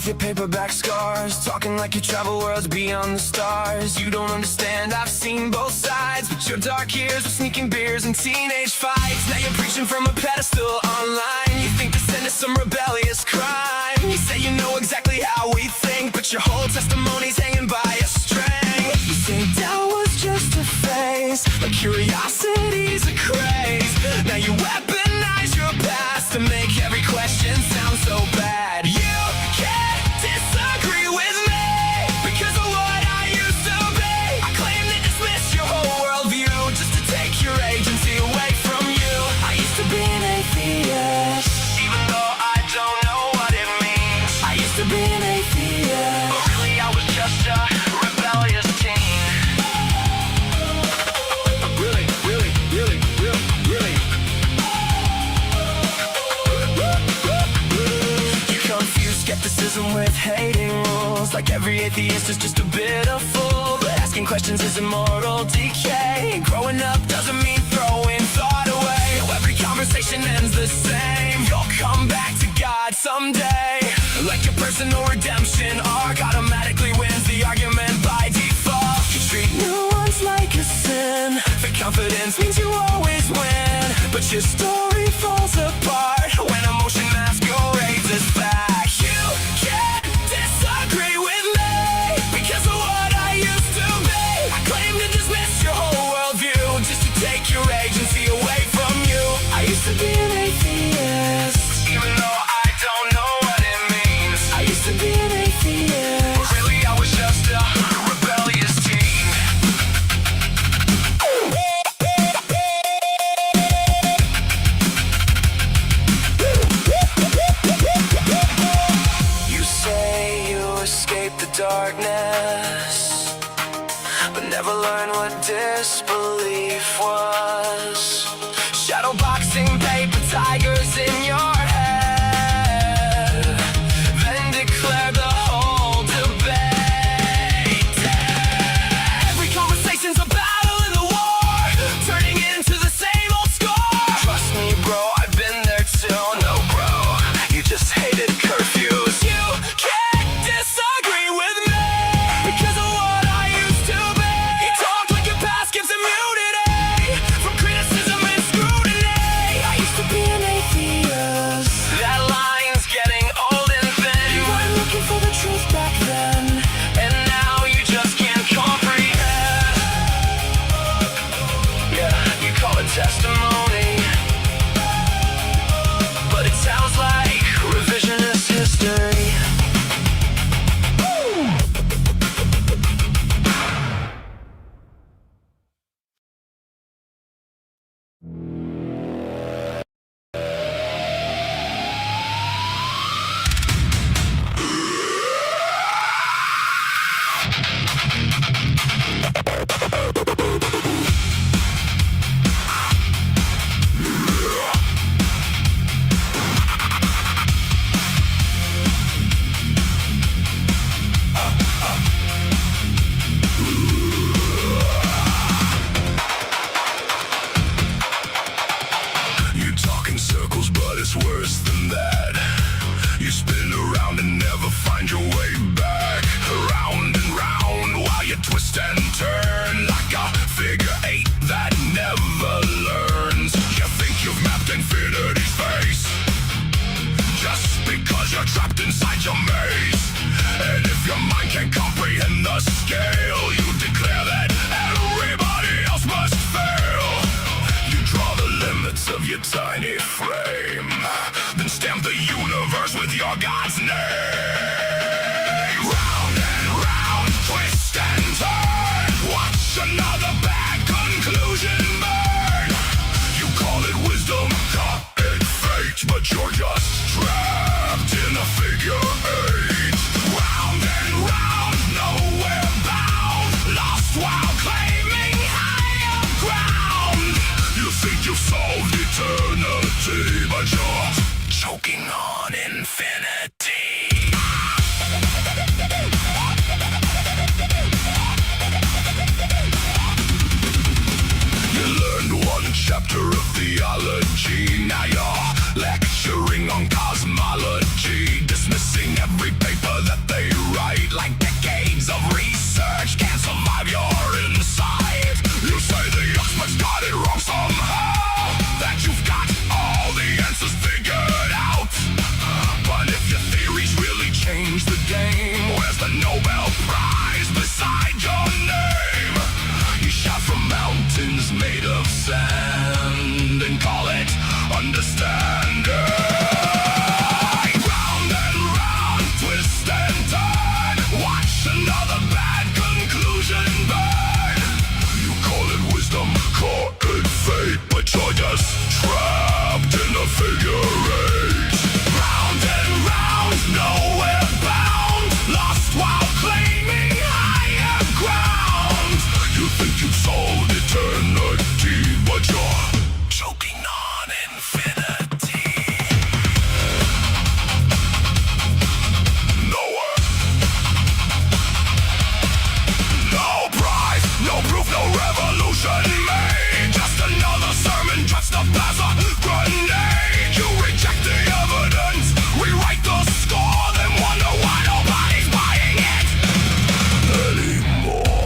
with your paperback scars, talking like you travel worlds beyond the stars. You don't understand, I've seen both sides, but your dark years were sneaking beers and teenage fights. Now you're preaching from a pedestal online. You think to send us some rebellious crime. You say you know exactly how we think, but your whole testimony's hanging by a string. You say doubt was just a phase, but curiosity's a craze. Now you weaponize your past to make every question sound so bad. You can't disagree with me because of what I used to be. I claim to dismiss your whole worldview just to take your agency away from you. I used to be an atheist, even though I don't know what it means. I used to be an atheist, but really I was just a rebellious teen. Really, really, really, really, really. You confuse skepticism with hating rules, like every atheist is just a bit of fool. But asking questions is a moral decay. Growing up doesn't mean throwing thought away. No, every conversation ends the same. You'll come back to God someday. Like your personal redemption arc automatically wins the argument by default. You treat nuance like a sin. Fake confidence means you always win, but your story falls apart when emotion masquerades as fact. You can't disagree with me because of what I used to be. I claim to dismiss your whole worldview just to take your agency away from you. I used to be an atheist, even though I don't know what it means. I used to be an atheist, but really I was just a rebellious teen. You say you escaped the darkness, but never learned what disbelief was. Shadowboxing paper tigers in your head, then declare the whole debate dead. Every conversation's a battle in the war, turning into the same old score. Trust me bro, I've been there too. No bro, you just hated curfews. You can't disagree with me because of what I used to be. You talk like your past gives immunity from criticism and scrutiny. I used to be an atheist. That line's getting old and thin. You weren't looking for the truth back then, and now you just can't comprehend. Yeah, you call it testimony, but it sounds like revisionist history. You talk in circles, but it's worse than that. You spin around and never find your way back. Round and round while you twist and turn like a figure eight that never learns. You think you've mapped infinity's face just because you're trapped inside your maze. And if your mind can't comprehend the scale, you declare that everybody else must fail. You draw the limits of your tiny frame, then stamp the universe with your God's name. Round and round, twist and turn, watch another bad conclusion burn. You call it wisdom, call it fate, but you're just trapped in a figure eight. Round and round, nowhere bound, lost while claiming higher ground. You think you've solved eternity, but you're choking on infinity. You learned one chapter of theology, now you're lecturing on cosmology, dismissing every paper like decades of research can't survive your insight. You say the experts got it wrong somehow, that you've got all the answers figured out. But if your theories really change the game, where's the Nobel Prize beside your name? You shout from mountains made of sand and call it understanding. Round and round, twist and turn, watch another bad conclusion burn. You call it wisdom, call it fate, but you're just trapped in a figure eight. Round and round, nowhere bound, lost while claiming higher ground. You think you've solved eternity, but you're choking on infinity. Nowhere. No prize, no proof, no revolution made. Just another sermon dressed up as a grenade. You reject the evidence, rewrite the score, then wonder why nobody's buying it anymore.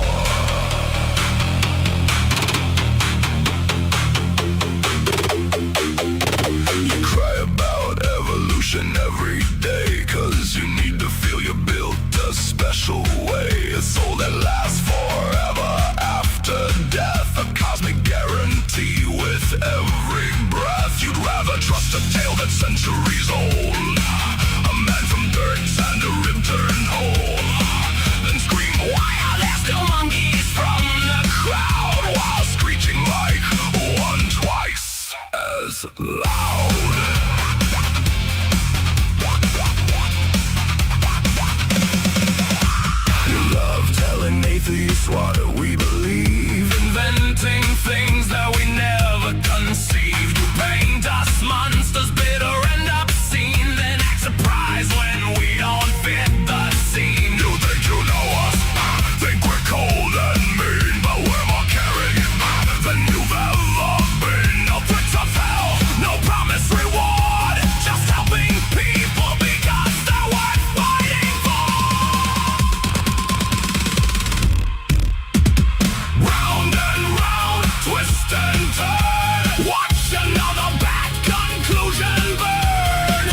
You cry about evolution every day, 'cause you need to feel you're built a special way. A soul that lasts forever after death, a cosmic guarantee with every breath. You'd rather trust a tale that's centuries old, a man from dirt and a rib turned whole, than scream, why are there still monkeys from the crowd, while screeching like one twice as loud. You love telling atheists what we believe, inventing things that we never conceived. You paint us monsters bitter and obscene, then act surprised when we don't fit the scene. You think you know us, think we're cold and mean, but we're more caring than you've ever been. No threats of hell, no promised reward, just helping people because they're worth fighting for. Round and round, twist and turn, watch another bad conclusion burn.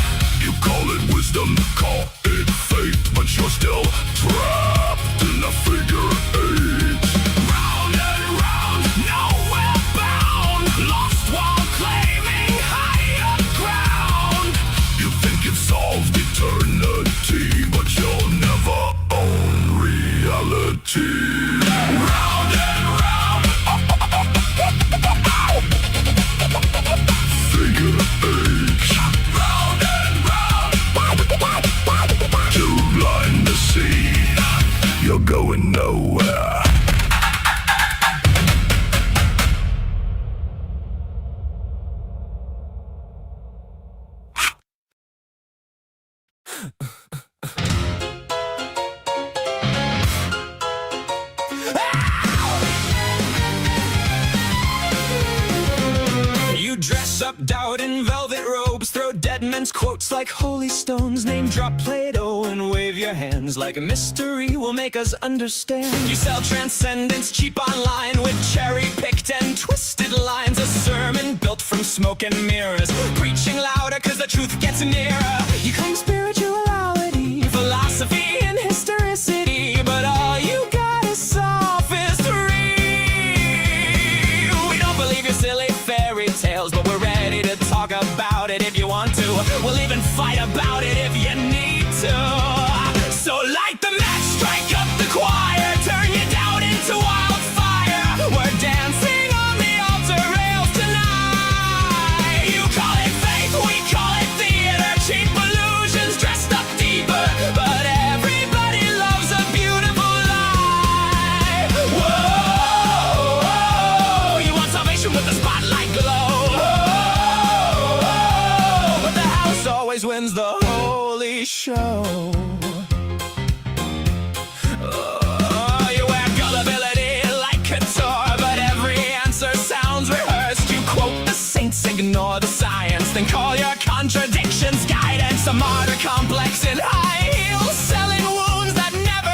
You call it wisdom, call it fate, but you're still trapped in a figure eight. Round and round, nowhere bound, lost while claiming higher ground. You think you've solved eternity, but you'll never own reality. Round and round, figure eight. Round and round, too blind to see, you're going nowhere. You dress up doubt in velvet robes, throw dead men's quotes like holy stones, name drop Plato and wave your hands like a mystery will make us understand. You sell transcendence cheap online with cherry-picked and twisted lines, a sermon built from smoke and mirrors, preaching louder 'cause the truth gets nearer. You claim spirituality, philosophy, and historicity, but all you got is sophistry. We don't believe your silly fairy tales, but we're ready to talk about it if you want to. We'll even fight about it if you need to. So light the match, strike up the choir, turn your doubt into wildfire. We're dancing on the altar rails tonight. You call it faith, we call it theater, cheap illusions dressed up deeper, but everybody loves a beautiful lie. Whoa, whoa, you want salvation with the spotlight glow. Whoa, but the house always wins the holy show. You wear gullibility like couture, but every answer sounds rehearsed. You quote the saints, ignore the science, then call your contradictions guidance. A martyr complex in high heels, selling wounds that never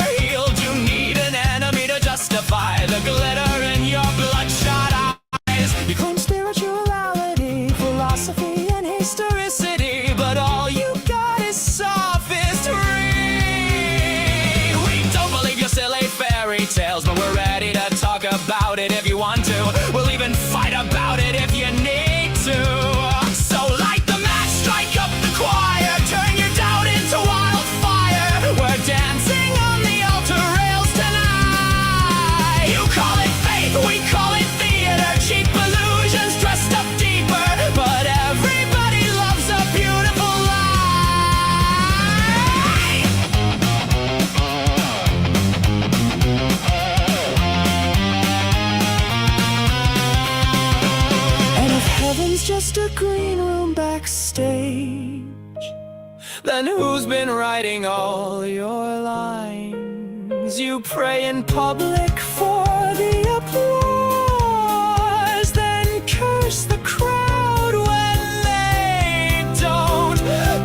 Then who's been writing all your lines? You pray in public for the applause, then curse the crowd when they don't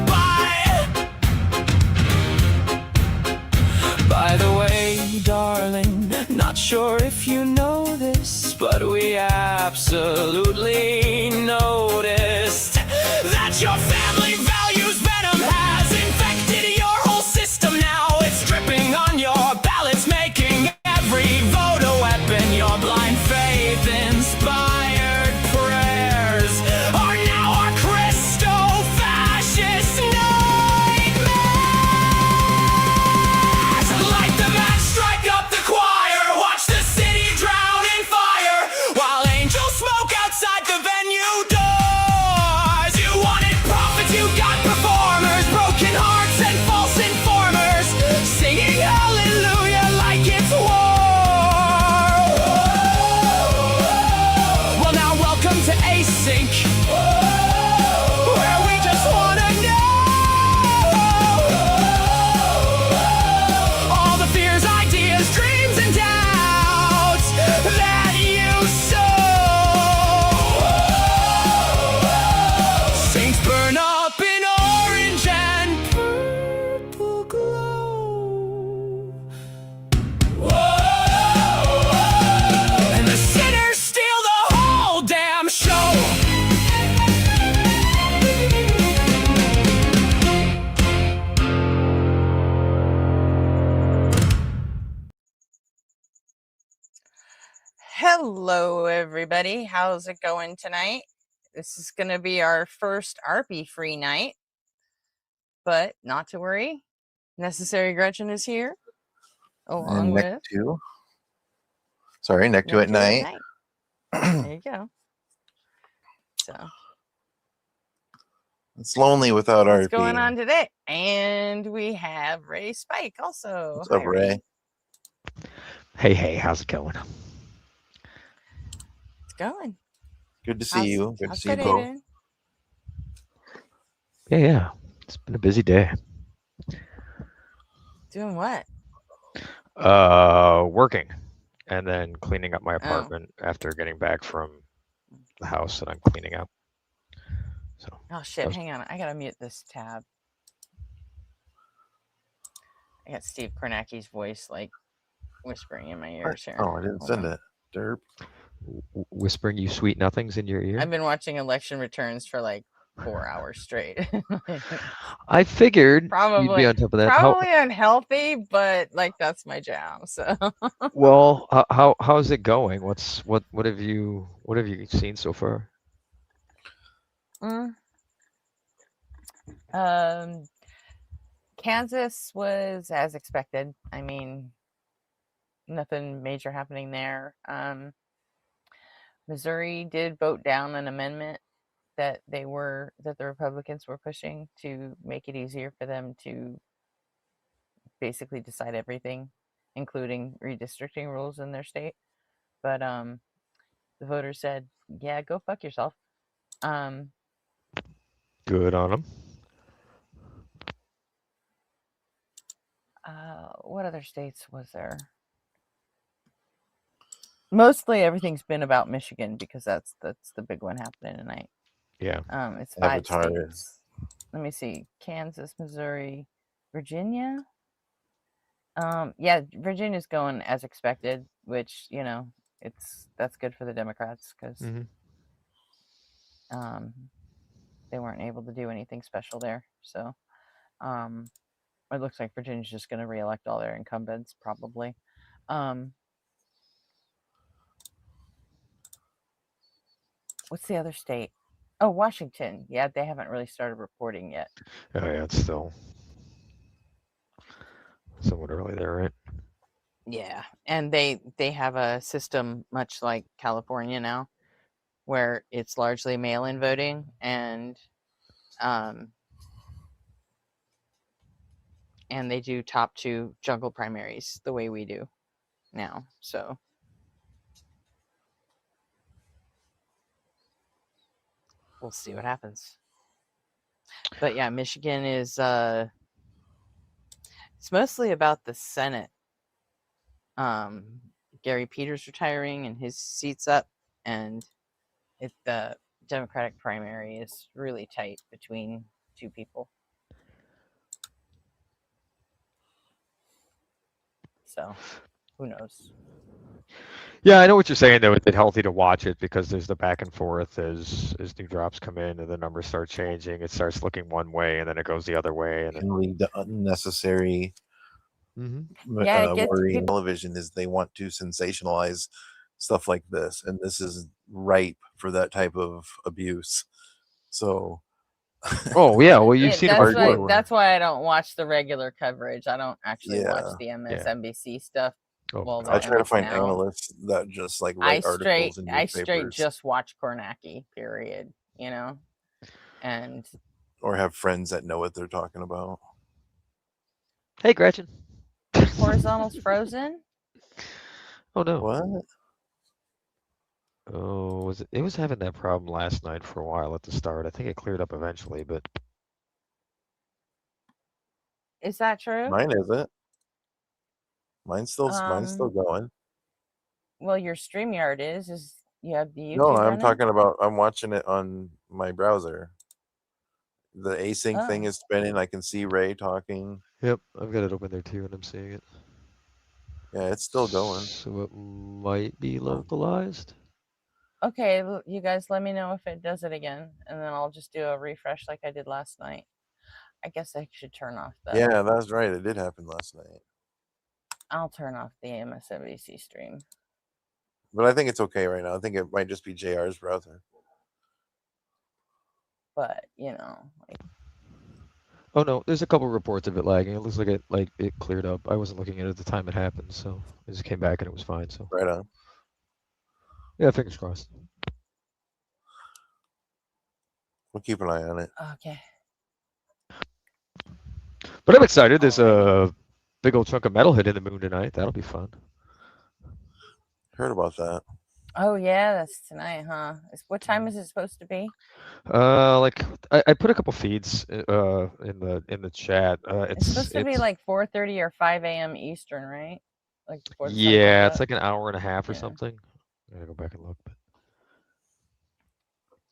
buy. By the way, darling, not sure if you know this, but we absolutely noticed that your family values venom has infected your whole system now. It's dripping on your ballots, making every vote a weapon. Your blind faith inspired prayers are now our Christo-fascist nightmares. Light the match, strike up the choir, watch the city drown in fire, while angels smoke outside the venue doors. You wanted prophets, you got performers, broken hearts and false informers, singing hallelujah like it's war. Well, now welcome to Async, where we just wanna know all the fears, ideas, dreams, and doubts that you sow. Saints burn up in orange and purple glow. And the sinners steal the whole damn show. Hello, everybody. How's it going tonight? This is going to be our first ARPy free night, but not to worry. Necessary Gretchen is here, along And with Nick 2. Sorry, Nick 2 at Nick night. There you go. So, It's lonely without what's RP. going on today? And we have Ray Spike also. What's up, Hi, Ray? Hey, how's it going? It's going. Good to see you. Good to How's see you today both. doing? Yeah. It's been a busy day. Doing what? Working and then cleaning up my apartment after getting back from the house that I'm cleaning up. So Oh, shit. Hang on. I got to mute this tab. I got Steve Kornacki's voice, like, whispering in my ears here. Oh, I didn't Hold send on. it. Derp. whispering you sweet nothings in your ear. I've been watching election returns for like 4 hours straight. I figured you'd Probably be on top of that. probably unhealthy, but like that's my jam. So Well, how's it going? What have you seen so far? Kansas was as expected. I mean, nothing major happening there. Missouri did vote down an amendment that the Republicans were pushing to make it easier for them to basically decide everything, including redistricting rules in their state. But the voters said, "Yeah, go fuck yourself." Good on them. What other states was there? Mostly everything's been about Michigan because that's the big one happening tonight. Yeah. It's 5 Avatar. states. Let me see: Kansas, Missouri, Virginia. Yeah, Virginia's going as expected, which that's good for the Democrats because they weren't able to do anything special there. So it looks like Virginia's just going to reelect all their incumbents probably. What's the other state? Oh, Washington. Yeah, they haven't really started reporting yet. Oh yeah, it's still somewhat early there, right? Yeah, and they have a system much like California now, where it's largely mail-in voting, and they do top 2 jungle primaries the way we do now. So we'll see what happens. But yeah, Michigan is it's mostly about the Senate. Gary Peters retiring and his seat's up, and the Democratic primary is really tight between two people. So who knows? Yeah, I know what you're saying though. It's healthy to watch it because there's the back and forth as new drops come in and the numbers start changing. It starts looking one way and then it goes the other way, and Can lead to unnecessary Yeah, it gets worry. people. Television is they want to sensationalize stuff like this, and this is ripe for that type of abuse. So, oh yeah, well you've Yeah, seen it that's why. before. That's why I don't watch the regular coverage. I don't actually watch yeah, the Yeah. MSNBC stuff. Oh, Well, I the try to MS find Now. analysts that just like I write straight, articles in I straight newspapers just watch Kornacki. Period. You know, and or have friends that know what they're talking about. hey Gretchen. horizontal's frozen. Oh no. What? Oh, it was having that problem last night for a while at the start. I think it cleared up eventually, but Is that true? Mine isn't. Mine's still going. Well, your StreamYard is you have the YouTube No, I'm running? talking about I'm watching it on my browser. The async thing Oh. is spinning. I can see Ray talking. yep, I've got it open there too, and I'm seeing it. Yeah, it's still going. So it might be localized. Okay, you guys let me know if it does it again, and then I'll just do a refresh like I did last night. I guess I should turn off the. Yeah, that's right. It did happen last night. I'll turn off the MSNBC stream. But I think it's okay right now. I think it might just be JR's browser. But you know, like, Oh no, there's a couple reports of it lagging. It looks like it cleared up. I wasn't looking at it at the time it happened, so it just came back and it was fine. So Right on. yeah, fingers crossed. We'll keep an eye on it. okay. But I'm excited. There's Alrighty. a big old chunk of metal hitting the moon tonight. That'll be fun. Heard about that. Oh yeah, that's tonight, huh? What time is it supposed to be? Like I put a couple feeds in the chat. It's supposed to be like 4:30 or 5 a.m. Eastern, right? Like before the sun yeah, comes it's up. like an hour and a half or Yeah. something. I gotta go back and look. But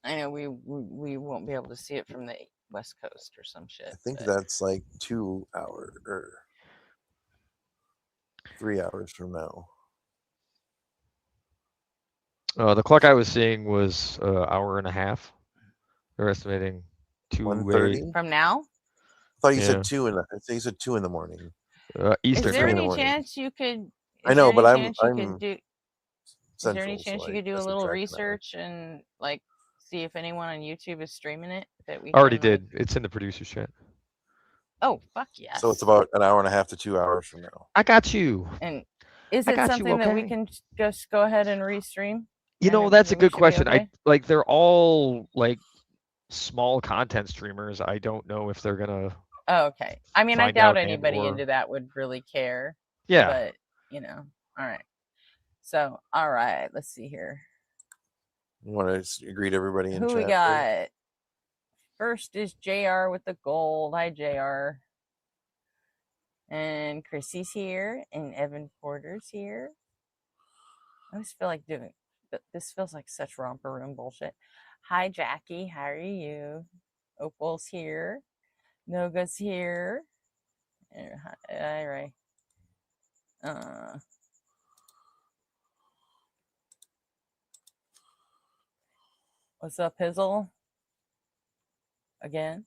I know we won't be able to see it from the West Coast or some shit. I think but that's like 2 hours or 3 hours from now. the clock I was seeing was hour and a half. They're estimating 1:30 from now. I thought you Yeah. said 2 in the. I think you said 2 in the morning. Eastern. Is there in the any morning. chance you could? I know, but I'm Is there any central. chance so you I could do a keep little track of that. research and like see if anyone on YouTube is streaming it that we Already can, like- did. It's in the producer's chat. Oh fuck yes! So it's about an hour and a half to 2 hours from now. I got you. And is I it got you, something that we okay? can just go ahead and restream? You And know, that's a we good should be question. okay? They're all like small content streamers. I don't know if they're gonna. Oh, okay. I mean, I find doubt out anybody and/or- into that would really care. Yeah. But you know, all right. So, all right, let's see here. You want to greet everybody in Who chat? we please? got? First is JR with the gold. Hi, JR. And Chrissy's here, and Evan Porter's here. I always feel like doing, but this feels like such romper room bullshit. Hi, Jackie. How are you? Opal's here. Noga's here. Hi, Ray. What's up, Hizzle? Again.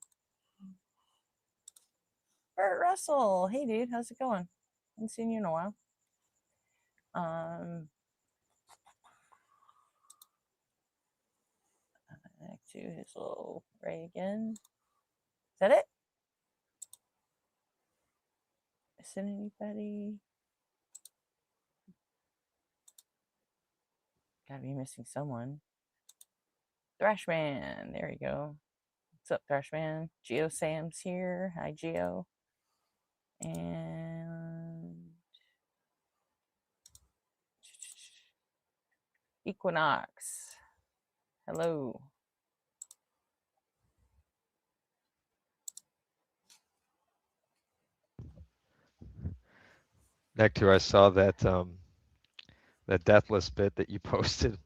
Bert Russell. Hey, dude. How's it going? Haven't seen you in a while. Back to his little Ray again. Is that it? Missing anybody? Gotta be missing someone. Thrashman. There you go. What's up, Thrashman? Geo Sam's here. Hi, Geo. And Equinox. Hello. Nectar, I saw that that deathless bit that you posted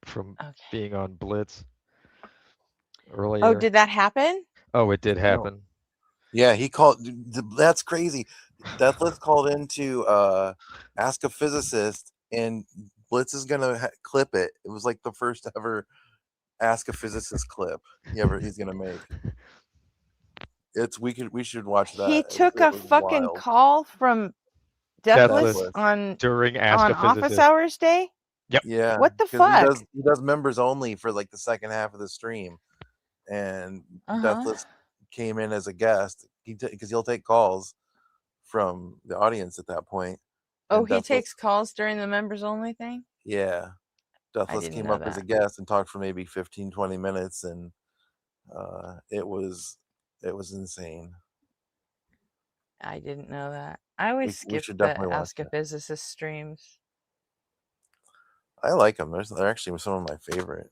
from Okay. being on Blitz Oh, earlier. did that happen? Oh, it did happen. Yeah, he called. That's crazy. Deathless called in to ask a physicist, and Blitz is gonna clip it. It was like the first ever ask a physicist clip he's gonna make. We should watch that. He took It a was fucking wild. call from Deathless Deathless. on During Ask a Office Physicist. Hours Day. Yeah, What the because fuck? he does members only for like the second half of the stream, and Deathless came in as a guest. Because he'll take calls from the audience at that point. Oh, And he Deathless, takes calls during the members only thing? yeah, Deathless didn't came know up as a that. guest and talked for maybe 15, 20 minutes, and it was insane. I didn't know that. I always We skip should the definitely watch Ask a that. Physicist streams. I like them. They're actually some of my favorite.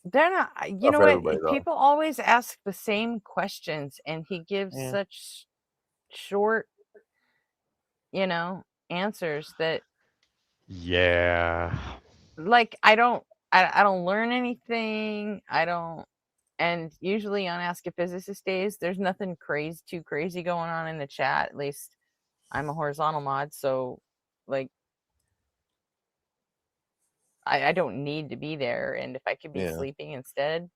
They're not. You Not know for what? everybody, though. People always ask the same questions, and he gives Yeah. such short, answers that Yeah. like I don't learn anything. And usually on Ask a Physicist days, there's nothing too crazy going on in the chat. At least I'm a horizontal mod, so like I don't need to be there. And if I could be sleeping instead,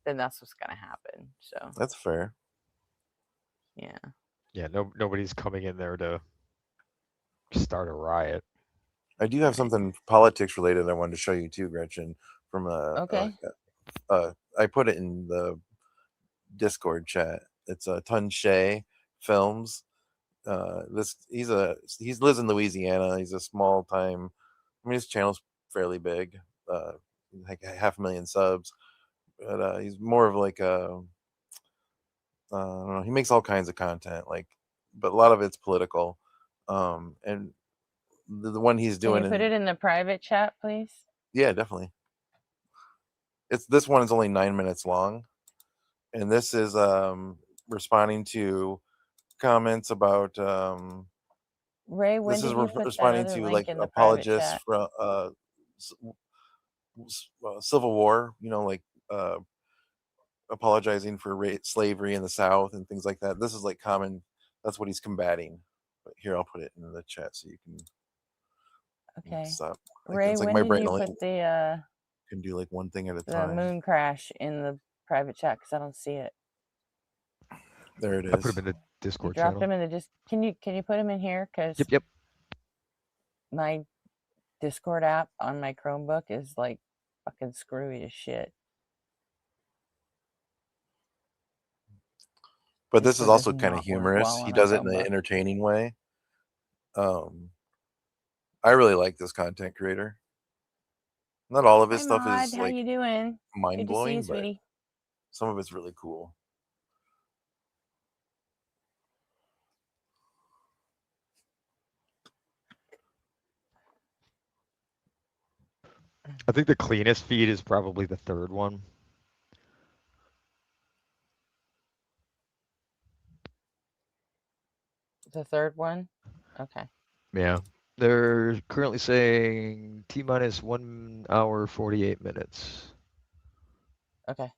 then that's what's gonna happen. So that's fair. Yeah. Yeah, nobody's coming in there to start a riot. I do have something politics related I wanted to show you too, Gretchen. From Okay. I put it in the Discord chat. It's a Tunche Films. He lives in Louisiana. He's a small time. I mean, his channel's fairly big, like 500,000 subs. But he's more of like a I don't know. He makes all kinds of content, but a lot of it's political. And the one he's doing. Can you put it in the private chat, please? Yeah, definitely. This one is only 9 minutes long, and this is responding to comments about Ray, when this is did you put responding that other to link like in the private apologists chat? from Civil War, apologizing for slavery in the South and things like that. This is like common. That's what he's combating. But here, I'll put it in the chat so you can. Okay. Stop. Ray, it's like when my did brain you only put the can do like one thing at a the time. moon crash in the private chat? Because I don't see it. There it is. I put him in the Discord You dropped channel. him in the Can you put him in here? Because Yep. my Discord app on my Chromebook is like fucking screwy as shit. But this is Discord also does kind of not work humorous. well He on a does it in an Chromebook. entertaining way. I really like this content creator. Not all of his Hi, stuff Maud. is How like you doing? mind Good to see you, blowing, but sweetie. some of it's really cool. I think the cleanest feed is probably the third one. The third one? Okay. Yeah. They're currently saying T-minus 1 hour, 48 minutes. Okay.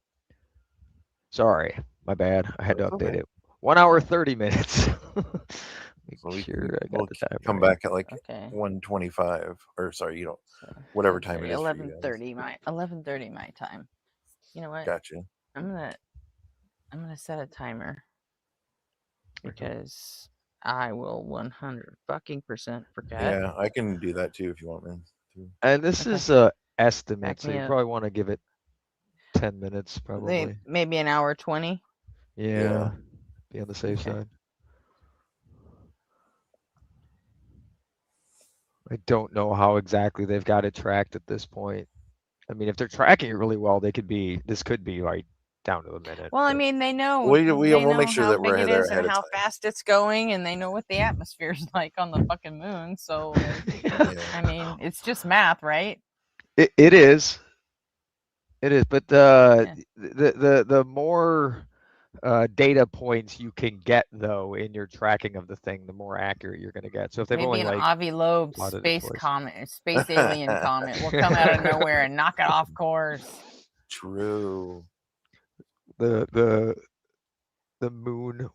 Sorry, my bad. I had to That's update okay. it. 1 hour, 30 minutes. Make So sure I we'll got the time come right. back at like 1:25, or sorry, whatever time it is. 11:30 my time. You know what? Gotcha. I'm gonna set a timer because I will 100% forget. Yeah, I can do that too if you want me to. And this is a estimate, Back so me you up. probably want to give it 10 minutes, probably. Maybe an hour 20. Yeah. Be on the safe side. I don't know how exactly they've got it tracked at this point. I mean, if they're tracking it really well, this could be like down to the minute. Well, I mean, they know. We'll make sure how that we're big it there is ahead and of how time. fast it's going, and they know what the atmosphere's like on the fucking moon. So, like, I mean, it's just math, right? It is. It is, but the more data points you can get though in your tracking of the thing, the more accurate you're going to get. So if they've Maybe only an like Avi Loeb plotted it space twice. comet, space alien comet will come out of nowhere and knock it off course. True. The moon,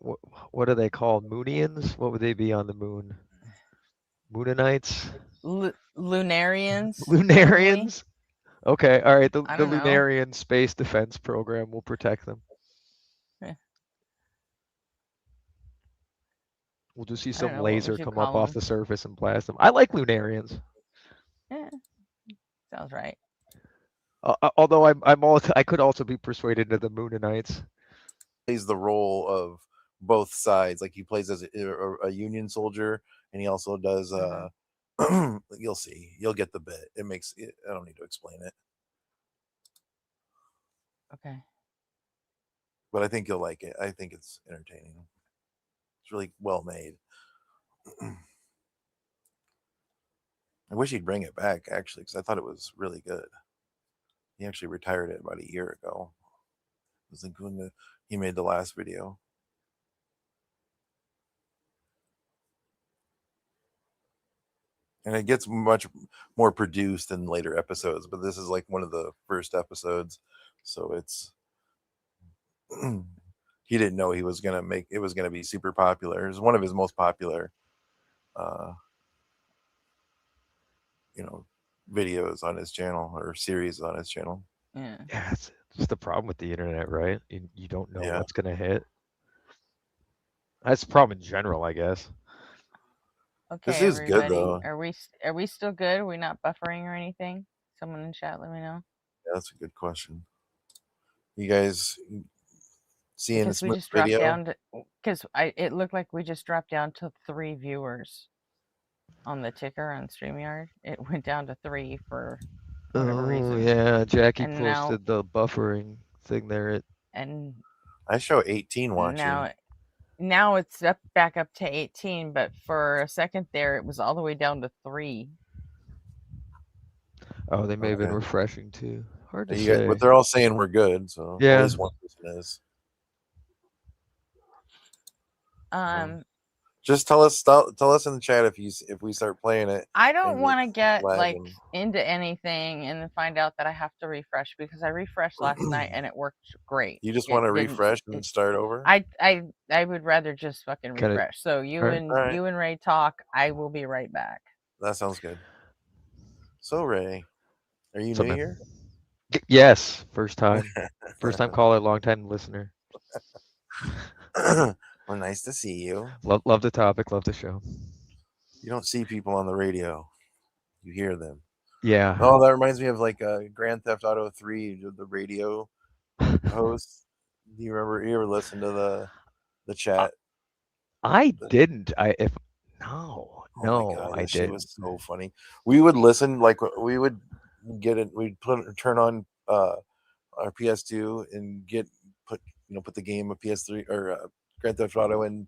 what are they called? Moonians? What would they be on the moon? Moonanites? Lunarians. Probably. Lunarians? Okay, all right. The I don't know. Lunarian Space Defense Program will protect them. Yeah. We'll just see I don't some know, what laser would you come call up off them? the surface and blast them. I like Lunarians. Yeah, sounds right. Although I could also be persuaded into the Moonanites. Plays the role of both sides. Like he plays as a Union soldier, and he also does. You'll see. You'll get the bit. It makes. I don't need to explain it. Okay. But I think you'll like it. I think it's entertaining. It's really well made. I wish he'd bring it back actually, because I thought it was really good. He actually retired it about a year ago. It was like when he made the last video. And it gets much more produced in later episodes, but this is like one of the first episodes, so it's he didn't know he was gonna make it was gonna be super popular. It was one of his most popular videos on his channel, or series on his channel. Yeah. Yeah, it's the problem with the internet, right? You don't know Yeah. what's gonna hit. That's the problem in general, I guess. Okay, This is good everybody. though. Are we still good? Are we not buffering or anything? Someone in chat, let me know. Yeah, that's a good question. You guys seeing Because this we just dropped video? down to, because it looked like we just dropped down to 3 viewers on the ticker on StreamYard. It went down to 3 for whatever reason. Yeah, Jackie And now- posted the buffering thing there. And I show 18 watching. now it's back up to 18, but for a second there it was all the way down to 3. Oh, they may have been Okay. refreshing too. Hard to You say. but they're all saying we're good, so Yeah. at least one person is. Just tell us in the chat if we start playing it. I don't and want to it's get like lagging. into anything and then find out that I have to refresh, because I refreshed last night and it worked great. You just want to refresh and start over? I would rather just fucking Kinda- refresh. So you Alright. and Alright. you and Ray talk. I will be right back. That sounds good. So Ray, are you So, new man. here? Yes, first time caller, long time listener. Well, nice to see you. Love the topic, love the show. You don't see people on the radio, you hear them. Yeah. Oh, that reminds me of like Grand Theft Auto 3, the radio host. Do you remember? You ever listen to the chat? I didn't. Oh my no, god, I that shit didn't. was so funny. We would listen, like we would get it. We'd turn on our PS2 and put the game of PS3 or Grand Theft Auto and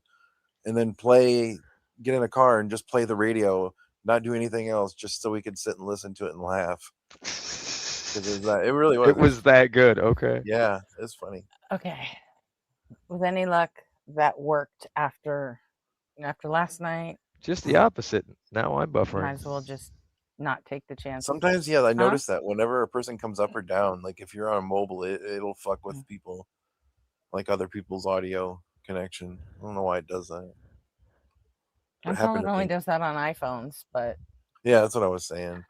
then get in a car and just play the radio, not do anything else, just so we could sit and listen to it and laugh. Because it really was. It was that good. Okay. Yeah, it's funny. Okay. With any luck, that worked after last night. Just the opposite. Now I'm buffering. Might as well just not take the chance. Sometimes, yeah, I noticed that whenever a person comes up or down, like if you're on mobile, it'll fuck with people, like other people's audio connection. I don't know why it does that. I'm told it only does that on iPhones, but yeah, that's what I was saying.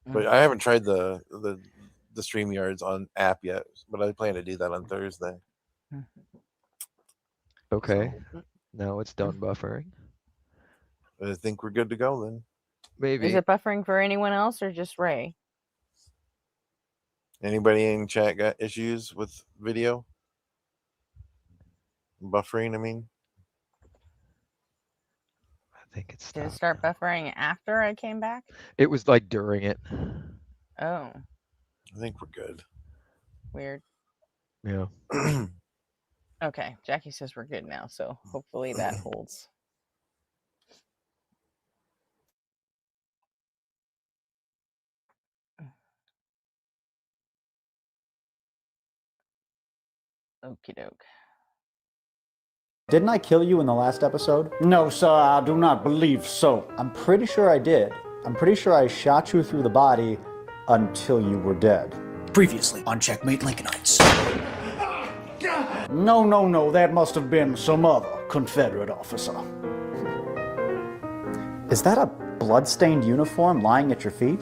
But I haven't tried the StreamYards on app yet, but I plan to do that on Thursday. Okay. Now it's done buffering. I think we're good to go then. Maybe. Is it buffering for anyone else or just Ray? Anybody in chat got issues with video? Buffering, I mean. I think it's. Did it start buffering after I came back? It was like during it. Oh. I think we're good. Weird. Yeah. Okay, Jackie says we're good now, so hopefully that holds. Okie doke. Didn't I kill you in the last episode? No, sir, I do not believe so. I'm pretty sure I did. I'm pretty sure I shot you through the body until you were dead. Previously on Checkmate Lincolnites. No, that must have been some other Confederate officer. Is that a blood-stained uniform lying at your feet?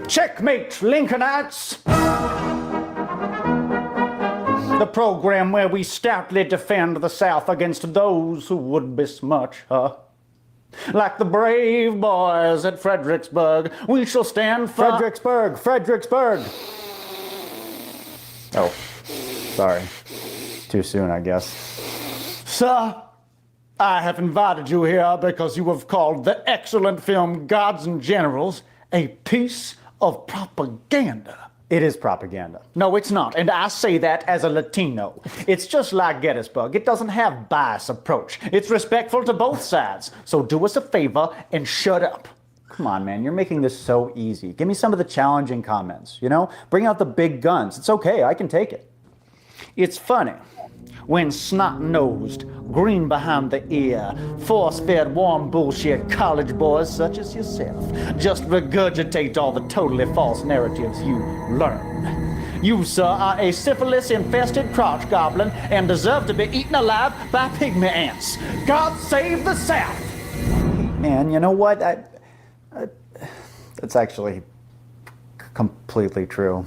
Checkmate, Lincolnites! The program where we stoutly defend the South against those who would besmirch her. Like the brave boys at Fredericksburg, we shall stand for... Fredericksburg! Oh, sorry. Too soon, I guess. Sir, I have invited you here because you have called the excellent film Gods and Generals a piece of propaganda. It is propaganda. No, it's not, and I say that as a Latino. It's just like Gettysburg. It doesn't have bias approach. It's respectful to both sides. So do us a favor and shut up. Come on, man, you're making this so easy. Give me some of the challenging comments, you know? Bring out the big guns. It's okay, I can take it. It's funny when snot-nosed, green behind the ear, force-fed warm bullshit college boys such as yourself just regurgitate all the totally false narratives you learn. You, sir, are a syphilis-infested crotch goblin and deserve to be eaten alive by pygmy ants. God save the South! Man, you know what? That's actually completely true.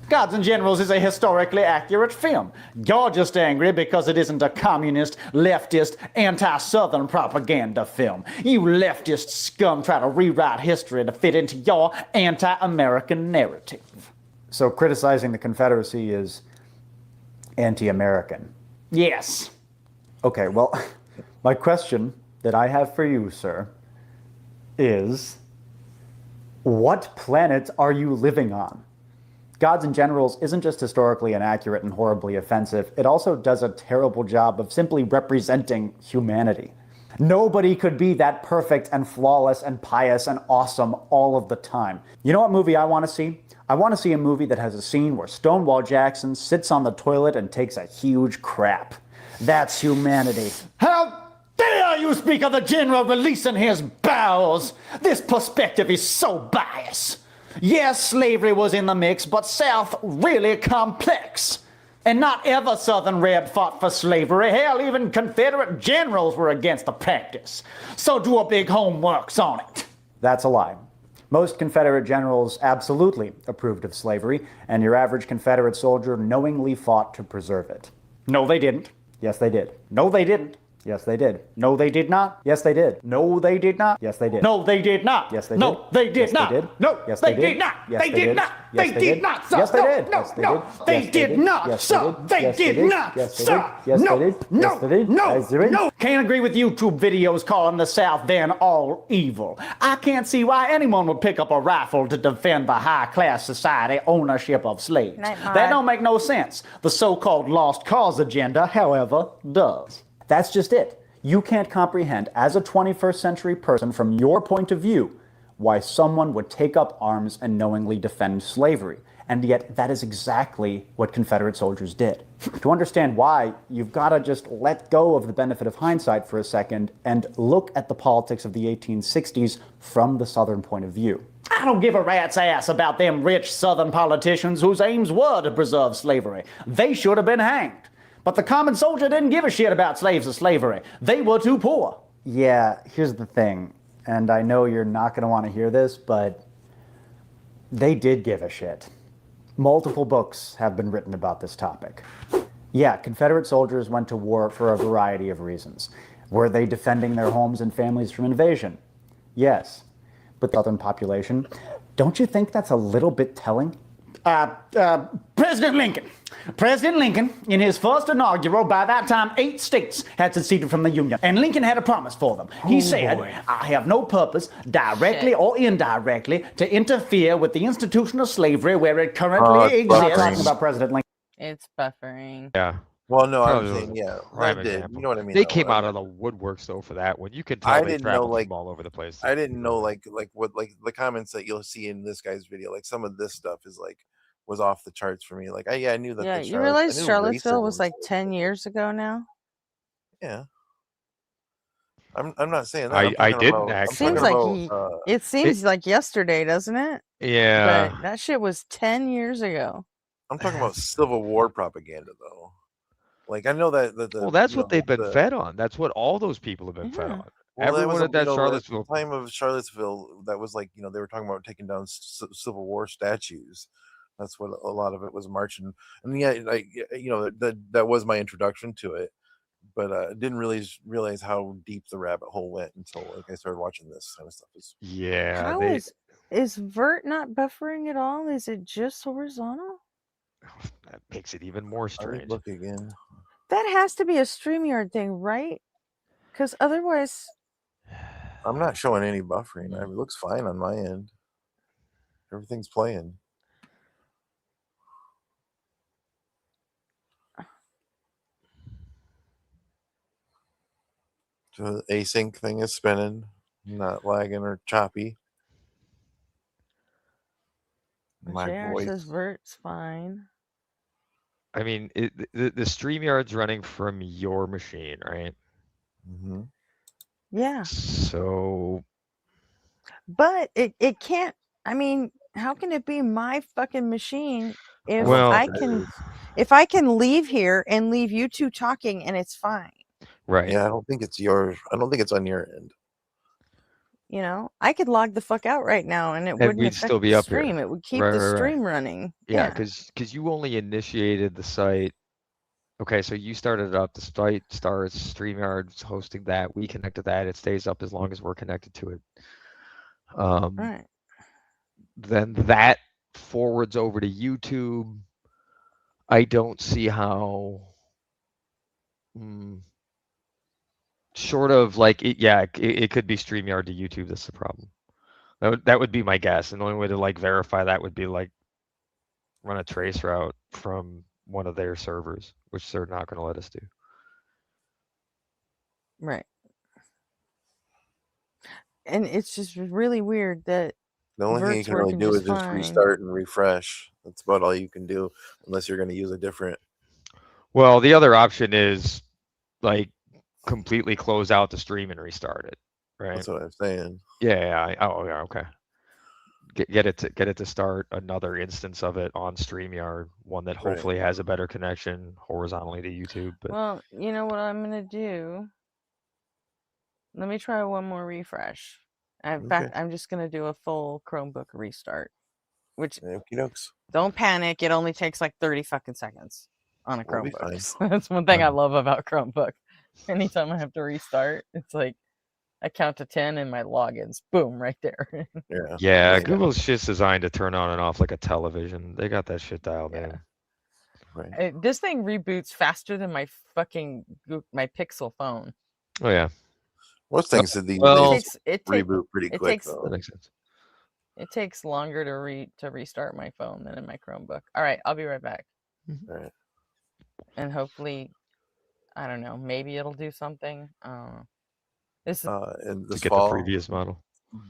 Gods and Generals is a historically accurate film. You're just angry because it isn't a communist, leftist, anti-Southern propaganda film. You leftist scum try to rewrite history to fit into your anti-American narrative. So criticizing the Confederacy is anti-American? Yes. Okay, well, my question that I have for you, sir, is what planet are you living on? Gods and Generals isn't just historically inaccurate and horribly offensive, it also does a terrible job of simply representing humanity. Nobody could be that perfect and flawless and pious and awesome all of the time. You know what movie I want to see? I want to see a movie that has a scene where Stonewall Jackson sits on the toilet and takes a huge crap. That's humanity. How dare you speak of the general releasing his bowels? This perspective is so biased. Yes, slavery was in the mix, but South really complex. And not ever Southern Red fought for slavery. Hell, even Confederate generals were against the practice. So do a big homeworks on it. That's a lie. Most Confederate generals absolutely approved of slavery, and your average Confederate soldier knowingly fought to preserve it. No, they didn't. Yes, they did. No, they didn't. Yes, they did. No, they did not. Yes, they did. No, they did not. Yes, they did. No, they did not. Yes, they did. No, they did not. No, yes, they did not. They did not. They did not. Yes, they did. No, they did not. Sir, they did not. Sir, no. Can't agree with YouTube videos calling the South then all evil. I can't see why anyone would pick up a rifle to defend the high-class society ownership of slaves. That don't make no sense. The so-called lost cause agenda, however, does. That's just it. You can't comprehend, as a 21st century person from your point of view, why someone would take up arms and knowingly defend slavery. And yet, that is exactly what Confederate soldiers did. To understand why, you've got to just let go of the benefit of hindsight for a second and look at the politics of the 1860s from the Southern point of view. I don't give a rat's ass about them rich Southern politicians whose aims were to preserve slavery. They should have been hanged. But the common soldier didn't give a shit about slaves or slavery. They were too poor. Yeah, here's the thing, and I know you're not going to want to hear this, but they did give a shit. Multiple books have been written about this topic. Yeah, Confederate soldiers went to war for a variety of reasons. Were they defending their homes and families from invasion? Yes. But the Southern population, don't you think that's a little bit telling? President Lincoln, in his first inaugural, by that time 8 states had seceded from the Union, and Lincoln had a promise for them. He said, I have no purpose, directly or indirectly, to interfere with the institution of slavery where it currently exists. Talking about President Lincoln. It's buffering. Yeah. Well, no, That I'm was saying, yeah, prime I did. example. You know what I mean? They though, came like- out of the woodworks though for that one. You could I tell they didn't know, traveled like- from all over the place. I didn't know like what like the comments that you'll see in this guy's video. Like some of this stuff is like was off the charts for me. Like I knew that. Yeah, the you realize I knew Charlottesville was racism- like 10 years ago now? Yeah. I'm not saying that. I'm I talking didn't about, actually. Seems I'm like talking about, it seems like yesterday, doesn't it? Yeah. But that shit was 10 years ago. I'm talking about Civil War propaganda, though. Like I know that Well, that's what they've been fed on. That's what all those people have been fed Yeah. on. Well, that was Everyone at that Charlottesville. at the time of Charlottesville. That was like, they were talking about taking down Civil War statues. That's what a lot of it was marching. And yeah, that was my introduction to it. But I didn't really realize how deep the rabbit hole went until like I started watching this kind of stuff. Yeah. How is Vert not buffering at all? Is it just horizontal? That makes it even more Let me strange. look again. That has to be a StreamYard thing, right? Because otherwise, I'm not showing any buffering. It looks fine on my end. Everything's playing. So the async thing is spinning, not lagging or choppy. My JR voice. says Vert's fine. I mean, the StreamYard's running from your machine, right? Mm-hmm. Yeah. So. But it can't. I mean, how can it be my fucking machine if Well- if I can leave here and leave you two talking and it's fine? Right. Yeah, I don't think it's yours. I don't think it's on your end. You know, I could log the fuck out right now and it wouldn't we'd affect still be the up here. stream. It would keep Right, the right, right. stream running. Yeah, because you only initiated the site. Okay, so you started it up. The site starts. StreamYard's hosting that. We connect to that. It stays up as long as we're connected to it. Right. Then that forwards over to YouTube. I don't see how. Short of like it could be StreamYard to YouTube. That's the problem. That would be my guess. And the only way to like verify that would be like run a trace route from one of their servers, which they're not going to let us do. Right. And it's just really weird that The only thing you Vert's can really working do is just just fine. restart and refresh. That's about all you can do, unless you're going to use a different. Well, the other option is like completely close out the stream and restart it. Right. That's what I'm saying. Yeah. Oh, yeah. Okay. Get it to start another instance of it on StreamYard, one that hopefully has a better connection horizontally to YouTube. But well, you know what I'm gonna do? Let me try one more refresh. In fact, I'm just gonna do a full Chromebook restart. Which don't panic, it only takes like 30 fucking seconds on a Chromebook. So that's one thing I love about Chromebook. Anytime I have to restart, it's like I count to 10 and my logins, boom, right there. Yeah, Google's shit's designed to turn on and off like a television. They got that shit dialed in. Right. This thing reboots faster than my fucking my Pixel phone. Oh yeah. Most things these days reboot pretty quick though. That makes sense. It takes longer to restart my phone than in my Chromebook. All right, I'll be right back. All right. And hopefully, I don't know, maybe it'll do something. This is and this to get fall, the previous model.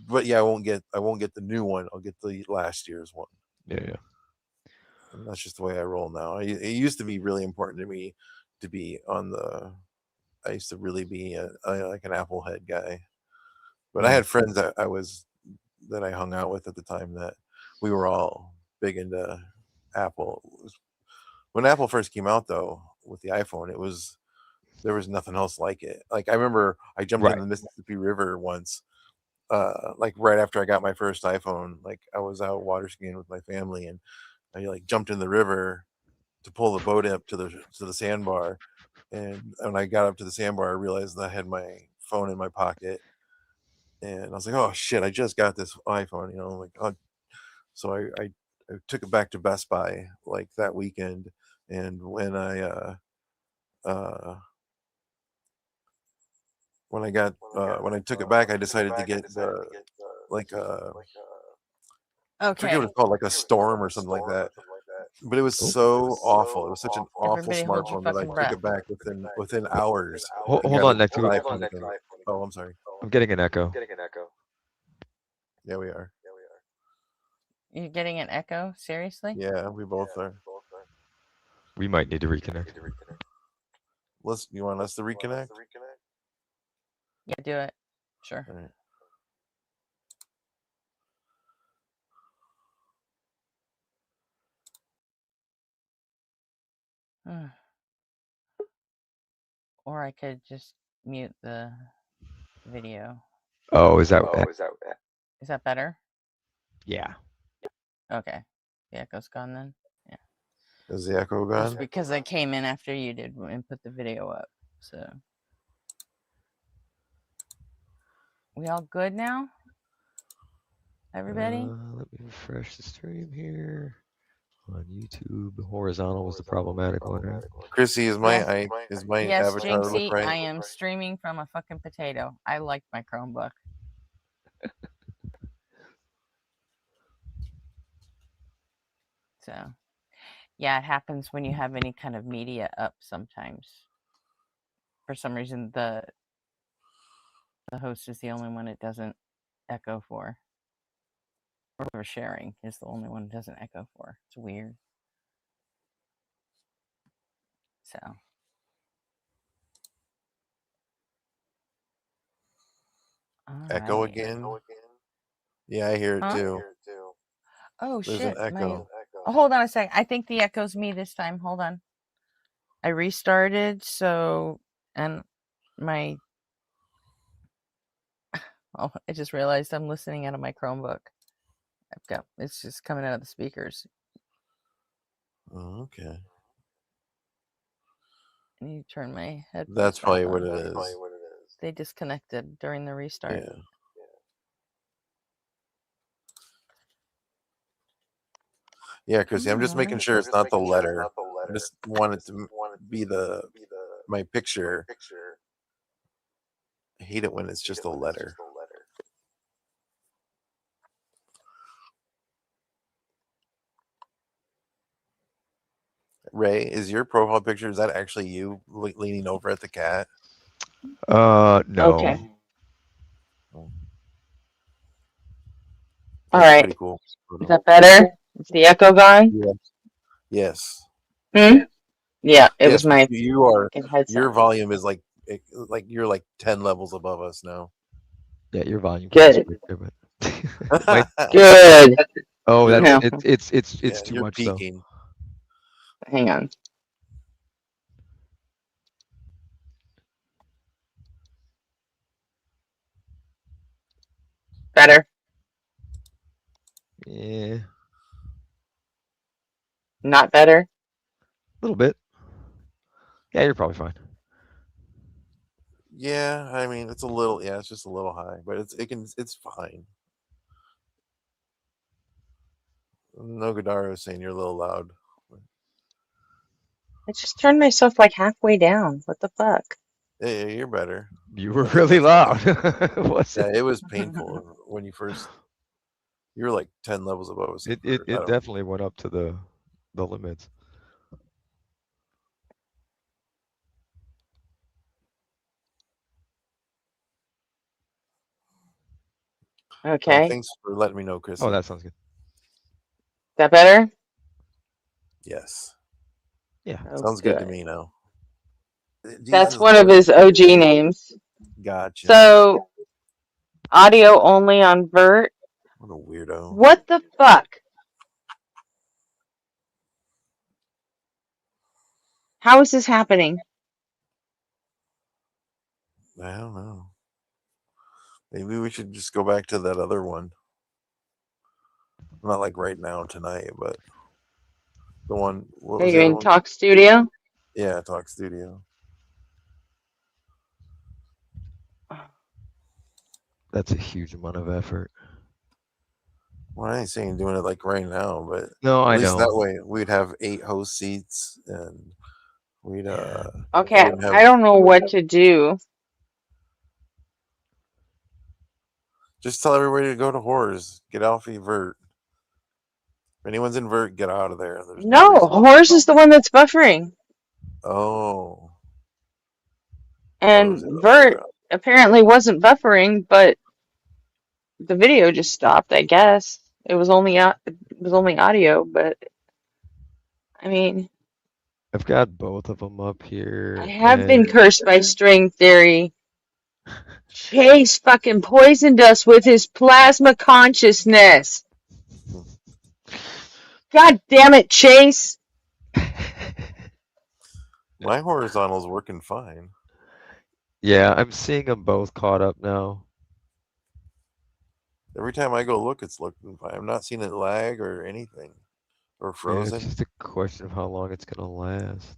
But yeah, I won't get the new one. I'll get the last year's one. Yeah. And that's just the way I roll now. It used to be really important to me to be on the. I used to really be like an Apple head guy, but I had friends that I hung out with at the time that we were all big into Apple. When Apple first came out though, with the iPhone, there was nothing else like it. Like I remember I jumped in the Mississippi River once, like right after I got my first iPhone. Like I was out water skiing with my family and I like jumped in the river to pull the boat up to the sandbar. And when I got up to the sandbar, I realized that I had my phone in my pocket. And I was like, oh shit, I just got this iPhone, like, oh. So I took it back to Best Buy like that weekend. And when I took it back, I decided to get I forget what it's called, like a Storm or something like that. But it was so awful. It was such an awful smartphone that I took it back within hours. Hold on, next week. Oh, I'm sorry. I'm getting an echo. Yeah, we are. You're getting an echo? Seriously? Yeah, we both are. We might need to reconnect. You want us to reconnect? Yeah, do it. Sure. All right. Or I could just mute the video. Oh, is that? Is that better? Yeah. Okay. The echo's gone then? Yeah. Is the echo gone? Just because I came in after you did and put the video up. So. We all good now? Everybody? Let me refresh the stream here. On YouTube, the horizontal was the problematic one, right? Chrissy, is my Yes, avatar look Jinxie, right? I am streaming from a fucking potato. I like my Chromebook. So, yeah, it happens when you have any kind of media up sometimes. For some reason, the host is the only one it doesn't echo for. Or whoever sharing is the only one it doesn't echo for. It's weird. So. Echo Alright. again? Yeah, I hear it too. Oh, There's shit. an echo. Oh, hold on a sec. I think the echo's me this time. Hold on. I restarted, so, and my, oh, I just realized I'm listening out of my Chromebook. It's just coming out of the speakers. Oh, okay. I need to turn my headphones That's probably back what on. it is. They disconnected during the restart. Yeah. Yeah, Chrissy, I'm just making sure it's not the letter. I just want it to be my picture. I hate it when it's just a letter. Ray, is your profile picture, is that actually you leaning over at the cat? No. Okay. Oh. All That's right. pretty cool. Is that better? Is the echo gone? Yes. Hmm? Yeah, it was Yes, my your headset. volume is like you're like 10 levels above us now. Yeah, your volume. Good. Good. Good. Oh, that's No. it's too you're much peaking. Hang on. Better? though. Yeah. Not better? A little bit. Yeah, you're probably fine. Yeah, I mean it's a little it's just a little high, but it's fine. Nogadaro is saying you're a little loud. I just turned myself like halfway down. What the fuck? Yeah, you're better. You were really loud. Yeah, it was painful when you first. You were like 10 levels above us. It definitely went up to the limits. Okay. Thanks for letting me know, Chris. Oh, that sounds good. Is that better? Yes. Yeah. Sounds good to me now. That's one of his OG names. Gotcha. So, audio only on Vert. What a weirdo. What the fuck? How is this happening? I don't know. Maybe we should just go back to that other one. Not like right now tonight, but the one. What Are was you the in other one? Talk Studio? Yeah, Talk Studio. That's a huge amount of effort. Well, I ain't saying doing it like right now, but no, at I least know. that way we'd have 8 host seats and we'd Okay, I don't know what to do. Just tell everybody to go to Horrors. Get off Vert. If anyone's in Vert, get out of there. There's No, Horse is the one that's buffering. Oh. And Vert apparently wasn't buffering, but the video just stopped, I guess. It was only audio, but I mean, I've got both of them up here. I have been cursed by string theory. Chase fucking poisoned us with his plasma consciousness. God damn it, Chase. My horizontal's working fine. Yeah, I'm seeing them both caught up now. Every time I go look, it's looking fine. I'm not seeing it lag or anything. Or Yeah, frozen. it's just a question of how long it's gonna last.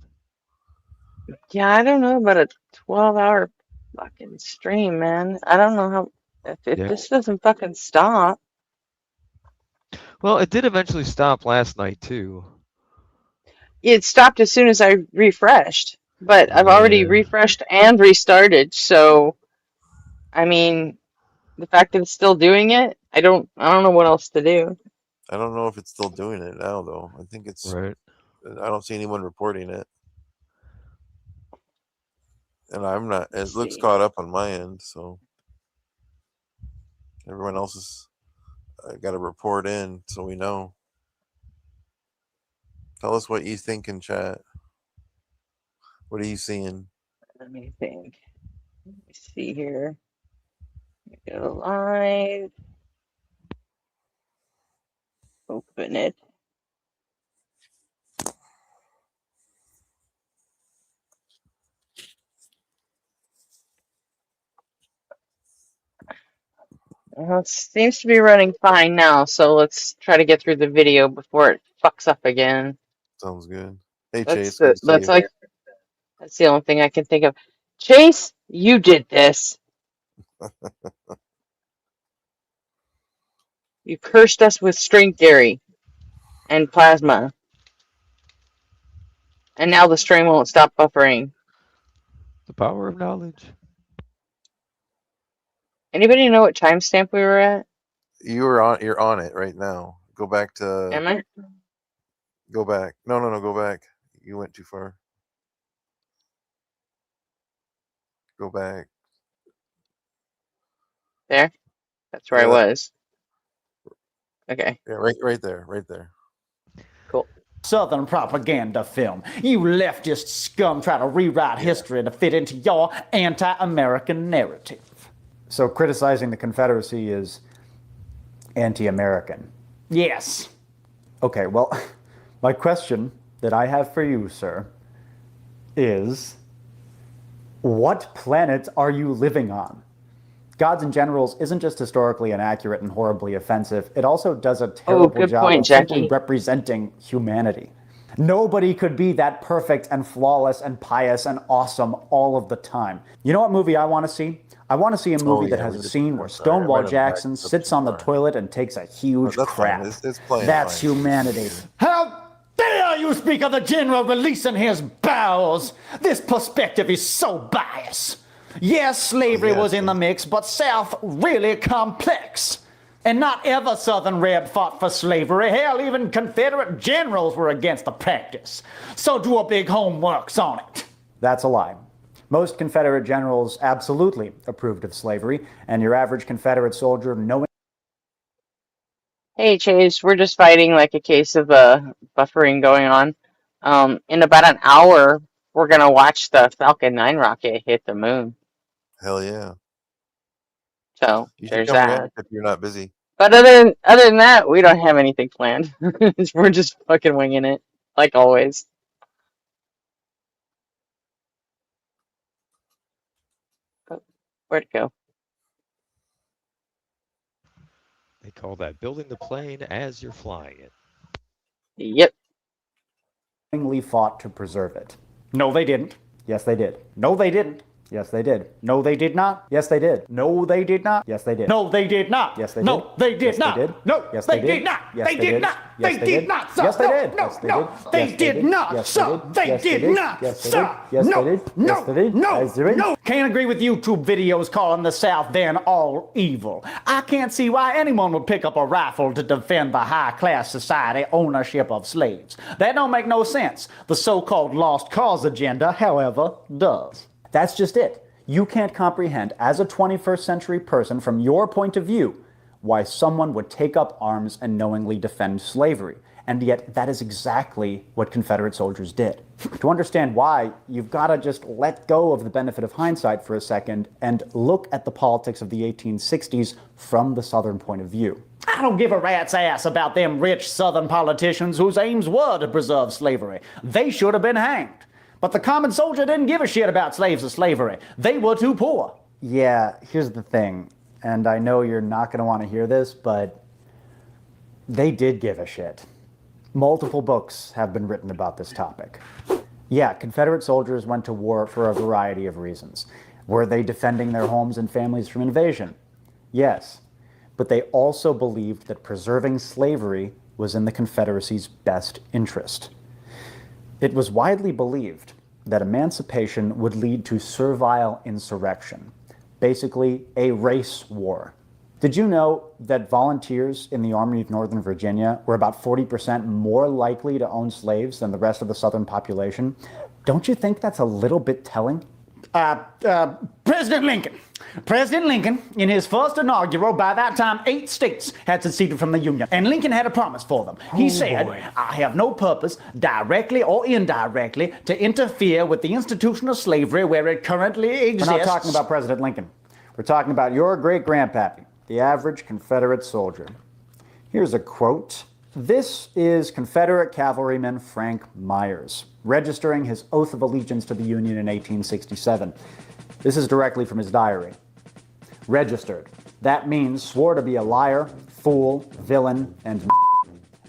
Yeah, I don't know about a 12-hour fucking stream, man. I don't know how if Yeah. this doesn't fucking stop. Well, it did eventually stop last night too. It stopped as soon as I refreshed, but I've already Yeah. refreshed and restarted, so I mean, the fact that it's still doing it, I don't know what else to do. I don't know if it's still doing it now, though. I think it's. Right. I don't see anyone reporting it. And I'm not. It looks caught up on my end, so. Everyone else has got to report in so we know. Tell us what you think in chat. What are you seeing? Let me think. Let me see here. Go live. Open it. Well, it seems to be running fine now, so let's try to get through the video before it fucks up again. Sounds good. Hey, That's Chase. Good to see that's you. like that's the only thing I can think of. Chase, you did this. You cursed us with string theory and plasma. And now the stream won't stop buffering. The power of knowledge. Anybody know what timestamp we were at? You're on it right now. Go back to. Am I? Go back. No. Go back. You went too far. Go back. There? That's where I was. Okay. Yeah, right there. Right there. Cool. Southern propaganda film. You leftist scum try to rewrite history to fit into your anti-American narrative. So criticizing the Confederacy is anti-American. Yes. Okay, well, my question that I have for you, sir, is what planet are you living on? Gods and Generals isn't just historically inaccurate and horribly offensive, it also does a terrible job of simply representing humanity. Nobody could be that perfect and flawless and pious and awesome all of the time. You know what movie I want to see? I want to see a movie that has a scene where Stonewall Jackson sits on the toilet and takes a huge crap. That's humanity. How dare you speak of the general releasing his bowels? This perspective is so biased. Yes, slavery was in the mix, but South really complex. And not every Southern Red fought for slavery. Hell, even Confederate generals were against the practice. So do a big homeworks on it. That's a lie. Most Confederate generals absolutely approved of slavery, and your average Confederate soldier knowing. Hey, Chase, we're just fighting like a case of buffering going on. In about an hour, we're going to watch the Falcon 9 rocket hit the moon. Hell yeah. So you should there's come that. back if you're not busy. But other than that, we don't have anything planned. We're just fucking winging it, like always. Oh, where'd it go? They call that building the plane as you're flying it. Yep. Fought to preserve it. No, they didn't. Yes, they did. No, they didn't. Yes, they did. No, they did not. Yes, they did. No, they did not. Yes, they did. No, they did not. Yes, they did. No, they did not. No, yes, they did not. They did not. They did not. Yes, they did. No, they did not. So they did not. So no. Can't agree with YouTube videos calling the South then all evil. I can't see why anyone would pick up a rifle to defend the high-class society ownership of slaves. That don't make no sense. The so-called lost cause agenda, however, does. That's just it. You can't comprehend, as a 21st century person, from your point of view, why someone would take up arms and knowingly defend slavery. And yet, that is exactly what Confederate soldiers did. To understand why, you've got to just let go of the benefit of hindsight for a second and look at the politics of the 1860s from the Southern point of view. I don't give a rat's ass about them rich Southern politicians whose aims were to preserve slavery. They should have been hanged. But the common soldier didn't give a shit about slaves or slavery. They were too poor. Yeah, here's the thing, and I know you're not going to want to hear this, but they did give a shit. Multiple books have been written about this topic. Yeah, Confederate soldiers went to war for a variety of reasons. Were they defending their homes and families from invasion? Yes. But they also believed that preserving slavery was in the Confederacy's best interest. It was widely believed that emancipation would lead to servile insurrection, basically a race war. Did you know that volunteers in the Army of Northern Virginia were about 40% more likely to own slaves than the rest of the Southern population? Don't you think that's a little bit telling? President Lincoln, in his first inaugural, by that time 8 states had seceded from the Union, and Lincoln had a promise for them. He said, I have no purpose, directly or indirectly, to interfere with the institution of slavery where it currently exists. We're not talking about President Lincoln. We're talking about your great-grandpappy, the average Confederate soldier. Here's a quote. This is Confederate cavalryman Frank Myers, registering his oath of allegiance to the Union in 1867. This is directly from his diary. Registered. That means swore to be a liar, fool, villain, and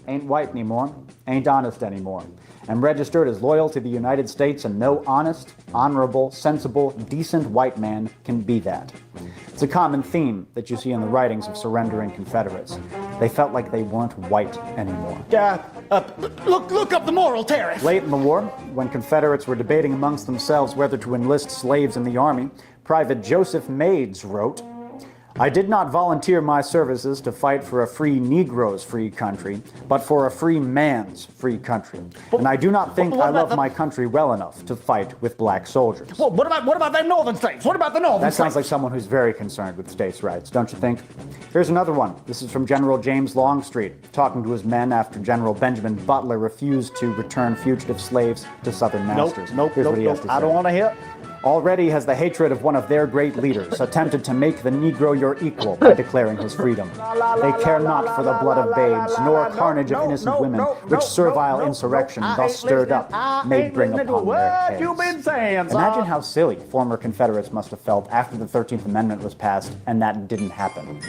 ain't white anymore, ain't honest anymore. And registered as loyal to the United States, and no honest, honorable, sensible, decent white man can be that. It's a common theme that you see in the writings of surrendering Confederates. They felt like they weren't white anymore. Look up the moral tariff. Late in the war, when Confederates were debating amongst themselves whether to enlist slaves in the Army, Private Joseph Maids wrote, I did not volunteer my services to fight for a free Negro's free country, but for a free man's free country. And I do not think I love my country well enough to fight with black soldiers. Well, what about the northern states? What about the northern states? That sounds like someone who's very concerned with states' rights, don't you think? Here's another one. This is from General James Longstreet, talking to his men after General Benjamin Butler refused to return fugitive slaves to Southern masters. Here's what he has to say. I don't want to hear. Already has the hatred of one of their great leaders attempted to make the Negro your equal by declaring his freedom. They care not for the blood of babes, nor carnage of innocent women, which servile insurrection thus stirred up may bring upon their heads. Imagine how silly former Confederates must have felt after the 13th Amendment was passed and that didn't happen.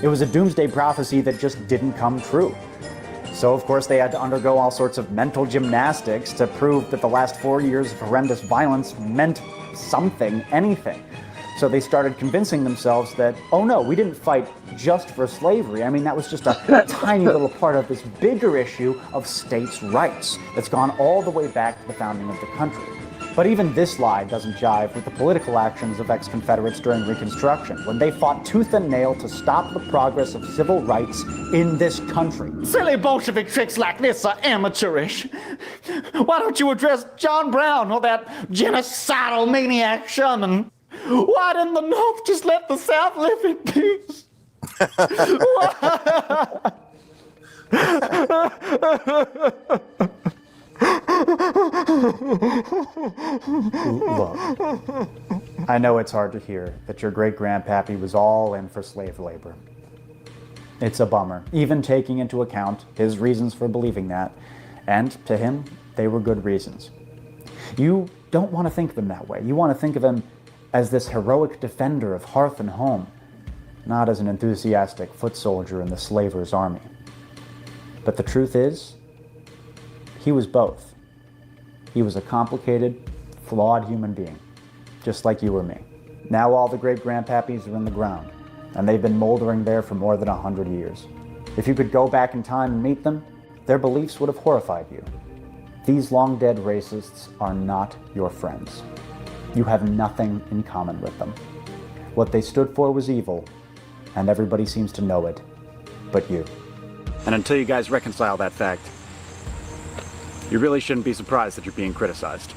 It was a doomsday prophecy that just didn't come true. So, of course, they had to undergo all sorts of mental gymnastics to prove that the last 4 years of horrendous violence meant something, anything. So they started convincing themselves that, oh no, we didn't fight just for slavery. I mean, that was just a tiny little part of this bigger issue of states' rights that's gone all the way back to the founding of the country. But even this lie doesn't jive with the political actions of ex-Confederates during Reconstruction, when they fought tooth and nail to stop the progress of civil rights in this country. Silly Bolshevik tricks like this are amateurish. Why don't you address John Brown or that genocidal maniac Sherman? Why didn't the North just let the South live in peace? Look, I know it's hard to hear that your great-grandpappy was all in for slave labor. It's a bummer, even taking into account his reasons for believing that, and to him, they were good reasons. You don't want to think of him that way. You want to think of him as this heroic defender of hearth and home, not as an enthusiastic foot soldier in the slaver's army. But the truth is, he was both. He was a complicated, flawed human being, just like you or me. Now all the great-grandpappies are in the ground, and they've been moldering there for more than 100 years. If you could go back in time and meet them, their beliefs would have horrified you. These long-dead racists are not your friends. You have nothing in common with them. What they stood for was evil, and everybody seems to know it, but you. And until you guys reconcile that fact, you really shouldn't be surprised that you're being criticized.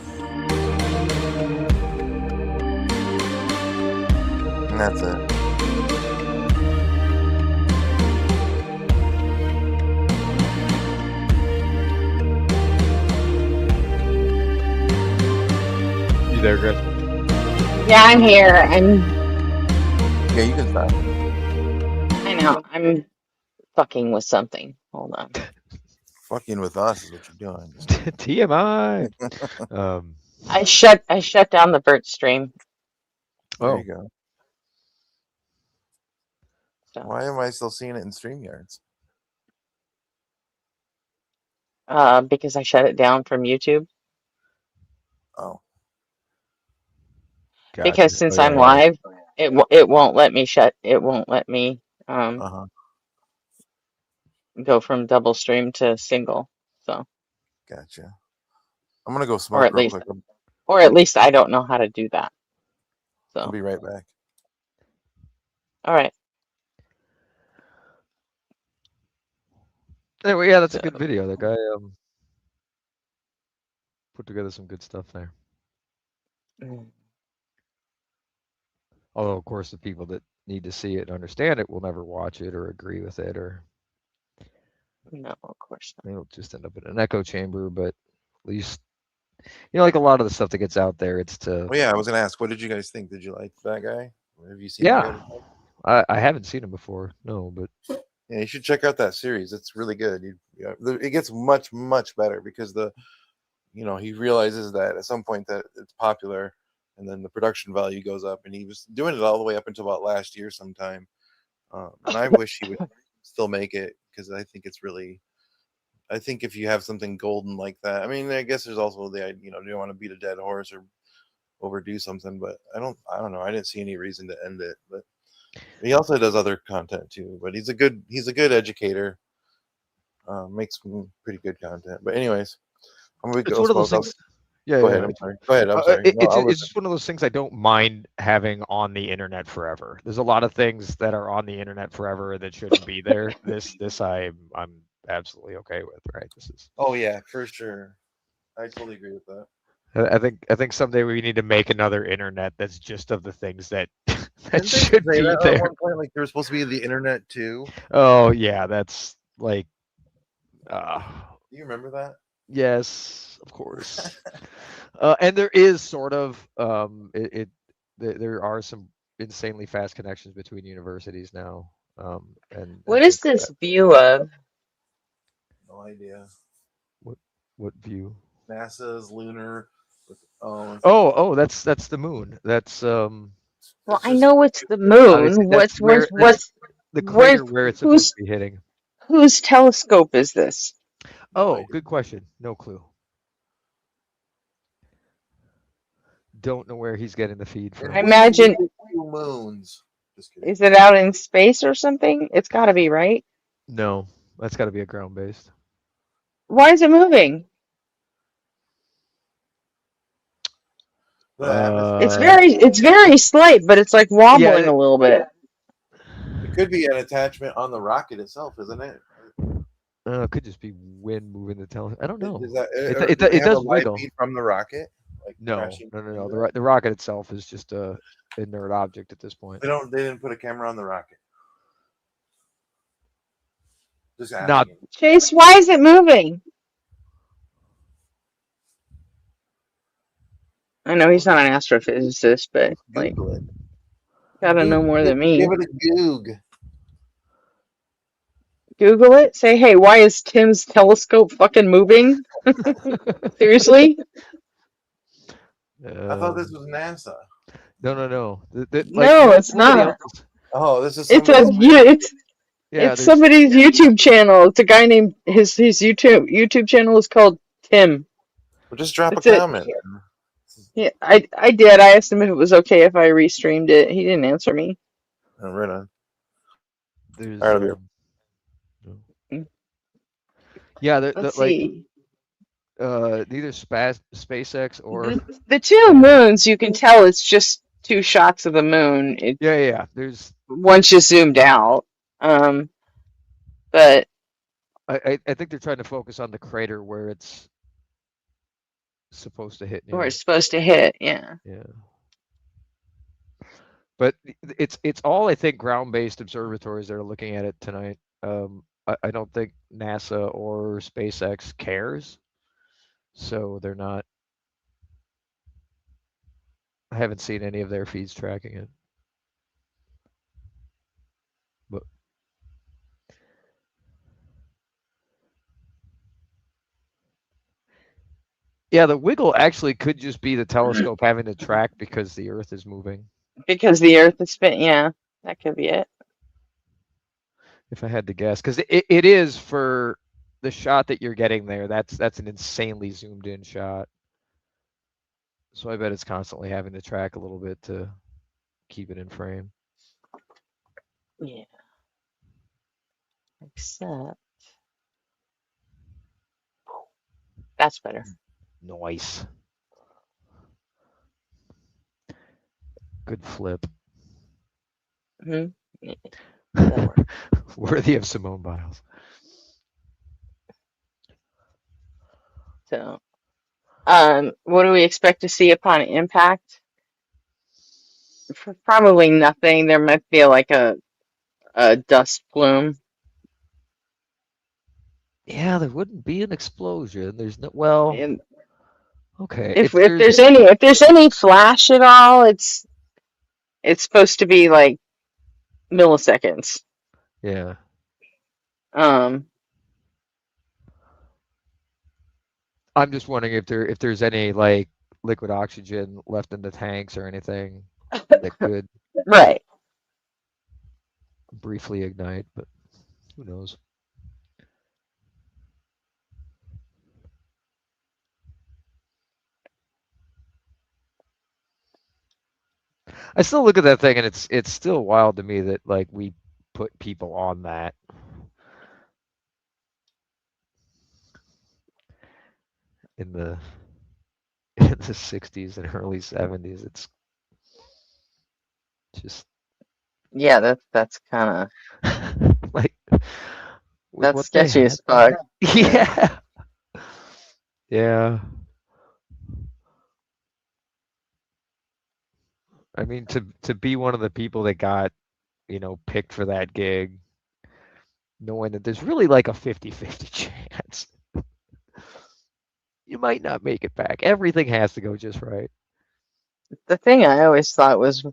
And that's it. You there, Chris? Yeah, I'm here. Yeah, you can stop. I know. I'm fucking with something. Hold on. Fucking with us is what you're doing. TMI. I shut down the Bert stream. There Oh, you go. So, Why am I still seeing it in StreamYards? because I shut it down from YouTube. Oh, gotcha. Because since Oh, yeah, I'm yeah. live, it won't let me shut. It won't let me uh-huh. go from double stream to single. So, Gotcha. I'm gonna go or smoke at real least, quick. I don't know how to do that. I'll So, be right back. all right. Anyway, yeah, that's a good video. The guy put together some good stuff there. Although, of course, the people that need to see it and understand it will never watch it or agree with it, or No, of course not. it'll just end up in an echo chamber. But at least, like a lot of the stuff that gets out there, it's to. Oh yeah, I was gonna ask, what did you guys think? Did you like that guy? Have you seen? Yeah, I haven't seen him before. No, but yeah, you should check out that series. It's really good. It gets much better because he realizes that at some point that it's popular, and then the production value goes up, and he was doing it all the way up until about last year sometime. And I wish he would still make it because I think it's really. I think if you have something golden like that, I mean, I guess there's also the you don't want to beat a dead horse or overdo something, but I don't know. I didn't see any reason to end it, but he also does other content too. But he's a good educator. Makes some pretty good content. But anyways, I'm gonna it's go one of those smoke. things. Yeah, Go yeah. ahead. I'm sorry. Go ahead. I'm sorry. No, It's I'll it's listen. just one of those things I don't mind having on the internet forever. There's a lot of things that are on the internet forever that shouldn't be there. This I'm absolutely okay with. Right? This is. Oh yeah, for sure. I totally agree with that. I think someday we need to make another internet that's just of the things that that Didn't they should say be that there. at one point? Like there was supposed to be the internet too. Oh yeah, that's like. Do you remember that? Yes, of course. And there is sort of there are some insanely fast connections between universities now. And What is this view of? No idea. What view? NASA's lunar. Oh, that's the moon. That's Well, I know it's the moon. that's the crater where it's supposed to be hitting. Whose telescope is this? Oh, good question. No clue. Don't know where he's getting the feed from. I imagine. Moons. Just kidding. Is it out in space or something? It's got to be, right? No, that's got to be a ground based. Why is it moving? It's very slight, but it's like wobbling a little bit. It could be an attachment on the rocket itself, isn't it? It could just be wind moving the telescope. I don't know. It does wiggle from the rocket. Like no. The rocket itself is just a inert object at this point. They didn't put a camera on the rocket. Just not Chase. Why is it moving? I know he's not an astrophysicist, but like, gotta know more than me. Give it a goog. Google it. Say, hey, why is Tim's telescope fucking moving? Seriously? I thought this was NASA. No. No, it's not. Oh, this is. It's somebody's YouTube channel. It's a guy named his YouTube channel is called Tim. Well, just drop a comment. Yeah, I did. I asked him if it was okay if I restreamed it. He didn't answer me. Oh, right on. There's yeah, let's see. Neither SpaceX or the two moons. You can tell it's just two shots of the moon. Yeah. There's once you zoomed out. But I think they're trying to focus on the crater where it's supposed to hit. Where it's supposed to hit, yeah. Yeah. But it's all, I think, ground-based observatories that are looking at it tonight. I don't think NASA or SpaceX cares, so they're not I haven't seen any of their feeds tracking it. But yeah, the wiggle actually could just be the telescope having to track because the Earth is moving. Because the Earth is spin. Yeah, that could be it. If I had to guess, because it is for the shot that you're getting there. That's an insanely zoomed in shot. So I bet it's constantly having to track a little bit to keep it in frame. Yeah. Except that's better. Nice. Good flip. Mm-hmm. Worthy of Simone Biles. So, what do we expect to see upon impact? Probably nothing. There might be like a dust plume. Yeah, there wouldn't be an explosion. There's no, well, And okay. if there's any flash at all, it's supposed to be like milliseconds. Yeah. I'm just wondering if there's any like liquid oxygen left in the tanks or anything that could Right. briefly ignite, but who knows? I still look at that thing and it's still wild to me that like we put people on that. In the 60s and early 70s, it's just Yeah, that's kind of like with that's what they sketchy had. as fuck. Yeah. Yeah. I mean, to be one of the people that got, picked for that gig, knowing that there's really like a 50-50 chance you might not make it back. Everything has to go just right. The thing I always thought was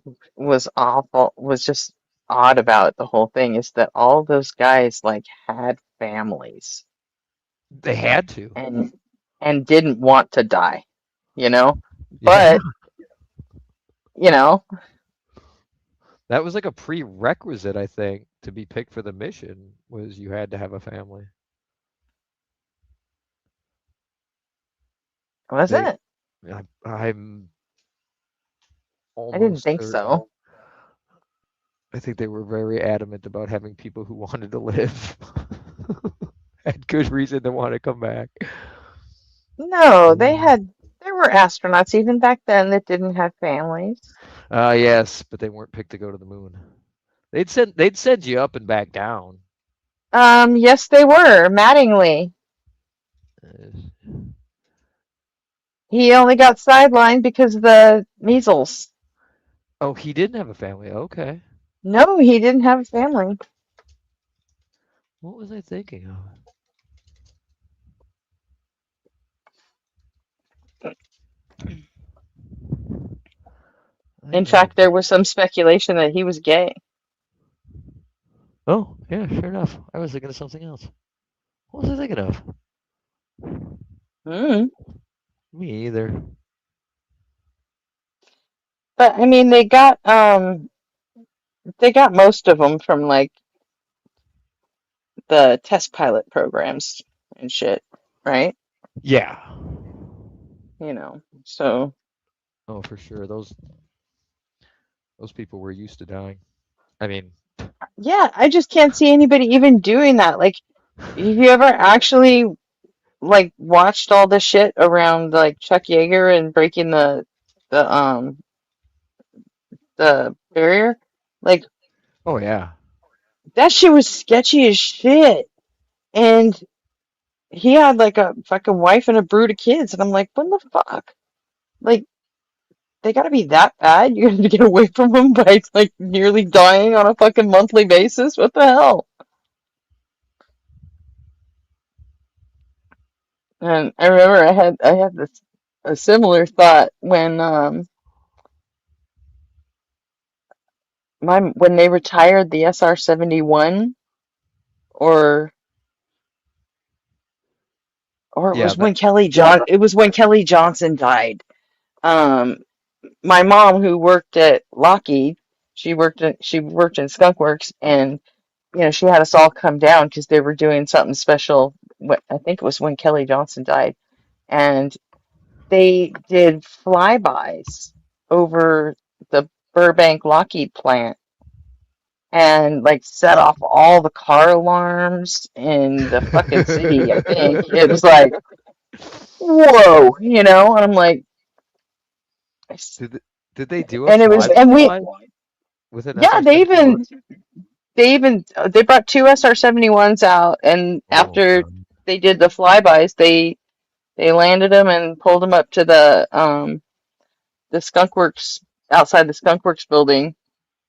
awful, was just odd about the whole thing, is that all those guys like had families They had to. and didn't want to die, Yeah. but you know That was like a prerequisite, I think, to be picked for the mission, was you had to have a family. was They, it? I'm I didn't almost think certain. so. I think they were very adamant about having people who wanted to live had good reason to want to come back. No, there were astronauts even back then that didn't have families. Yes, but they weren't picked to go to the moon. They'd send you up and back down. Yes, they were. Mattingly. He only got sidelined because of the measles. Oh, he didn't have a family. Okay. No, he didn't have a family. What was I thinking of? In fact, there was some speculation that he was gay. Oh, yeah, sure enough. I was thinking of something else. What was I thinking of? Me either. But I mean, they got most of them from like the test pilot programs and shit, right? Yeah. So. Oh, for sure. Those people were used to dying. I mean. Yeah, I just can't see anybody even doing that. Like, have you ever actually like watched all the shit around like Chuck Yeager and breaking the barrier? Like, Oh yeah. that shit was sketchy as shit. And he had like a fucking wife and a brood of kids, and I'm like, what the fuck? Like, they gotta be that bad? You're gonna get away from them by like nearly dying on a fucking monthly basis? What the hell? And I remember I had a similar thought when when they retired the SR-71, or it Yeah, was when it was when Kelly Johnson died. My mom, who worked at Lockheed, she worked in Skunk Works, and she had us all come down because they were doing something special. I think it was when Kelly Johnson died, and they did flybys over the Burbank Lockheed plant and like set off all the car alarms in the fucking city. I think it was like, whoa, and I'm like, did they do a and it was, and we, fly with an yeah, SR-71? they brought two SR-71s out, and Oh after god. they did the flybys, they landed them and pulled them up to the Skunk Works, outside the Skunk Works building,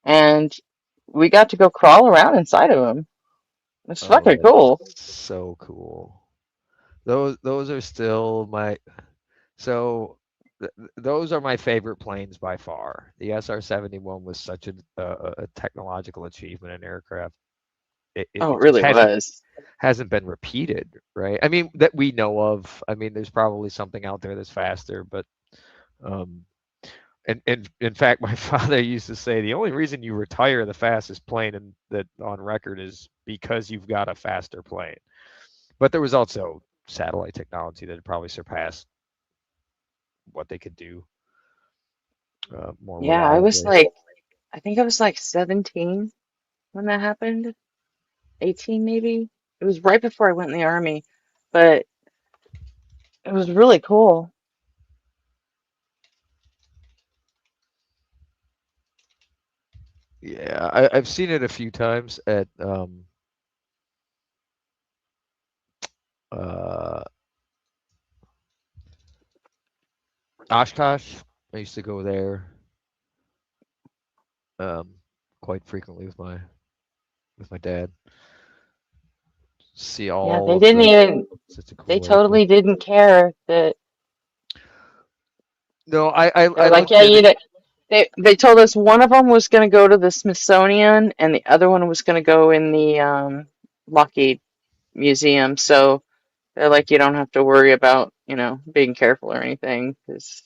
and we got to go crawl around inside of them. It's Oh, fucking cool. that's so cool. Those are still my those are my favorite planes by far. The SR-71 was such a technological achievement in aircraft. It Oh, it just really was. hasn't been repeated, right? I mean, that we know of. I mean, there's probably something out there that's faster, but and in fact, my father used to say the only reason you retire the fastest plane that on record is because you've got a faster plane. But there was also satellite technology that had probably surpassed what they could do more Yeah, reliably. I think I was like 17 when that happened. 18 maybe. It was right before I went in the army, but it was really cool. Yeah, I've seen it a few times at uh, Oshkosh. I used to go there quite frequently with my dad. See Yeah, all they of didn't the even, such a they cool airplane. totally didn't care that No, they're I like, don't yeah, get it. they told us one of them was going to go to the Smithsonian and the other one was going to go in the Lockheed Museum. So they're like, you don't have to worry about, being careful or anything, because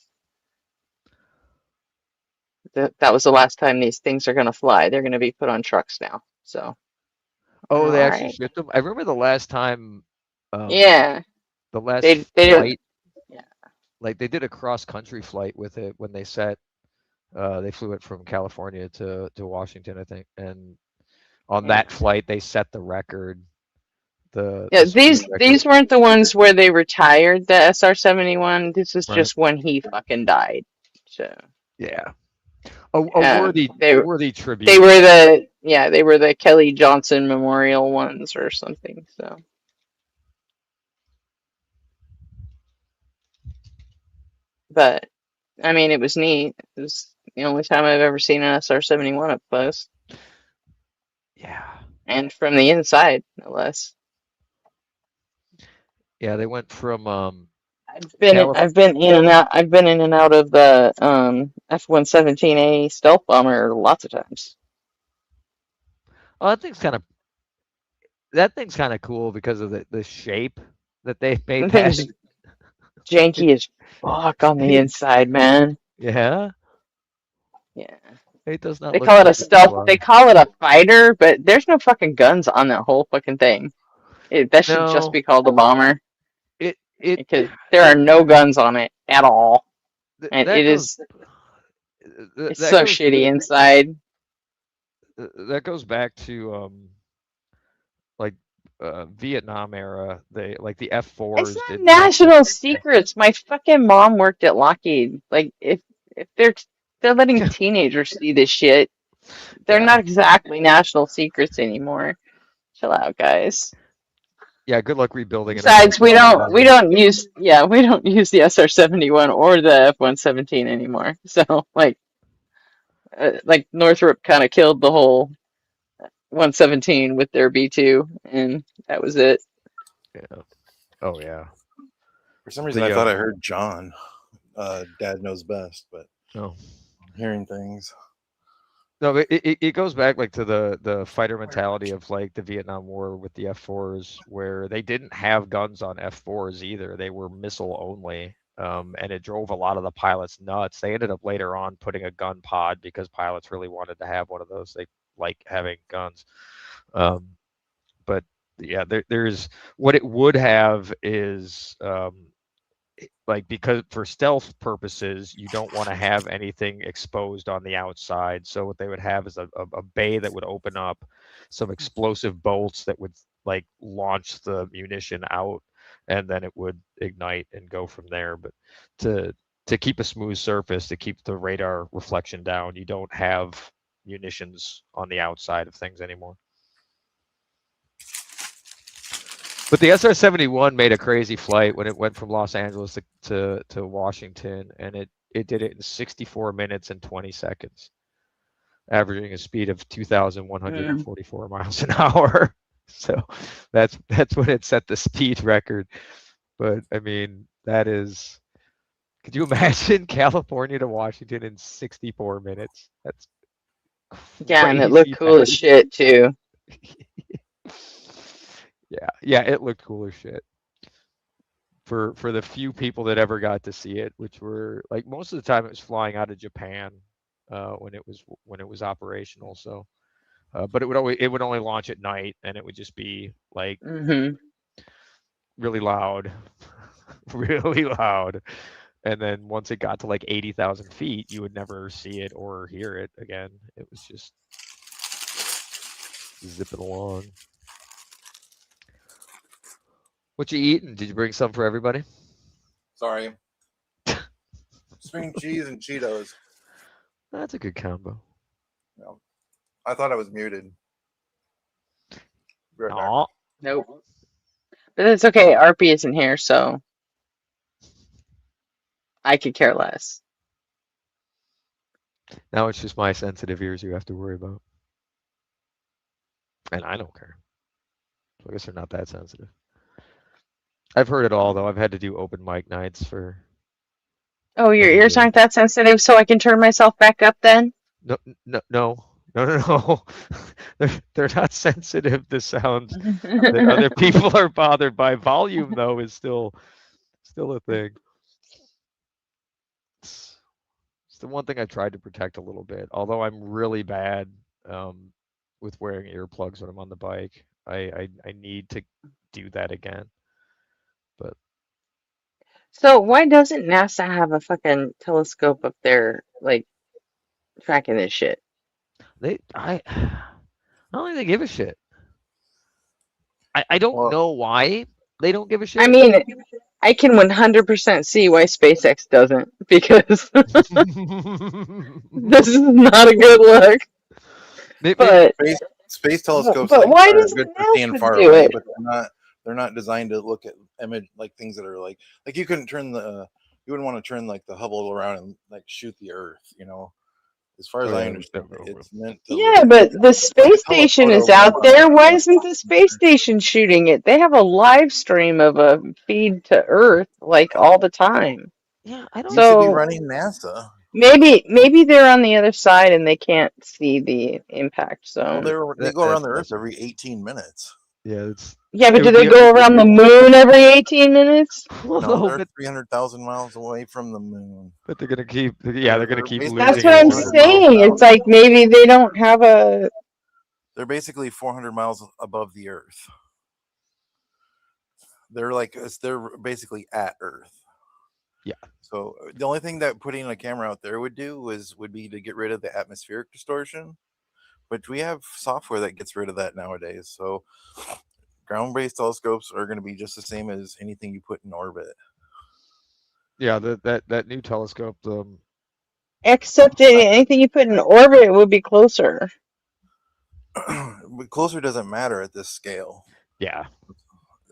that was the last time these things are going to fly. They're going to be put on trucks now. So, Oh, all they actually right. shipped them. I remember the last time, Yeah, the last they did. flight, Yeah. like they did a cross country flight with it when they they flew it from California to Washington, I think, and on Yeah. that flight they set the record, the Yeah, speed record. these weren't the ones where they retired the SR-71. This was Right. just when he fucking died. So, Yeah. A worthy they tribute. were they were the Kelly Johnson Memorial ones or something. So, but I mean, it was neat. It was the only time I've ever seen an SR-71 up close Yeah. and from the inside, no less. Yeah, they went from I've been in and out. I've been in and out of the F-117A stealth bomber lots of times. Oh, that thing's kind of cool because of the shape that they made The that. thing's janky as fuck on the inside, man. Yeah, Yeah. it does not They look call it a like it stealth. fly. They call it a fighter, but there's no fucking guns on that whole fucking thing. That should just No, be called a bomber, it because there are no guns on it at all, and that goes it's that so goes shitty inside. that goes back to like Vietnam era. They like the It's F4s not didn't have the national secrets. My fucking mom worked at Lockheed. Like, if they're letting teenagers see this shit, they're yeah. not exactly national secrets anymore. Chill out, guys. Yeah, good luck rebuilding an Besides, we SR-71. don't use we don't use the SR-71 or the F-117 anymore. So like Northrop kind of killed the whole 117 with their B-2, and that was it. Yeah. Oh yeah. For some reason, I The thought I heard John. Dad knows best, but oh. I'm hearing things. No, but it goes back like to the fighter mentality of like the Vietnam War with the F4s, where they didn't have guns on F4s either. They were missile only, and it drove a lot of the pilots nuts. They ended up later on putting a gun pod because pilots really wanted to have one of those. They like having guns. But yeah, there's what it would have is like, because for stealth purposes, you don't want to have anything exposed on the outside. So what they would have is a bay that would open up, some explosive bolts that would like launch the munition out, and then it would ignite and go from there. But to keep a smooth surface, to keep the radar reflection down, you don't have munitions on the outside of things anymore. But the SR-71 made a crazy flight when it went from Los Angeles to Washington, and it did it in 64 minutes and 20 seconds, averaging a speed of 2,144 miles an hour. So that's when it set the speed record. But I mean, that is, could you imagine California to Washington in 64 minutes? That's Yeah, and it crazy looked cool as fast. shit too. Yeah, it looked cool as shit. For the few people that ever got to see it, which were like most of the time it was flying out of Japan when it was operational. So, but it would only launch at night, and it would just be like really loud, really loud. And then once it got to like 80,000 feet, you would never see it or hear it again. It was just zipping along. What you eating? Did you bring some for everybody? Sorry. String cheese and Cheetos. That's a good combo. No. I thought I was muted. Right there. Aw. Nope. But it's okay. RP isn't here, so I could care less. Now it's just my sensitive ears you have to worry about. And I don't care. So I guess they're not that sensitive. I've heard it all, though. I've had to do open mic nights for... Oh, your ears aren't that sensitive, so I can turn myself back up then? No. They're not sensitive to sounds that other people are bothered by. Volume, though, is still a thing. It's the one thing I tried to protect a little bit, although I'm really bad with wearing earplugs when I'm on the bike. I need to do that again. But so why doesn't NASA have a fucking telescope up there, like, tracking this shit? I don't think they give a shit. I don't know why they don't give a shit. I mean, I can 100% see why SpaceX doesn't, because this is not a good look. But space telescopes but why are does good for NASA seeing far do away, it? but they're not designed to look at like things that are like you couldn't turn you wouldn't want to turn like the Hubble around and like shoot the Earth, you know. As far as I understand it, it's meant to Yeah, but the space station is out there. Why isn't the space station shooting it? They have a live stream of a feed to Earth like all the time. Yeah, I don't. You should be running NASA. Maybe they're on the other side and they can't see the impact zone. Well, they go around the Earth every 18 minutes. Yeah, but do they go around the moon every 18 minutes? No, they're 300,000 miles away from the moon. But they're gonna keep. Yeah, they're gonna keep losing. That's what I'm saying. It's like maybe they don't have a. They're basically 400 miles above the Earth. They're basically at Earth. Yeah. So the only thing that putting a camera out there would be to get rid of the atmospheric distortion, but we have software that gets rid of that nowadays. So ground-based telescopes are going to be just the same as anything you put in orbit. Yeah, that new telescope. Except anything you put in orbit would be closer. But closer doesn't matter at this scale. Yeah.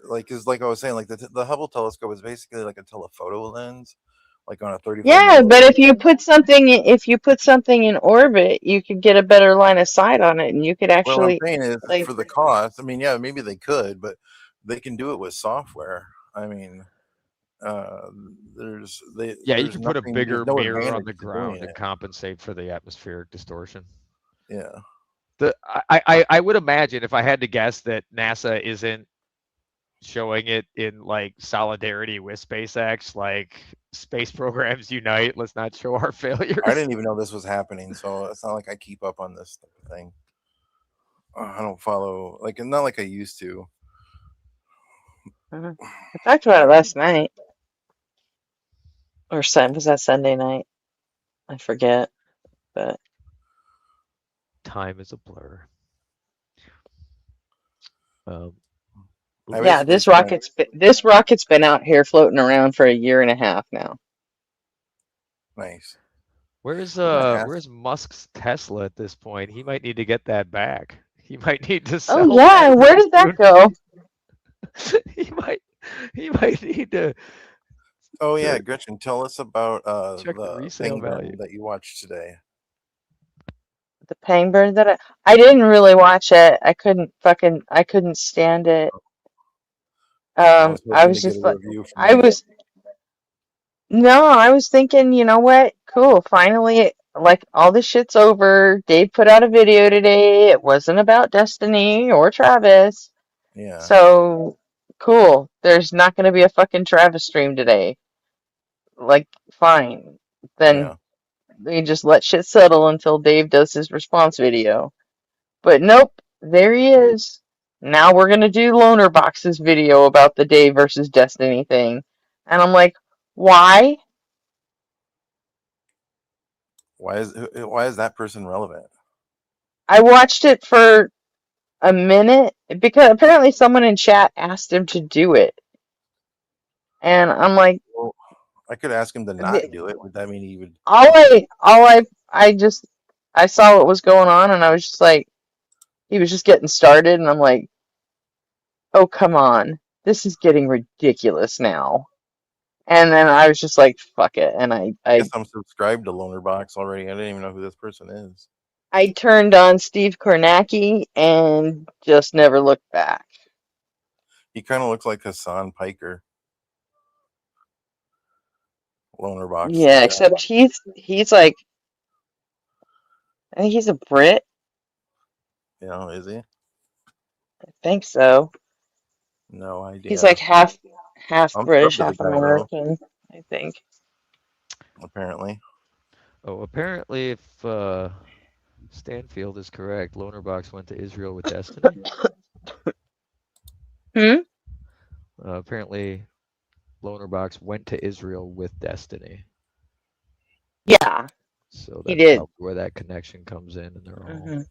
Like I was saying, like the Hubble telescope is basically like a telephoto lens, like on a 35. Yeah, but if you put something in orbit, you could get a better line of sight on it, and you could actually. What I'm saying is, for the cost, I mean, yeah, maybe they could, but they can do it with software. I mean, you can put a bigger mirror on the ground to compensate for the atmospheric distortion. Yeah. I would imagine, if I had to guess, that NASA isn't showing it in like solidarity with SpaceX, like space programs unite. Let's not show our failures. I didn't even know this was happening, so it's not like I keep up on this type of thing. I don't follow, like, not like I used to. I talked about it last night. Or was that Sunday night? I forget. But Time is a blur. yeah, this rocket's been out here floating around for a year and a half now. Nice. Where's Musk's Tesla at this point? He might need to get that back. He might need to sell. Oh yeah, where did that go? he might need to. Oh yeah, Gretchen, tell us about check the resale value that you watched today. The Penguin that I didn't really watch it. I couldn't stand it. I was just like, I was thinking, you know what? Cool. Finally, like, all this shit's over. Dave put out a video today. It wasn't about Destiny or Travis. Yeah. So cool. There's not going to be a fucking Travis stream today. Like, fine. Then we just let shit settle until Dave does his response video. But nope, there he is. Now we're gonna do Loner Box's video about the Dave versus Destiny thing. And I'm like, why? Why is that person relevant? I watched it for a minute because apparently someone in chat asked him to do it. And I'm like, well, I could ask him to not do it. Would that mean he would? I saw what was going on, and I was just like, he was just getting started, and I'm like, oh, come on. This is getting ridiculous now. And then I was just like, fuck it. And I guess I'm subscribed to Loner Box already. I didn't even know who this person is. I turned on Steve Kornacki and just never looked back. He kind of looks like Hassan Piker. Loner Box. Yeah, except he's like, I think he's a Brit. Yeah, is he? I think so. No idea. He's like half British, half American, I think. Apparently. Oh, apparently, if Stanfield is correct, Loner Box went to Israel with Destiny. Apparently, Loner Box went to Israel with Destiny. Yeah. So he that's did. where that connection comes in, and they're all.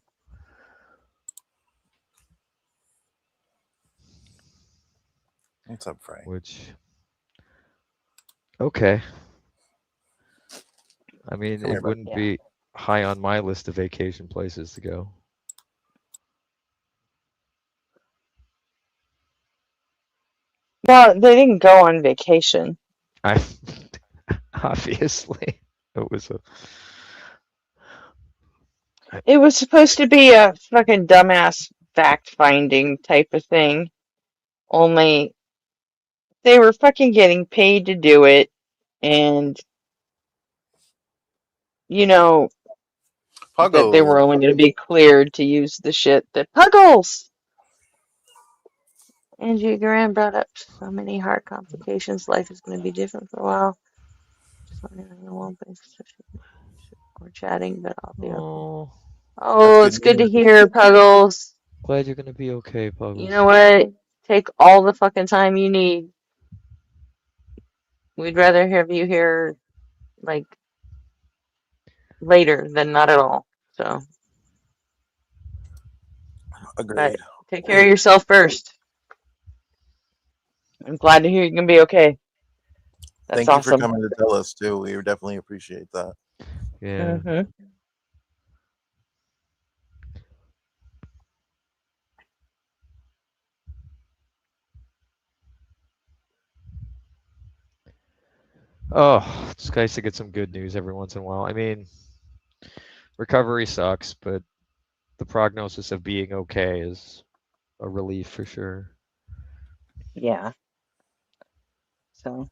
What's up, Frank? Okay. I mean, it wouldn't be high on my list of vacation places to go. Well, they didn't go on vacation. Obviously, it was supposed to be a fucking dumbass fact-finding type of thing. Only they were fucking getting paid to do it, and you know that they were only going to be cleared to use the shit that Puggles. Angie Graham brought up so many heart complications. Life is going to be different for a while. Just we're chatting, but I'll be okay. Oh, it's good to hear, Puggles. Glad you're going to be okay, Puggles. You know what? Take all the fucking time you need. We'd rather have you here, like, later than not at all. So. Agreed. But take care of yourself first. I'm glad to hear you're going to be okay. That's Thank awesome. you for coming to tell us, too. We definitely appreciate that. Yeah. Mm-hmm. Oh, it's nice to get some good news every once in a while. I mean, recovery sucks, but the prognosis of being okay is a relief for sure. Yeah. So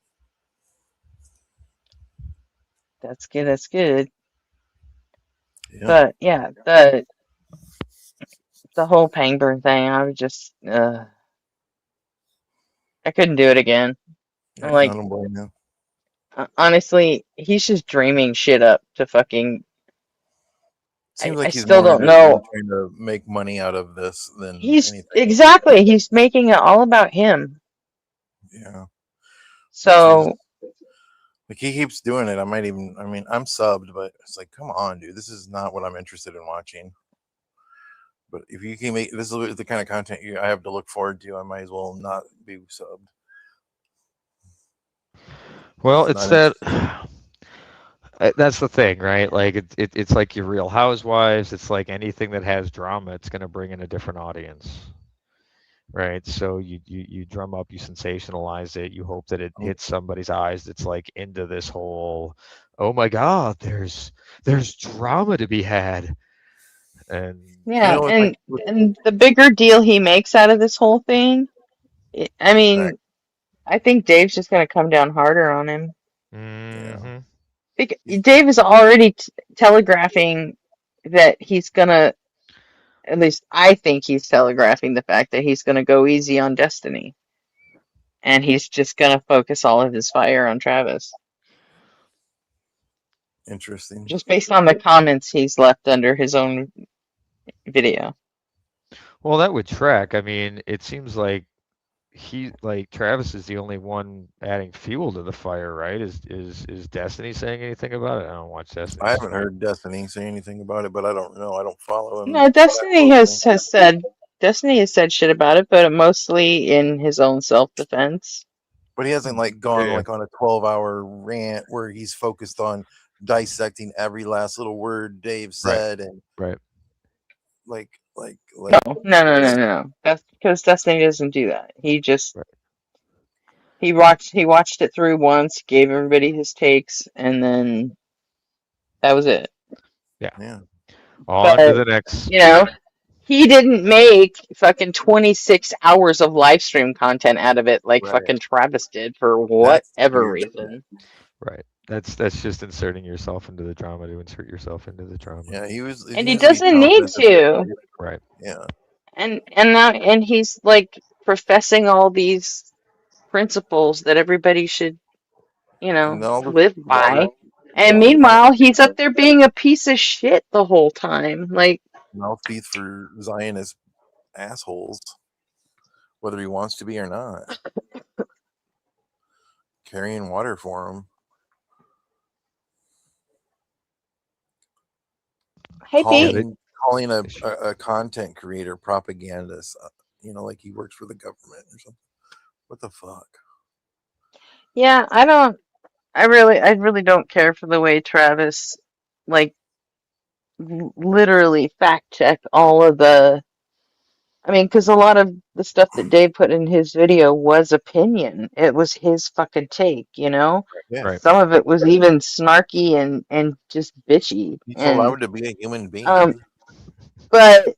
that's good. That's good. Yeah. But yeah, the the whole Pangburn thing, I was just, I couldn't do it again. I'm I like, don't blame you. honestly, he's just dreaming shit up to fucking. Seems I like he's still more don't interested in know. trying to make money out of this than He's anything. exactly. He's making it all about him. Yeah. So Like he keeps doing it. I mean, I'm subbed, but it's like, come on, dude. This is not what I'm interested in watching. But if you can make this is the kind of content I have to look forward to, I might as well not be subbed. Well, It's it's not that. interesting. That's the thing, right? Like it's like your Real Housewives. It's like anything that has drama. It's going to bring in a different audience, right? So you drum up, you sensationalize it. You hope that it hits somebody's eyes. That's like into this whole, oh my God, there's drama to be had, and yeah, It's and the bigger deal he makes out of this whole thing, I mean, I think Dave's just gonna come down harder on him. mm-hmm. Dave is already telegraphing that he's gonna. At least I think he's telegraphing the fact that he's gonna go easy on Destiny, and he's just gonna focus all of his fire on Travis. interesting. Just based on the comments he's left under his own video. Well, that would track. I mean, it seems like Travis is the only one adding fuel to the fire, right? Is Destiny saying anything about it? I don't watch Destiny. I haven't heard Destiny say anything about it, but I don't know. I don't follow him. No, Destiny has said shit about it, but mostly in his own self-defense. But he hasn't like gone like on a 12-hour rant where he's focused on dissecting every last little word Dave said and right. like No. That's because Destiny doesn't do that. He just he watched it through once, gave everybody his takes, and then that was it. Yeah. On to the next. You know, he didn't make fucking 26 hours of live stream content out of it like fucking Travis did for whatever reason. Right. That's just inserting yourself into the drama to insert yourself into the drama. Yeah, And he doesn't need to. Right. Yeah. And now he's like professing all these principles that everybody should, live by. And meanwhile, he's up there being a piece of shit the whole time. Like, mouthpiece for Zionist assholes, whether he wants to be or not. Carrying water for him. hey, calling a content creator propagandist, like he works for the government or something. What the fuck? Yeah, I really don't care for the way Travis, like, literally fact check all of the. I mean, because a lot of the stuff that Dave put in his video was opinion. It was his fucking take, Yeah. Right. Some of it was even snarky and just bitchy. He's allowed to be a human being. But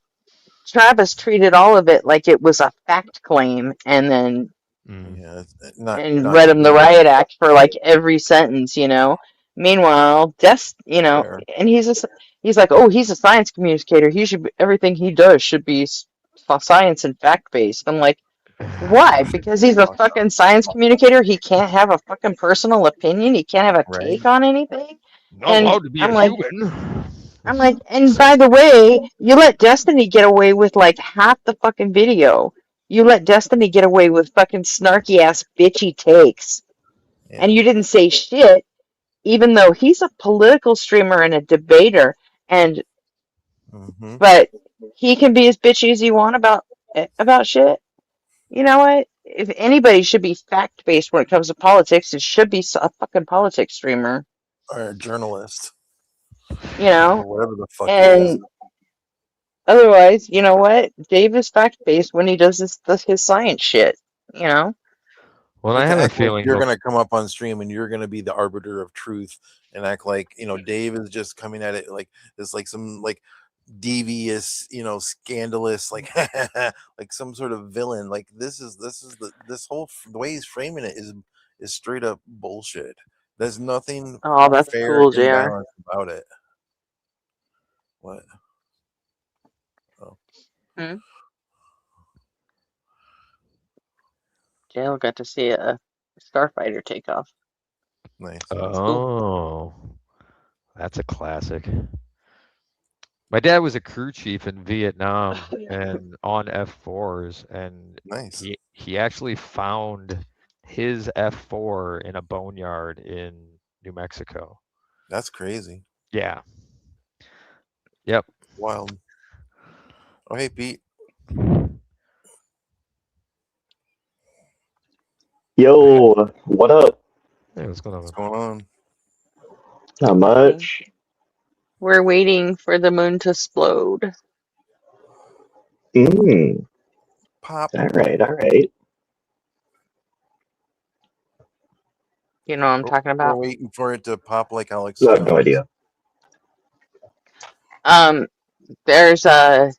Travis treated all of it like it was a fact claim, and then read him the riot act for like every sentence, Meanwhile, and he's like, oh, he's a science communicator. Everything he does should be science and fact based. I'm like, why? Because he's a fucking science communicator. He can't have a fucking personal opinion. He can't have a take on anything. Not allowed to be a human. I'm like, and by the way, you let Destiny get away with like half the fucking video. You let Destiny get away with fucking snarky ass bitchy takes. Yeah. And you didn't say shit, even though he's a political streamer and a debater, and but he can be as bitchy as you want about shit. You know what? If anybody should be fact based when it comes to politics, it should be a fucking politics streamer or a journalist. Or whatever the fuck. And otherwise, you know what? Dave is fact based when he does his science shit. Well, I have a feeling you're going to come up on stream and you're going to be the arbiter of truth and act like Dave is just coming at it like it's like some like devious, scandalous, like like some sort of villain. Like this whole the way he's framing it is straight up bullshit. There's nothing that's fair cool, and JR. balanced about it. What? Oh. Hmm? Jail got to see a starfighter take off. Nice. Oh, that's a classic. My dad was a crew chief in Vietnam and on F4s, and Nice. he actually found his F4 in a boneyard in New Mexico. That's crazy. Yeah. Yep. Wild. Oh, hey, Pete. Yo, what up? Hey, what's going What's on? going on? Not much. We're waiting for the moon to explode. Mm, Pop. all right. You know what I'm talking We're about? waiting for it to pop like Alex I have no Jones. idea. There's a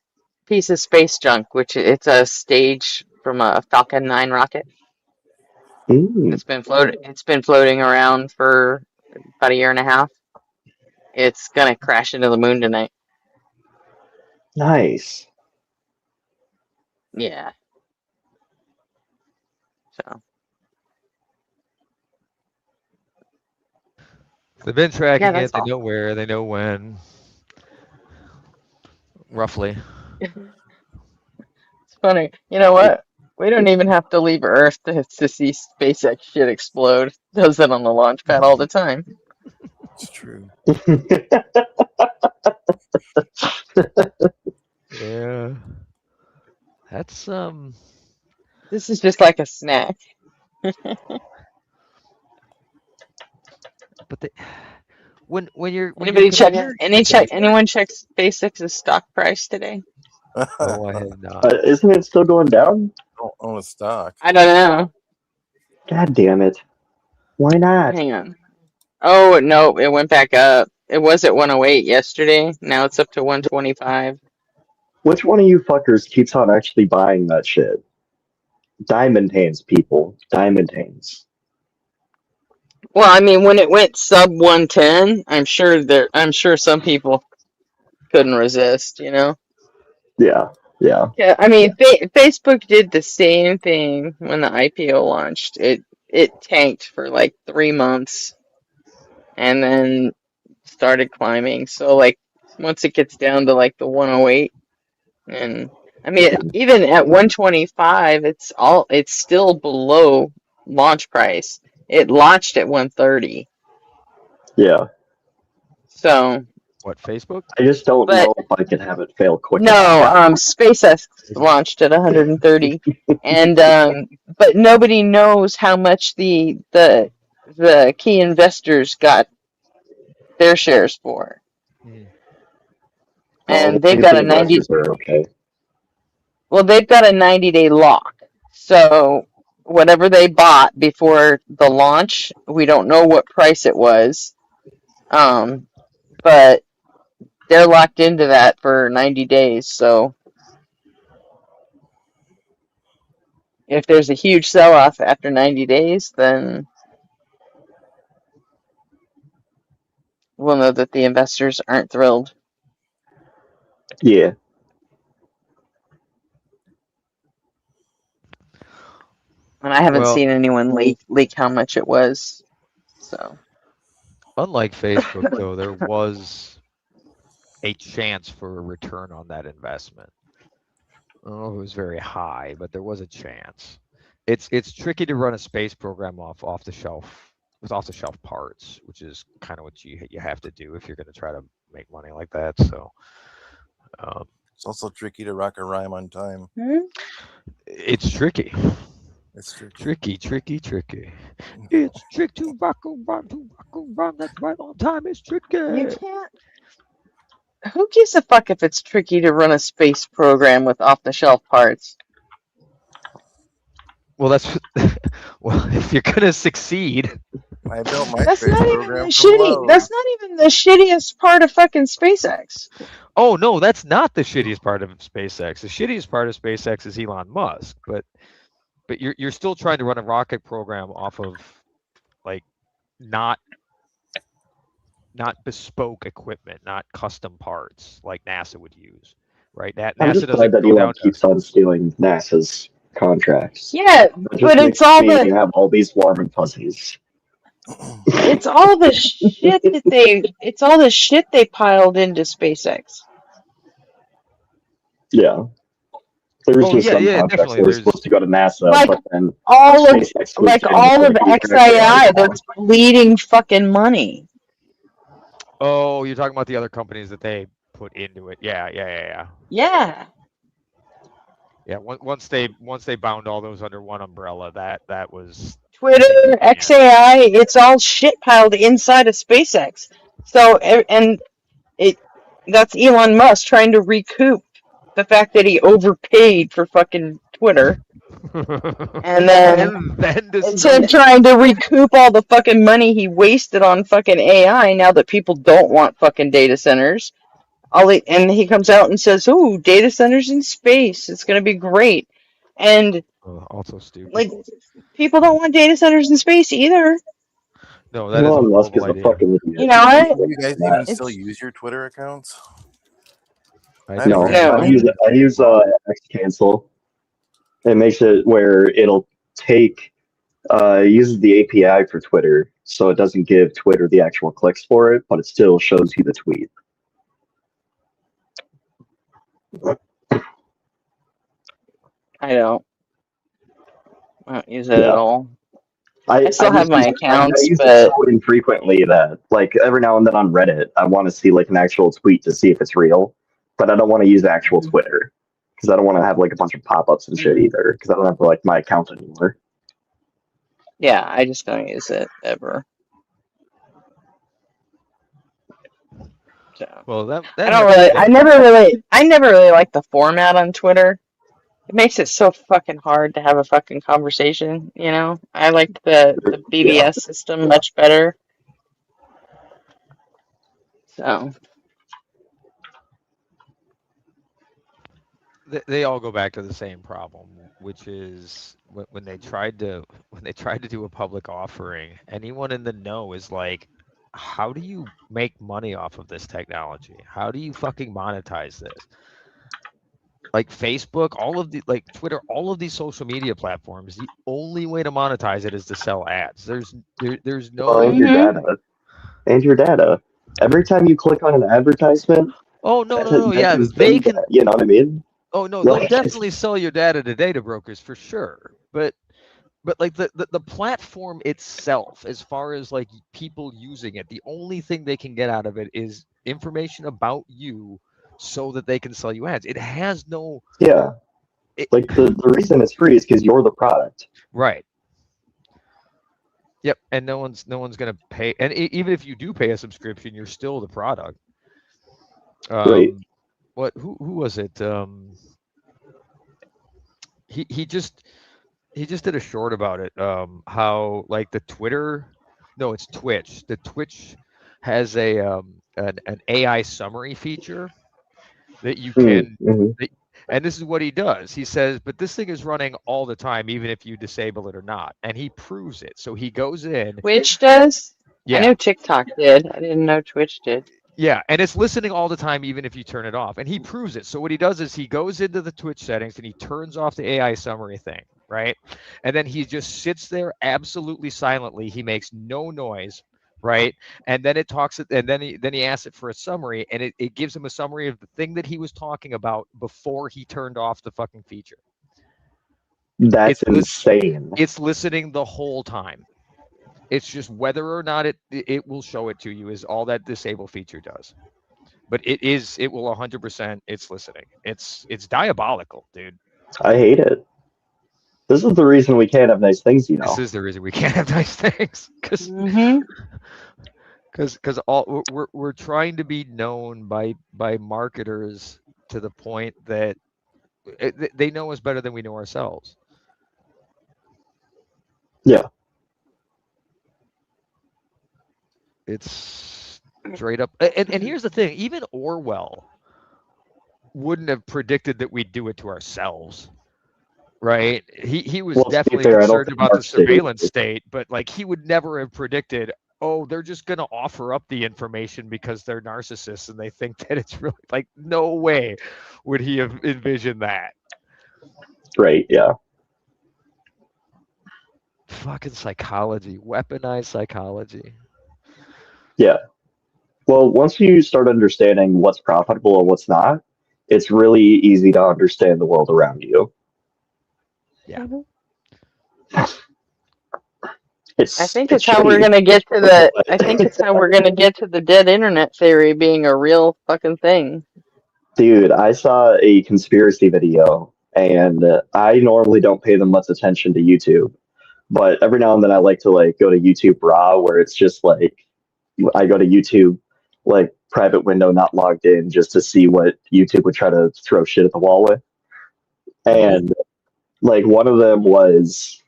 piece of space junk, which it's a stage from a Falcon 9 rocket. Mm, It's been floating around for about a year and a half. It's gonna crash into the moon tonight. nice. Yeah. So They've been tracking that's it. They all. know where. They know when. Roughly. It's funny. You know what? We don't even have to leave Earth to see SpaceX shit explode. It does that on the launch pad all the time. It's true. Yeah. That's This is just like a snack. but they when you're comparing Anyone check SpaceX's stock price today? Oh, I have not. Isn't it still going down? Don't own a stock. I don't know. God damn it. Why not? Hang on. Oh no, it went back up. It was at 108 yesterday. Now it's up to 125. Which one of you fuckers keeps on actually buying that shit? Diamond hands, people. Diamond hands. Well, I mean, when it went sub 110, I'm sure some people couldn't resist, you know? Yeah. Yeah, I mean, Facebook did the same thing when the IPO launched. It tanked for like 3 months and then started climbing. So like once it gets down to like the 108, and I mean even at 125, it's still below launch price. It launched at 130. Yeah. So, What, Facebook? I just don't but know if I can have it fail quick no, enough. SpaceX launched at 130, and but nobody knows how much the key investors got their shares for, Hmm. As and long as the investors are okay. well, they've got a 90-day lock. So whatever they bought before the launch, we don't know what price it was, but they're locked into that for 90 days. So if there's a huge sell-off after 90 days, then we'll know that the investors aren't thrilled. Yeah. And I haven't Well, seen anyone leak how much it was. So unlike Facebook, though, there was a chance for a return on that investment. I don't know if it was very high, but there was a chance. It's tricky to run a space program off the shelf with off the shelf parts, which is kind of what you have to do if you're going to try to make money like that. So It's also tricky to rock a rhyme on time. it's tricky. It's tricky. Tricky. It's tricky to rock a rhyme. That's right on time. It's tricky. you can't. Who gives a fuck if it's tricky to run a space program with off-the-shelf parts? Well, that's well. If you're gonna succeed, I built my That's space not even program the from shitty. Lowe's. That's not even the shittiest part of fucking SpaceX. oh no, that's not the shittiest part of SpaceX. The shittiest part of SpaceX is Elon Musk, but you're still trying to run a rocket program off of like not bespoke equipment, not custom parts like NASA would use. right? That I'm NASA just doesn't glad that go down Elon keeps on stealing NASA's contracts. Yeah, It just but makes me have all these warm and fuzzies. it's all the shit it's all the shit they piled into SpaceX. Yeah. There's Oh just yeah, some yeah, contracts definitely. that were There's supposed to go to NASA, Like but then all of SpaceX swooped in all before of they could even XAI, they're actually bleeding fucking money. oh, you're talking about the other companies that they put into it. Yeah. Yeah. Yeah, once they bound all those under one umbrella, that was Twitter, yeah. XAI, it's all shit piled inside of SpaceX. So and that's Elon Musk trying to recoup the fact that he overpaid for fucking Twitter. And then instead of trying to recoup all the fucking money he wasted on fucking AI, now that people don't want fucking data centers, and he comes out and says, "Ooh, data centers in space, it's gonna be great," and also stupid. like people don't want data centers in space either. No, that is a Elon Musk horrible is a idea. fucking idiot. You know what? Do you guys even It's- still use your Twitter accounts? No, I use Xcancel. It makes it where it'll take uses the API for Twitter, so it doesn't give Twitter the actual clicks for it, but it still shows you the tweet. I don't use it at all. I still have my accounts, I use but it so infrequently that, like, every now and then on Reddit, I want to see like an actual tweet to see if it's real, but I don't want to use actual Twitter because I don't want to have like a bunch of pop-ups and shit either because I don't have like my account anymore. yeah, I just don't use it ever. So Well, that I never really liked the format on Twitter. It makes it so fucking hard to have a fucking conversation, you know? I liked the BBS system much better. So they all go back to the same problem, which is when they tried to do a public offering, anyone in the know is like, how do you make money off of this technology? How do you fucking monetize this? Like Facebook, all of the like Twitter, all of these social media platforms, the only way to monetize it is to sell ads. There's no Well, and your data. Every time you click on an advertisement, no, yeah, they can. You know what I mean? Oh no, they'll definitely sell your data to data brokers for sure. But like the platform itself, as far as like people using it, the only thing they can get out of it is information about you so that they can sell you ads. It has no like the reason it's free is because you're the product. Right. Yep, and no one's gonna pay, and even if you do pay a subscription, you're still the product. Right. What? Who was it? He just did a short about it. How like the Twitter, no, it's Twitch. The Twitch has a an AI summary feature that you can. And this is what he does. He says, but this thing is running all the time, even if you disable it or not. And he proves it. So he goes in. Twitch does? Yeah. I know TikTok did. I didn't know Twitch did. Yeah, and it's listening all the time, even if you turn it off. And he proves it. So what he does is he goes into the Twitch settings and he turns off the AI summary thing, right? And then he just sits there absolutely silently. He makes no noise, right? And then it talks, and then he asks it for a summary, and it gives him a summary of the thing that he was talking about before he turned off the fucking feature. That's insane. It's listening the whole time. It's just whether or not it will show it to you is all that disable feature does. But it will 100%. It's listening. It's diabolical, dude. I hate it. This is the reason we can't have nice things, you know. This is the reason we can't have nice things, because all we're trying to be known by marketers to the point that they know us better than we know ourselves. Yeah. It's straight up. And here's the thing: even Orwell wouldn't have predicted that we'd do it to ourselves. Right? He was definitely concerned about the surveillance state, but like he would never have predicted oh, they're just going to offer up the information because they're narcissists and they think that it's really like, no way would he have envisioned that. Right, yeah. Fucking psychology, weaponized psychology. Yeah. Well, once you start understanding what's profitable and what's not, it's really easy to understand the world around you. Yeah. I think it's how we're gonna get to the. I think it's how we're gonna get to the dead internet theory being a real fucking thing. Dude, I saw a conspiracy video, and I normally don't pay them much attention to YouTube, but every now and then I like to like go to YouTube Raw, where it's just like I go to YouTube like private window, not logged in, just to see what YouTube would try to throw shit at the wall with. And like one of them was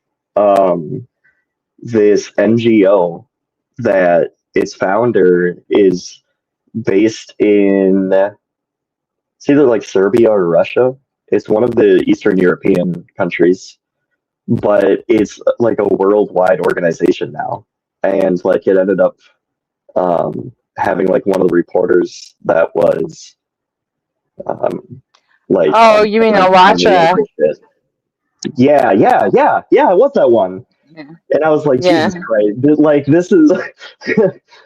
this NGO that its founder is based in, it's either like Serbia or Russia. It's one of the Eastern European countries, but it's like a worldwide organization now. And like it ended up having like one of the reporters that was like, Oh, you mean Alacha? Yeah, it was that one. Yeah. And I was like, Yeah. Jesus Christ, like this is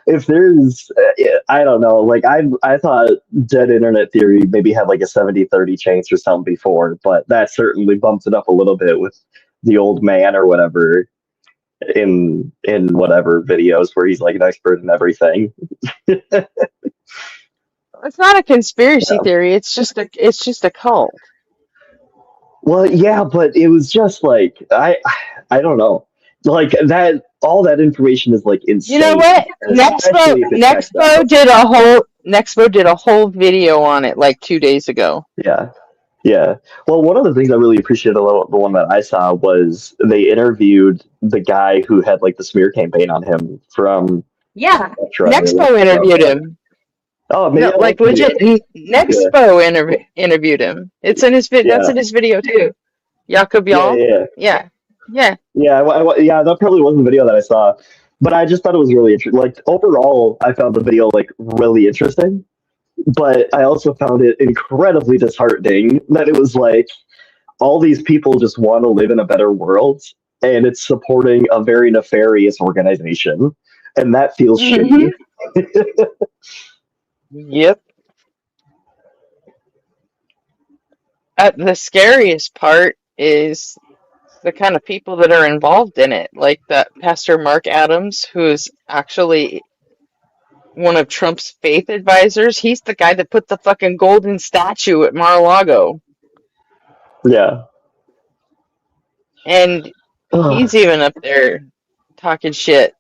if there's I don't know, like I thought dead internet theory maybe had like a 70-30 chance or something before, but that certainly bumped it up a little bit with the old man or whatever in whatever videos where he's like an expert in everything. It's not a conspiracy theory. It's just a cult. Well, yeah, but it was just like I don't know. Like that, all that information is like insane. You know what? Nexpo did a whole video on it like 2 days ago. Yeah. Yeah. Well, one of the things I really appreciated about the one that I saw was they interviewed the guy who had like the smear campaign on him from. Yeah. Nexpo interviewed him. Oh, maybe no, like legit. Nexpo interviewed him. It's in his video. That's in his video too. Jakob Yall. Yeah. Yeah, that probably wasn't the video that I saw, but I just thought it was really interesting. Like overall, I found the video like really interesting, but I also found it incredibly disheartening that it was like all these people just want to live in a better world, and it's supporting a very nefarious organization, and that feels shitty. Yep. The scariest part is the kind of people that are involved in it, like that Pastor Mark Adams, who is actually one of Trump's faith advisors. He's the guy that put the fucking golden statue at Mar-a-Lago. Yeah. And he's even up there talking shit,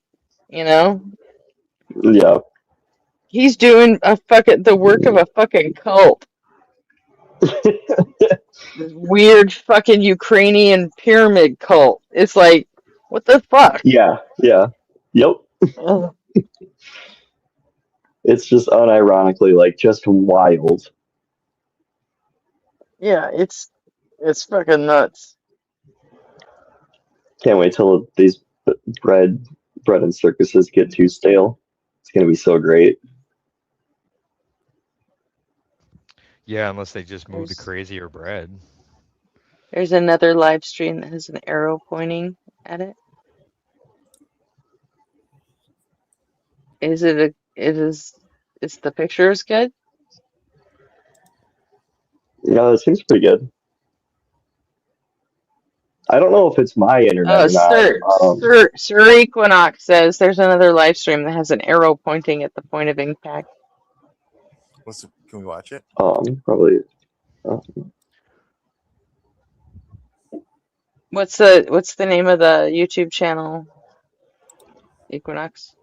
you know? Yeah. He's doing the work of a fucking cult. Weird fucking Ukrainian pyramid cult. It's like, what the fuck? Yeah. Yep. It's just unironically like just wild. Yeah, it's fucking nuts. Can't wait till these bread and circuses get too stale. It's gonna be so great. Yeah, unless they just move to crazier bread. There's another live stream that has an arrow pointing at it. Is the pictures good? Yeah, it seems pretty good. I don't know if it's my internet or not. Sir Equinox says there's another live stream that has an arrow pointing at the point of impact. Can we watch it? Probably. What's the name of the YouTube channel? Equinox.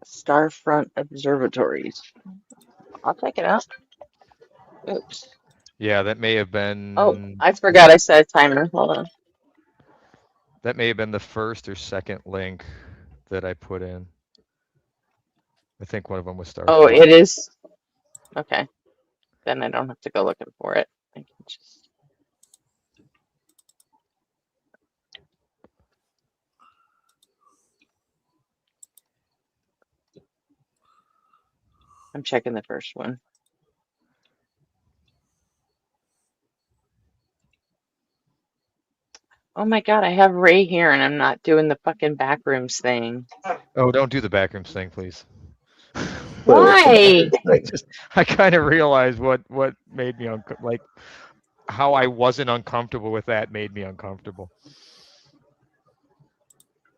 Starfront Observatories. I'll check it out. Oops. Yeah, that may have been. Oh, I forgot I set a timer. Hold on. That may have been the first or second link that I put in. I think one of them was Starfront. Oh, it is. Okay. then I don't have to go looking for it. I can just. I'm checking the first one. Oh my God, I have Ray here and I'm not doing the fucking backrooms thing. Oh, don't do the backrooms thing, please. Why? I kind of realized what made me like how I wasn't uncomfortable with that made me uncomfortable.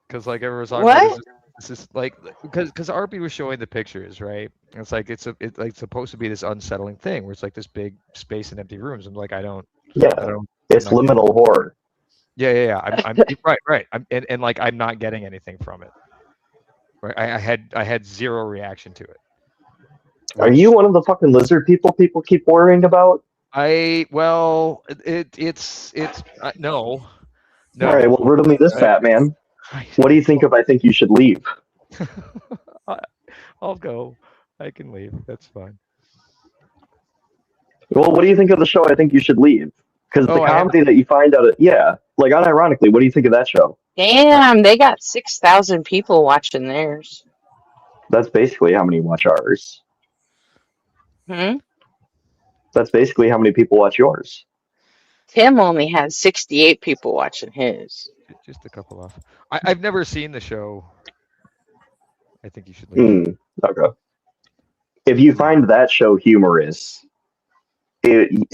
Because like everyone was talking about this is like because Arby was showing the pictures, right? And it's like it's like supposed to be this unsettling thing where it's like this big space and empty rooms. I'm like I don't. It's liminal horror. Yeah. I'm right. And like I'm not getting anything from it. Right. I had zero reaction to it. Are you one of the fucking lizard people keep worrying about? Well, it's no. All right, well, riddle me this, fat man. What do you think if I think you should leave? I'll go. I can leave. That's fine. Well, what do you think of the show I Think You Should Leave? Because the comedy that you find out, like unironically, what do you think of that show? Damn, they got 6,000 people watching theirs. That's basically how many watch ours. Hmm? That's basically how many people watch yours. Tim only has 68 people watching his. Just a couple off. I've never seen the show. I Think You Should Leave. Okay. If you find that show humorous, it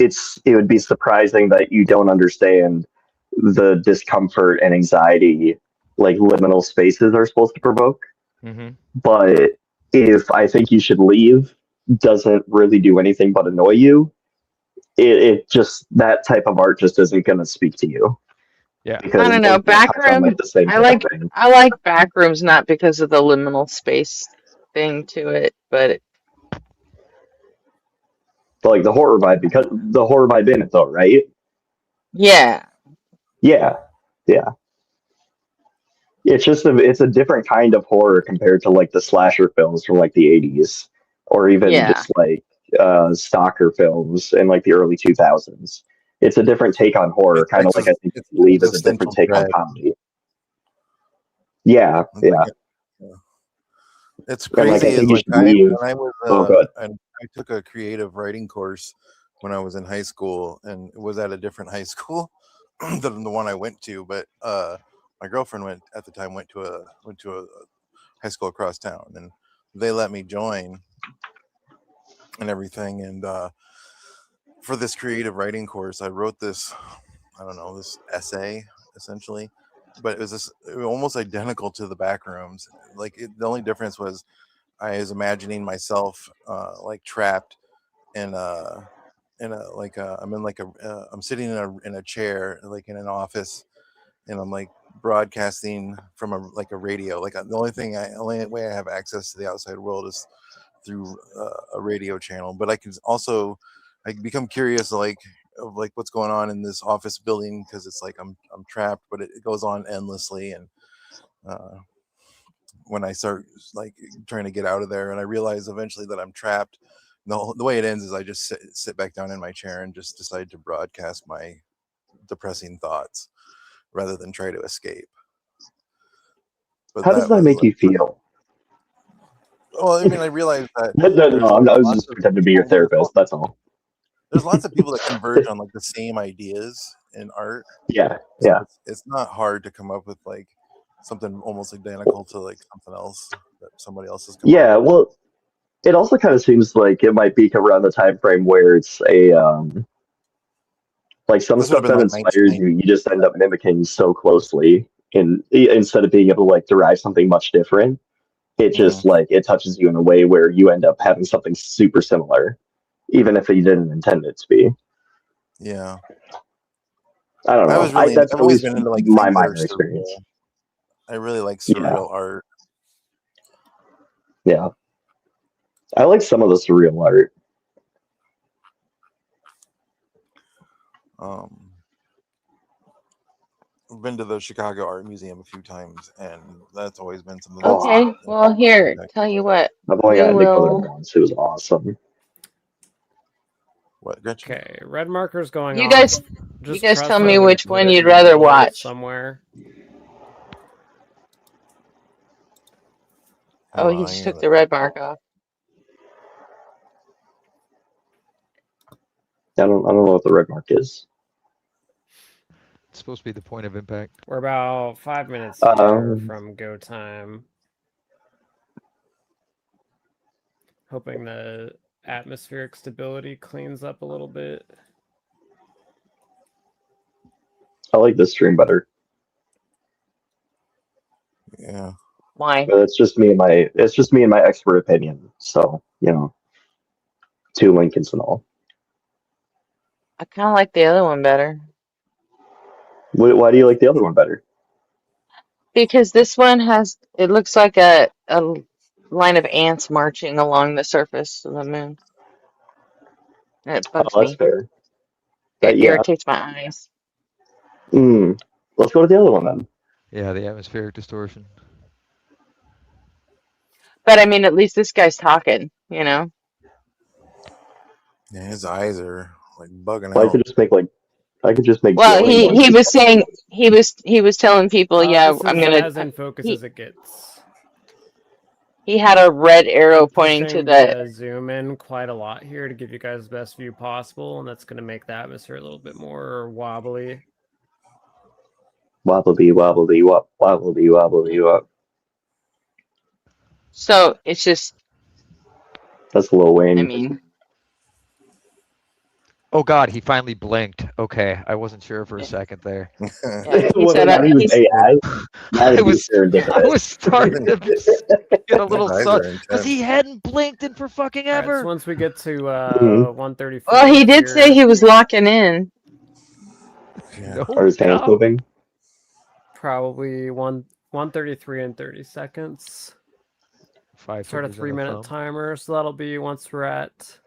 would be surprising that you don't understand the discomfort and anxiety like liminal spaces are supposed to provoke. Mm-hmm. But if I Think You Should Leave doesn't really do anything but annoy you, it just that type of art just isn't going to speak to you. Yeah, I don't know. Backrooms. I like backrooms not because of the liminal space thing to it, but like the horror vibe, because the horror vibe in it though, right? Yeah. It's just it's a different kind of horror compared to like the slasher films from like the 80s or even just like stalker films in like the early 2000s. It's a different take on horror, kind of like I Think You Should Leave is a different take on comedy. Yeah. It's crazy. I took a creative writing course when I was in high school, and it was at a different high school than the one I went to. But my girlfriend went to a high school across town, and they let me join and everything. And for this creative writing course, I wrote this essay essentially, but it was almost identical to the Backrooms. Like the only difference was I was imagining myself like trapped in I'm sitting in a chair like in an office, and I'm like broadcasting from a radio. Like the only way I have access to the outside world is through a radio channel. But I become curious of what's going on in this office building, because it's like I'm trapped, but it goes on endlessly. And when I start like trying to get out of there, and I realize eventually that I'm trapped, the way it ends is I just sit back down in my chair and just decide to broadcast my depressing thoughts rather than try to escape. But how does that make you feel? Well, I mean, I realized that. I was just pretending to be your therapist. That's all. There's lots of people that converge on like the same ideas in art. Yeah. It's not hard to come up with like something almost identical to like something else that somebody else has come up with. Well, it also kind of seems like it might be around the time frame where it's a like some stuff that inspires you just end up mimicking so closely, instead of being able to like derive something much different. It just like it touches you in a way where you end up having something super similar, even if you didn't intend it to be. Yeah. I don't know. That's always been into like my minor experience. I really like surreal art. Yeah. I like some of the surreal art. I've been to the Chicago Art Museum a few times, and that's always been something. Okay, well, here, tell you what. I've only got to go there once. It was awesome. got you. Okay, red marker's going You off. guys, Just you guys trust tell that me I'm gonna which put one it you'd in the rather middle watch. somewhere. Oh, he just took the red mark off. I don't know what the red mark is. It's supposed to be the point of impact. We're about 5 minutes here Um, from go time. Hoping the atmospheric stability cleans up a little bit. I like this stream better. Yeah. Why? But it's just me and my expert opinion. So, 2 Lincolns and all. I kind of like the other one better. Why do you like the other one better? Because this one has, it looks like a line of ants marching along the surface of the moon. And it bugs Oh, that's me. fair. It Yeah. irritates my eyes. Let's go to the other one then. Yeah, the atmospheric distortion. But I mean, at least this guy's talking, Yeah, his eyes are like bugging I out. could just make. Well, glowing he ones. was saying he was telling people, yeah, This I'm is gonna. as in focus as it gets. He had a red arrow pointing to Pushing the. zoom in quite a lot here to give you guys the best view possible, and that's going to make the atmosphere a little bit more wobbly. Wobbly, wobbly, wop, wobbly, wobbly, wop. So it's just. That's Lil Wayne. I mean. Oh God, he finally blinked. Okay, I wasn't sure for a second there. Yeah, he Whether said, or not he was AI, that I would be was serendipitous. starting to get a little His eyes sun are intense. because he hadn't blinked in for fucking All right, ever. so once we get to Mhm. 134. Well, he did say here, he was locking in. Yeah. No Are his hands doubt. moving? probably 133 and 30 seconds. Five Start a fingers on the 3-minute thumb. timer, so that'll be once we're at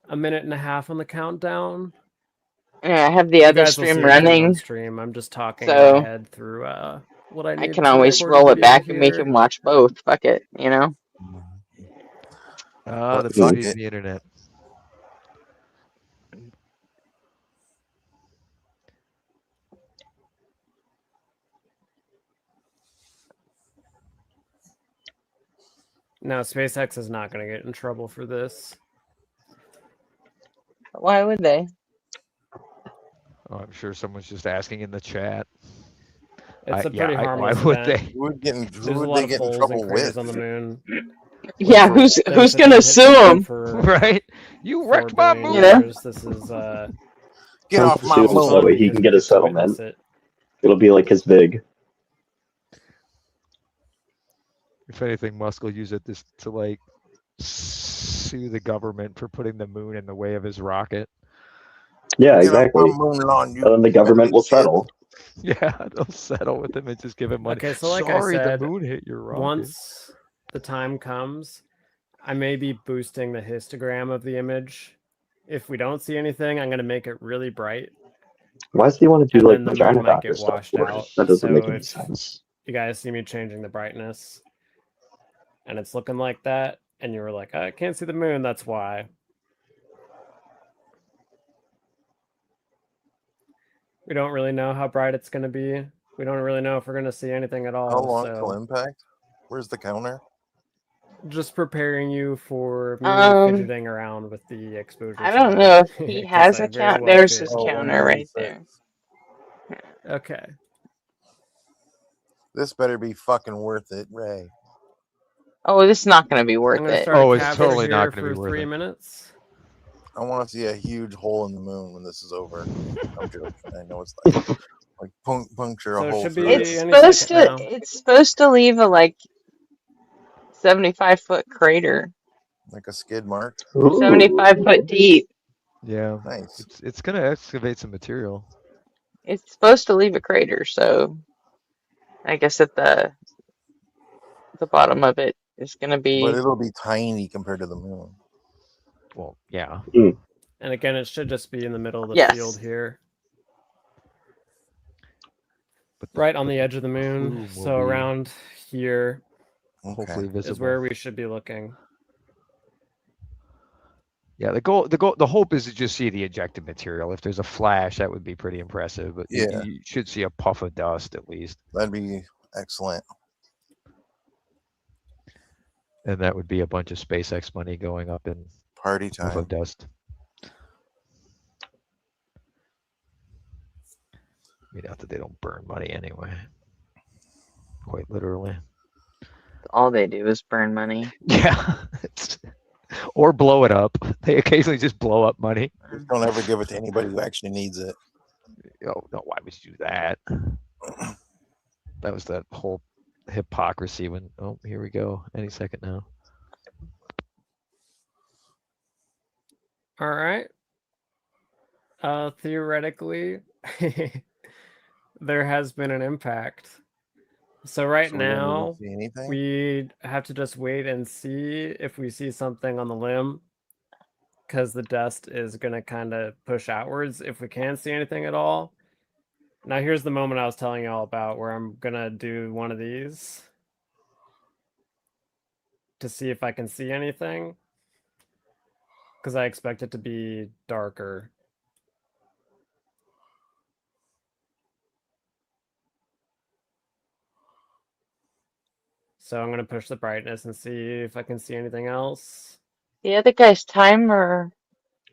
a minute and a half on the countdown. Yeah, I have the You other guys will see stream it on running, stream. I'm just talking in so my head through what I I need can to always record a roll it video back and make here. him watch both. Fuck it, Ah, the Fuck beauty it. of the internet. No, SpaceX is not going to get in trouble for this. Why would they? Oh, I'm sure someone's just asking in the chat. It's a pretty why harmless would event. they? Who would There's a they lot of get in holes trouble and craters with? on the moon. Yeah, for who's Them to gonna hit sue the moon him? for Right? You 4 wrecked my billion moon. Yeah. years. This is Get off this my is So that fun way moon. he because can we get a get to witness settlement. it. It'll be like his VIG. If anything, Musk will use it to like sue the government for putting the moon in the way of his rocket. Yeah, Get off my exactly. moon lawn, you And then the government will redneck kid. settle. Yeah, they'll settle with him and just give him money. Okay, so like Sorry, I said, the moon hit your rocket. once the time comes, I may be boosting the histogram of the image. If we don't see anything, I'm going to make it really bright. Why does he want to do And like then the vagina moon might doctor get stuff washed for? out. That doesn't So make any if sense. you guys see me changing the brightness and it's looking like that, and you were like, I can't see the moon, that's why. We don't really know how bright it's going to be. We don't really know if we're going to see anything at all. How long so till impact? Where's the counter? just preparing you for me fidgeting around with the exposure. I don't chart, know if he 'cause has I a very count. well There's could. his counter right there. Okay. This better be fucking worth it, Ray. Oh, this is not going to be I'm worth going to it. start Oh, a it's capture totally here not gonna be for worth 3 it. minutes. I want to see a huge hole in the moon when this is over. I'm joking. I know it's like puncture So a it hole should through be it. It's any supposed second to. now. It's supposed to leave a like 75-foot crater, Like a skid mark. 75-foot deep. Yeah, Nice. it's gonna excavate some material. It's supposed to leave a crater, so I guess at the bottom of it is going to But be. it'll be tiny compared to the moon. Well, yeah. And again, it should just be in the middle of the field Yes. here. But Right on the edge of the moon. plume will So be around here Okay. hopefully is visible. where we should be looking. Yeah, the hope is to just see the ejected material. If there's a flash, that would be pretty impressive. But Yeah. you should see a puff of dust at least. That'd be excellent. And that would be a bunch of SpaceX money going up in Party puff time. of dust. I mean, not that they don't burn money anyway. Quite literally. All they do is burn money. Yeah. Or blow it up. They occasionally just blow up money. Just don't ever give it to anybody who actually needs it. Oh, no, why would you do that? That was that whole hypocrisy when, oh, here we go. Any second now. All right. Theoretically, there has been an impact. So right So we don't even now, see anything? we have to just wait and see if we see something on the limb, because the dust is going to kind of push outwards if we can see anything at all. Now here's the moment I was telling you all about, where I'm going to do one of these to see if I can see anything, because I expect it to be darker. So I'm going to push the brightness and see if I can see anything else. The other guy's timer.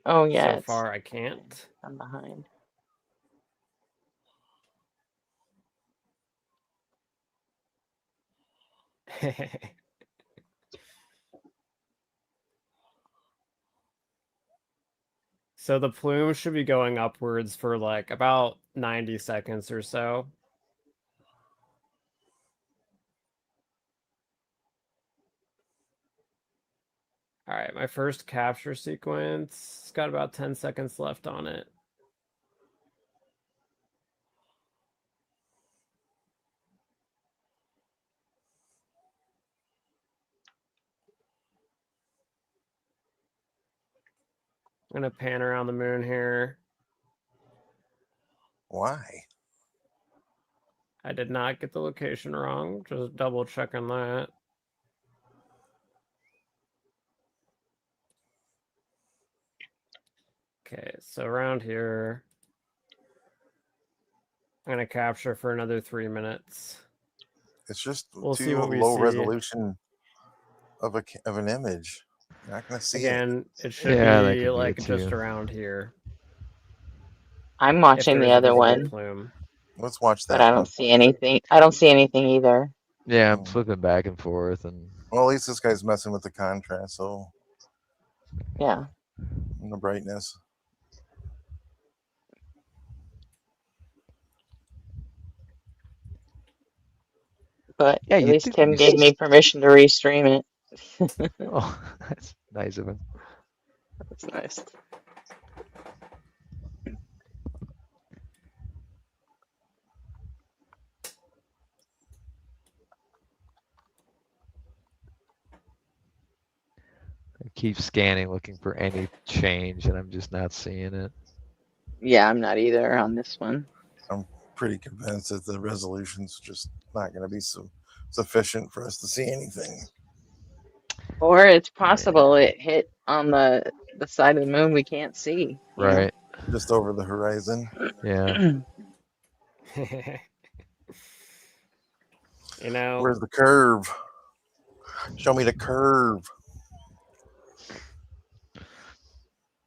Oh yeah, So it's far I can't. I'm behind. So the plume should be going upwards for like about 90 seconds or so. All right, my first capture sequence, it's got about 10 seconds left on it. I'm going to pan around the moon here. Why? I did not get the location wrong. Just double checking that. Okay, so around here, I'm going to capture for another 3 minutes. It's just We'll see too what we low see. resolution of an image. You're not gonna see Again, it. it should Yeah, that be could be like it just too. around here. I'm If watching there the is a other visible one, plume. Let's watch but that I one. don't see anything. I don't see anything either. Yeah, I'm flipping back and forth and Well, at least this guy's messing with the contrast, so Yeah. and the brightness. But yeah, at you least did. Tim gave me permission to restream it. Oh, that's nice of him. That's nice. I keep scanning, looking for any change, and I'm just not seeing it. Yeah, I'm not either on this one. I'm pretty convinced that the resolution's just not going to be sufficient for us to see anything. Or it's possible it hit on the side of the moon we can't see. You know? Right. Just over the horizon. Yeah. You know, Where's the curve? Show me the curve.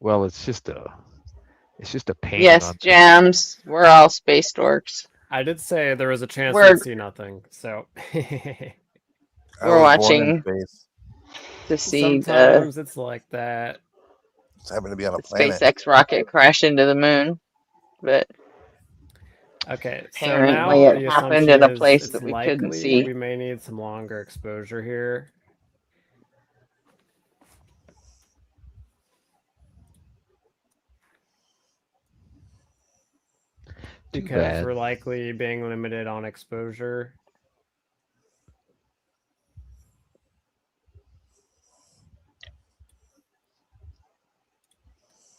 Well, it's just a painting Yes, on. Jams. We're all space dorks. I did say there was a chance We're- we'd see nothing, so I We're was born in watching space. to see the sometimes it's like that. Just happen to be on a planet. SpaceX rocket crash into the moon, but Okay, so apparently now it the happened assumption in a is place it's that we likely couldn't see. we may need some longer exposure here. Because bad. we're likely being limited on exposure.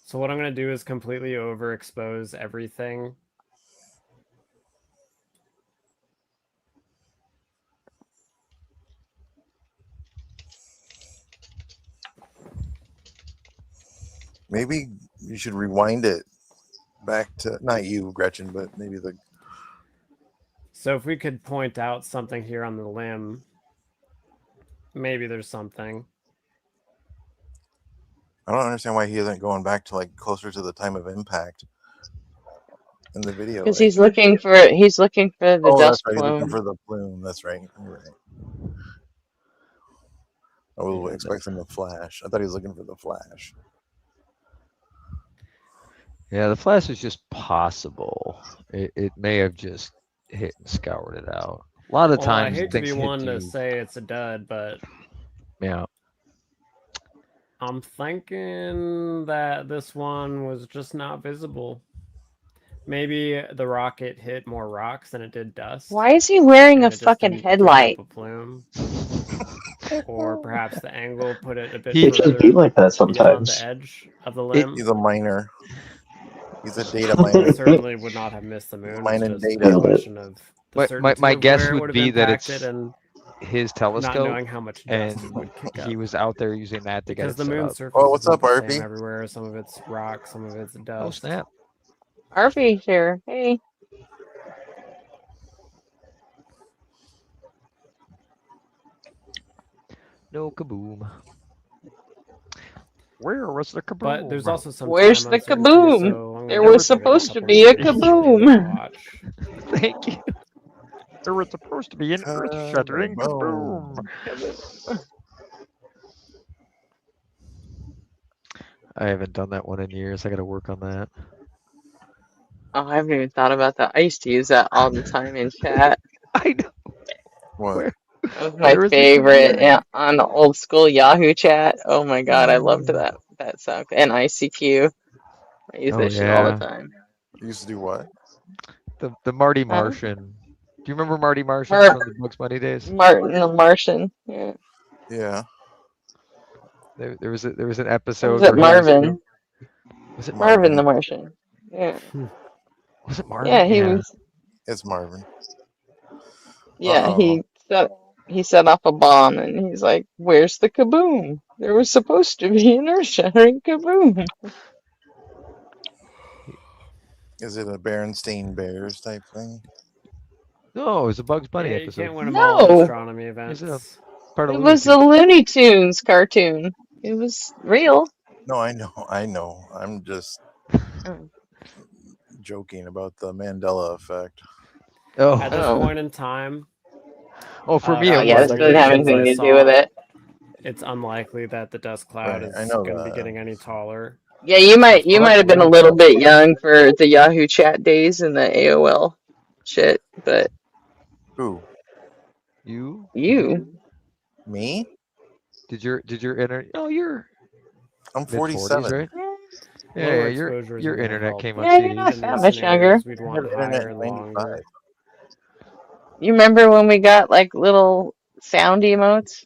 So what I'm going to do is completely overexpose everything. Maybe you should rewind it back to not you, Gretchen, but maybe the. So if we could point out something here on the limb, maybe there's something. I don't understand why he isn't going back to like closer to the time of impact in the video. Because he's looking for the Oh, that's dust right. He's looking plume. for the plume. That's right. You're right. I was expecting the flash. I thought he was looking for the flash. Yeah, the flash is just possible. It may have just hit and scoured it out. A lot of times, I hate to things be hit one to you. say it's a dud, but Yeah. I'm thinking that this one was just not visible. Maybe the rocket hit more rocks than it did dust. Why is he wearing a and it just fucking didn't throw headlight? up a plume. Or perhaps the angle put it a bit It can further be like that beyond sometimes. the edge of the limb. He's a miner. He's a data miner. I certainly would not have missed the moon. Mining It's just data. a question of the certainty My of guess where it would would have be that impacted it's and his not telescope, knowing how much dust it and would kick up. he was out there using that to Because get the it set moon's up. surface Oh, what's isn't up, the RP? same everywhere. Some of it's rock, some of it's dust. Oh snap! Harvey's here. Hey. No kaboom. Where was the kaboom? But there's also some Where's time the uncertainty, kaboom? so I'm There gonna was give it supposed to couple be a more days to kaboom. watch. Thank you. There was supposed to be an earth-shattering kaboom. I haven't done that one in years. I got to work on that. Oh, I haven't even thought about that. I used to use that all the time in chat. I know. What? That was my Where is the favorite kaboom? on the old school Yahoo chat. Oh my God, I loved that sound. And ICQ. I use that shit all the time. You used to do what? The Marty Huh? Martian. Do you remember Marty Martian Mar- from the Bugs Bunny days? Martin the Martian. Yeah. Yeah. There was an Or episode was it where he was Marvin? Was it Marvin the Martian. Yeah. Was it Marvin? Yeah, he was. It's Marvin. Yeah, Uh-oh. he set off a bomb and he's like, "Where's the kaboom? There was supposed to be an earth-shattering kaboom." Is it a Berenstain Bears type thing? No, it was a Bugs Bunny Yeah, you episode. can't win them all at No, astronomy events. Part of it Looney was a Tunes. Looney Tunes cartoon. It was real. No, I know. I'm just joking about the Mandela effect. Oh. At this point in time, for me, Oh it yeah, was. this doesn't have anything to do with it. It's unlikely that the dust cloud Right, I is know going to be that. getting any taller. Yeah, you might have been a little bit young for the Yahoo chat days and the AOL shit, but Who? You? you. Me? Did your internet? Oh, you're. I'm mid-40s, 47. right? Yeah, Lower your exposure isn't gonna internet help. came Yeah, up you're not In that these much younger. scenarios, we'd I want had internet higher in and longer. 95. You remember when we got like little sound emotes?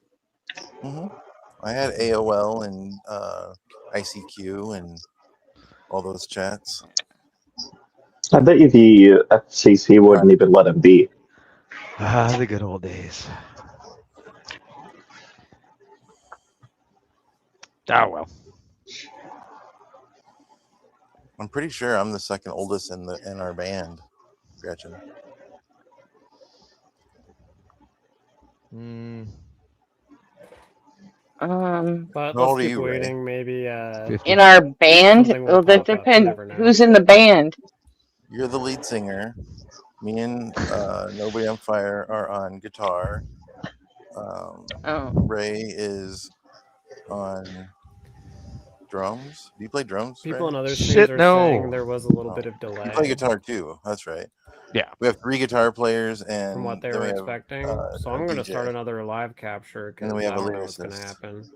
I had AOL and ICQ and all those chats. I bet you the FCC wouldn't even let him be. Ah, the good old days. Oh well. I'm pretty sure I'm the second oldest in our band, Gretchen. But How old let's are keep you, Ray? waiting. Maybe In our band? something will Well, that pop up. You depends. never know. Who's in the band? You're the lead singer. Me and Nobody on Fire are on guitar. Ray is on drums. Do you play drums, People Ray? in other streams are saying there was a little Oh. bit of delay. You play guitar too. That's right. Yeah. We have 3 guitar players and From what they then were we have, expecting. So a I'm going to DJ. start another live capture And because then we I have a don't know what's going to lyricist. happen.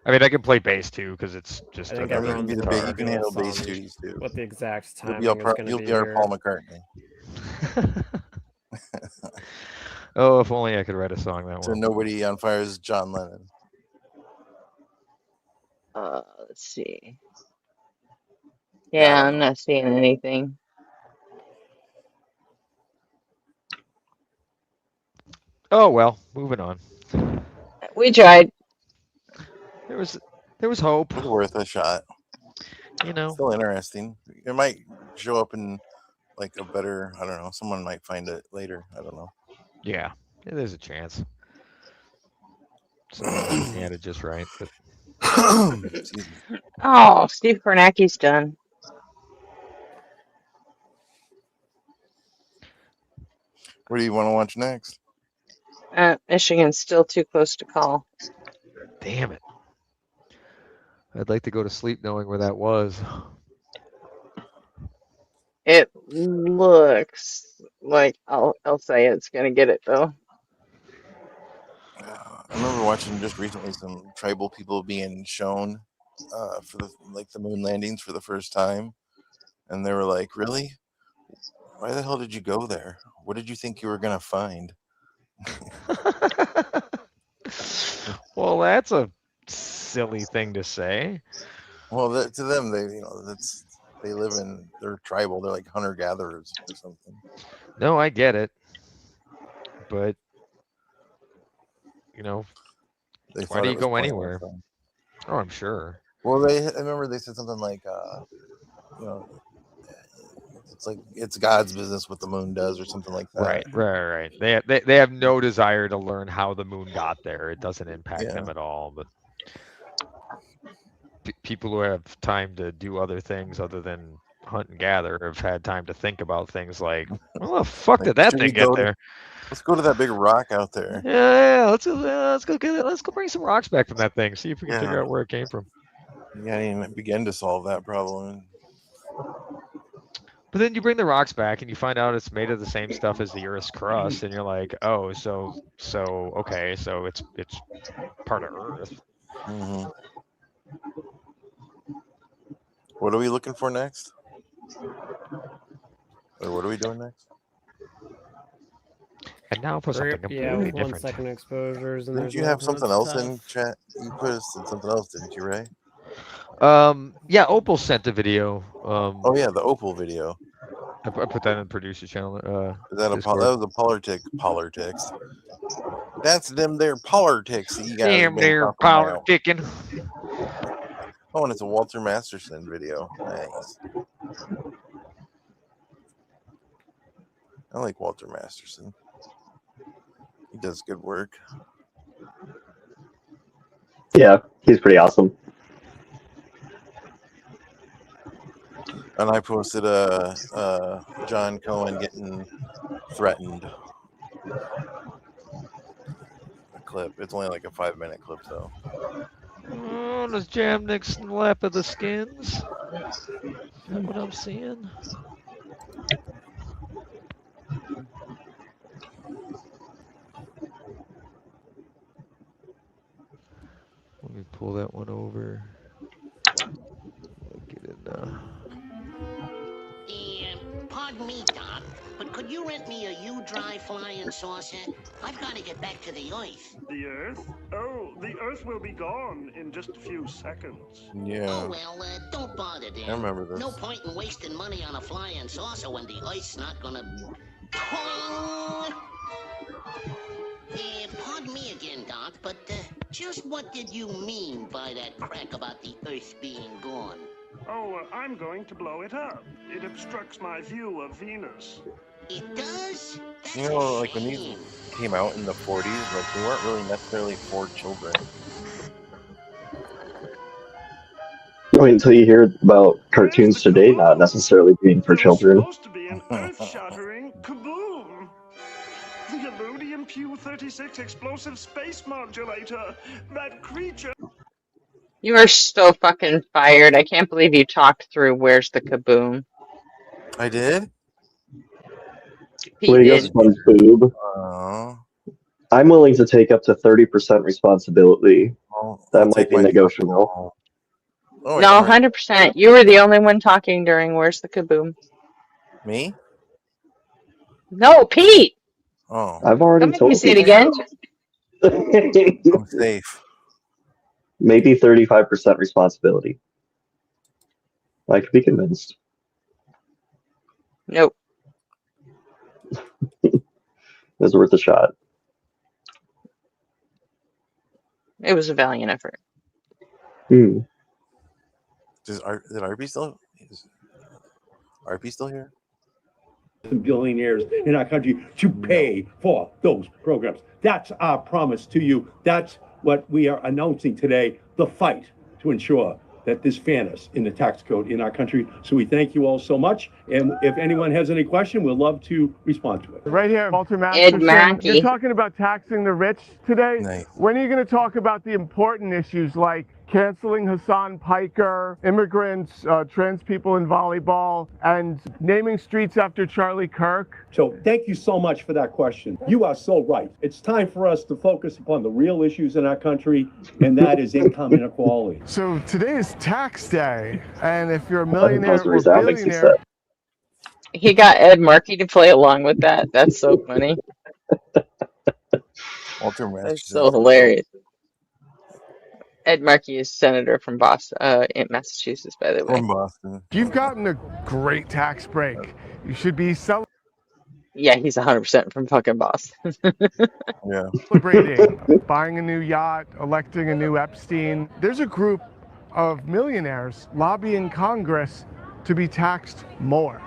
I mean, I can play bass too because it's just. I think You can everyone's be the fabulous you can handle bass on duties too. what the exact You'll timing be, is going to you'll be be our here. Paul McCartney. Oh, if only I could write a song that So well. Nobody on Fire is John Lennon. Let's see. Yeah, I'm not seeing anything. Oh well, moving on. We tried. There was hope. It was worth a shot. You know, Still interesting. It might show up in like a better. I don't know. Someone might find it later. I don't know. yeah, there's a chance. Someone looking at it just right, but Excuse me. Oh, Steve Kornacki's done. What do you want to watch next? Michigan's still too close to call. damn it. I'd like to go to sleep knowing where that was. It looks like I'll say it's gonna get it though. I remember watching just recently some tribal people being shown for the moon landings for the first time, and they were like, "Really? Why the hell did you go there? What did you think you were gonna find?" Well, that's a silly thing to say. Well, to them, they live in they're tribal. They're like hunter gatherers or something. No, I get it, but you know, They why thought do it you was go pointless. anywhere? Oh, I'm sure. Well, I remember they said something like, you know, it's like it's God's business what the moon does or something like that. Right. They have no desire to learn how the moon got there. It doesn't impact them at all. But people who have time to do other things other than hunt and gather have had time to think about things like, well, the fuck Like, did that should we thing get go there? Let's go to that big rock out there. Yeah, let's go bring some rocks back from that thing. See if we can figure out where it came from. You can't even begin to solve that problem. But then you bring the rocks back and you find out it's made of the same stuff as the Earth's crust, and you're like, oh, so okay, so it's part of Earth. Mm-hmm. What are we looking for next? Or what are we doing next? And now for something completely different. 1 second exposures, and Didn't you have something else in chat? You put us in something else, didn't you, Ray? Yeah, Opal sent a video. Oh yeah, the Opal video. I put that in the producer channel. Is that that was a politics. That's them there politics that you guys Damn, they're politicking. Oh, and it's a Walter Masterson video. Nice. I like Walter Masterson. He does good work. Yeah, he's pretty awesome. And I posted John Cohen getting threatened. A clip. It's only like a 5-minute clip though. Oh, does Jam Nixon lap of the skins? Is that what I'm seeing? Let me pull that one over. Get in Pardon me, Doc, but could you rent me a U-Dry flying saucer? I've got to get back to the Earth. The Earth? Oh, the Earth will be gone in just a few seconds. Yeah. Oh, well, don't bother then. I remember this. No point in wasting money on a flying saucer when the Earth's not gonna... pardon me again, Doc, but just what did you mean by that crack about the Earth being gone? Oh, I'm going to blow it up. It obstructs my view of Venus. It does? That's You know, like when these came out in the 40s, like they weren't really necessarily for children. Wait until you hear about cartoons today not necessarily being for children. It's supposed to be an earth-shattering kaboom! The Illudium Q-36 explosive space modulator! That creature... You are so fucking fired. I can't believe you talked through Where's the Kaboom. I did? When he goes SpongeBob, I'm willing to take up to 30% responsibility. That might be negotiable. Oh, No, 100%. You were the only one talking during Where's the Kaboom. Me? No, Pete! Oh. I've already Don't make told me say it you. again. I'm safe. Maybe 35% responsibility. I could be convinced. Nope. It was worth a shot. It was a valiant effort. Hmm. Is RP still? Is RP still here? Billionaires in our country to pay for those programs. That's our promise to you. That's what we are announcing today, the fight to ensure that there's fairness in the tax code in our country. So we thank you all so much. And if anyone has any question, we'll love to respond to it. Right here, Walter Ed Masterson. Mackey. You're talking about taxing the rich today. Nice. When are you going to talk about the important issues like canceling Hassan Piker, immigrants, trans people in volleyball, and naming streets after Charlie Kirk? So thank you so much for that question. You are so right. It's time for us to focus upon the real issues in our country, and that is income inequality. So today is tax day, and if you're a millionaire or That makes you billionaire, sad. He got Ed Markey to play along with that. That's so funny. Walter That's Masterson. so hilarious. Ed Markey is senator from Boston, in Massachusetts, by the way. From Boston. you've gotten a great tax break. You should be Yeah, he's 100% from fucking Boston. Yeah. celebrating buying a new yacht, electing a new Epstein. There's a group of millionaires lobbying Congress to be taxed more.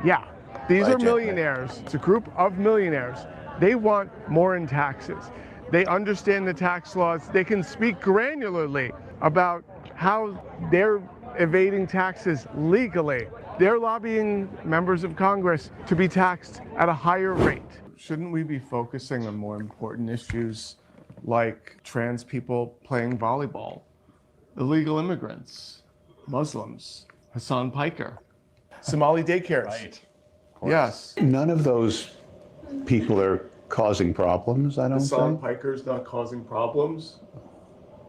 Yeah, these are Hijack, millionaires. It's a group of millionaires. They want more in taxes. They understand the tax laws. They can speak granularly about how they're evading taxes legally. They're lobbying members of Congress to be taxed at a higher rate. Shouldn't we be focusing on more important issues like trans people playing volleyball, illegal immigrants, Muslims, Hassan Piker, Somali daycares? Right. Yes. None of those people are causing problems, I don't Hassan think. Piker's not causing problems.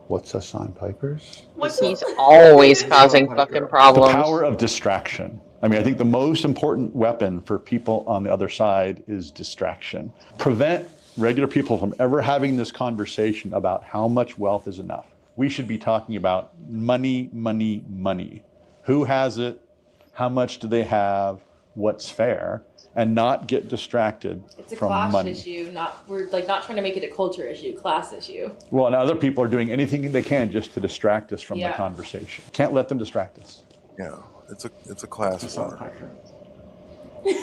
What's Hassan Piker's? He's always causing fucking The problems. power of distraction. I mean, I think the most important weapon for people on the other side is distraction. Prevent regular people from ever having this conversation about how much wealth is enough. We should be talking about money, money, money. Who has it? How much do they have? What's fair? And not get distracted It's a from class money. issue, we're not trying to make it a culture issue, class issue. Well, and other people are doing anything they can just to distract us from the Yeah. conversation. Can't let them distract us. Yeah. It's a class war.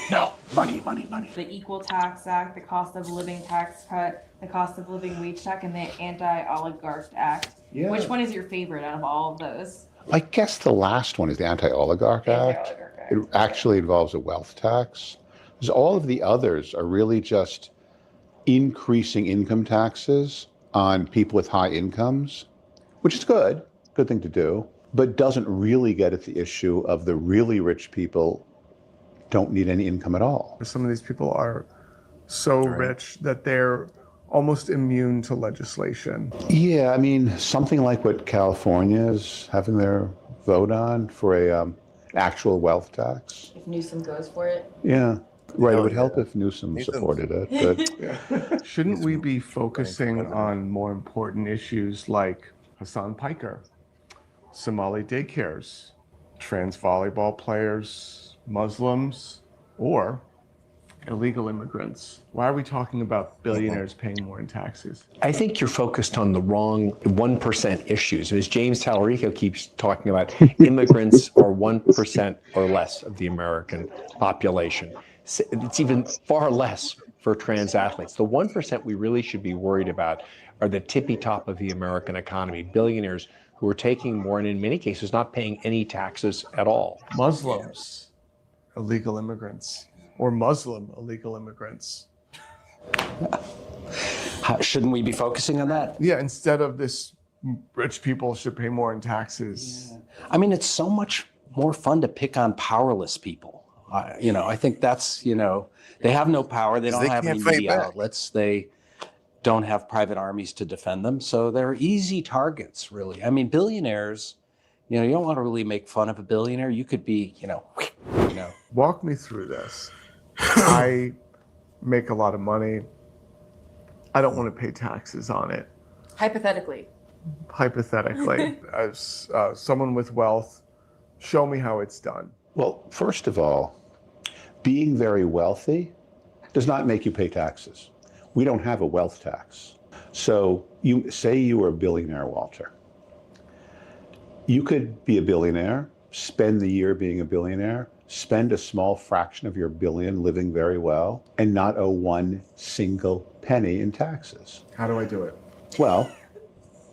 No, money, money, money. The Equal Tax Act, the Cost of Living Tax Cut, the Cost of Living Wage Tax, and the Anti-Oligarch Act. Yeah. Which one is your favorite out of all of those? I guess the last one is the Anti-Oligarch Act. Anti-Oligarch Act. It actually involves a wealth tax. Because all of the others are really just increasing income taxes on people with high incomes, which is good thing to do, but doesn't really get at the issue of the really rich people don't need any income at all. Some of these people are so rich that they're almost immune to legislation. Yeah, I mean, something like what California is having their vote on for a actual wealth tax. If Newsom goes for it. Yeah, right. It would yeah. help if Newsom supported it. But Shouldn't we be focusing on more important issues like Hassan Piker, Somali daycares, trans volleyball players, Muslims, or illegal immigrants? Why are we talking about billionaires paying more in taxes? I think you're focused on the wrong 1% issues. As James Tallarico keeps talking about, immigrants are 1% or less of the American population. It's even far less for trans athletes. The 1% we really should be worried about are the tippy top of the American economy, billionaires who are taking more and in many cases not paying any taxes at all. Muslims, illegal immigrants, or Muslim illegal immigrants. Shouldn't we be focusing on that? Yeah, instead of this rich people should pay more in taxes. Yeah. I mean, it's so much more fun to pick on powerless people. I think that's, they have no power. They don't have any media outlets. They don't have private armies to defend them. So they're easy targets, really. I mean, billionaires, you don't want to really make fun of a billionaire. You could be, Walk me through this. I make a lot of money. I don't want to pay taxes on it. Hypothetically. Hypothetically, as someone with wealth, show me how it's done. well, first of all, being very wealthy does not make you pay taxes. We don't have a wealth tax. So you say you are a billionaire, Walter. You could be a billionaire, spend the year being a billionaire, spend a small fraction of your billion living very well, and not owe one single penny in taxes. How do I do it? Well,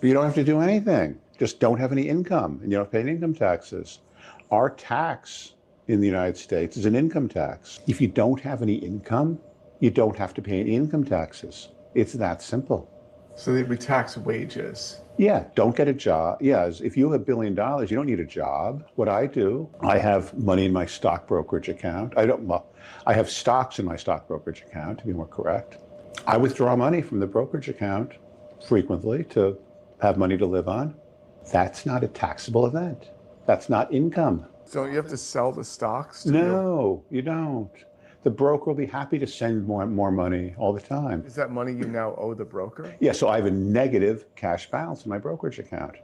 you don't have to do anything. Just don't have any income, and you don't pay any income taxes. Our tax in the United States is an income tax. If you don't have any income, you don't have to pay any income taxes. It's that simple. So we tax wages. Yeah, don't get a job. Yes, if you have $1 billion, you don't need a job. What I do, I have money in my stock brokerage account. I have stocks in my stock brokerage account, to be more correct. I withdraw money from the brokerage account frequently to have money to live on. That's not a taxable event. That's not income. So you have to sell the stocks? No, you don't. The broker will be happy to send more money all the time. Is that money you now owe the broker? Yeah, so I have a negative cash balance in my brokerage account. Okay.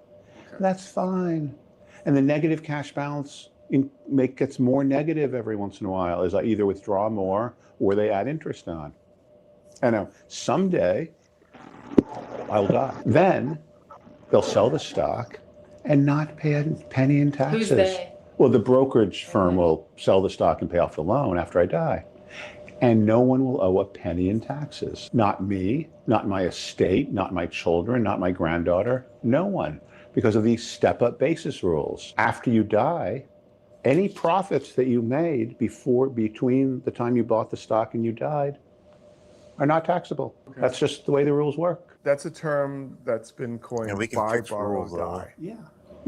That's fine. And the negative cash balance gets more negative every once in a while as I either withdraw more or they add interest on. And now someday I'll die. Then they'll sell the stock and not pay a penny in taxes. Who's they? Well, the brokerage firm will sell the stock and pay off the loan after I die. And no one will owe a penny in taxes. Not me, not my estate, not my children, not my granddaughter, no one. Because of these step-up basis rules. After you die, any profits that you made between the time you bought the stock and you died are not taxable. Okay. That's just the way the rules work. That's a term that's been coined by borrow die.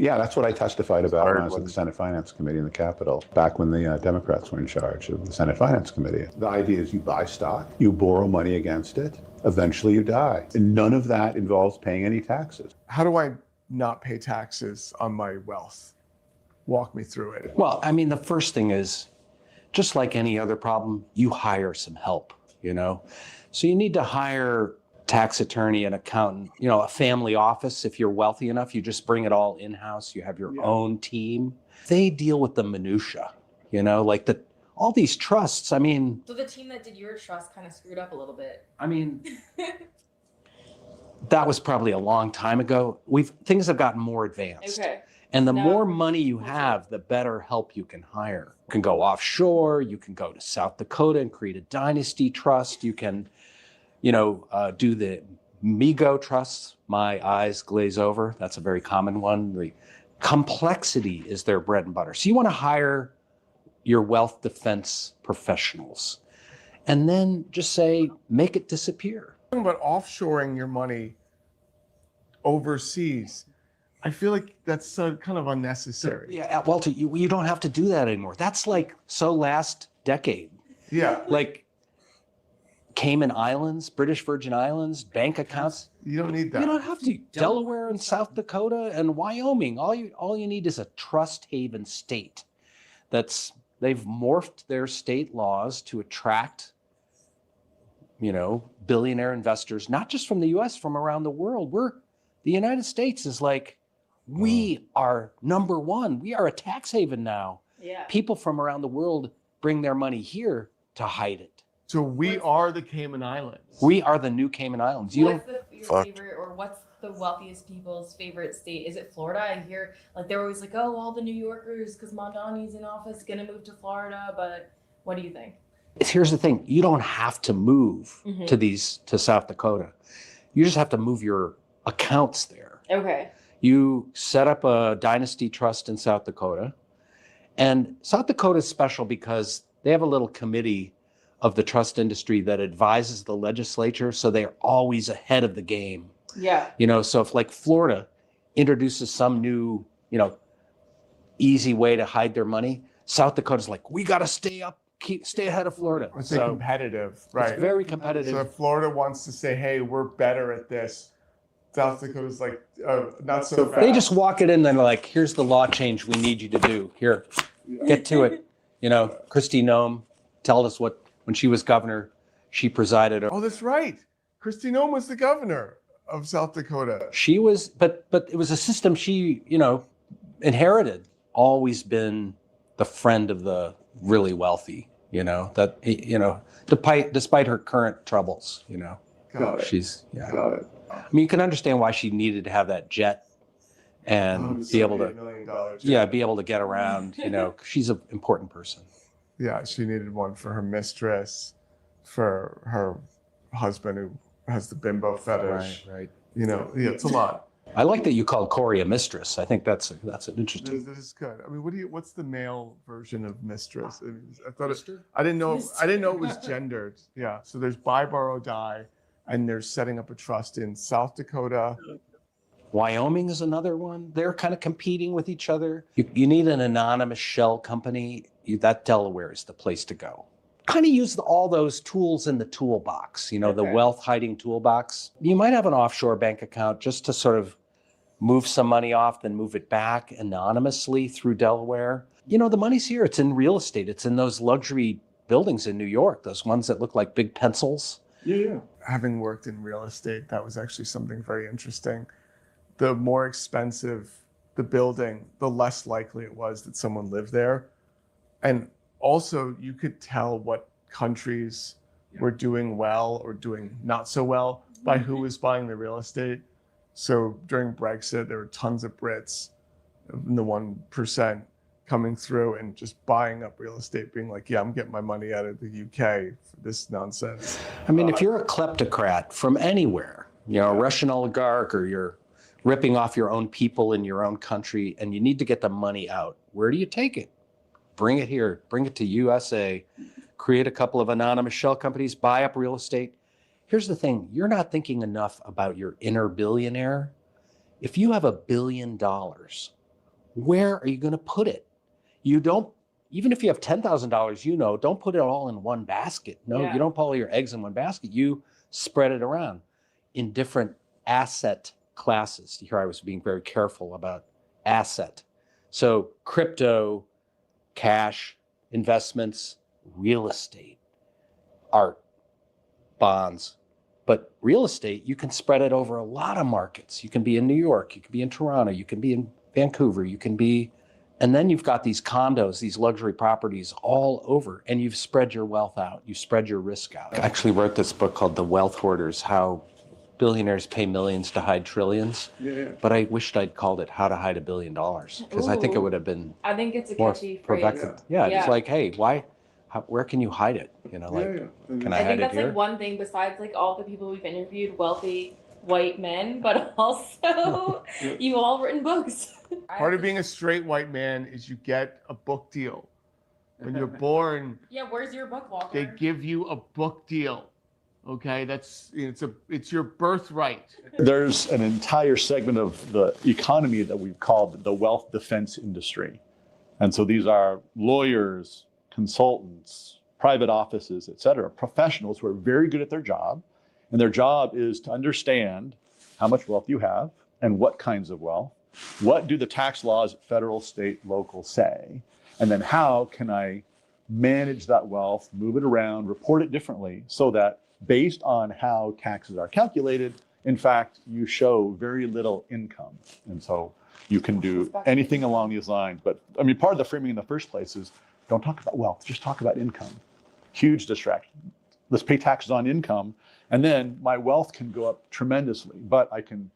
Yeah, that's what I testified about when I was at the Senate Finance Committee in the Capitol, back when the Democrats were in charge of the Senate Finance Committee. The idea is you buy stock, you borrow money against it, eventually you die. And none of that involves paying any taxes. How do I not pay taxes on my wealth? Walk me through it. Well, I mean, the first thing is, just like any other problem, you hire some help, you know? So you need to hire tax attorney, an accountant, you know, a family office. If you're wealthy enough, you just bring it all in-house. You have your own team. They deal with the minutia, you know, like all these trusts. I mean, so the team that did your trust kind of screwed up a little bit. I mean, that was probably a long time ago. Things have gotten more advanced. Okay. And the more money you have, the better help you can hire. You can go offshore. You can go to South Dakota and create a dynasty trust. You can, do the MAGA trusts. My eyes glaze over. That's a very common one. The complexity is their bread and butter. So you want to hire your wealth defense professionals and then just say, make it disappear. But offshoring your money overseas, I feel like that's kind of unnecessary. Yeah, Walter, you don't have to do that anymore. That's like last decade. Yeah. Like Cayman Islands, British Virgin Islands, bank accounts. You don't need that. You don't have to. Delaware and South Dakota and Wyoming. All you need is a trust haven state. They've morphed their state laws to attract, billionaire investors, not just from the US, from around the world. The United States is like, we are number one. We are a tax haven now. Yeah. People from around the world bring their money here to hide it. So we are the Cayman Islands. We are the new Cayman Islands. What's your favorite, or what's the wealthiest people's favorite state? Is it Florida? I hear they're always like, oh, all the New Yorkers, because Mondani's in office, gonna move to Florida. But what do you think? Here's the thing: you don't have to move to South Dakota. You just have to move your accounts there. Okay. You set up a dynasty trust in South Dakota, and South Dakota is special because they have a little committee of the trust industry that advises the legislature, so they're always ahead of the game. Yeah. So if like Florida introduces some new, easy way to hide their money, South Dakota's like, we got to stay ahead of Florida. It's competitive, right? It's very competitive. So if Florida wants to say, hey, we're better at this, South Dakota's like, not so fast. They just walk it in and they're like, here's the law change we need you to do. Here, get to it. Kristi Noem, tell us when she was governor, she presided over. Oh, that's right. Kristi Noem was the governor of South Dakota. She was, but it was a system she, inherited. Always been the friend of the really wealthy, despite her current troubles, Got it. She's, Got it. I mean, you can understand why she needed to have that jet and be able to, $78 million. yeah, be able to get around. You know, she's an important person. Yeah, she needed one for her mistress, for her husband who has the bimbo fetish. Right. You know, yeah, it's a lot. I like that you called Corey a mistress. I think that's an interesting. This is good. I mean, what's the male version of mistress? I thought I didn't know it was gendered. Yeah. So there's buy, borrow, die, and there's setting up a trust in South Dakota. Wyoming is another one. They're kind of competing with each other. You need an anonymous shell company. That Delaware is the place to go. Kind of use all those tools in the toolbox, you know, the wealth hiding toolbox. You might have an offshore bank account just to sort of move some money off, then move it back anonymously through Delaware. You know, the money's here. It's in real estate. It's in those luxury buildings in New York, those ones that look like big pencils. Yeah. Having worked in real estate, that was actually something very interesting. The more expensive the building, the less likely it was that someone lived there. And also, you could tell what countries were doing well or doing not so well by who was buying the real estate. So during Brexit, there were tons of Brits in the 1% coming through and just buying up real estate, being like, yeah, I'm getting my money out of the UK for this nonsense. I mean, if you're a kleptocrat from anywhere, you know, a Russian oligarch, or you're ripping off your own people in your own country and you need to get the money out, where do you take it? Bring it here, bring it to USA, create a couple of anonymous shell companies, buy up real estate. Here's the thing, you're not thinking enough about your inner billionaire. If you have $1 billion, where are you going to put it? You don't, even if you have $10,000, you know, don't put it all in one basket. No, you don't put all your eggs in one basket. You spread it around in different asset classes. Here I was being very careful about asset. So crypto, cash, investments, real estate, art, bonds. But real estate, you can spread it over a lot of markets. You can be in New York, you can be in Toronto, you can be in Vancouver, you can be, and then you've got these condos, these luxury properties all over, and you've spread your wealth out, you spread your risk out. I actually wrote this book called The Wealth Hoarders, How Billionaires Pay Millions to Hide Trillions. Yeah. But I wished I'd called it How to Hide $1 billion, because I think it would have been I think it's a more catchy phrase. provocative. Yeah, it's like, hey, where can you hide it? You know, like, can I I hide think it that's here? like one thing besides like all the people we've interviewed, wealthy white men, but also you've all written books. Part of being a straight white man is you get a book deal. When you're born, Yeah, where's your book, Walker? they give you a book deal. Okay, it's your birthright. There's an entire segment of the economy that we've called the wealth defense industry. And so these are lawyers, consultants, private offices, et cetera, professionals who are very good at their job. And their job is to understand how much wealth you have and what kinds of wealth. What do the tax laws at federal, state, local say? And then how can I manage that wealth, move it around, report it differently so that based on how taxes are calculated, in fact, you show very little income. And so you can do anything along these lines. But I mean, part of the framing in the first place is don't talk about wealth, just talk about income. Huge distraction. Let's pay taxes on income. And then my wealth can go up tremendously, but I can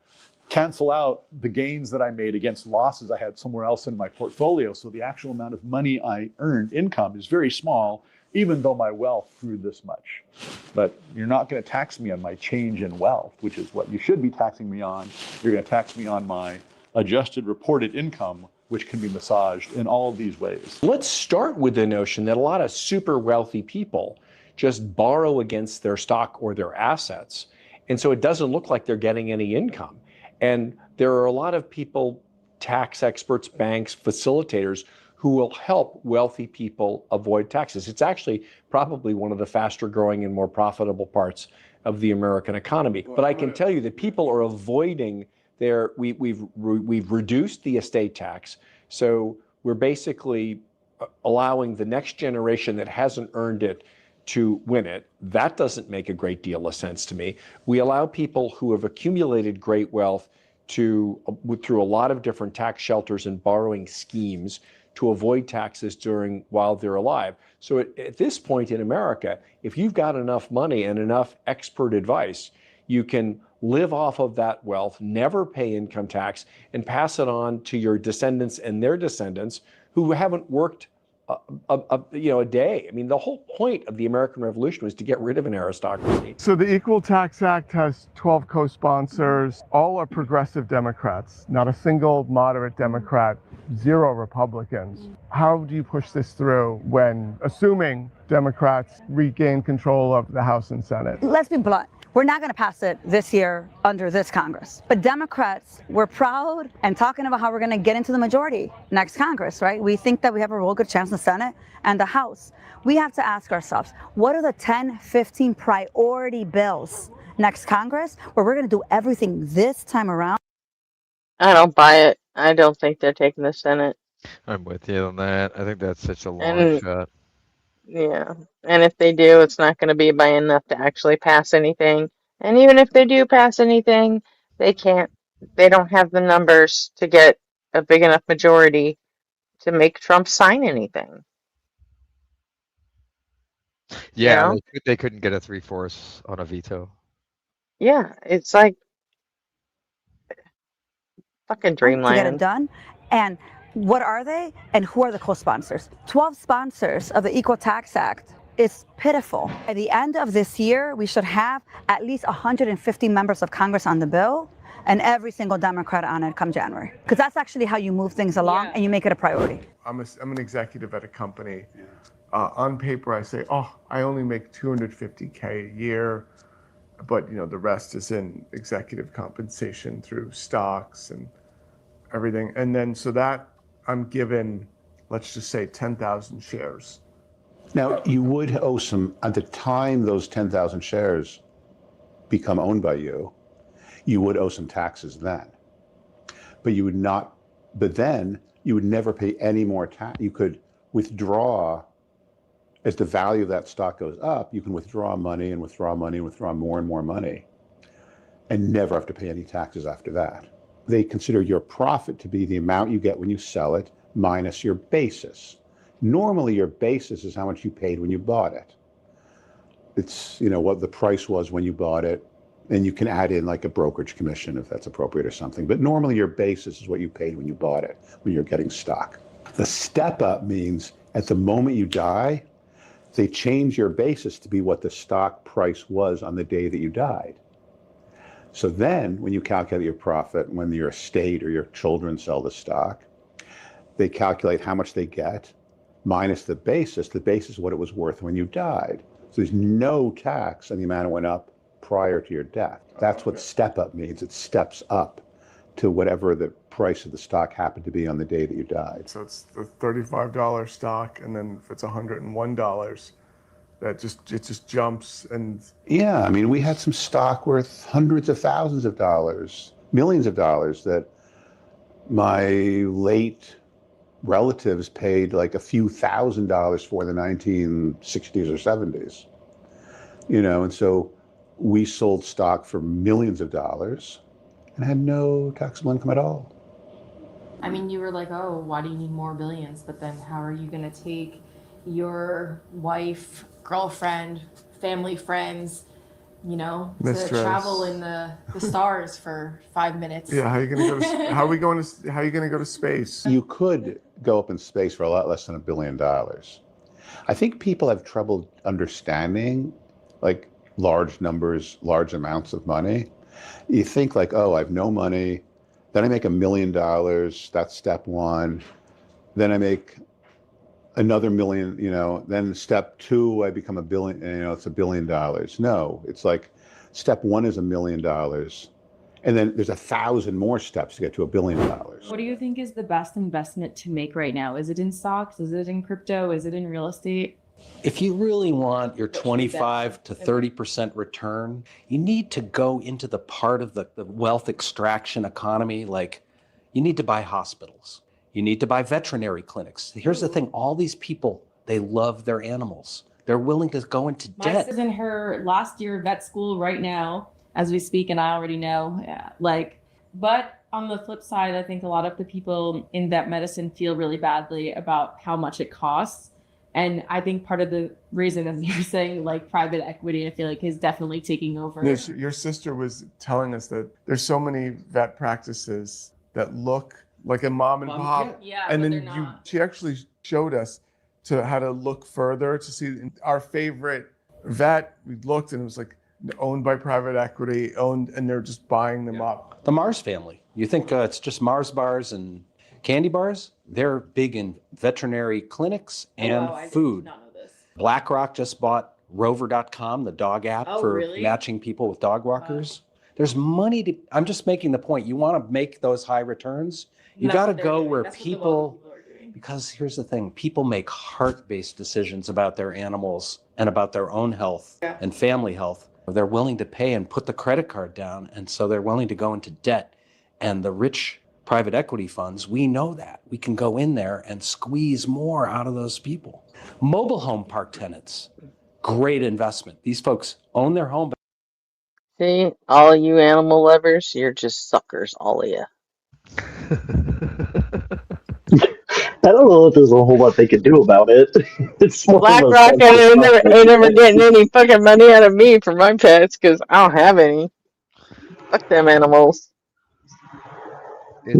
cancel out the gains that I made against losses I had somewhere else in my portfolio. So the actual amount of money I earned, income, is very small, even though my wealth grew this much. But you're not going to tax me on my change in wealth, which is what you should be taxing me on. You're going to tax me on my adjusted reported income, which can be massaged in all of these ways. Let's start with the notion that a lot of super wealthy people just borrow against their stock or their assets. And so it doesn't look like they're getting any income. And there are a lot of people, tax experts, banks, facilitators, who will help wealthy people avoid taxes. It's actually probably one of the faster growing and more profitable parts of the American economy. But I can tell you that people are avoiding we've reduced the estate tax. So we're basically allowing the next generation that hasn't earned it to win it. That doesn't make a great deal of sense to me. We allow people who have accumulated great wealth through a lot of different tax shelters and borrowing schemes to avoid taxes while they're alive. So at this point in America, if you've got enough money and enough expert advice, You can live off of that wealth, never pay income tax, and pass it on to your descendants and their descendants who haven't worked a day. I mean, the whole point of the American Revolution was to get rid of an aristocracy. So the Equal Tax Act has 12 co-sponsors. All are progressive Democrats, not a single moderate Democrat, 0 Republicans. How do you push this through when, assuming Democrats regain control of the House and Senate? Let's be blunt. We're not going to pass it this year under this Congress. But Democrats, we're proud and talking about how we're going to get into the majority next Congress, right? We think that we have a real good chance in the Senate and the House. We have to ask ourselves, what are the 10, 15 priority bills next Congress where we're going to do everything this time around? I don't buy it. I don't think they're taking the Senate. I'm with you on that. I think that's such a long And shot. yeah, and if they do, it's not going to be by enough to actually pass anything. And even if they do pass anything, they don't have the numbers to get a big enough majority to make Trump sign anything. Yeah, know? they couldn't get a 3/4 on a veto. Yeah, it's like fucking To get it dreamland. done. And what are they? And who are the co-sponsors? 12 sponsors of the Equal Tax Act is pitiful. By the end of this year, we should have at least 150 members of Congress on the bill and every single Democrat on it come January. Because that's actually how you move things along and you make it a priority. I'm an executive at a company. On paper, I say, oh, I only make $250K a year, but the rest is in executive compensation through stocks and everything. And then so that I'm given, let's just say 10,000 shares. Now, you would owe some, at the time those 10,000 shares become owned by you, you would owe some taxes then. But you would not, but then you would never pay any more tax. You could withdraw, as the value of that stock goes up, you can withdraw money and withdraw money and withdraw more and more money and never have to pay any taxes after that. They consider your profit to be the amount you get when you sell it minus your basis. Normally, your basis is how much you paid when you bought it. It's, what the price was when you bought it, and you can add in like a brokerage commission if that's appropriate or something. But normally, your basis is what you paid when you bought it, when you're getting stock. The step up means at the moment you die, they change your basis to be what the stock price was on the day that you died. So then, when you calculate your profit, when your estate or your children sell the stock, they calculate how much they get minus the basis. The basis is what it was worth when you died. So there's no tax on the amount it went up prior to your death. That's what step up means. It steps up to whatever the price of the stock happened to be on the day that you died. So it's the $35 stock, and then if it's $101, it just jumps. And yeah, I mean, we had some stock worth hundreds of thousands of dollars, millions of dollars that my late relatives paid like a few $1,000s for the 1960s or 70s. And so we sold stock for millions of dollars and had no taxable income at all. I mean, you were like, oh, why do you need more billions? But then how are you going to take your wife, girlfriend, family, friends, Mistress. to travel in the stars for 5 minutes? Yeah, how are you going to go to how are you going to go to space? You could go up in space for a lot less than $1 billion. I think people have trouble understanding like large numbers, large amounts of money. You think like, oh, I have no money, then I make $1 million, that's step one. Then I make another million, then step two, I become $1 billion, it's $1 billion. No, it's like step one is $1 million. And then there's 1,000 more steps to get to $1 billion. What do you think is the best investment to make right now? Is it in stocks? Is it in crypto? Is it in real estate? If you really want your 25 to 30% return, you need to go into the part of the wealth extraction economy. Like, you need to buy hospitals. You need to buy veterinary clinics. Here's the thing, all these people, they love their animals. They're willing to go into My debt. sister's in her last year of vet school right now, as we speak, and I already know. But on the flip side, I think a lot of the people in vet medicine feel really badly about how much it costs And I think part of the reason, as you're saying, like private equity, I feel like is definitely taking over. Your sister was telling us that there's so many vet practices that look like a mom and pop, Yeah, and but then they're not. she actually showed us to how to look further to see our favorite vet. We looked and it was like owned by private equity, and they're just buying them up. The Mars family. You think it's just Mars bars and candy bars? They're big in veterinary clinics and food. BlackRock just bought Rover.com, the dog app for matching people with dog walkers. There's money to, I'm just making the point. You want to make those high returns, you got to go where people, because here's the thing, people make heart-based decisions about their animals and about their own health and family health. They're willing to pay and put the credit card down, and so they're willing to go into debt. And the rich private equity funds, we know that. We can go in there and squeeze more out of those people. Mobile home park tenants, great investment. These folks own their home. See, all you animal lovers, you're just suckers, all of you. I don't know if there's a whole lot they could do about it. It's more of a BlackRock sense ain't of never getting any fucking money out of me for my pets because I don't have any. Fuck them animals. It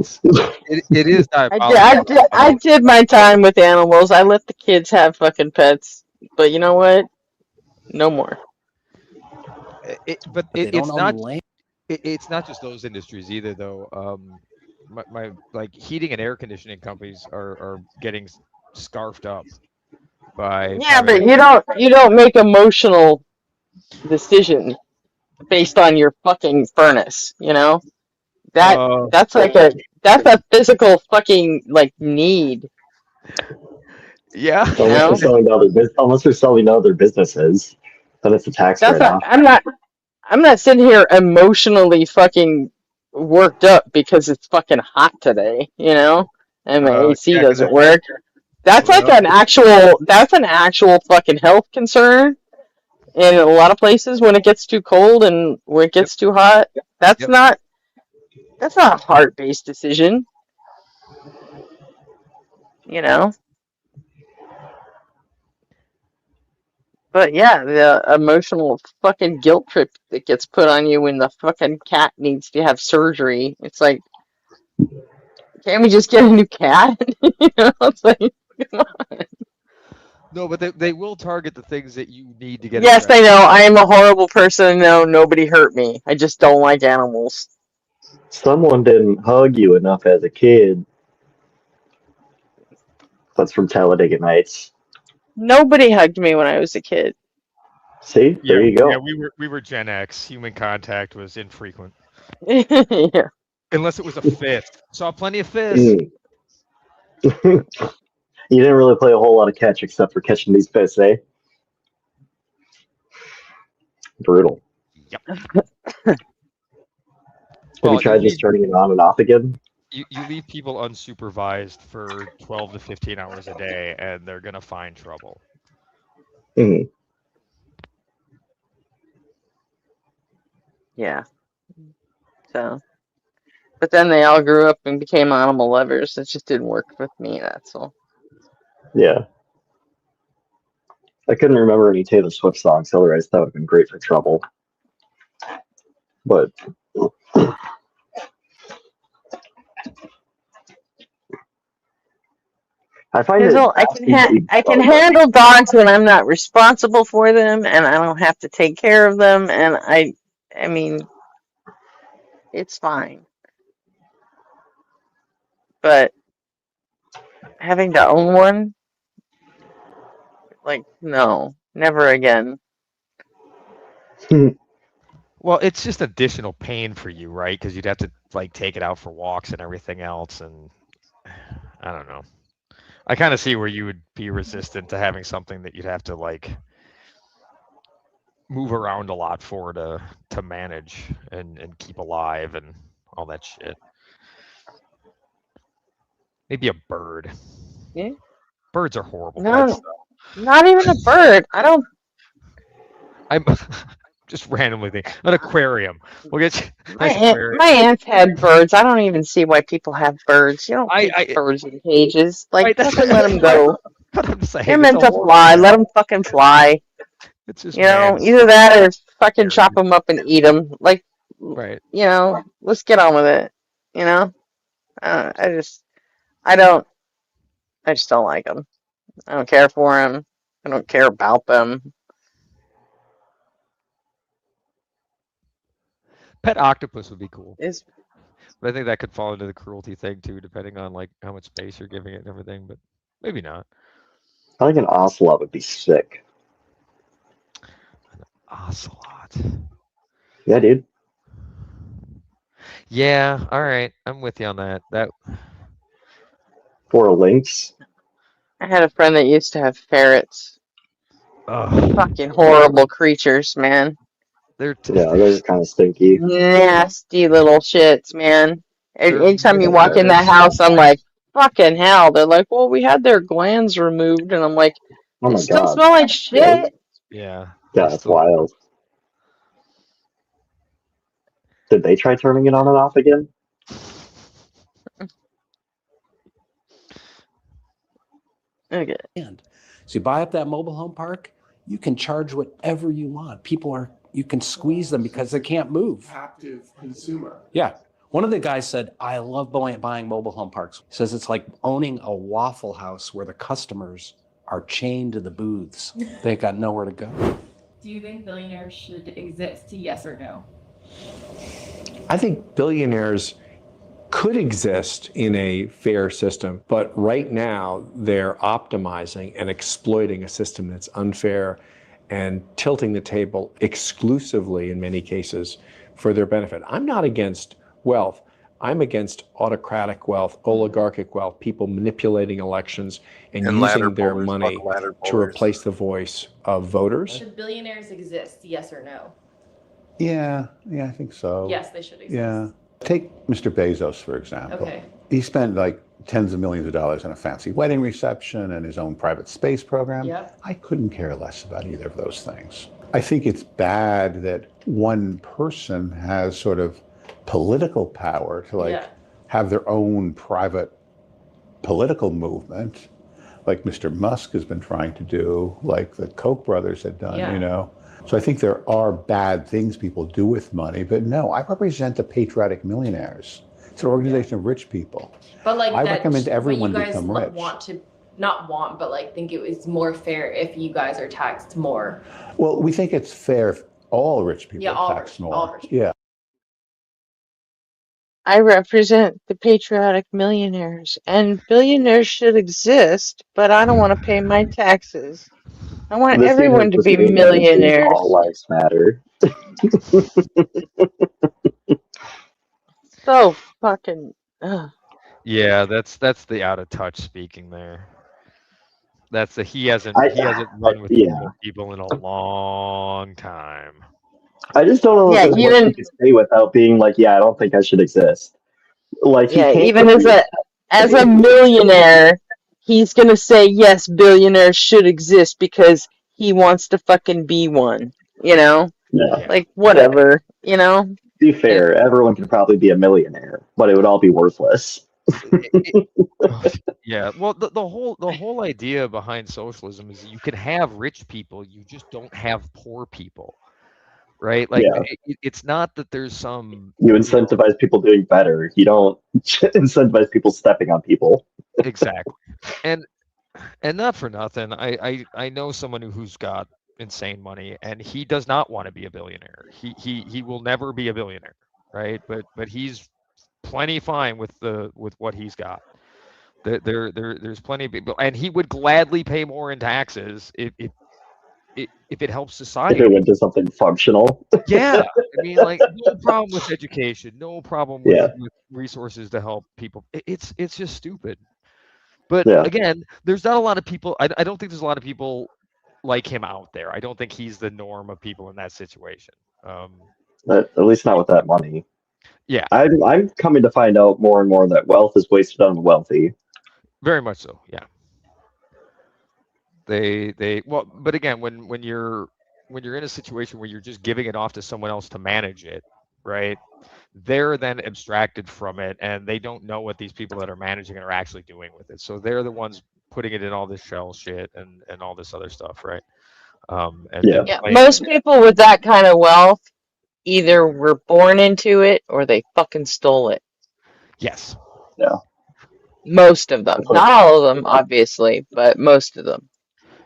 is I did my time with animals. I let the kids have fucking pets, but you know what? No more. But they don't it's own not. land. It's not just those industries either, though. My like heating and air conditioning companies are getting scarfed up by. Yeah, private but you don't make emotional decisions based on your fucking furnace, you know? That's a physical fucking like need. Yeah. You know? Unless they're selling to other businesses, then it's a tax write-off. I'm not sitting here emotionally fucking worked up because it's fucking hot today, you know? And my AC doesn't work. That's like an actual fucking health concern in a lot of places when it gets too cold and when it gets too hot. That's not a heart-based decision. You know? But yeah, the emotional fucking guilt trip that gets put on you when the fucking cat needs to have surgery. It's like, can't we just get a new cat? You know, it's like, come on. No, but they will target the things that you need to get. Yes, I know. I am a horrible person. No, nobody hurt me. I just don't like animals. Someone didn't hug you enough as a kid. That's from Talladega Nights. Nobody hugged me when I was a kid. See, there you go. Yeah, we were Gen X. Human contact was infrequent. Yeah. Unless it was a fist. Saw plenty of fists. You didn't really play a whole lot of catch except for catching these fists, eh? Brutal. Yep. Have you tried just turning it on and off again? You leave people unsupervised for 12 to 15 hours a day, and they're going to find trouble. Mm-hmm. Yeah. So, but then they all grew up and became animal lovers. It just didn't work with me, that's all. Yeah. I couldn't remember any Taylor Swift songs, otherwise that would have been great for trouble. But I find I can handle dogs when I'm not responsible for them and I don't have to take care of them, and I mean, it's fine. But having to own one, like, no, never again. Well, it's just additional pain for you, right? Because you'd have to like take it out for walks and everything else, and I don't know. I kind of see where you would be resistant to having something that you'd have to like move around a lot for to manage and keep alive and all that shit. Maybe a bird. Yeah. Birds are horrible. No, not even a bird. I'm just randomly thinking an aquarium. We'll get you. My aunt's had birds. I don't even see why people have birds. You don't keep birds in cages. Like, fucking let them go. But I'm saying They're it's meant a to horror fly. movie. Let them fucking fly. It's just You know, man. either that or fucking chop them up and eat them. Like, Right. you know, let's get on with it. You know, I just don't like them. I don't care for them. I don't care about them. Pet octopus would be cool. It's, But I think that could fall into the cruelty thing too, depending on like how much space you're giving it and everything. But maybe not. I think an ocelot would be sick. Ocelot. Yeah, dude. Yeah. All right. I'm with you on that. That. Or a lynx. I had a friend that used to have ferrets. Ugh. Fucking horrible creatures, man. They're Yeah, they're kind of stinky. Nasty little shits, man. Anytime you walk in that ferrets. house, I'm like, fucking hell. They're like, well, we had their glands removed, and I'm like, Oh they my still god. smell like shit. Yeah. Yeah, that's wild. Did they try turning it on and off again? Okay. So you buy up that mobile home park, you can charge whatever you want. You can squeeze them because they can't move. Captive consumer. Yeah. One of the guys said, I love buying mobile home parks. He says it's like owning a Waffle House where the customers are chained to the booths. They got nowhere to go. Do you think billionaires should exist? Yes or no? I think billionaires could exist in a fair system, but right now they're optimizing and exploiting a system that's unfair and tilting the table exclusively, in many cases, for their benefit. I'm not against wealth. I'm against autocratic wealth, oligarchic wealth, people manipulating elections and ladder using their pullers, money fuck ladder to pullers. replace the voice of voters. Should billionaires exist? Yes or no? Yeah, I think so. Yes, they should exist. Yeah. Take Mr. Bezos, for example. Okay. He spent like tens of millions of dollars on a fancy wedding reception and his own private space program. Yep. I couldn't care less about either of those things. I think it's bad that one person has sort of political power to have their own private political movement, like Mr. Musk has been trying to do, like the Koch brothers had done, you know. So I think there are bad things people do with money, but no, I represent the patriotic millionaires. It's an organization of rich people. But like I that, recommend everyone but you guys become rich. want to not want, but like think it was more fair if you guys are taxed more. Well, we think it's fair if all rich people Yeah, all are taxed rich- more. all rich Yeah. I represent the patriotic millionaires, and billionaires should exist, but I don't want to pay my taxes. I want This dude everyone has to the be same energy as millionaires. All lives matter. So fucking. Ugh. Yeah, that's the out of touch speaking there. That's the he hasn't run with people in a long time. I just don't know Yeah, if there's much he could say without being like, yeah, I don't think I should exist. Like he Yeah, can't even as a millionaire, he's gonna say yes, billionaires should exist because he wants to fucking be one. You know, Yeah. like whatever. You know. To be fair, everyone could probably be a millionaire, but it would all be worthless. Yeah, well, the whole idea behind socialism is you can have rich people, you just don't have poor people, right? Like it's not that there's some You incentivize people doing better. You don't incentivize people stepping on people. Exactly, and not for nothing. I know someone who's got insane money, and he does not want to be a billionaire. He will never be a billionaire, right? But he's plenty fine with what he's got. There's plenty of people, and he would gladly pay more in taxes if it helps society. If it went to something functional. Yeah, I mean, like no problem with education, no problem with resources to help people. It's just stupid. But again, there's not a lot of people. I don't think there's a lot of people like him out there. I don't think he's the norm of people in that situation. At least not with that money. Yeah, I'm coming to find out more and more that wealth is wasted on the wealthy. Very much so. Yeah. Well, but again, when you're in a situation where you're just giving it off to someone else to manage it, right? They're then abstracted from it, and they don't know what these people that are managing it are actually doing with it. So they're the ones putting it in all this shell shit and all this other stuff, right? And Yeah. then Yeah, playing, most people with that kind of wealth either were born into it or they fucking stole it. yes, Yeah. Most of them. Not all of them, obviously, but most of them.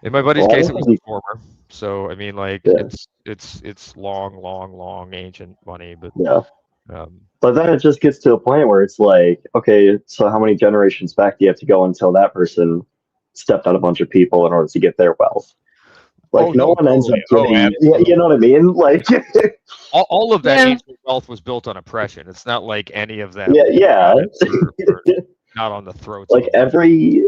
in my buddy's Well, I case, don't it was think the former. So I mean, like Yeah. it's long ancient money, but Yeah. um, But then it just gets to a point where it's like, okay, so how many generations back do you have to go until that person stepped on a bunch of people in order to get their wealth? Like, oh no no, one ends up totally. Oh, getting, yeah, absolutely. you know what I mean? Like, All of that Yeah. ancient wealth was built on oppression. It's not like any of them yeah. got it for not on the throats Like of a bunch.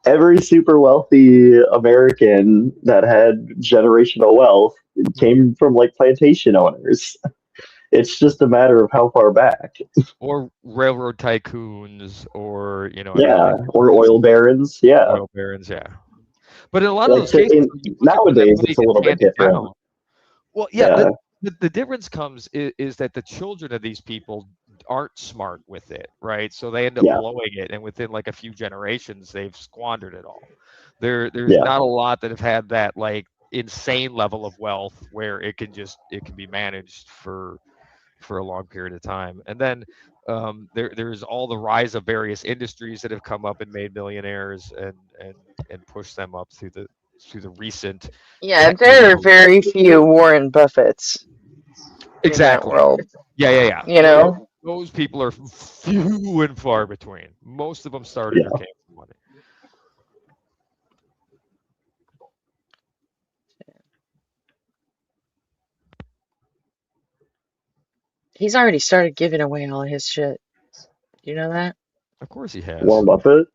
every super wealthy American that had generational wealth came from like plantation owners. It's just a matter of how far back. Or railroad tycoons, or I mean, Yeah, like or oil barons. Yeah, oil barons, yeah. But in a lot of like those cases, you look at when that nowadays money it's a gets little bit handed different. down. Well, yeah, Yeah, the difference comes is that the children of these people aren't smart with it, right? So they end up yeah, blowing it, and within like a few generations, they've squandered it all. There's yeah. not a lot that have had that like insane level of wealth where it can be managed for a long period of time. And then there's all the rise of various industries that have come up and made millionaires and pushed them up through the recent Yeah, there are technological. very few Warren Buffetts in that Exactly. world. Yeah. You know? Those people are few and far between. Most of them started or came from money. He's already started giving away all of his shit. Do you know that? Of course he has. Warren Buffett.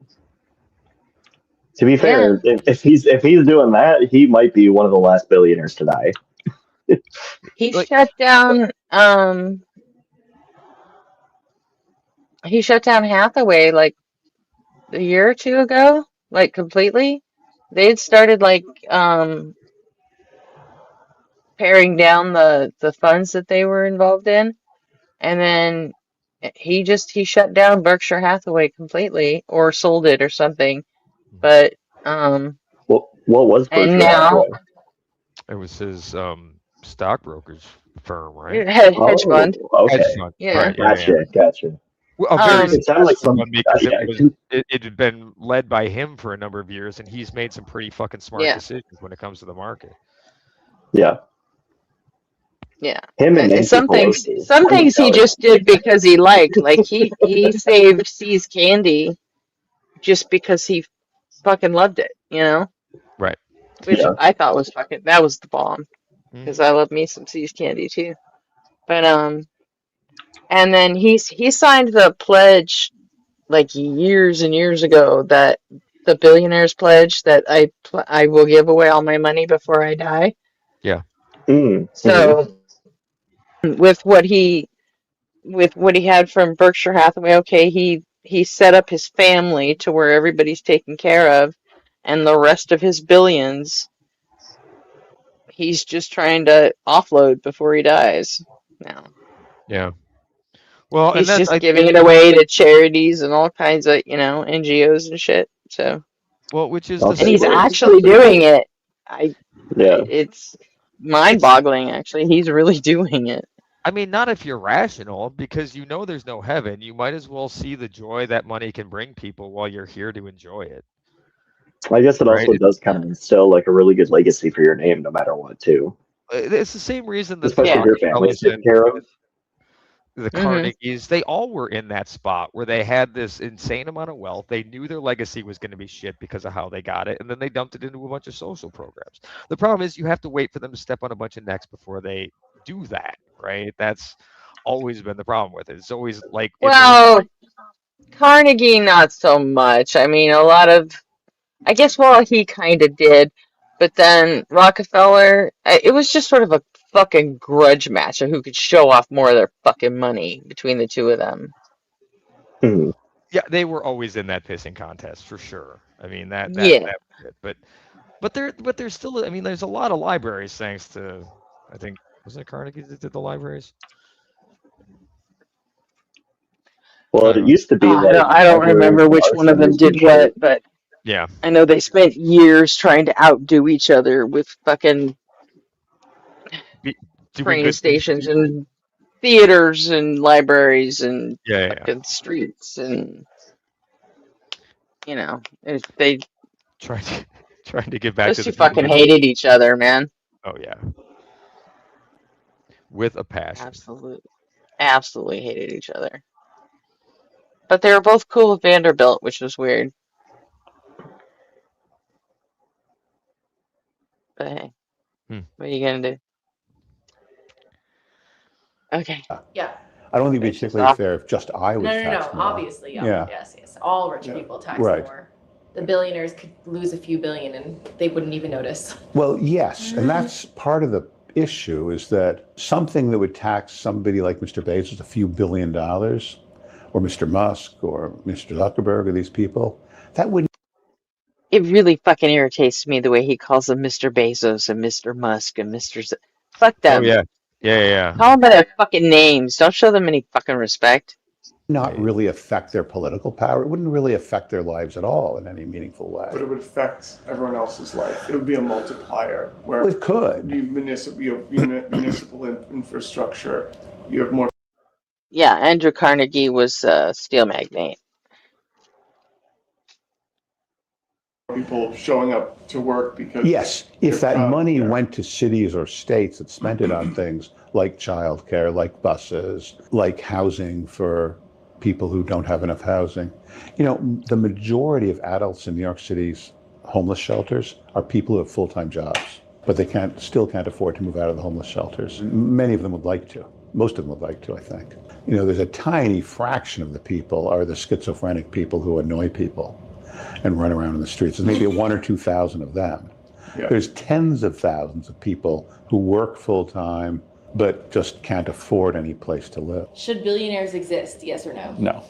To be fair, if he's doing that, he might be one of the last billionaires to die. He shut down Hathaway like a year or two ago, like completely. They had started like paring down the funds that they were involved in, and then he shut down Berkshire Hathaway completely or sold it or something. But what was and Berkshire now Hathaway? It was his stockbrokerage firm, right? hedge fund. Okay. Hedge fund. Yeah. Right. Yeah. Gotcha. Well, a very It sounded like successful some. one because Yeah, it had been led by him for a number of years, and he's made some pretty fucking smart decisions when it comes to the market. yeah. Yeah. Him and Nancy Some things Pelosi. he just did because he liked. Like he saved See's Candy just because he fucking loved it, you know? Right. Which Yeah. I thought was that was the bomb. Because I love me some See's Candy too. But and then he signed the pledge like years and years ago, that the billionaires pledge that I will give away all my money before I die. Yeah. So with what he had from Berkshire Hathaway, okay, he set up his family to where everybody's taken care of, and the rest of his billions he's just trying to offload before he dies now. Yeah. Well, He's and just giving it away to charities and all kinds of, NGOs and shit. So, which is and he's actually doing it. Yeah. It's mind-boggling. Actually, he's really doing it. I mean, not if you're rational, because there's no heaven. You might as well see the joy that money can bring people while you're here to enjoy it. I guess it also does kind of instill like a really good legacy for your name, no matter what, too. It's the same reason that especially if your family's taken care of. The Carnegies, they all were in that spot where they had this insane amount of wealth. They knew their legacy was going to be shit because of how they got it, and then they dumped it into a bunch of social programs. The problem is you have to wait for them to step on a bunch of necks before they do that, right? That's always been the problem with it. It's always like, well, Carnegie, not so much. I mean, I guess, he kind of did, but then Rockefeller, it was just sort of a fucking grudge match of who could show off more of their fucking money between the two of them. Yeah, they were always in that pissing contest for sure. I mean that but they're still. I mean, there's a lot of libraries thanks to, I think, was it Carnegie that did the libraries? Well, it used to be I don't remember which one of them did what, but Yeah. I know they spent years trying to outdo each other with fucking Doing train good things for stations people. and theaters and libraries and Yeah. fucking streets and they Trying to give back those to the two people fucking that. hated each other, man. Oh yeah. With a passion. Absolutely hated each other. But they were both cool with Vanderbilt, which was weird. But hey, what are you gonna do? Okay. Yeah. I don't think it'd be It's just particularly off. fair if just I was No. taxed more. Obviously, Yeah. yes. All rich people tax Right. more. The billionaires could lose a few billion and they wouldn't even notice. Well, yes, and that's part of the issue is that something that would tax somebody like Mr. Bezos a few $1 billion, or Mr. Musk or Mr. Zuckerberg or these people, that wouldn't. It really fucking irritates me the way he calls them Mr. Bezos and Mr. Musk and Fuck Oh them. yeah. Yeah. Call them by their fucking names. Don't show them any fucking respect. Not really affect their political power. It wouldn't really affect their lives at all in any meaningful way. But it would affect everyone else's life. It would be a multiplier. Where Well, it could. You have municipal infrastructure. You have more. Yeah, Andrew Carnegie was a steel magnate. People showing up to work because. Yes, if that money went to cities or states that spent it on things like childcare, like buses, like housing for people who don't have enough housing. The majority of adults in New York City's homeless shelters are people who have full-time jobs, but they still can't afford to move out of the homeless shelters. Many of them would like to. Most of them would like to, I think. There's a tiny fraction of the people are the schizophrenic people who annoy people and run around in the streets. There's maybe 1,000 or 2,000 of them. Yeah. There's tens of thousands of people who work full-time but just can't afford any place to live. Should billionaires exist? Yes or no? No.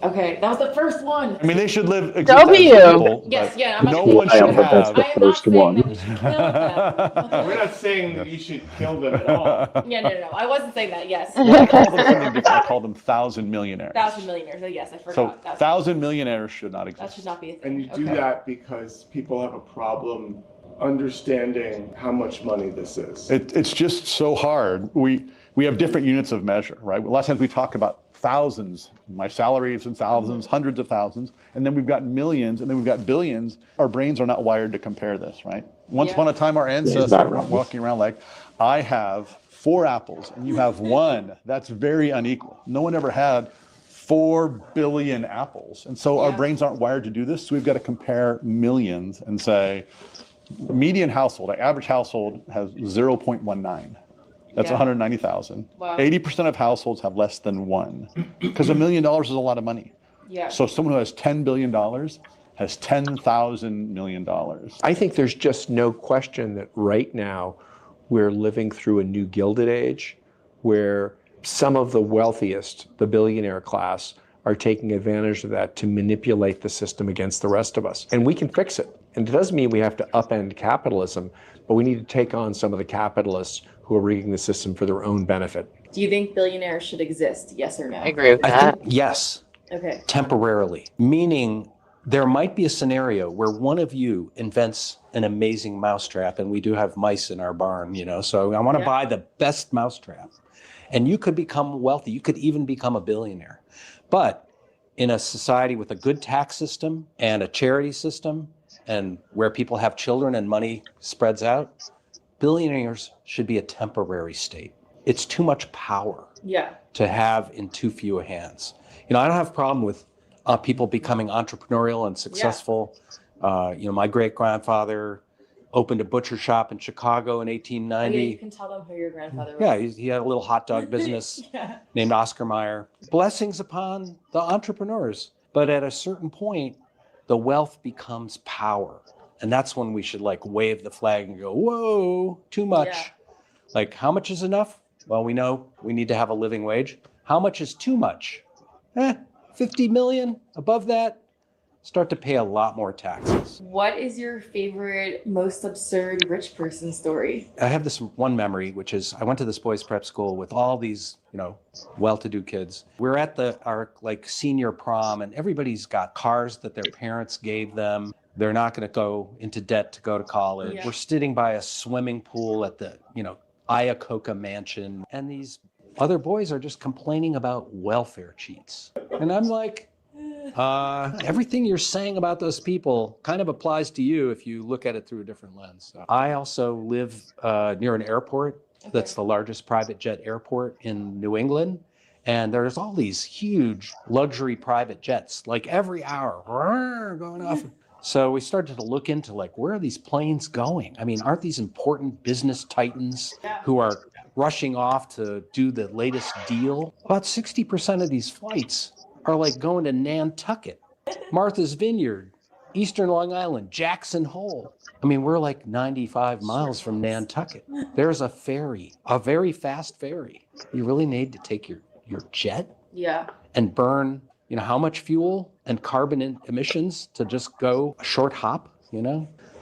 Okay, that was the first one. I mean, they should live. Yes, yeah. No one should have. That's the first one. We're not saying that you should kill them at all. Yeah, no. I wasn't saying that. Yes. Well, I call them something different. I call them 1,000 millionaires. 1,000 millionaires. Yes, I So forgot. 1,000 millionaires should not exist. That should not be a thing. And you do that because people have a problem understanding how much money this is. It's just so hard. We have different units of measure, right? A lot of times we talk about thousands. My salary is in thousands, hundreds of thousands, and then we've got millions, and then we've got billions. Our brains are not wired to compare this, right? Once upon a time, our ancestors were walking around like, I have 4 apples, and you have 1. That's very unequal. No one ever had 4 billion apples. And so our brains aren't wired to do this. So we've got to compare millions and say, median household, an average household has 0.19. That's 190,000. Wow. 80% of households have less than 1 because $1 million is a lot of money. Yeah. So someone who has $10 billion has $10,000 million. I think there's just no question that right now we're living through a new Gilded Age where some of the wealthiest, the billionaire class, are taking advantage of that to manipulate the system against the rest of us. And we can fix it. And it doesn't mean we have to upend capitalism, but we need to take on some of the capitalists who are rigging the system for their own benefit. Do you think billionaires should exist? Yes or no? I agree with I that. think yes, Okay. temporarily. Meaning there might be a scenario where one of you invents an amazing mousetrap, and we do have mice in our barn, so I want to buy the best mousetrap. And you could become wealthy. You could even become a billionaire. But in a society with a good tax system and a charity system and where people have children and money spreads out, billionaires should be a temporary state. It's too much power to have in too few hands. I don't have a problem with people becoming entrepreneurial and successful. My great-grandfather opened a butcher shop in Chicago in 1890. Oh, yeah, you can tell them who your grandfather was. Yeah, he had a little hot dog business named Oscar Mayer. Blessings upon the entrepreneurs. But at a certain point, the wealth becomes power. And that's when we should wave the flag and go, whoa, too much. Yeah. Like, how much is enough? Well, we know we need to have a living wage. How much is too much? 50 million, above that, start to pay a lot more taxes. What is your favorite, most absurd rich person story? I have this one memory, which is I went to this boys' prep school with all these, well-to-do kids. We're at our senior prom, and everybody's got cars that their parents gave them. They're not going to go into debt to go to college. Yeah. We're sitting by a swimming pool at the, Iacocca mansion. And these other boys are just complaining about welfare cheats. And I'm like, everything you're saying about those people kind of applies to you if you look at it through a different lens. I also live near an airport that's the largest private jet airport in New England. And there's all these huge luxury private jets, like every hour, going off. So we started to look into where are these planes going? I mean, aren't these important business titans who are rushing off to do the latest deal? About 60% of these flights are going to Nantucket, Martha's Vineyard, Eastern Long Island, Jackson Hole. I mean, we're 95 miles from Nantucket. There's a ferry, a very fast ferry. You really need to take your jet Yeah. and burn, how much fuel and carbon emissions to just go a short hop,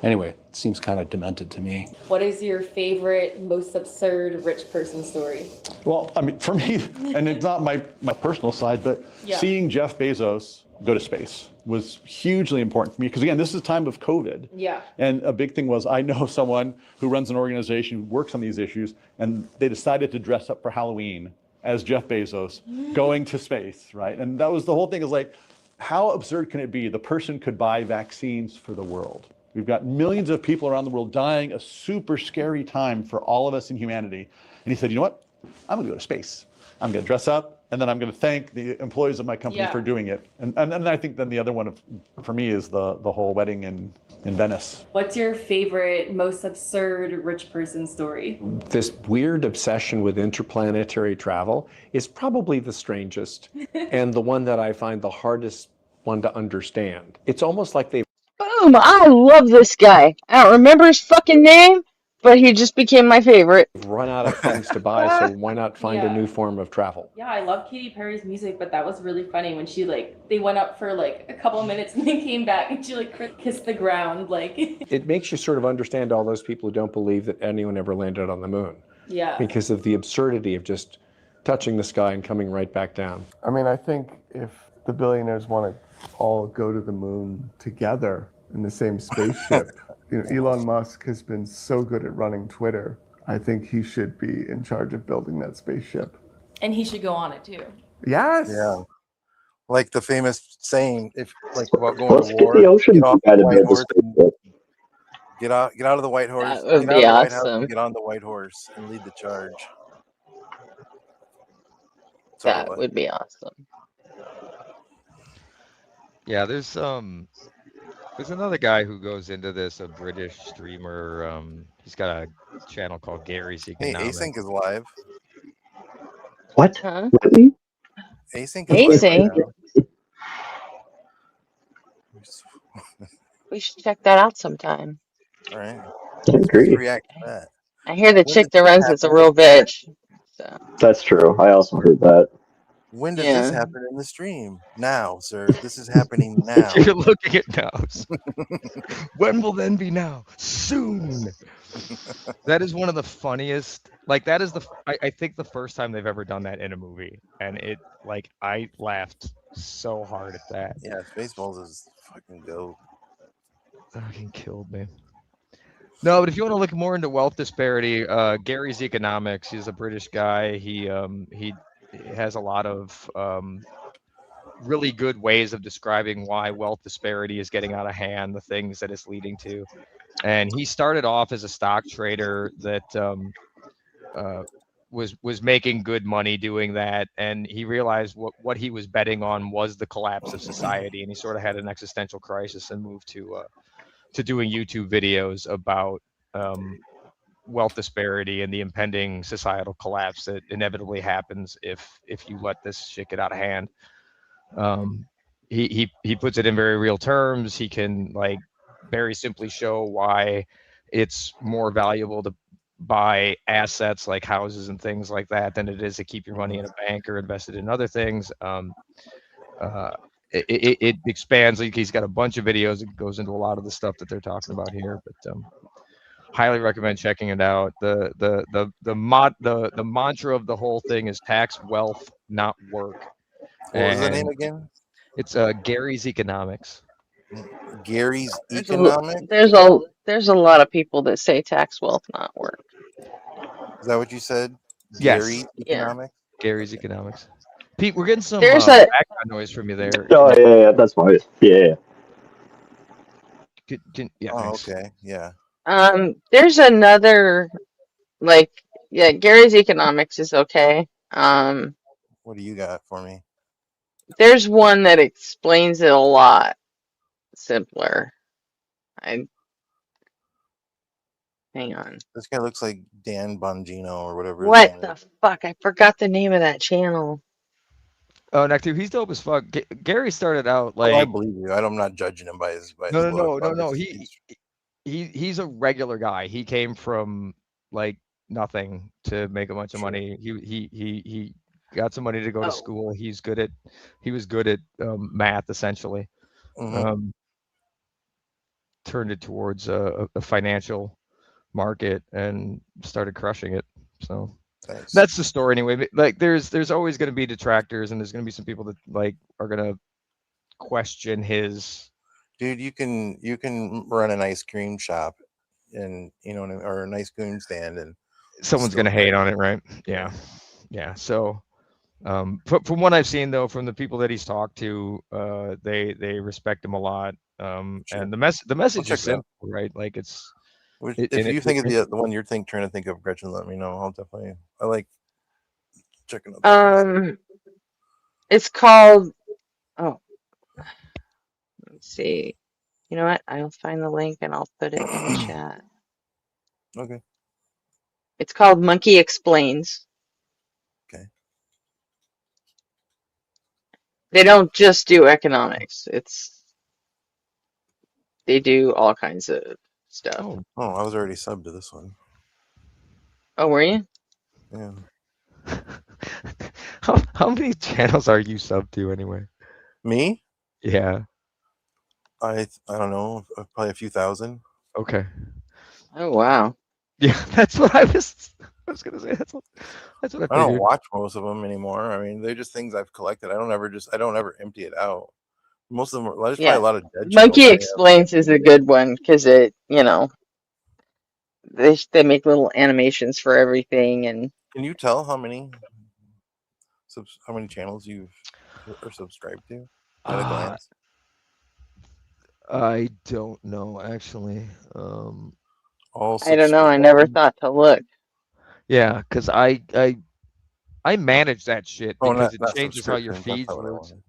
Anyway, it seems kind of demented to me. What is your favorite, most absurd rich person story? Well, I mean, for me, and it's not my personal side, but Yeah. seeing Jeff Bezos go to space was hugely important for me because, again, this is time of COVID. Yeah. And a big thing was I know someone who runs an organization who works on these issues, and they decided to dress up for Halloween as Jeff Bezos going to space, right? And that was the whole thing, is how absurd can it be? The person could buy vaccines for the world. We've got millions of people around the world dying, a super scary time for all of us in humanity. And he said, you know what? I'm gonna go to space. I'm gonna dress up, and then I'm gonna thank the employees of my company for doing it. And I think then the other one for me is the whole wedding in Venice. What's your favorite, most absurd rich person story? This weird obsession with interplanetary travel is probably the strangest and the one that I find the hardest one to understand. It's almost like they Boom! I love this guy. I don't remember his fucking name, but he just became my favorite. run out of things to buy, so why not find a new form of travel? Yeah, I love Katy Perry's music, but that was really funny when she they went up for a couple of minutes and then came back and she kissed the ground It makes you sort of understand all those people who don't believe that anyone ever landed on the moon. Yeah. Because of the absurdity of just touching the sky and coming right back down. I mean, I think if the billionaires want to all go to the moon together in the same spaceship, Elon Musk has been so good at running Twitter. I think he should be in charge of building that spaceship. And he should go on it too. Yes. Yeah. Like the famous saying, about going Let's to get war, the ocean get off guy the to white build the horse, spaceship. get out of the white horse, That would get be out of the White House, awesome. and get on the white horse and lead the charge. That would be awesome. Yeah, there's another guy who goes into this, a British streamer. He's got a channel called Gary's Hey, Economics. Async is live. What? Huh? Really? Async is live Async? right now. We should check that out sometime. All right. I agree. React to that. I hear the When chick does that this runs it's a happen? real bitch. So That's true. I also heard that. When does yeah. this happen in the stream? Now, sir. This is happening now. You're looking at now. When will then be now? Soon. That is one of the funniest. That is I think the first time they've ever done that in a movie, and I laughed so hard at that. Yeah, Spaceballs is fucking dope. Fucking killed me. No, but if you want to look more into wealth disparity, Gary's Economics. He's a British guy. He has a lot of really good ways of describing why wealth disparity is getting out of hand, the things that it's leading to. And he started off as a stock trader that was making good money doing that, and he realized what he was betting on was the collapse of society, and he sort of had an existential crisis and moved to doing YouTube videos about wealth disparity and the impending societal collapse that inevitably happens if you let this shit get out of hand. He puts it in very real terms. He can very simply show why it's more valuable to buy assets like houses and things like that than it is to keep your money in a bank or invested in other things. It expands. He's got a bunch of videos that goes into a lot of the stuff that they're talking about here, but highly recommend checking it out. The mantra of the whole thing is tax wealth, not work. What was the name again? It's Gary's Economics. Gary's There's Economics. there's a lot of people that say tax wealth not work. Is that what you said? Yes. Gary's Yeah. Economics. Gary's Economics. Pete, we're getting some There's background noise from you there. Oh yeah, that's why. Yeah. Yeah. Oh, Thanks. okay. Yeah. There's another Gary's Economics is okay. What do you got for me? There's one that explains it a lot simpler. Hang on. This guy looks like Dan Bongino or whatever his What name the is. fuck? I forgot the name of that channel. Oh, Nectar, he's dope as fuck. Gary started out Oh, I like believe you. I'm not judging him by his no. look. I'm just- He's a regular guy. He came from like nothing to make a bunch of money. He got some money to go to school. He was good at math essentially. Mhm. Turned it towards a financial market and started crushing it. So Nice. that's the story anyway. Like there's always going to be detractors, and there's going to be some people that like are going to question his. Dude, you can run an ice cream shop, and or an ice cream stand, and Someone's going to hate on it, right? Yeah. So from what I've seen though, from the people that he's talked to, they respect him a lot. And the message is simple, right? Like it's. If you think of the one you're trying to think of, Gretchen, let me know. I'll definitely. I like checking out. It's called. Oh, let's see. You know what? I'll find the link and I'll put it in the chat. Okay. It's called Monkey Explains. Okay. They don't just do economics. They do all kinds of stuff. Oh, I was already subbed to this one. Oh, were you? Yeah. How many channels are you sub to anyway? Me? Yeah. I don't know, probably a few thousand. Okay. Oh wow. Yeah, that's what I was gonna say. That's what I figured. I don't watch most of them anymore. I mean, they're just things I've collected. I don't ever empty it out. Most of them are. There's probably a lot of dead Monkey channels. Explains is a good one because it, they make little animations for everything and. Can you tell how many channels you are subscribed to at a glance? I don't know actually. I don't know. I never thought to look. Yeah, because I manage that shit because it not changes how your subscriptions, feeds that's not what I works. wanted.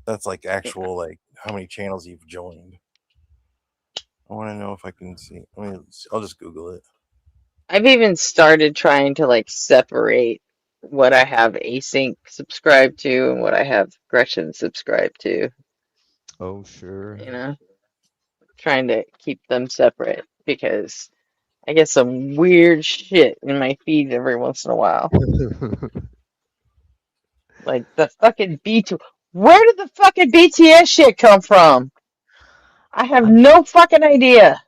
That's like actual, like how many channels you've joined. I want to know if I can see. I'll just Google it. I've even started trying to separate what I have Async subscribed to and what I have Gretchen subscribed to. Oh sure. Trying to keep them separate because I get some weird shit in my feed every once in a while. Like the fucking B2. Where did the fucking BTS shit come from? I have no fucking idea.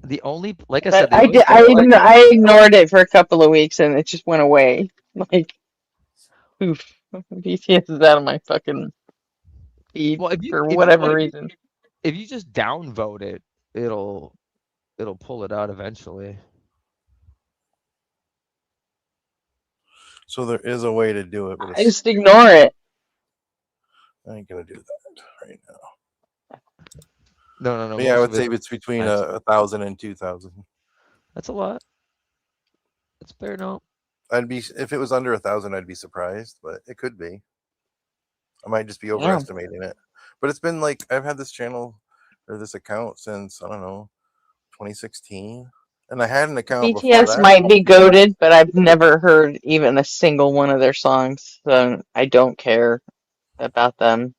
The only, like I But said, the I only did. I ignored it for a couple of weeks and it just went away. Like, oof, BTS is out of my fucking feed for whatever reason. If you just downvote it, it'll pull it out eventually. So there is a way to do it. But I just ignore it. I ain't gonna do that right now. No. But yeah, I would say it's between 1,000 and 2,000. That's a lot. That's fair enough. If it was under 1,000, I'd be surprised, but it could be. I might just be overestimating it. But it's been like I've had this channel or this account since I don't know 2016, and I had an account before BTS that. might be goated, but I've never heard even a single one of their songs, so I don't care about them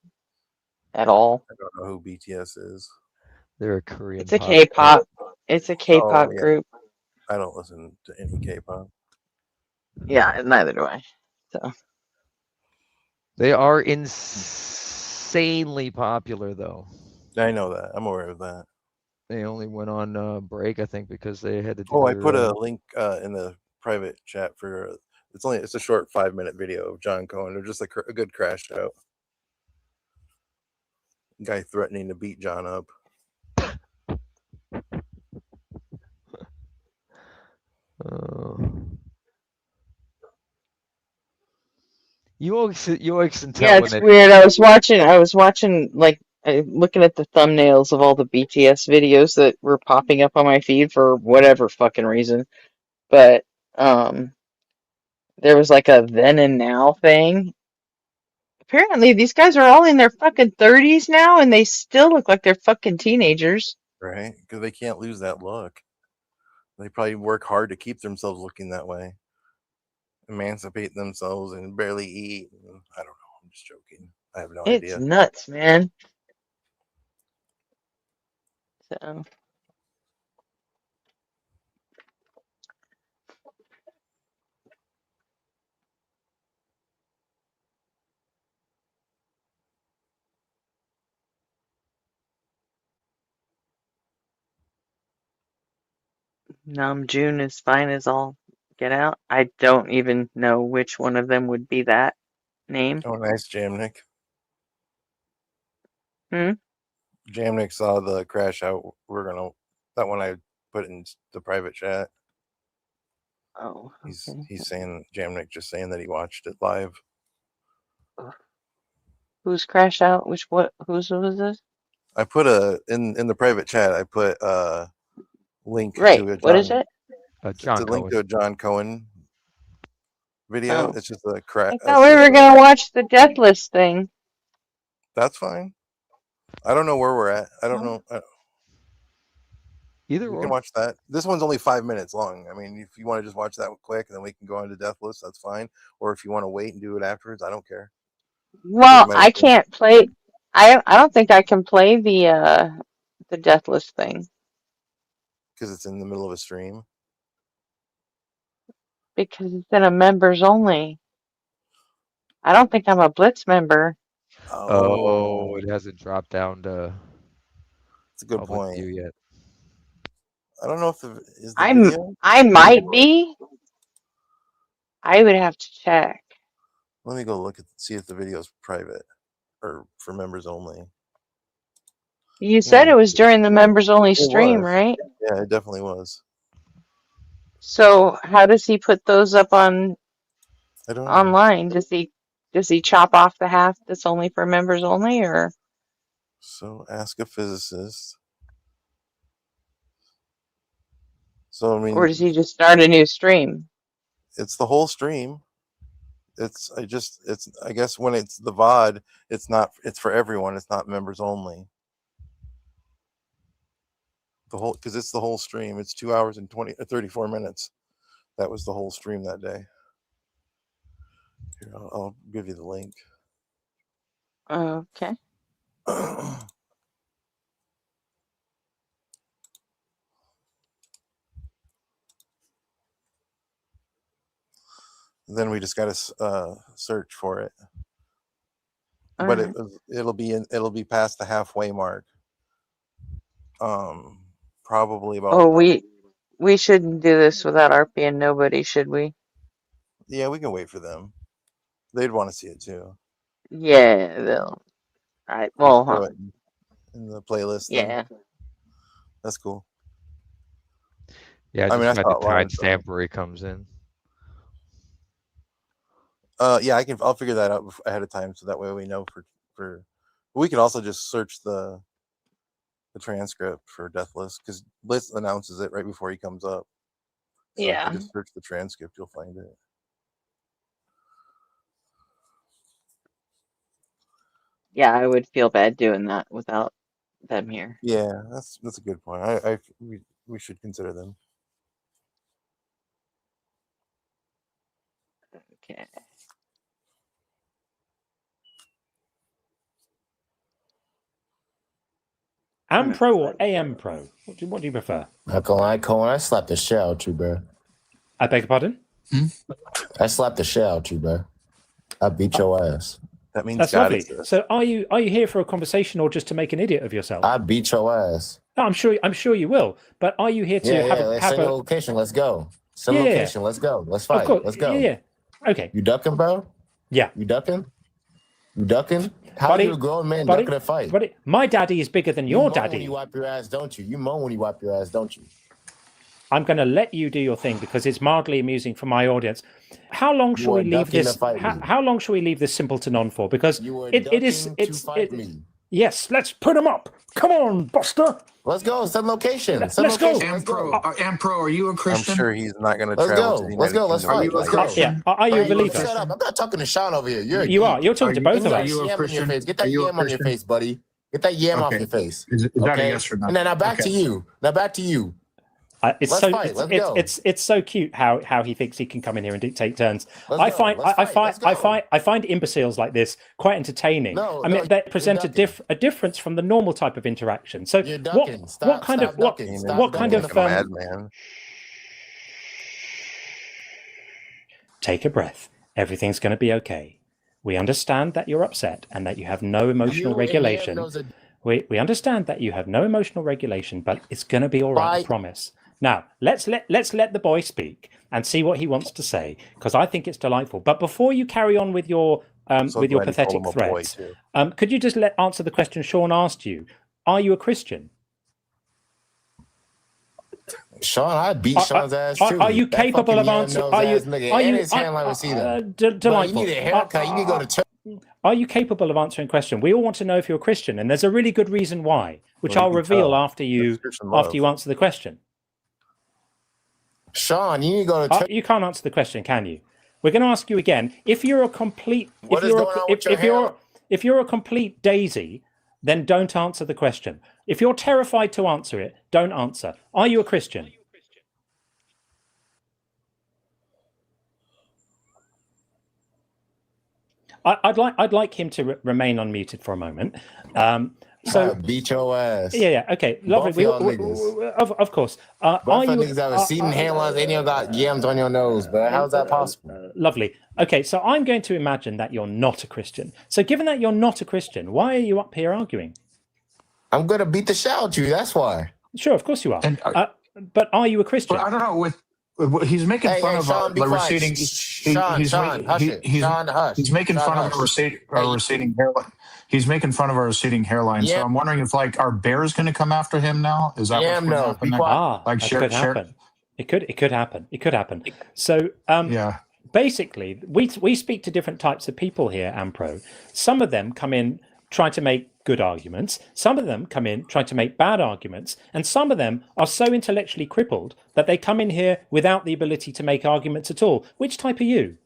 at all. I don't know who BTS is. They're a Korean. It's a K-pop. It's a K-pop group. I don't listen to any K-pop. Yeah, neither do I. So they are insanely popular, though. I know that. I'm aware of that. They only went on break, I think, because they had to do. Oh, I put a link in the private chat for. It's a short 5-minute video of John Cohen. They're just a good crash out. guy threatening to beat John up. You always can tell Yeah, when it's they. weird. I was watching, like, looking at the thumbnails of all the BTS videos that were popping up on my feed for whatever fucking reason. But, there was like a then and now thing. Apparently, these guys are all in their fucking 30s now, and they still look like they're fucking teenagers. Right? Because they can't lose that look. They probably work hard to keep themselves looking that way. Emancipate themselves and barely eat. I don't know. I'm just joking. I have no It's idea. nuts, man. So, June is fine as all get out. I don't even know which one of them would be that name. Oh, nice, Jamnik. Hmm? Jamnik saw the crash out. That one I put in the private chat. Oh, okay. He's saying, Jamnik just saying that he watched it live. Who's crash out? Whose was this? I put in the private chat. I put a link Right. to a What is it? It's a link to a John Cohen video. Oh. It's just a crash. I thought we were gonna watch the death list thing. That's fine. I don't know where we're at. I don't know. Either we or. can watch that. This one's only 5 minutes long. I mean, if you want to just watch that quick and then we can go on to death list, that's fine. Or if you want to wait and do it afterwards, I don't care. Well, I can't play. I don't think I can play the death list thing because it's in the middle of a stream. Because it's in a members only. I don't think I'm a Blitz member. Oh, it hasn't dropped down to. That's a good point. View yet. I don't know if is the video. I might be. I would have to check. Let me go see if the video is private or for members only. You said it was during the members only stream, was. right? Yeah, it definitely was. So how does he put those up on I don't know. online? Does he chop off the half that's only for members only, or? So ask a physicist. So I mean, or does he just start a new stream? It's the whole stream. I guess when it's the VOD, it's for everyone. It's not members only. Because it's the whole stream. It's 2 hours and 34 minutes. That was the whole stream that day. Here, I'll give you the link. Okay. Then we just got to search for it. But it'll be past the halfway mark. Probably about. Oh, we shouldn't do this without RP and nobody, should we? Yeah, we can wait for them. They'd want to see it too. Yeah, they'll. Right. Well, throw it in the playlist. Yeah. Then. That's cool. Yeah, I mean, I the timestamp where he comes in. Yeah, I'll figure that out ahead of time, so that way we know for. We can also just search the transcript for Death List, because Blitz announces it right before he comes up. So yeah. If you just search the transcript, you'll find it. Yeah, I would feel bad doing that without them here. Yeah, that's a good point. We should consider them. Okay. AM Pro or AM Pro? What do you prefer? Not gonna lie, Cohen, I slapped the shit out you, bro. I beg your pardon? I slapped the shit out you, bro. I beat your ass. That means that's lovely. So are you here for a conversation or just to make an idiot of yourself? I beat your ass. No, I'm sure you will. But are you here to have a location? Let's go. Send location. Let's go. Let's fight. Let's go. Yeah. Okay. You ducking, bro? Yeah. You ducking? You ducking? How are you a grown man not gonna fight? Buddy, my daddy is bigger than your moan daddy. when you wipe your ass, don't you? You moan when you wipe your ass, don't you? I'm going to let you do your thing because it's mildly amusing for my audience. How long shall we leave this? How long shall we leave this simpleton on for? Because it is. Yes, let's put him up. Come on, Buster. Let's go. Some location. Let's location. go. Ampro, are you a Christian? I'm sure he's not going to Let's travel go. to the Let's go. United Let's Kingdom. fight. Let's go. Yeah. Are you a believer? Shut up. I'm not talking to Sean over here. You're talking to both of us. Get that yam on your face, buddy. Get that yam off your face. Is that a yes or no? And then now back to you. It's Let's so fight. Let's go. it's so cute how he thinks he can come in here and dictate turns. I find imbeciles like this quite entertaining. They present a difference from the normal type of interaction. So what kind of madman. Take a breath. Everything's going to be okay. We understand that you're upset and that you have no emotional regulation. We understand that you have no emotional regulation, but it's going to be all right. I promise. Now, let's let the boy speak and see what he wants to say, because I think it's delightful. But before you carry on with your pathetic threats, could you just answer the question Sean asked you? Are you a Christian? Sean, I beat Sean's ass too. Are you capable of answering? Are you Are you capable of answering a question? We all want to know if you're a Christian, and there's a really good reason why, which I'll reveal after you answer the question. Sean, you need to go to you can't answer the question, can you? We're going to ask you again. If you're a complete if you're a complete daisy, then don't answer the question. If you're terrified to answer it, don't answer. Are you a Christian? I'd like him to remain unmuted for a moment. So beat your ass. Yeah. Okay. Lovely. Of course. Both niggas have receding hairlines and you got yams on your nose, but how's that possible? Lovely. Okay. So I'm going to imagine that you're not a Christian. So given that you're not a Christian, why are you up here arguing? I'm gonna beat the shit out of you. That's why. Sure. Of course you are. But are you a Christian? Well, I don't know. He's making fun of our receding. He's making fun of our receding hairline. He's making fun of our receding hairline. So I'm wondering if are bears going to come after him now? Is that what's going to happen? Could happen. It could happen. It could happen. So basically, we speak to different types of people here, Ampro. Some of them come in trying to make good arguments. Some of them come in trying to make bad arguments. And some of them are so intellectually crippled that they come in here without the ability to make arguments at all. Which type are you?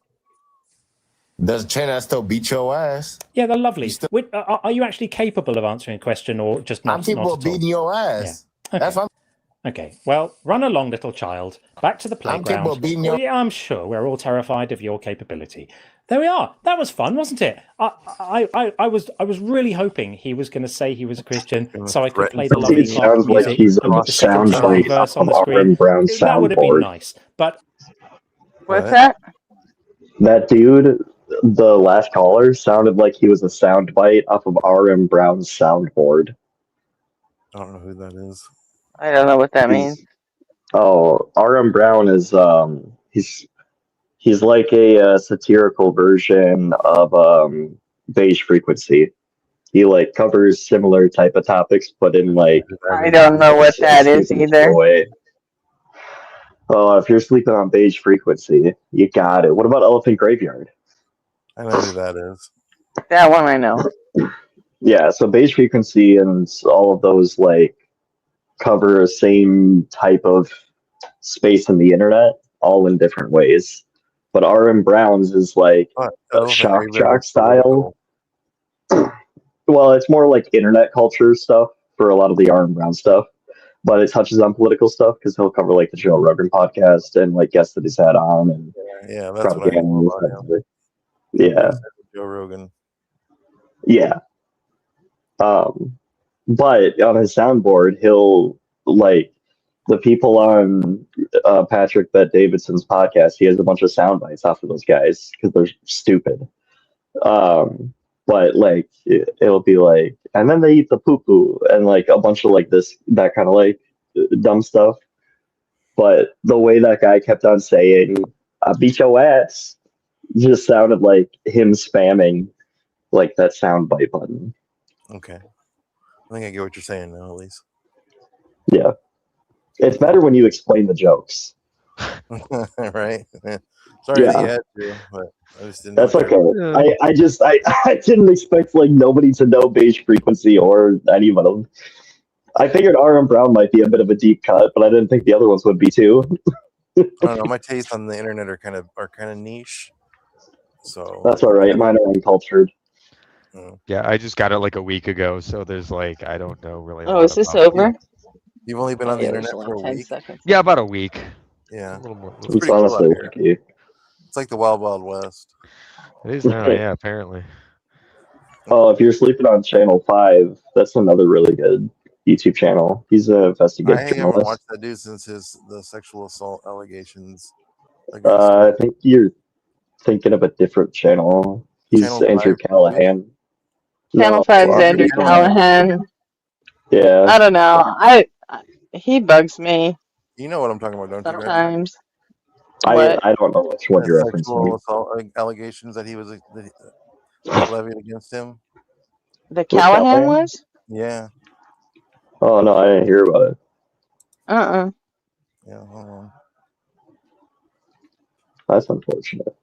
Does China still beat your ass? Yeah, they're lovely. Are you actually capable of answering a question or just not? I'm capable of beating your ass. Yeah. Okay. That's what Okay, well, run along, little child. Back to the playground. I'm capable of beating your... Yeah, I'm sure we're all terrified of your capability. There we are. That was fun, wasn't it? I was really hoping he was going to say he was a Christian, so I could play the lovely sounds music like he's and put the sounds like verse on the RM screen. Brown That would have been soundboard. nice. But what's that? That dude, the last caller, sounded like he was a soundbite off of RM Brown's soundboard. I don't know who that is. I don't know what that means. Oh, RM Brown is he's like a satirical version of Beige Frequency. He like covers similar type of topics, but in like I don't know what that is either. Way. Oh, if you're sleeping on Beige Frequency, you got it. What about Elephant Graveyard? I know who that is. That one I know. Yeah, so Beige Frequency and all of those like cover the same type of space in the internet, all in different ways. But RM Brown's is like shock jock style. Well, it's more like internet culture stuff for a lot of the RM Brown stuff, but it touches on political stuff because he'll cover like the Joe Rogan podcast and like guests that he's had on and yeah, that's what I mean. Yeah, Joe Rogan. Yeah. But on his soundboard, he'll like the people on Patrick Bet Davidson's podcast. He has a bunch of sound bites off of those guys because they're stupid. But like it'll be like, and then they eat the poo poo and like a bunch of like that kind of like dumb stuff. But the way that guy kept on saying, "I beat your ass," just sounded like him spamming like that sound bite button. Okay. I think I get what you're saying now, at least. Yeah. It's better when you explain the jokes. Right? Yeah. Sorry that you Yeah. had to, but I just didn't That's know what okay. I didn't expect like nobody to know Beige Frequency or any of them. I figured R.M. Brown might be a bit of a deep cut, but I didn't think the other ones would be too. I don't know. My tastes on the internet are kind of niche. So That's all right. Mine are uncultured. Yeah, I just got it like a week ago, so there's like I don't know really. Oh, is this over? You've only been on the internet for a week? Yeah, about a week. Yeah. A little more. It's pretty cool out here. It's like the Wild Wild West. It is now, yeah, apparently. Oh, if you're sleeping on Channel 5, that's another really good YouTube channel. He's an I investigative haven't journalist. watched that dude since the sexual assault allegations against him. I think you're thinking of a different channel. He's Channel Andrew 5? Callahan. Channel 5's Andrew Callahan. Yeah. I don't know. He bugs me You know what I'm talking about, don't you, Gretchen? sometimes. What? I don't know which one The you're sexual referencing. assault allegations that he was that levied against him. The Callahan Callahan? was? Yeah. Oh no, I didn't hear about it. Yeah, hold on. That's unfortunate.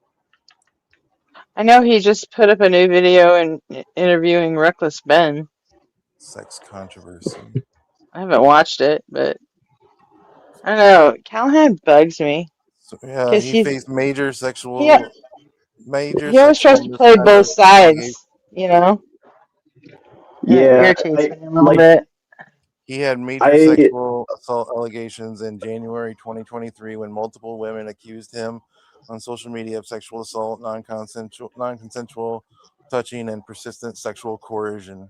I know he just put up a new video and interviewing Reckless Ben. Sex controversy. I haven't watched it, but I don't know. Callahan bugs me. So, yeah, 'Cause he faced major sexual. He always tries to play both sides, you know? And it Yeah, irritates me a little bit. He had major sexual assault allegations in January 2023 when multiple women accused him on social media of sexual assault, non-consensual touching, and persistent sexual coercion.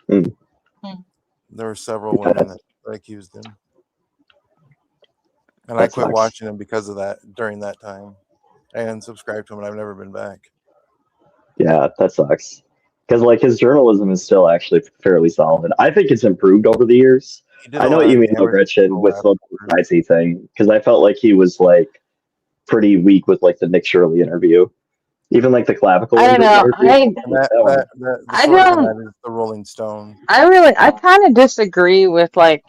There were several women that accused him. And I quit watching him because of that during that time. I unsubscribed to him and I've never been back. Yeah, that sucks. Because like his journalism is still actually fairly solid. I think it's improved over the years. I know what you mean, Gretchen, with the Nazi thing. Because I felt like he was like pretty weak with like the Nick Shirley interview. Even like the clavicle. I don't know. The I source of don't. that is the Rolling Stone. I kind of disagree with like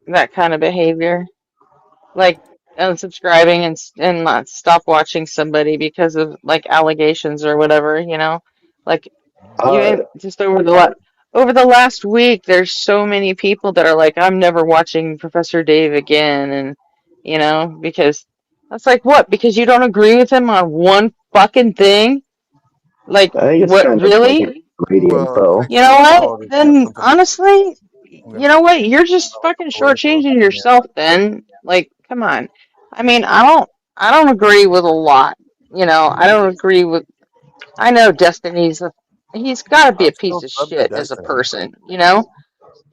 that kind of behavior, like unsubscribing and not stop watching somebody because of like allegations or whatever, you know, like even just over the last week, there's so many people that are like, I'm never watching Professor Dave again, and you know, because that's like what? Because you don't agree with him on one fucking thing? Like, I think it's what, kind of really? like gradient, though. You know what? Then honestly, you know what? You're just fucking shortchanging yourself then. Like, come on. I mean, I don't agree with a lot. You know, I don't agree with I know he's got to be a piece of shit as a person, you know?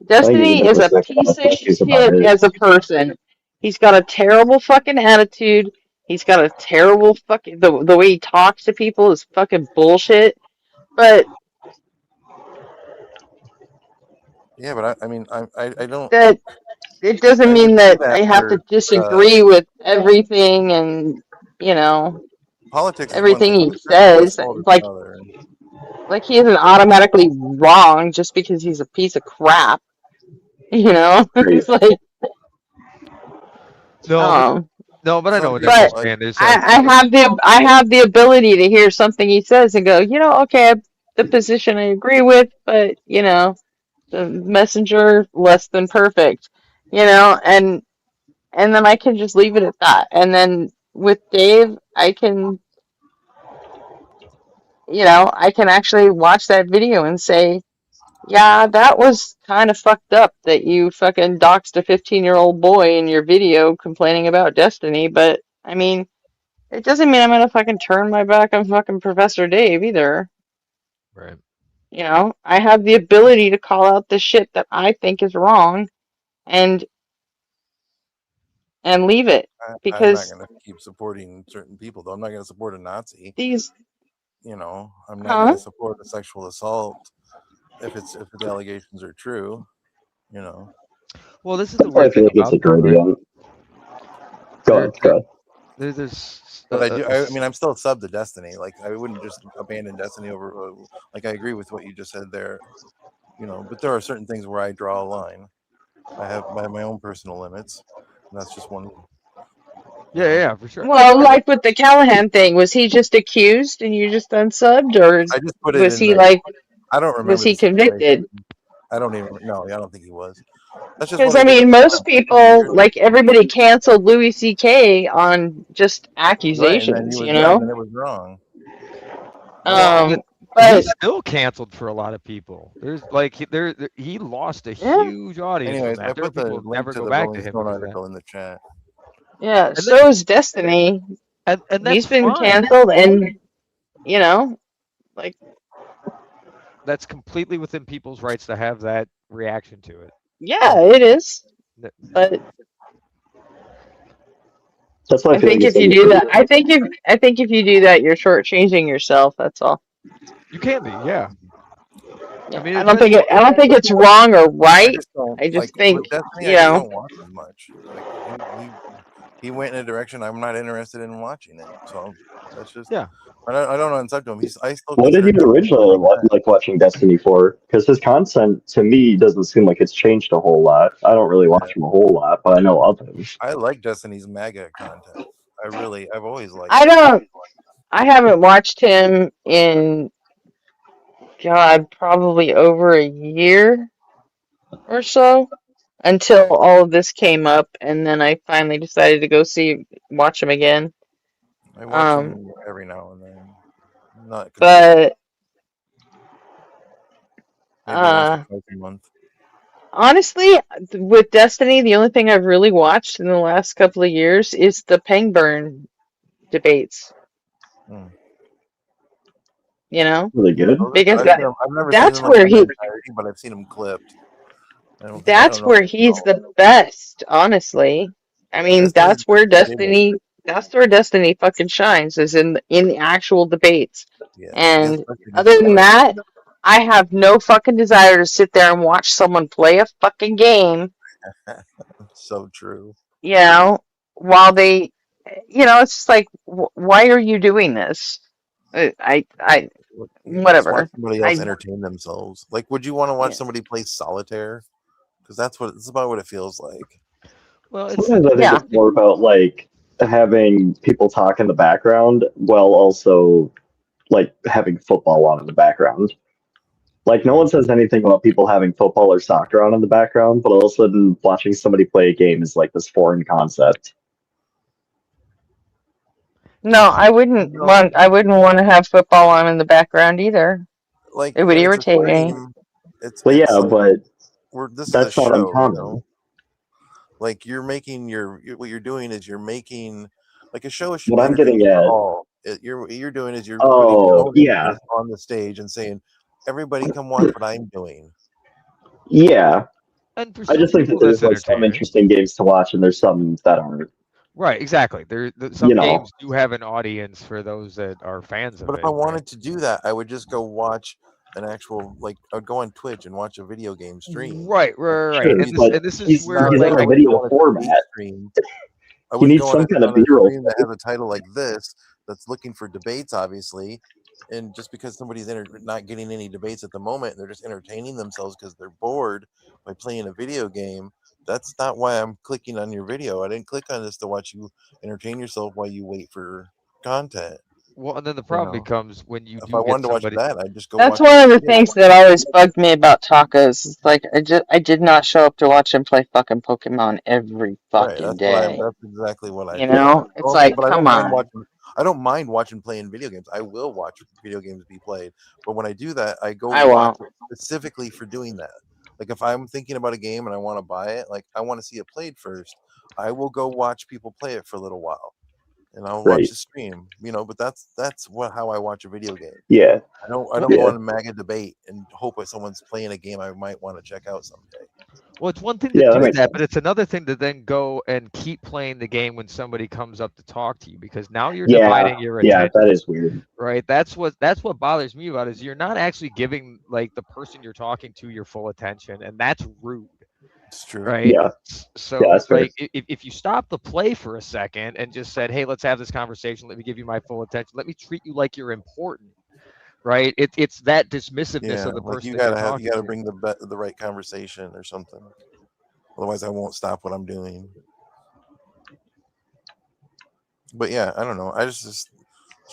Destiny is a piece of shit as a person. He's got a terrible fucking attitude. He's got a terrible fucking the way he talks to people is fucking bullshit. But Yeah, but I mean, I don't. that it doesn't I mean would do that I have to for, disagree with everything and you know politics is one everything thing. he But sexual says. assault is Like another. he isn't automatically wrong just because he's a piece of crap. You know, it's like No, but I know what they're but saying. There's I have the ability to hear something he says and go, you know, okay, the position I agree with, but you know, the messenger less than perfect, you know, and then I can just leave it at that. And then with Dave, I can, you know, I can actually watch that video and say, yeah, that was kind of fucked up that you fucking doxed a 15-year-old boy in your video complaining about Destiny, but I mean, it doesn't mean I'm gonna fucking turn my back on fucking Professor Dave either. Right. You know, I have the ability to call out the shit that I think is wrong and leave it I'm not because going to keep supporting certain people, though. I'm not going to support a Nazi. You know, I'm not going to support a sexual assault if the allegations are true. You know. Well, this is the I weird feel thing like it's a about that, right? gradient. Go ahead. But I mean, I'm still sub to Destiny. Like, I wouldn't just abandon Destiny over. Like, I agree with what you just said there. But there are certain things where I draw a line. I have my own personal limits, and that's just one. Yeah, for sure. Well, like with the Callahan thing, was he just accused and you just unsubbed, or I just put it was in he the. I don't remember. was he the situation. convicted? I don't even. No, I don't think he was. That's just Because one I of the mean, different most people, like everybody, canceled Louis C.K. on just right, and then he accusations, was you and then know. it was wrong. But he's still canceled for a lot of people. There's like he lost a huge audience Anyways, from I that. There are put the people who link never to go the back to Rolling him Stone because of that. article in the chat. yeah, And so is Destiny. And he's that's been fine. canceled, and like that's completely within people's rights to have that reaction to it. yeah, it is. But That's why I I feel like think if you do that, I think if you do that, you're shortchanging yourself. That's all. You can be, yeah. Yeah, I mean, I don't think it's wrong or I right. just don't I just like think with Destiny. I you just know. don't watch as much. Like he went in a direction I'm not interested in watching it. So that's just I don't unsub to him. I still What did consider you him originally like watching Destiny for? Because his content to me doesn't seem like it's changed a whole lot. I don't really watch him a whole lot, but I know of him. I like Destiny's MAGA content. I've always liked. I haven't watched him in God, probably over a year or so until all of this came up, and then I finally decided to go watch him again. I watch him every now and then, not consistently. But Maybe once or twice a month. honestly, with Destiny, the only thing I've really watched in the last couple of years is the Pengburn debates. You know, really good. Because I've never seen that's him like where in he. their entirety, but I've seen him clipped. I That's don't know. where he's the best, honestly. I mean, that's where Destiny. That's where Destiny fucking shines, is in the actual debates. Yeah, and other than that, I have no fucking desire to sit there and watch someone play a fucking game. So true. You know, while they, it's just like, why are you doing this? Just watch Whatever. somebody else entertain themselves. Like, would you want to watch somebody play solitaire? Because that's about what it feels like. Well, sometimes I think it's more about like having people talk in the background while also like having football on in the background. Like no one says anything about people having football or soccer on in the background, but all of a sudden watching somebody play a game is like this foreign concept. No, I wouldn't want. I wouldn't want to have football on in the background either. Like it would when it's a irritate me. stream, But this is a that's not show, uncommon. Like you're making what you're doing is you're making like a show should What be I'm getting entertaining at. for all. You're doing is you're putting your own interest on the stage and saying, everybody come watch what I'm doing. Yeah. And for I just think that that's there's like some interesting games to watch and there's some that aren't. Right, exactly. Some games do have an audience for those that are fans of it. But if I wanted to do that, I would just go watch an actual I would go on Twitch and watch a video game stream. Right. Sure, And this is where he's on a video format. I He would needs go some on kind of a B-roll. stream that has a title like this that's looking for debates, obviously. And just because somebody's not getting any debates at the moment, they're just entertaining themselves because they're bored by playing a video game. That's not why I'm clicking on your video. I didn't click on this to watch you entertain yourself while you wait for content. Well, and then the problem becomes when you if I wanted to watch that, I'd just go. That's watch one of the things that always bugged me about tacos. It's like I did not show up to watch him play fucking Pokemon every fucking day. That's exactly what I. You know, it's like, but come on. I don't mind watching playing video games. I will watch video games be played. But when I do that, I go watch it specifically for doing that. Like if I'm thinking about a game and I want to buy it, like I want to see it played first, I will go watch people play it for a little while. And I'll watch the stream, but that's how I watch a video game. Yeah. I don't go on a MAGA debate and hope that someone's playing a game I might want to check out someday. Well, it's one thing to do that, but it's another thing to then go and keep playing the game when somebody comes up to talk to you, because now you're dividing your attention. Yeah, that is weird. Right? That's what bothers me about it, is you're not actually giving like the person you're talking to your full attention, and that's rude. It's true. Right? Yeah. So, Yeah, that's fair. like, if you stop the play for a second and just said, hey, let's have this conversation. Let me give you my full attention. Let me treat you like you're important. Right? It's that dismissiveness Yeah, of the like person you that you're gotta talking to. bring the right conversation or something. Otherwise, I won't stop what I'm doing. But yeah, I don't know. It's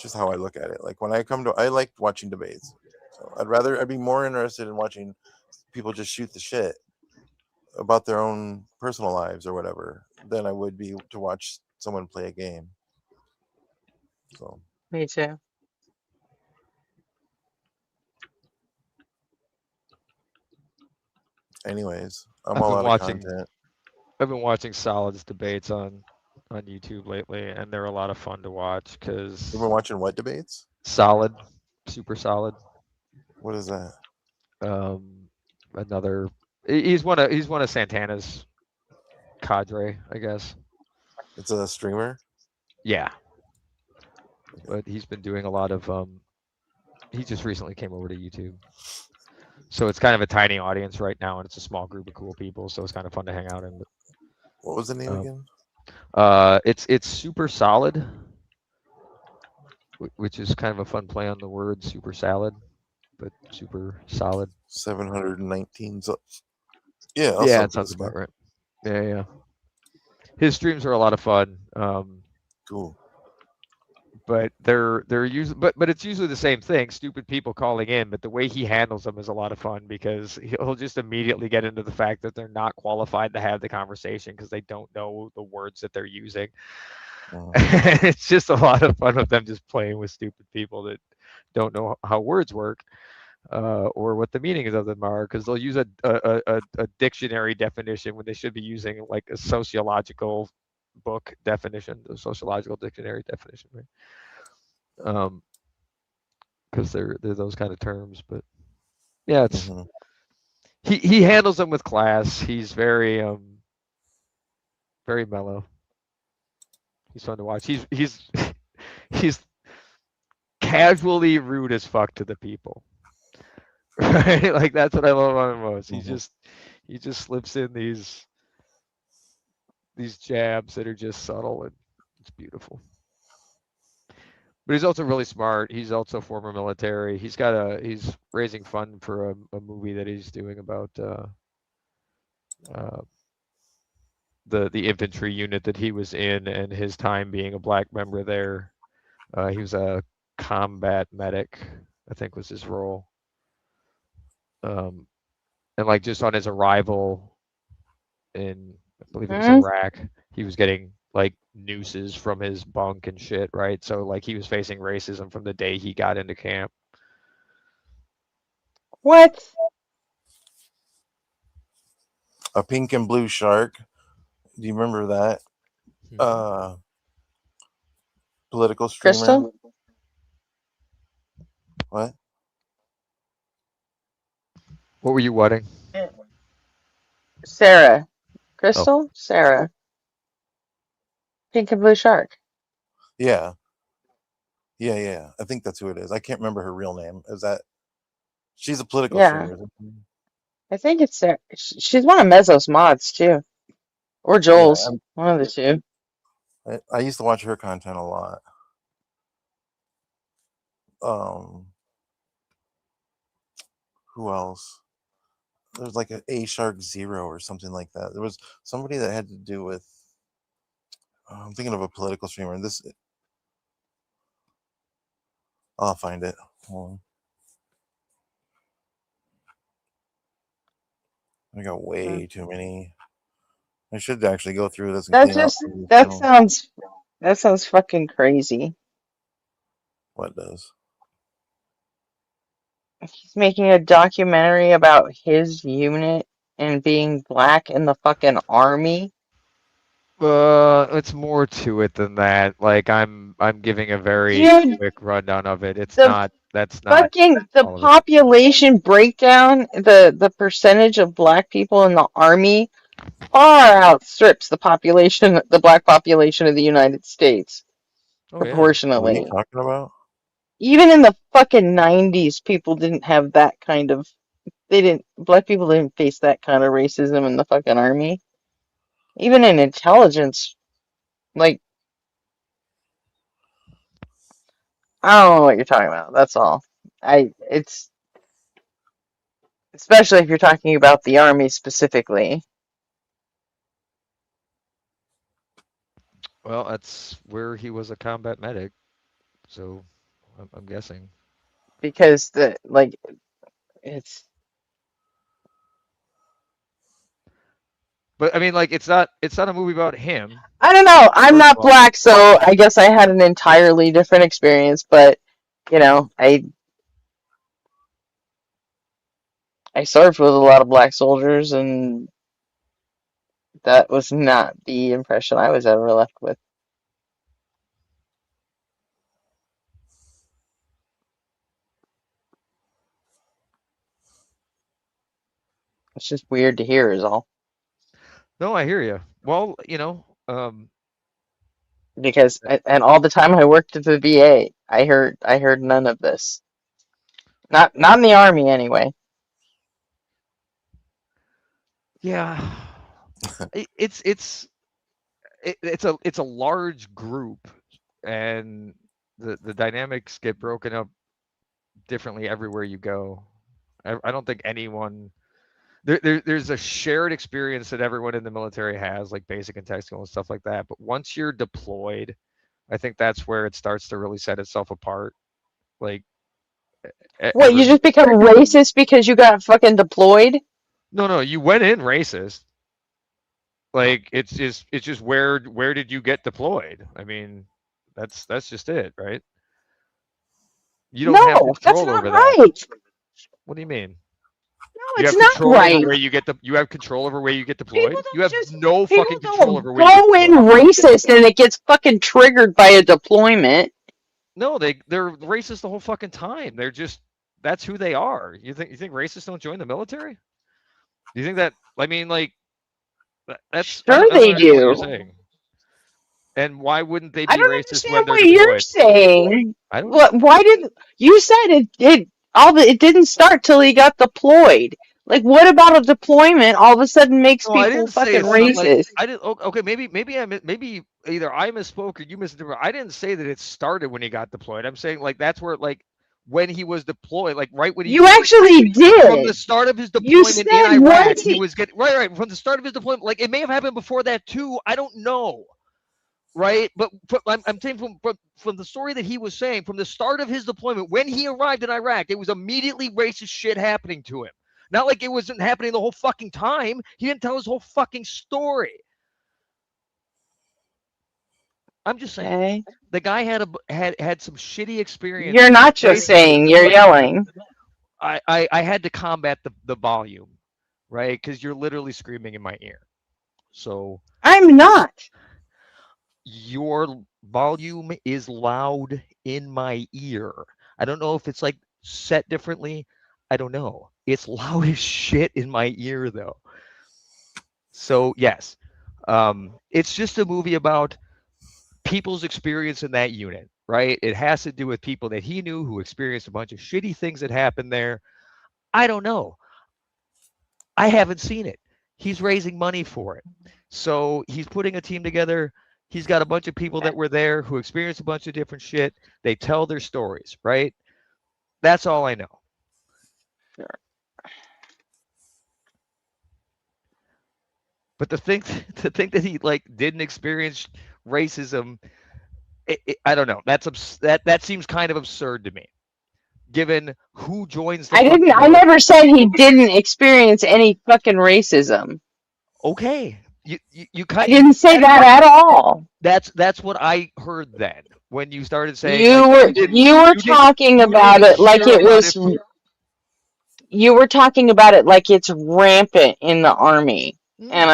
just how I look at it. Like when I like watching debates. So I'd be more interested in watching people just shoot the shit about their own personal lives or whatever than I would be to watch someone play a game. So Me too. anyways, I'm I've all been out of watching content. I've been watching Solid's debates on YouTube lately, and they're a lot of fun to watch because You've been watching what debates? Solid, super solid. What is that? Another he's one of Santana's cadre, I guess. It's a streamer. Yeah, but he's been doing a lot of he just recently came over to YouTube, so it's kind of a tiny audience right now, and it's a small group of cool people, so it's kind of fun to hang out in. But, what was the name again? It's super solid, which is kind of a fun play on the word super salad, but super solid. 719. So yeah, Yeah, it sounds about right. Yeah. His streams are a lot of fun. Cool. But they're usually but it's usually the same thing. Stupid people calling in, but the way he handles them is a lot of fun because he'll just immediately get into the fact that they're not qualified to have the conversation because they don't know the words that they're using. It's just a lot of fun with them just playing with stupid people that don't know how words work. Or what the meanings of them are, because they'll use a dictionary definition when they should be using like a sociological book definition, the sociological dictionary definition, right? Because they're those kind of terms, but yeah, it's he handles them with class. He's very mellow. He's fun to watch. He's casually rude as fuck to the people. Right? Like that's what I love about him most. He just slips in these jabs that are just subtle and it's beautiful. But he's also really smart. He's also former military. He's raising fund for a movie that he's doing about the infantry unit that he was in and his time being a black member there. He was a combat medic, I think was his role. And like just on his arrival in, I believe it was Iraq, he was getting like nooses from his bunk and shit, right? So like he was facing racism from the day he got into camp. What? A pink and blue shark. Do you remember that? Political streamer. Crystal? What? What were you wanting? Sarah. Crystal? Oh. Sarah. Pink and blue shark. Yeah. I think that's who it is. I can't remember her real name. She's a political streamer. I think it's Sarah. She's one of Mezzo's mods too. Or Joel's. One of the two. I used to watch her content a lot. Who else? There's like an A Shark Zero or something like that. There was somebody that had to do with. I'm thinking of a political streamer. I'll find it. Hold on. I got way too many. I should actually go through this. And that sounds fucking crazy. What does? He's making a documentary about his unit and being black in the fucking army. It's more to it than that. Like I'm giving a very quick rundown of it. That's not fucking the population breakdown, the percentage of black people in the army far outstrips the black population of the United States. Proportionally. What are you talking about? Even in the fucking 90s, people didn't have that kind of Black people didn't face that kind of racism in the fucking army. Even in intelligence, like, I don't know what you're talking about. That's all. It's especially if you're talking about the army specifically. Well, that's where he was a combat medic, so I'm guessing. Because it's. But I mean, like, it's not a movie about him. I don't know. I'm not black, so I guess I had an entirely different experience. But I served with a lot of black soldiers, and that was not the impression I was ever left with. It's just weird to hear, is all. No, I hear you. Well, because and all the time I worked at the VA, I heard none of this. Not in the army anyway. Yeah, it's a large group, and the dynamics get broken up differently everywhere you go. I don't think anyone there's a shared experience that everyone in the military has, like basic and technical and stuff like that. But once you're deployed, I think that's where it starts to really set itself apart. Like, what, you just become racist because you got fucking deployed? No, you went in racist. Like, it's just where did you get deployed? I mean, that's just it, right? You don't have control over that. Right. What do you mean? No, You have it's control not right. over where you get you have control over where you get deployed. You have no fucking control over where Go you get in racist and it gets fucking triggered by a deployment. No, they're racist the whole fucking time. They're just that's who they are. You think racists don't join the military? Do you think that? I mean, like, that's sure they do. What you're saying. And why wouldn't they be racist when they're what deployed? you're saying. I don't. Why did you said it didn't start till he got deployed? Like, what about a deployment all of a sudden makes people fucking racist? I didn't. Okay, maybe either I misspoke or you misinterpreted. I didn't say that it started when he got deployed. I'm saying, like, that's where, like, when he was deployed, like right when he you actually did from the start of his deployment in Iraq. He was getting right from the start of his deployment. Like, it may have happened before that too. I don't know. Right, but I'm saying from the story that he was saying, from the start of his deployment, when he arrived in Iraq, it was immediately racist shit happening to him. Not like it wasn't happening the whole fucking time. He didn't tell his whole fucking story. I'm just saying, the guy had some shitty experience. You're not just saying, you're yelling. I had to combat the volume, right? Because you're literally screaming in my ear. So I'm not. Your volume is loud in my ear. I don't know if it's like set differently. I don't know. It's loud as shit in my ear though. So yes, it's just a movie about people's experience in that unit, right? It has to do with people that he knew who experienced a bunch of shitty things that happened there. I don't know. I haven't seen it. He's raising money for it. So he's putting a team together. He's got a bunch of people that were there who experienced a bunch of different shit. They tell their stories, right? That's all I know. Sure. But to think that he like didn't experience racism, I don't know. That seems kind of absurd to me, given who joins the. I never said he didn't experience any fucking racism. Okay. You I didn't say that at all. That's what I heard then when you started saying you were talking about it like it was. You were talking about it like it's rampant in the army, and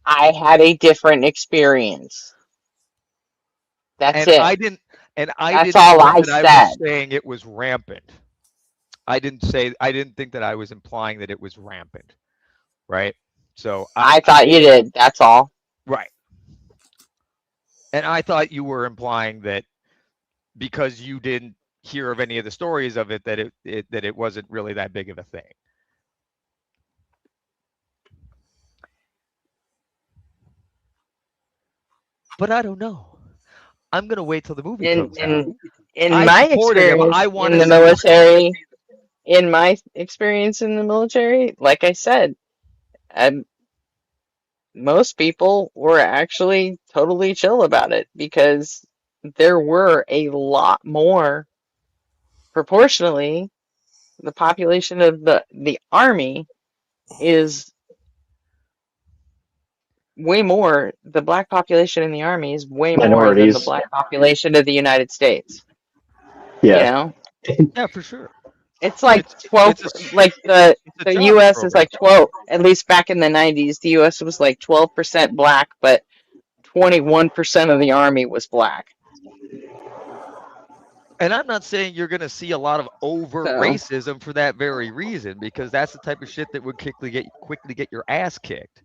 I had a different experience. That's it. That's all I said. I was saying it was rampant. I didn't think that I was implying that it was rampant, right? So I thought you did. That's all. Right. And I thought you were implying that because you didn't hear of any of the stories of it, that it wasn't really that big of a thing. but I don't know. I'm gonna wait till the movie In comes out. in I my supported him. experience I want in to the see this movie. military, in my experience in the military, like I said, most people were actually totally chill about it because there were a lot more proportionally the population of the army is way more, the black population in the army is way more than the Minorities. black population of the United States. You Yeah. know? Yeah, for sure. It's like It's 12, it's a like the it's a the jobs US is program. like 12, at least back in the 90s, the US was like 12% black, but 21% of the army was black. And I'm not saying you're going to see a lot of overt So, racism for that very reason, because that's the type of shit that would quickly get your ass kicked.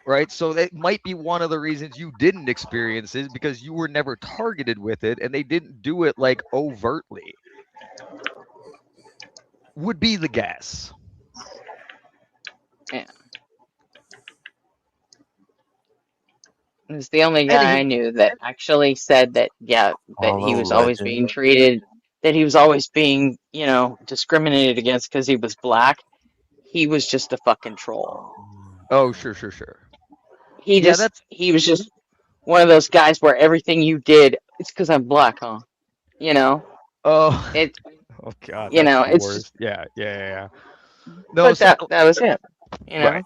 Right? So that might be one of the reasons you didn't experience it, because you were never targeted with it and they didn't do it like overtly. Would be the guess. yeah. He's the only guy I knew that actually said that, yeah, that he Hollow was always being Legend. treated, that he was always being, you know, discriminated against because he was black. He was just a fucking troll. Oh, sure. He was just one of those guys where everything you did, it's because I'm black, huh? You know? Oh, It, oh God, you that's know, the it's just, worst. Yeah. No, but that was him, you know? right.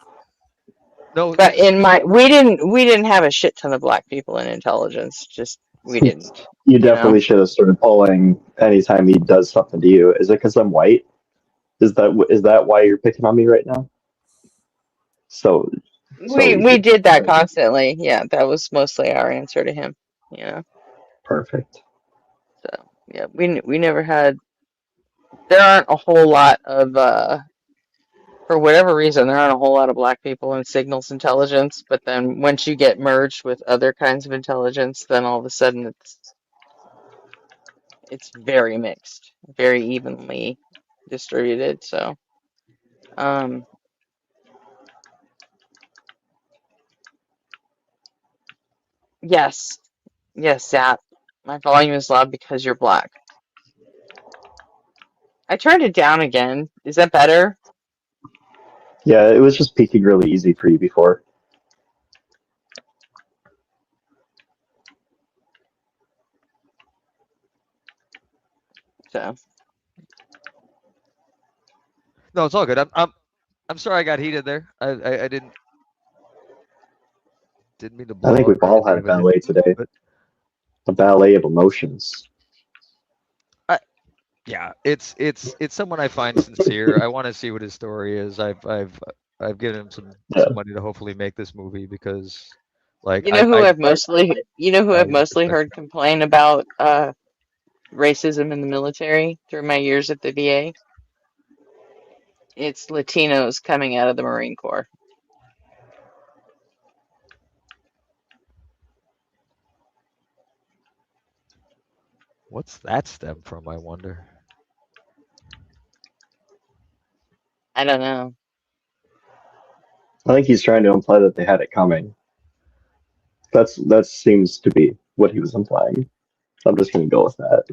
No, But in my, we didn't have a shit ton of black people in intelligence. Just, we didn't, You you know? definitely should have started polling anytime he does something to you. Is it because I'm white? Is that why you're picking on me right now? So We did that constantly. Yeah, that was mostly our answer to him, you know? Perfect. So, yeah, we never had, there aren't a whole lot of, for whatever reason, there aren't a whole lot of black people in signals intelligence, but then once you get merged with other kinds of intelligence, then all of a sudden it's very mixed, very evenly distributed. So, yes, Zap, my volume is loud because you're black. I turned it down again. Is that better? Yeah, it was just peaking really easy for you before. So. No, it's all good. I'm sorry I got heated there. I didn't mean to blow I think up we've or all had anything a if I did. ballet today. But A ballet of emotions. yeah, it's someone I find sincere. I want to see what his story is. I've given him some money to hopefully make this movie, because like You know who I've I mostly respect heard complain about racism in the military through my years at the VA? It's Latinos coming out of the Marine Corps. What's that stem from, I wonder? I don't know. I think he's trying to imply that they had it coming. That seems to be what he was implying. I'm just going to go with that.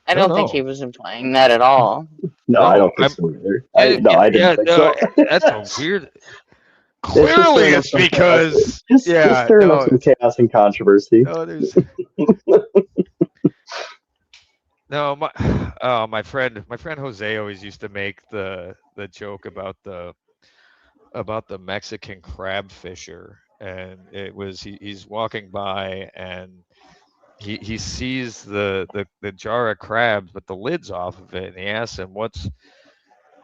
I don't think he was implying that at all. No, I don't think so either. I didn't think so. That's so weird. It's just Clearly, stirring up it's some because chaos. Just stirring up some chaos and controversy. No, there's no my friend Jose always used to make the joke about the Mexican crab fisher, and it was he's walking by and he sees the jar of crabs, but the lid's off of it, and he asks him,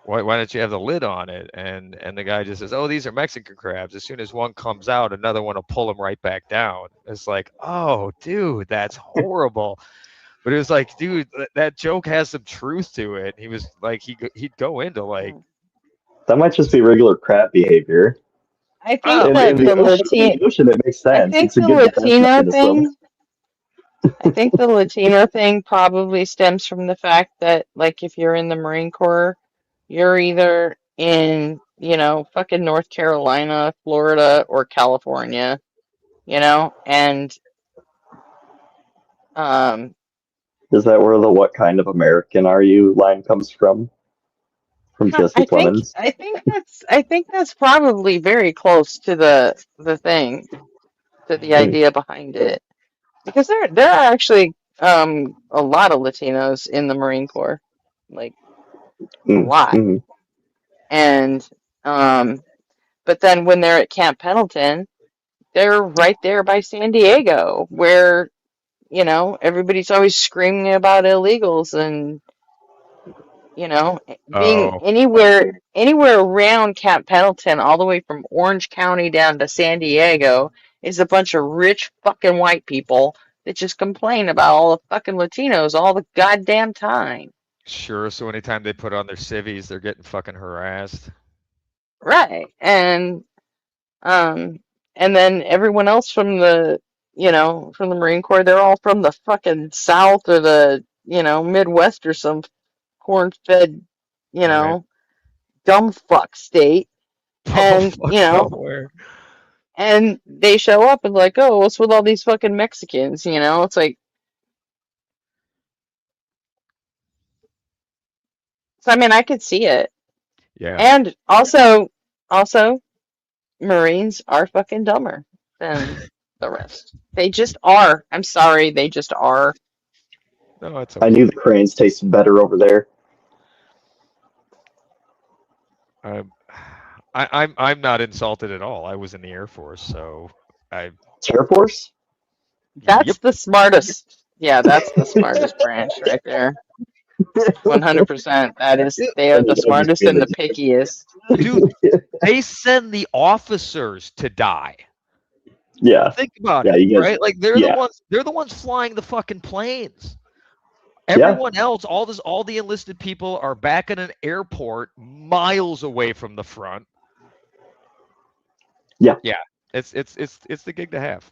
why don't you have the lid on it? And the guy just says, oh, these are Mexican crabs. As soon as one comes out, another one will pull them right back down. It's like, oh, dude, that's horrible. But it was like, dude, that joke has some truth to it. He was like, he'd go into like, That might just be regular crab behavior. I think In the ocean, it makes sense. It's a good defense mechanism. I think the Latino thing probably stems from the fact that, like, if you're in the Marine Corps, you're either in, you know, fucking North Carolina, Florida, or California. you know, and Is that where the "what kind of American are you" line comes from Jesse Plemons? I think that's probably very close to the thing, to the idea behind it, because there are actually a lot of Latinos in the Marine Corps, like a lot, and but then when they're at Camp Pendleton, they're right there by San Diego, where, you know, everybody's always screaming about illegals, and, you know, being anywhere around Camp Pendleton, all the way from Orange County down to San Diego, is a bunch of rich fucking white people that just complain about all the fucking Latinos all the goddamn time. Sure. So anytime they put on their civvies, they're getting fucking harassed. Right. And then everyone else from the, you know, from the Marine Corps, they're all from the fucking South or the, you know, Midwest or some corn-fed, you know, dumb fuck state. And, you know, Somewhere. and they show up and like, oh, what's with all these fucking Mexicans? You know, it's like, so I mean, I could see it. Yeah. And also, Marines are fucking dumber than the rest. They just are. I'm sorry, they just are. No, it's okay. I knew the cranes tasted better over there. I'm not insulted at all. I was in the Air Force, so Air Force? That's the smartest. Yeah, that's the smartest branch right there. 100%. That is, they are the smartest and the pickiest. Dude, they send the officers to die. Yeah. Think about Yeah, it, you guys, right? Like they're the ones flying the fucking planes. Everyone else, all the enlisted people are back in an airport miles away from the front. Yeah. Yeah. It's the gig to have.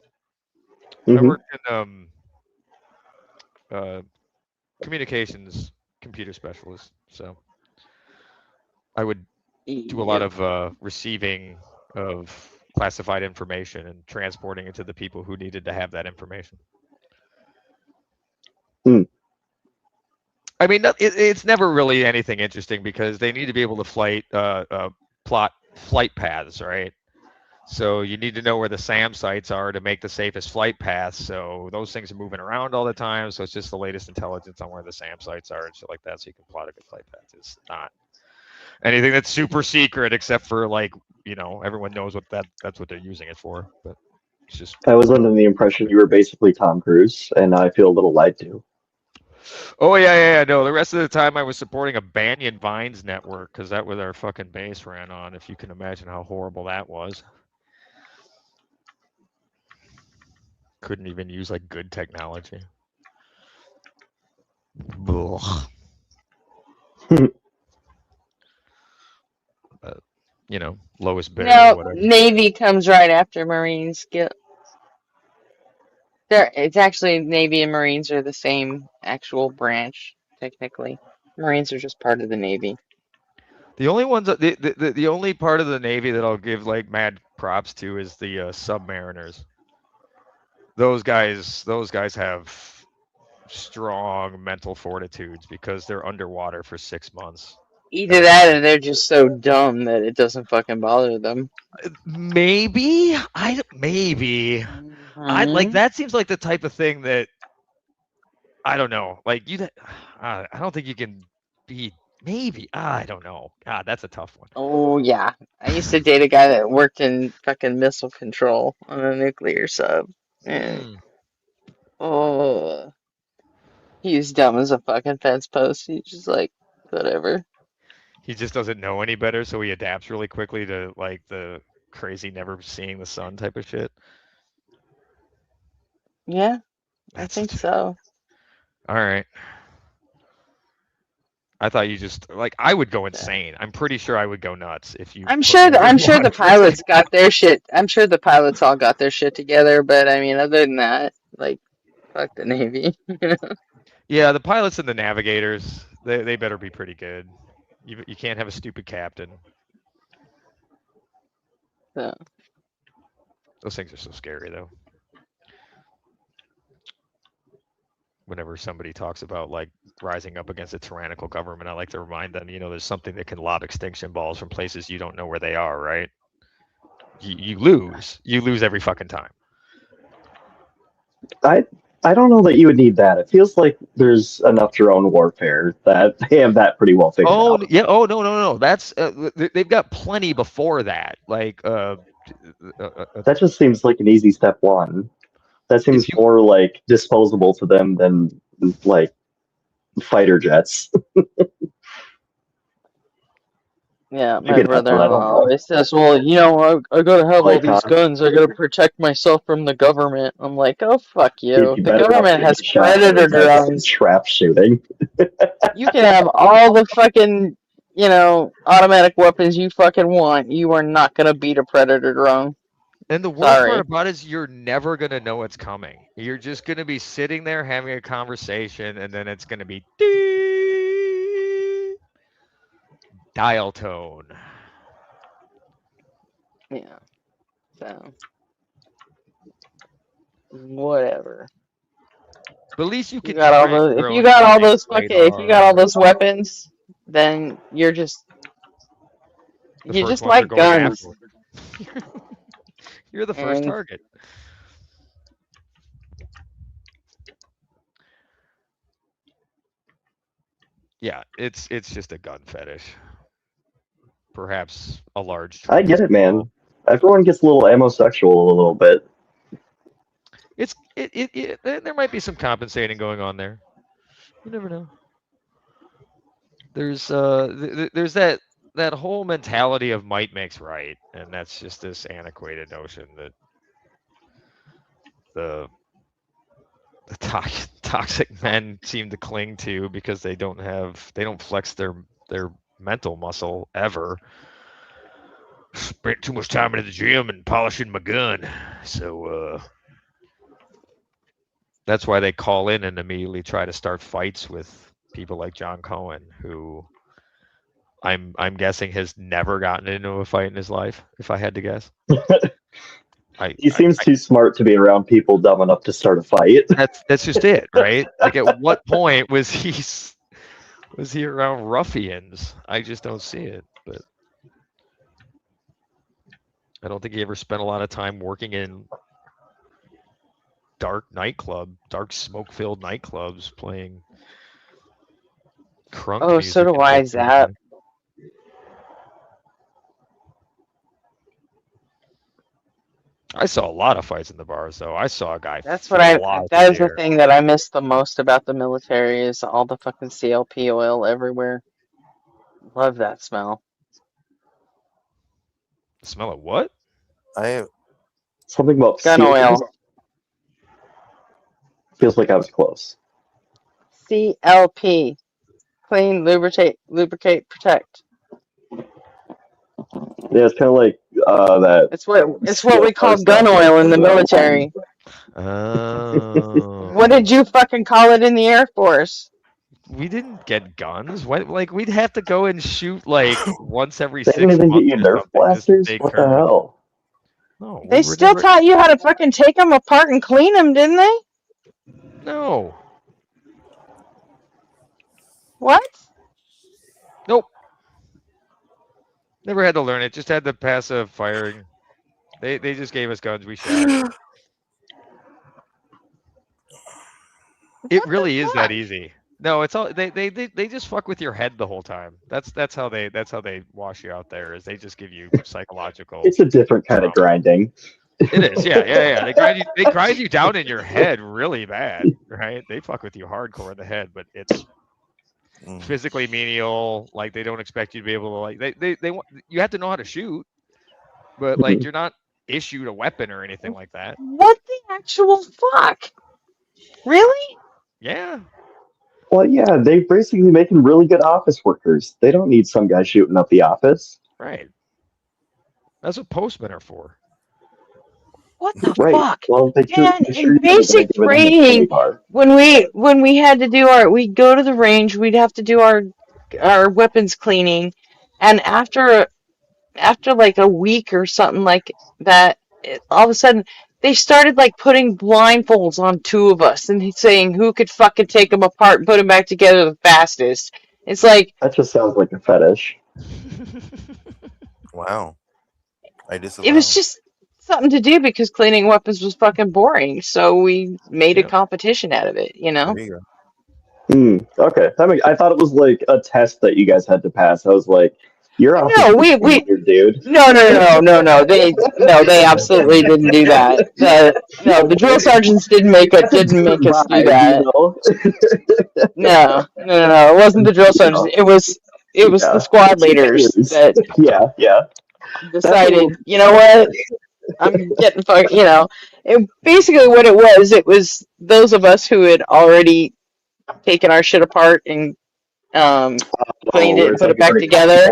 Mm-hmm. I worked in communications computer specialist, so I would do a lot of receiving of classified information and transporting it to the people who needed to have that information. I mean, it's never really anything interesting because they need to be able to plot flight paths, right? So you need to know where the SAM sites are to make the safest flight paths. So those things are moving around all the time. So it's just the latest intelligence on where the SAM sites are and shit like that. So you can plot a good flight path. It's not anything that's super secret, except for, like, you know, everyone knows that's what they're using it for. But it's just. I was under the impression you were basically Tom Cruise, and I feel a little lied to. Oh yeah. No, the rest of the time I was supporting a Banyan Vines network because that was our fucking base ran on. If you can imagine how horrible that was. Couldn't even use like good technology. You know, lowest bidder or whatever. Navy comes right after Marines. It's actually Navy and Marines are the same actual branch, technically. Marines are just part of the Navy. The only ones the only part of the Navy that I'll give like mad props to is the submariners. Those guys have strong mental fortitudes because they're underwater for 6 months. Either that or they're just so dumb that it doesn't fucking bother them. Maybe. I like that seems like the type of thing that I don't know. Like I don't think you can be. Maybe. I don't know. God, that's a tough one. Oh, yeah. I used to date a guy that worked in fucking missile control on a nuclear sub. And, he was dumb as a fucking fence post. He's just like, whatever. He just doesn't know any better, so he adapts really quickly to, like, the crazy never seeing the sun type of shit. Yeah, I think so. All right. I thought you just like I would go insane. I'm pretty sure I would go nuts if you. I'm sure the pilots got their shit. I'm sure the pilots all got their shit together. But I mean, other than that, like, fuck the Navy. Yeah, the pilots and the navigators, they better be pretty good. You can't have a stupid captain. So. Those things are so scary, though. whenever somebody talks about like rising up against a tyrannical government, I like to remind them, there's something that can lob extinction balls from places you don't know where they are, right? You lose every fucking time. I don't know that you would need that. It feels like there's enough drone warfare that they have that pretty well figured out. Yeah. Oh no. That's they've got plenty before that. Like that just seems like an easy step one. That seems more like disposable to them than like fighter jets. Yeah, my brother-in-law always says, well, I gotta have all these guns, I gotta protect myself from the government. I'm like, oh, fuck you. The government has predator drones. Trap shooting. You can have all the fucking, automatic weapons you fucking want. You are not gonna beat a predator drone. And the worst part about it is you're never going to know what's coming. You're just going to be sitting there having a conversation, and then it's going to be dial tone. Yeah. So, whatever. But at least you can. If you got all those weapons, then you're just like guns. You're the first target. Yeah, it's just a gun fetish. Perhaps a large. I get it, man. Everyone gets a little amosexual a little bit. There might be some compensating going on there. You never know. There's that whole mentality of might makes right, and that's just this antiquated notion that the toxic men seem to cling to because they don't flex their mental muscle ever. Spent too much time in the gym and polishing my gun, so that's why they call in and immediately try to start fights with people like John Cohen, who I'm guessing has never gotten into a fight in his life, if I had to guess. He seems too smart to be around people dumb enough to start a fight. That's just it, right? Like, at what point was he around ruffians? I just don't see it. But I don't think he ever spent a lot of time working in dark smoke-filled nightclubs playing crunk music. So do I, Zap. I saw a lot of fights in the bars, though. I saw a guy. That is the thing that I miss the most about the military is all the fucking CLP oil everywhere. Love that smell. The smell of what? Something about gun oil. Feels like I was close. CLP. Clean, lubricate, protect. Yeah, it's kind of like that. It's what we call gun oil in the military. Oh. What did you fucking call it in the Air Force? We didn't get guns. We'd have to go and shoot like once every They 6 didn't months. even get you Nerf blasters? What the hell? No, they still taught you how to fucking take them apart and clean them, didn't they? No. What? Nope. Never had to learn it. Just had the passive firing. They just gave us guns. We shot. It really is that easy. No, it's all they just fuck with your head the whole time. That's how they wash you out there. Is they just give you psychological. It's a different kind of grinding. It is, yeah. They grind you down in your head really bad, right? They fuck with you hardcore in the head, but it's physically menial. Like, they don't expect you to be able to, like, they want you have to know how to shoot, but like you're not issued a weapon or anything like that. What the actual fuck? Really? Yeah. Well, yeah, they're basically making really good office workers. They don't need some guy shooting up the office. Right. That's what postmen are for. What the Right. fuck? Well, Man, in basic training, when we had to do we'd go to the range, we'd have to do our weapons cleaning, and after like a week or something like that, all of a sudden they started like putting blindfolds on two of us and saying who could fucking take them apart and put them back together the fastest. It's like That just sounds like a fetish. Wow. I it disavow. was just something to do because cleaning weapons was fucking boring, so we made a competition out of it, you know? There you go. Okay. I thought it was like a test that you guys had to pass. I was like, you're off No, the standard, dude. no. They absolutely didn't do that. The drill sergeants didn't make us do that. No. It wasn't the drill sergeants. It was the squad leaders that Yeah. decided, you know what? I'm getting fucked, you know. Basically what it was those of us who had already taken our shit apart and cleaned it and put it back together.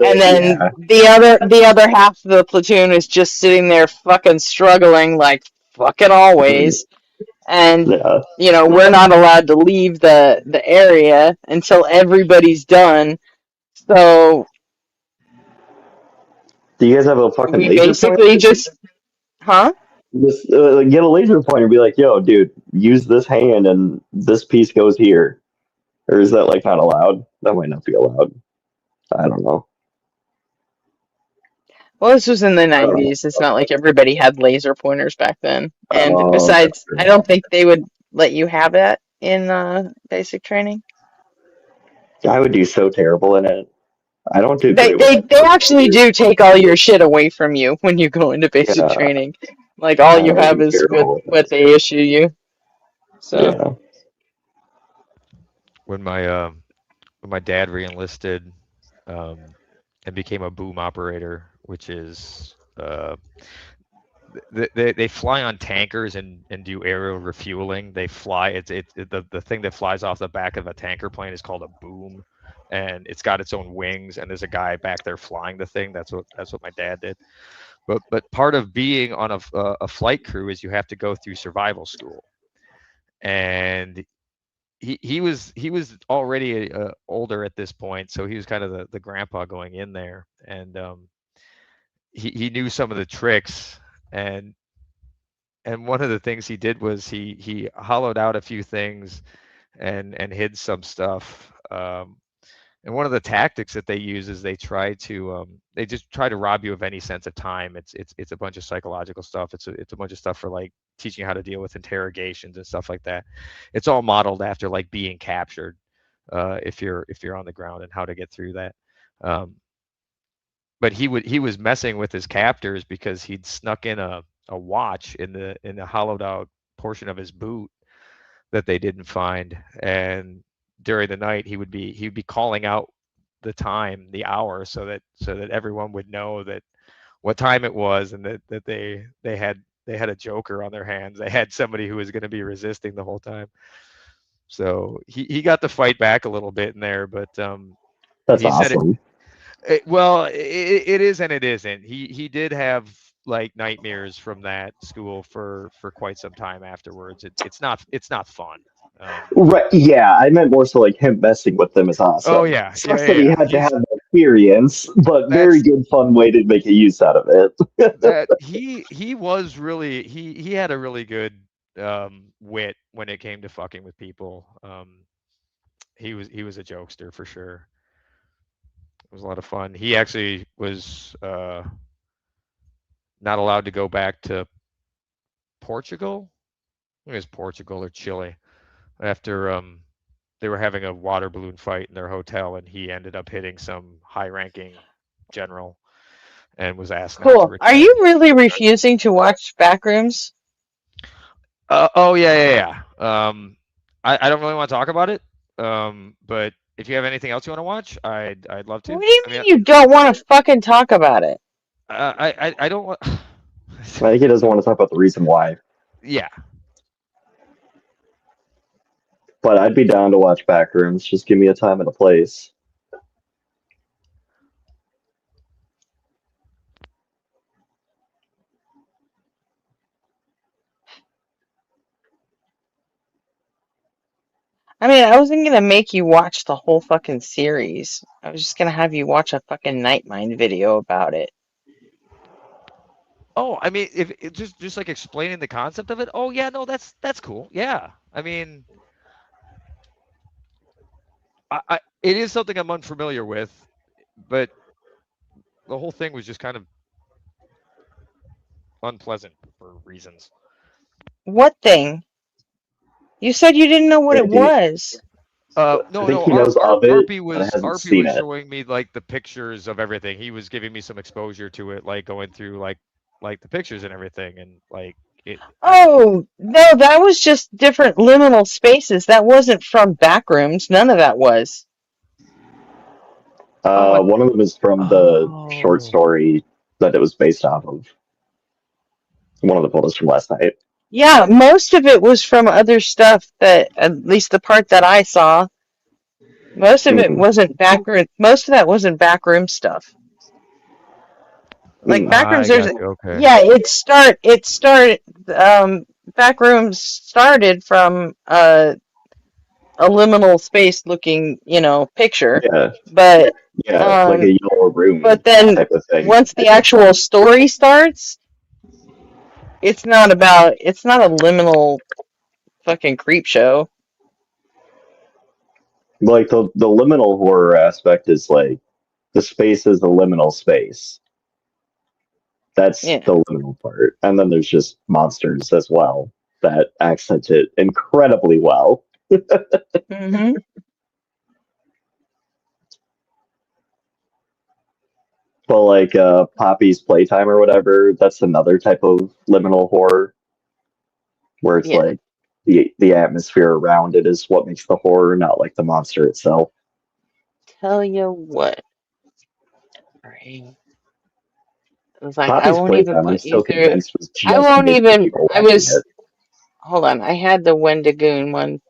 And then the other half of the platoon is just sitting there fucking struggling like fucking always. And you know, we're not allowed to leave the area until everybody's done. So Do you guys have a fucking we laser basically pointer? just Just get a laser pointer and be like, yo, dude, use this hand and this piece goes here. Or is that like not allowed? That might not be allowed. I don't know. well, this was in the 90s. It's not like everybody had laser pointers back then. And Oh, besides, I don't think they would let you have that in basic training. I would do so terrible in it. I don't do They great with they actually do take all your shit away from you when you go into basic training. Like all you have is what they issue you. So When my dad re-enlisted and became a boom operator, which is they fly on tankers and do aerial refueling. They fly the thing that flies off the back of a tanker plane is called a boom, and it's got its own wings, and there's a guy back there flying the thing. That's what my dad did. But part of being on a flight crew is you have to go through survival school, and he was already older at this point, so he was kind of the grandpa going in there, and he knew some of the tricks, and one of the things he did was he hollowed out a few things and hid some stuff. And one of the tactics that they use is they just try to rob you of any sense of time. It's a bunch of psychological stuff. It's a bunch of stuff for like teaching you how to deal with interrogations and stuff like that. It's all modeled after like being captured, if you're on the ground, and how to get through that. But he was messing with his captors because he'd snuck in a watch in the hollowed out portion of his boot that they didn't find, and during the night he would be calling out the time, the hour, so that everyone would know that what time it was, and that they had a joker on their hands. They had somebody who was going to be resisting the whole time. So he got to fight back a little bit in there, but that's he said awesome. It is and it isn't. He did have like nightmares from that school for quite some time afterwards. It's not fun. Right? Yeah, I meant more so like him messing with them is awesome. Oh yeah, Sucks that he had to have the experience, but very good fun way to make a use out of it. He was really he had a really good wit when it came to fucking with people. He was a jokester for sure. It was a lot of fun. He actually was not allowed to go back to Portugal. I think it was Portugal or Chile after they were having a water balloon fight in their hotel, and he ended up hitting some high-ranking general and was asked not to cool. return. Are you really refusing to watch Backrooms? Oh yeah. I don't really want to talk about it. But if you have anything else you want to watch, I'd love to. What do you mean you don't want to fucking talk about it? I don't want. I think he doesn't want to talk about the reason why. Yeah. But I'd be down to watch Backrooms. Just give me a time and a place. I mean, I wasn't gonna make you watch the whole fucking series. I was just gonna have you watch a fucking Nightmind video about it. Oh, I mean, if it just like explaining the concept of it. Oh yeah, no, that's cool. Yeah, I mean, I it is something I'm unfamiliar with, but the whole thing was just kind of unpleasant for reasons. What thing? You said you didn't know what Yeah, it was. I No, think he knows of it, but hasn't seen it. showing me like the pictures of everything. He was giving me some exposure to it, like going through like the pictures and everything, and like it. Oh, no, that was just different liminal spaces. That wasn't from Backrooms. None of that was. One of them is from the short story that it was based off of. One of the photos from last night. Yeah, most of it was from other stuff that, at least the part that I saw, most of it wasn't backroom. Most of that wasn't backroom stuff. Like Backrooms, there's okay. yeah, it started. Backrooms started from a liminal space looking, picture. Yeah, but like a yellow room. But then type of thing. once the actual story starts, it's not a liminal fucking creep show. Like the liminal horror aspect is like the space is the liminal space. That's the liminal part, and then there's just monsters as well that accent it incredibly well. Mm-hmm. But like Poppy's Playtime or whatever, that's another type of liminal horror, where it's like the atmosphere around it is what makes the horror, not like the monster itself. Tell you what. Right. I was like, Poppy's I won't even Playtime, I'm put you still through. convinced was I just won't to get even. people I watching was. it. Hold on. I had the Wendigoon one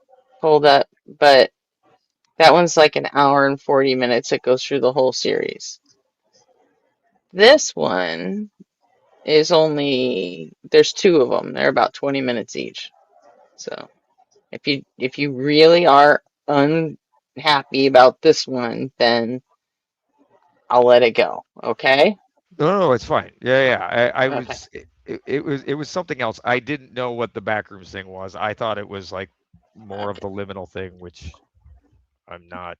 pulled up, but that one's like an hour and 40 minutes. It goes through the whole series. This one is only. There's two of them. They're about 20 minutes each. So if you really are unhappy about this one, then I'll let it go. Okay. No, it's fine. Yeah. I was. It was something else. I didn't know what the backrooms thing was. I thought it was like more of the liminal thing, which I'm not.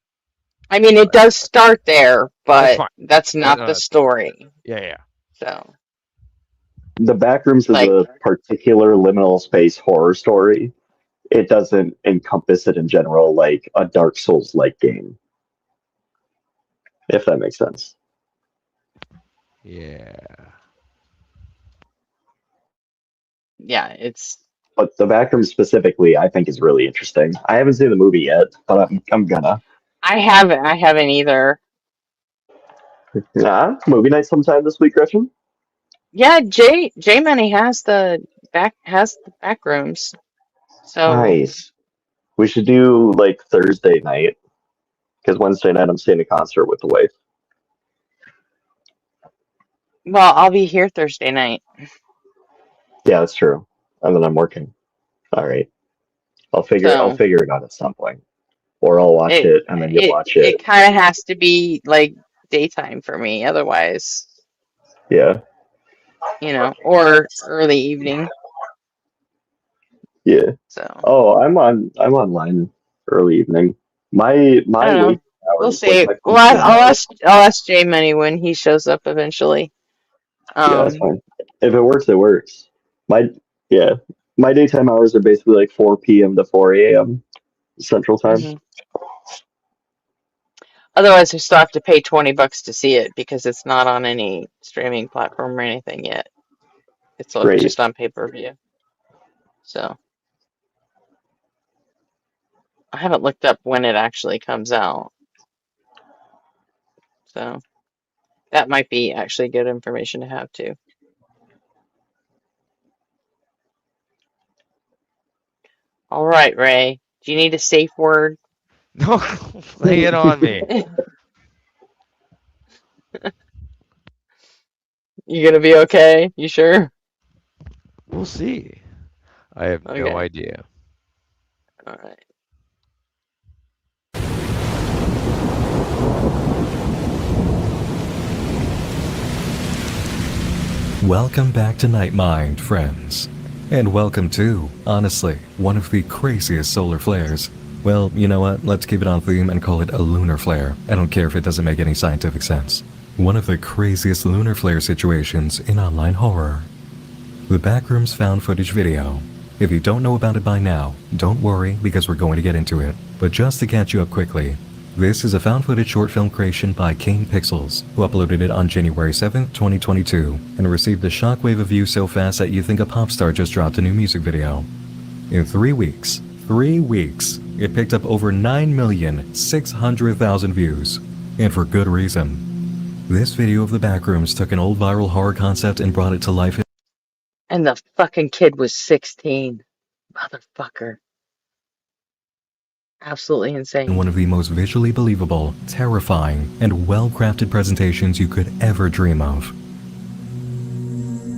I mean, it does start there, but fine. that's not the story. Yeah. So The Backrooms is a particular liminal space horror story. It doesn't encompass it in general like a Dark Souls-like game. If that makes sense. Yeah. Yeah, it's. But the Backrooms specifically, I think, is really interesting. I haven't seen the movie yet, but I'm gonna. I haven't either. Movie night sometime this week, Gretchen. Yeah, J Money has the back rooms. So Nice. We should do like Thursday night, because Wednesday night I'm seeing a concert with the wife. well, I'll be here Thursday night. Yeah, that's true. And then I'm working. All right. I'll figure it out at some point, or I'll watch it and then you'll watch it. It kind of has to be like daytime for me, otherwise. Yeah. Or early evening. Yeah. So. Oh, I'm online early evening. My we'll see. Well, I'll ask J Money when he shows up eventually. Yeah, that's fine. If it works, it works. My daytime hours are basically like 4 p.m. to 4 a.m. Central Time. Mm-hmm. Otherwise, I still have to pay $20 to see it because it's not on any streaming platform or anything yet. It's just on pay-per-view. So I haven't looked up when it actually comes out. So that might be actually good information to have too. All right, Ray. Do you need a safe word? No, lay it on me. You gonna be okay? You sure? We'll see. I have no idea. All right. Welcome back to Nightmind, friends. And welcome to, honestly, one of the craziest solar flares. Well, you know what? Let's keep it on theme and call it a lunar flare. I don't care if it doesn't make any scientific sense. One of the craziest lunar flare situations in online horror. The Backrooms found footage video. If you don't know about it by now, don't worry because we're going to get into it. But just to catch you up quickly, this is a found footage short film creation by Kane Pixels, who uploaded it on January 7th, 2022, and received a shockwave of views so fast that you think a pop star just dropped a new music video. In 3 weeks, it picked up over 9,600,000 views, and for good reason. This video of the Backrooms took an old viral horror concept and brought it to life. And the fucking kid was 16. Motherfucker. Absolutely insane. In one of the most visually believable, terrifying, and well-crafted presentations you could ever dream of.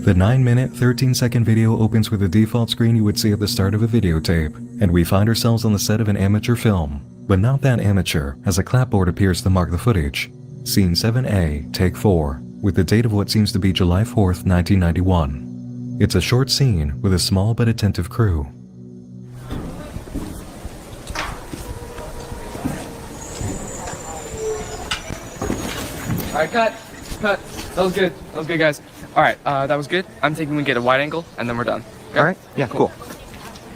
The 9-minute, 13-second video opens with a default screen you would see at the start of a videotape, and we find ourselves on the set of an amateur film. But not that amateur, as a clapboard appears to mark the footage. Scene 7A, take 4, with the date of what seems to be July 4th, 1991. It's a short scene with a small but attentive crew. All right, cut. That was good, guys. All right, that was good. I'm thinking we get a wide angle, and then we're done. Okay? All right, yeah, cool.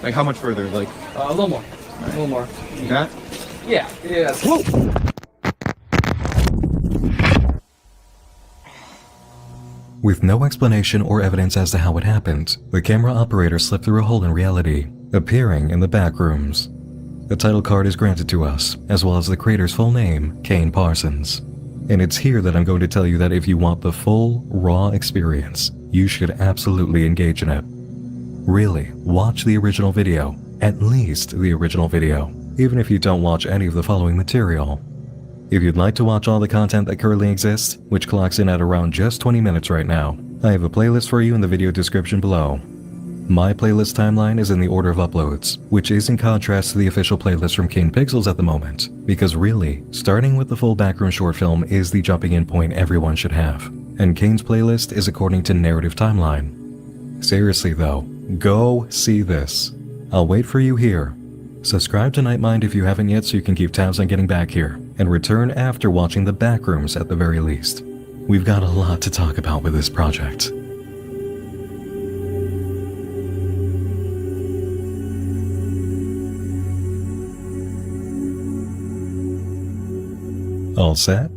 Like, how much further? Like, a little more. A little more. You got? Yeah. Whoa! With no explanation or evidence as to how it happened, the camera operator slipped through a hole in reality, appearing in the Backrooms. The title card is granted to us, as well as the creator's full name, Kane Parsons. And it's here that I'm going to tell you that if you want the full, raw experience, you should absolutely engage in it. Really, watch the original video, at least the original video, even if you don't watch any of the following material. If you'd like to watch all the content that currently exists, which clocks in at around just 20 minutes right now, I have a playlist for you in the video description below. My playlist timeline is in the order of uploads, which is in contrast to the official playlist from Kane Pixels at the moment, because really, starting with the full Backroom short film is the jumping in point everyone should have, and Kane's playlist is according to narrative timeline. Seriously though, go see this. I'll wait for you here. Subscribe to Nightmind if you haven't yet so you can keep tabs on getting back here, and return after watching the Backrooms at the very least. We've got a lot to talk about with this project. All set?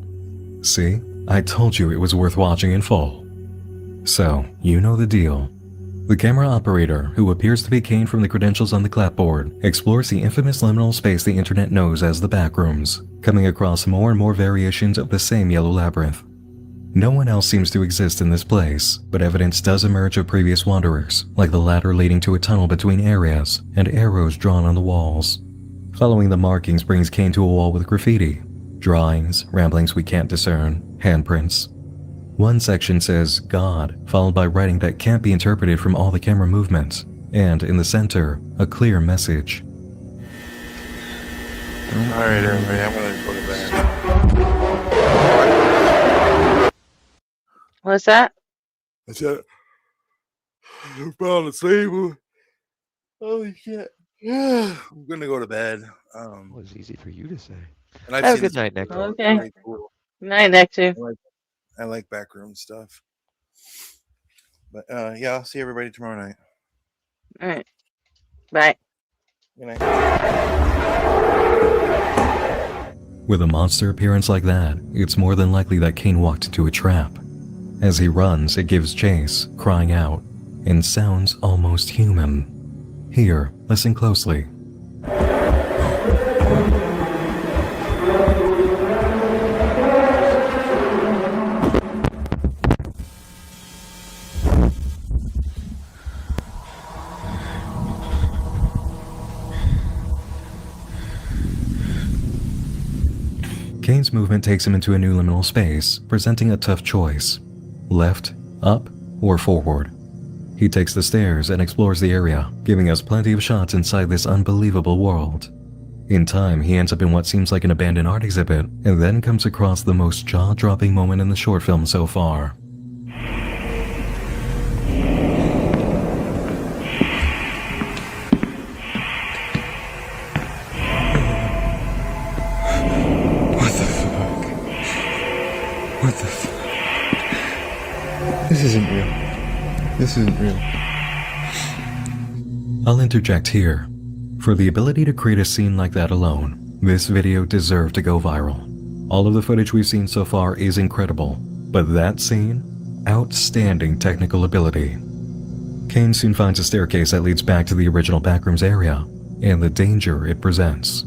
See? I told you it was worth watching in full. So, you know the deal. The camera operator, who appears to be Kane from the credentials on the clapboard, explores the infamous liminal space the internet knows as the Backrooms, coming across more and more variations of the same yellow labyrinth. No one else seems to exist in this place, but evidence does emerge of previous wanderers, like the ladder leading to a tunnel between areas, and arrows drawn on the walls. Following the markings brings Kane to a wall with graffiti, drawings, ramblings we can't discern, handprints. One section says God, followed by writing that can't be interpreted from all the camera movements, and in the center, a clear message. Alright, everybody, I'm gonna go to bed. What's that? I said, I'm falling asleep. Holy shit. I'm gonna go to bed. It was easy for you to say. And I've Have a seen good this night, Nick. before. It's Okay. really cool. Good night, Nick, too. I like backroom stuff. But yeah, I'll see everybody tomorrow night. All right. Bye. Good night. With a monster appearance like that, it's more than likely that Kane walked into a trap. As he runs, it gives chase, crying out, and sounds almost human. Here, listen closely. Kane's movement takes him into a new liminal space, presenting a tough choice. Left, up, or forward. He takes the stairs and explores the area, giving us plenty of shots inside this unbelievable world. In time, he ends up in what seems like an abandoned art exhibit, and then comes across the most jaw-dropping moment in the short film so far. This isn't real. I'll interject here. For the ability to create a scene like that alone, this video deserved to go viral. All of the footage we've seen so far is incredible, but that scene? Outstanding technical ability. Kane soon finds a staircase that leads back to the original backrooms area, and the danger it presents.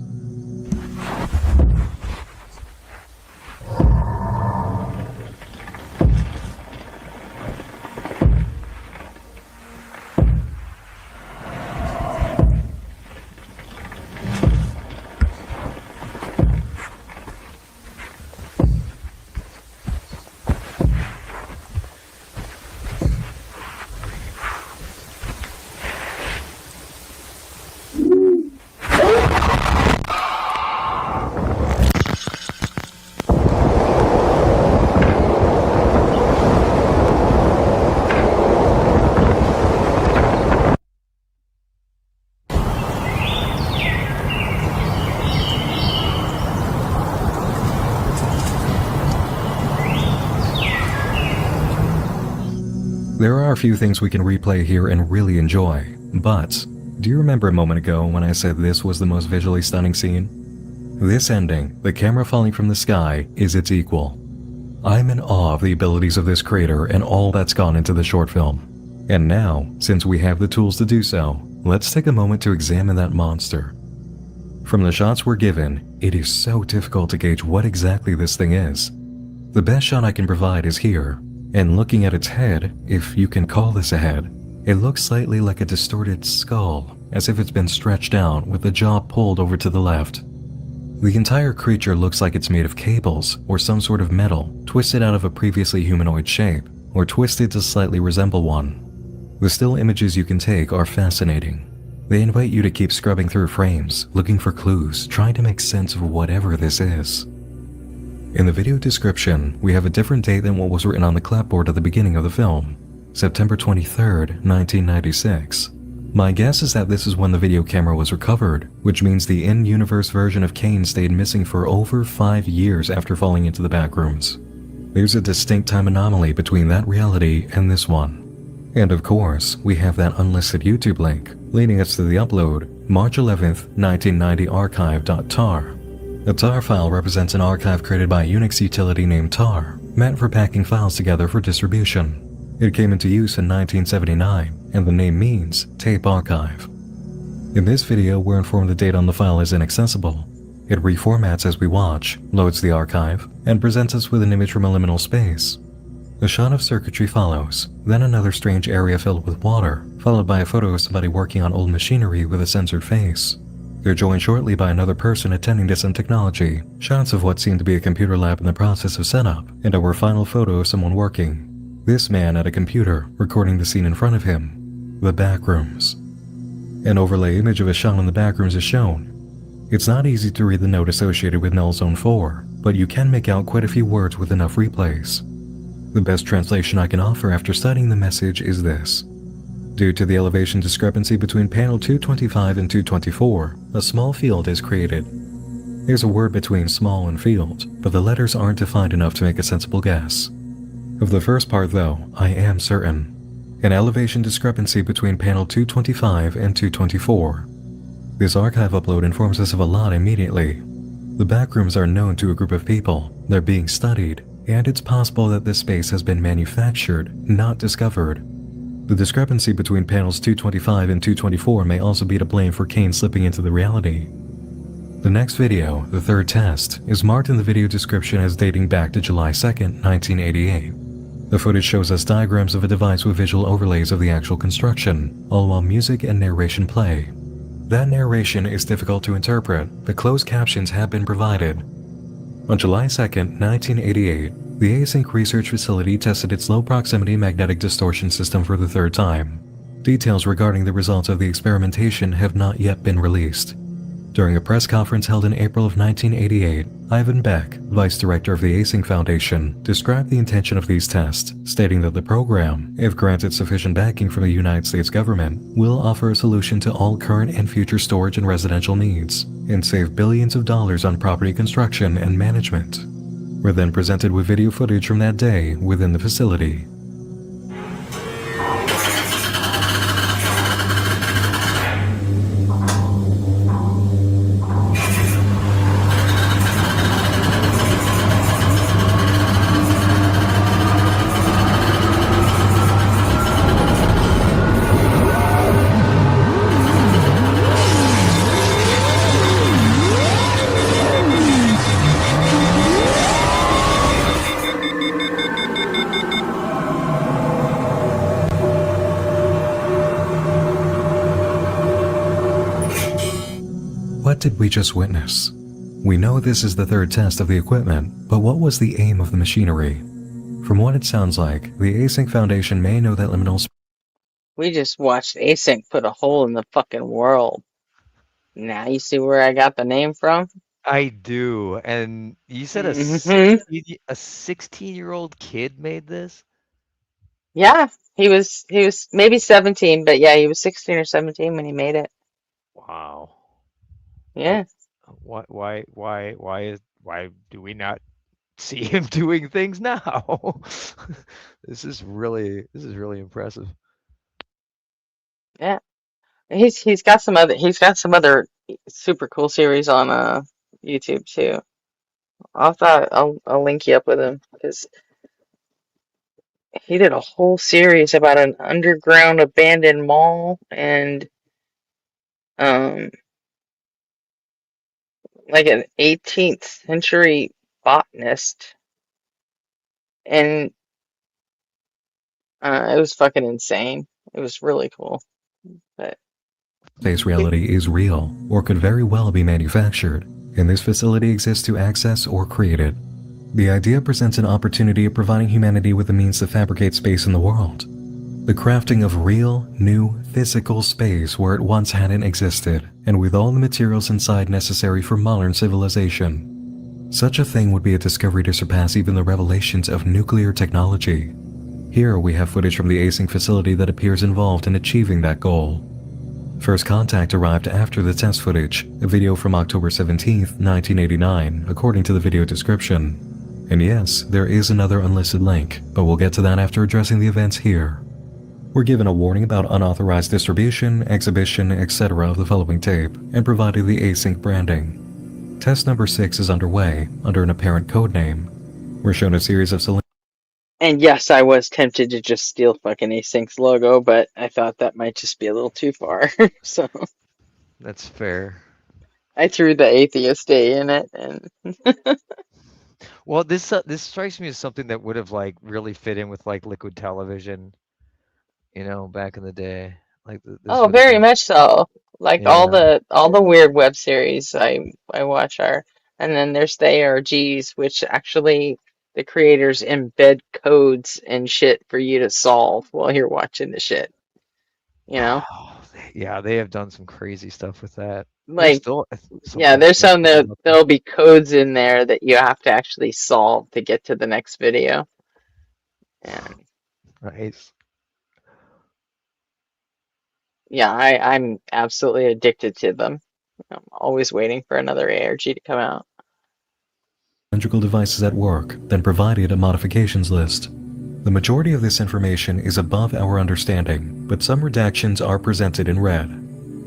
There are a few things we can replay here and really enjoy, but do you remember a moment ago when I said this was the most visually stunning scene? This ending, the camera falling from the sky, is its equal. I'm in awe of the abilities of this creator and all that's gone into the short film. And now, since we have the tools to do so, let's take a moment to examine that monster. From the shots we're given, it is so difficult to gauge what exactly this thing is. The best shot I can provide is here. And looking at its head, if you can call this a head, it looks slightly like a distorted skull, as if it's been stretched out with the jaw pulled over to the left. The entire creature looks like it's made of cables or some sort of metal, twisted out of a previously humanoid shape, or twisted to slightly resemble one. The still images you can take are fascinating. They invite you to keep scrubbing through frames, looking for clues, trying to make sense of whatever this is. In the video description, we have a different date than what was written on the clapboard at the beginning of the film, September 23rd, 1996. My guess is that this is when the video camera was recovered, which means the in-universe version of Kane stayed missing for over 5 years after falling into the backrooms. There's a distinct time anomaly between that reality and this one. And of course, we have that unlisted YouTube link, leading us to the upload, March 11th, 1990 archive.tar. A tar file represents an archive created by a Unix utility named tar, meant for packing files together for distribution. It came into use in 1979, and the name means tape archive. In this video, we're informed the date on the file is inaccessible. It reformats as we watch, loads the archive, and presents us with an image from a liminal space. A shot of circuitry follows, then another strange area filled with water, followed by a photo of somebody working on old machinery with a censored face. They're joined shortly by another person attending to some technology, shots of what seemed to be a computer lab in the process of setup, and our final photo of someone working. This man at a computer, recording the scene in front of him. The backrooms. An overlay image of a shot in the backrooms is shown. It's not easy to read the note associated with Null Zone 4, but you can make out quite a few words with enough replays. The best translation I can offer after studying the message is this. Due to the elevation discrepancy between panel 225 and 224, a small field is created. There's a word between small and field, but the letters aren't defined enough to make a sensible guess. Of the first part though, I am certain. An elevation discrepancy between panel 225 and 224. This archive upload informs us of a lot immediately. The backrooms are known to a group of people, they're being studied, and it's possible that this space has been manufactured, not discovered. The discrepancy between panels 225 and 224 may also be to blame for Kane slipping into the reality. The next video, the third test, is marked in the video description as dating back to July 2nd, 1988. The footage shows us diagrams of a device with visual overlays of the actual construction, all while music and narration play. That narration is difficult to interpret, but closed captions have been provided. On July 2nd, 1988, the Async Research Facility tested its low-proximity magnetic distortion system for the third time. Details regarding the results of the experimentation have not yet been released. During a press conference held in April of 1988, Ivan Beck, vice director of the Async Foundation, described the intention of these tests, stating that the program, if granted sufficient backing from the United States government, will offer a solution to all current and future storage and residential needs, and save billions of dollars on property construction and management. We're then presented with video footage from that day within the facility. What did we just witness? We know this is the third test of the equipment, but what was the aim of the machinery? From what it sounds like, the Async Foundation may know that liminal We just watched Async put a hole in the fucking world. Now you see where I got the name from? I do. And you said a Mhm. 16-year-old kid made this? Yeah, he was maybe 17, but yeah, he was 16 or 17 when he made it. Wow. Yeah. Why do we not see him doing things now? This is really impressive. Yeah. He's got some other super cool series on YouTube too. I'll link you up with him because he did a whole series about an underground abandoned mall and like an 18th century botanist, and it was fucking insane. It was really cool. But space reality is real, or could very well be manufactured, and this facility exists to access or create it. The idea presents an opportunity of providing humanity with the means to fabricate space in the world. The crafting of real, new, physical space where it once hadn't existed, and with all the materials inside necessary for modern civilization. Such a thing would be a discovery to surpass even the revelations of nuclear technology. Here we have footage from the Async facility that appears involved in achieving that goal. First contact arrived after the test footage, a video from October 17th, 1989, according to the video description. And yes, there is another unlisted link, but we'll get to that after addressing the events here. We're given a warning about unauthorized distribution, exhibition, etc. of the following tape, and provided the Async branding. Test number 6 is underway, under an apparent code name. We're shown a series of and yes, I was tempted to just steal fucking Async's logo, but I thought that might just be a little too far. So That's fair. I threw the atheist day in it, and Well, this strikes me as something that would have like really fit in with like Liquid Television, back in the day. Like this oh, would have very been, much so. Like all yeah. the weird web series I watch are, and then there's the ARGs, which actually the creators embed codes and shit for you to solve while you're watching the shit. Yeah, they have done some crazy stuff with that. There's Like, still yeah, sometimes there's still some comes up. there'll be codes in there that you have to actually solve to get to the next video. And Nice. yeah, I'm absolutely addicted to them. I'm always waiting for another ARG to come out. cylindrical devices at work, then provided a modifications list. The majority of this information is above our understanding, but some redactions are presented in red.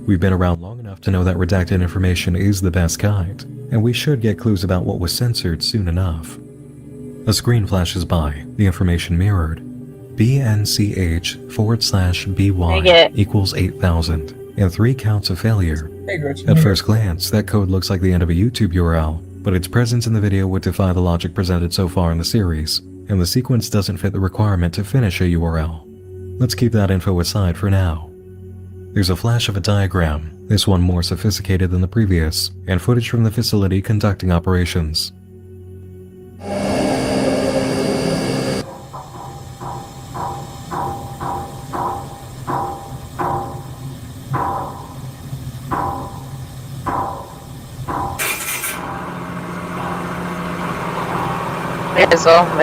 We've been around long enough to know that redacted information is the best kind, and we should get clues about what was censored soon enough. A screen flashes by, the information mirrored. BNCH/BY equals 8,000, and 3 counts of failure. At first glance, that code looks like the end of a YouTube URL, but its presence in the video would defy the logic presented so far in the series, and the sequence doesn't fit the requirement to finish a URL. Let's keep that info aside for now. There's a flash of a diagram, this one more sophisticated than the previous, and footage from the facility conducting operations.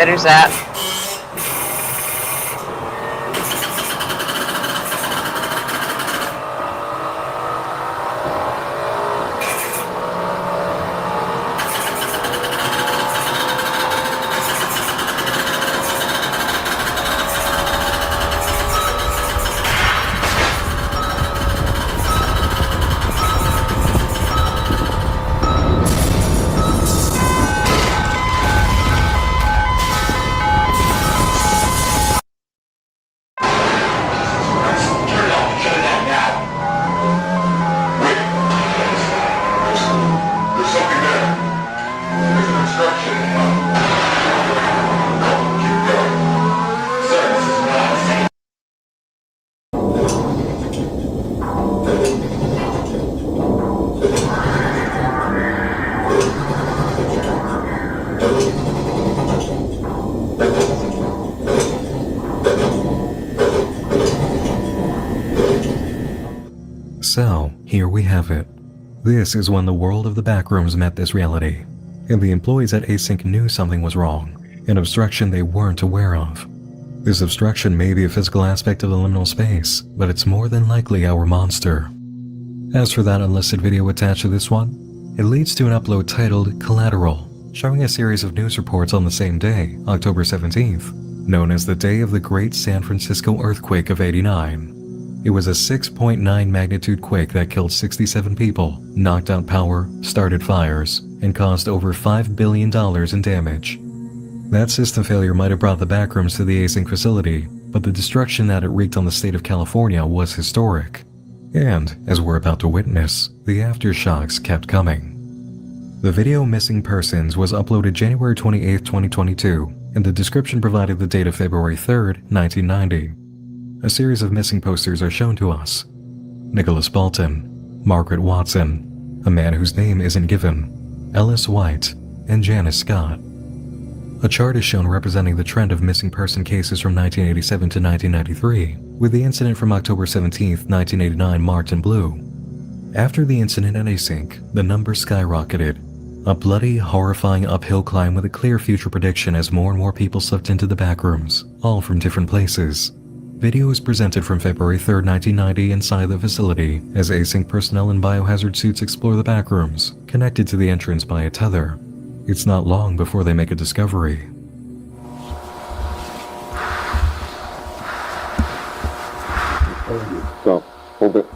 There's that. we have it. This is when the world of the backrooms met this reality, and the employees at Async knew something was wrong, an obstruction they weren't aware of. This obstruction may be a physical aspect of the liminal space, but it's more than likely our monster. As for that unlisted video attached to this one, it leads to an upload titled Collateral, showing a series of news reports on the same day, October 17th, known as the day of the Great San Francisco Earthquake of '89. It was a 6.9 magnitude quake that killed 67 people, knocked out power, started fires, and caused over $5 billion in damage. That system failure might have brought the backrooms to the Async facility, but the destruction that it wreaked on the state of California was historic. And, as we're about to witness, the aftershocks kept coming. The video Missing Persons was uploaded January 28, 2022, and the description provided the date of February 3, 1990. A series of missing posters are shown to us. Nicholas Bolton, Margaret Watson, a man whose name isn't given, Ellis White, and Janice Scott. A chart is shown representing the trend of missing person cases from 1987 to 1993, with the incident from October 17, 1989 marked in blue. After the incident at Async, the numbers skyrocketed, a bloody, horrifying uphill climb with a clear future prediction as more and more people slipped into the backrooms, all from different places. Video is presented from February 3, 1990 inside the facility as Async personnel in biohazard suits explore the backrooms, connected to the entrance by a tether. It's not long before they make a discovery. So, hold it.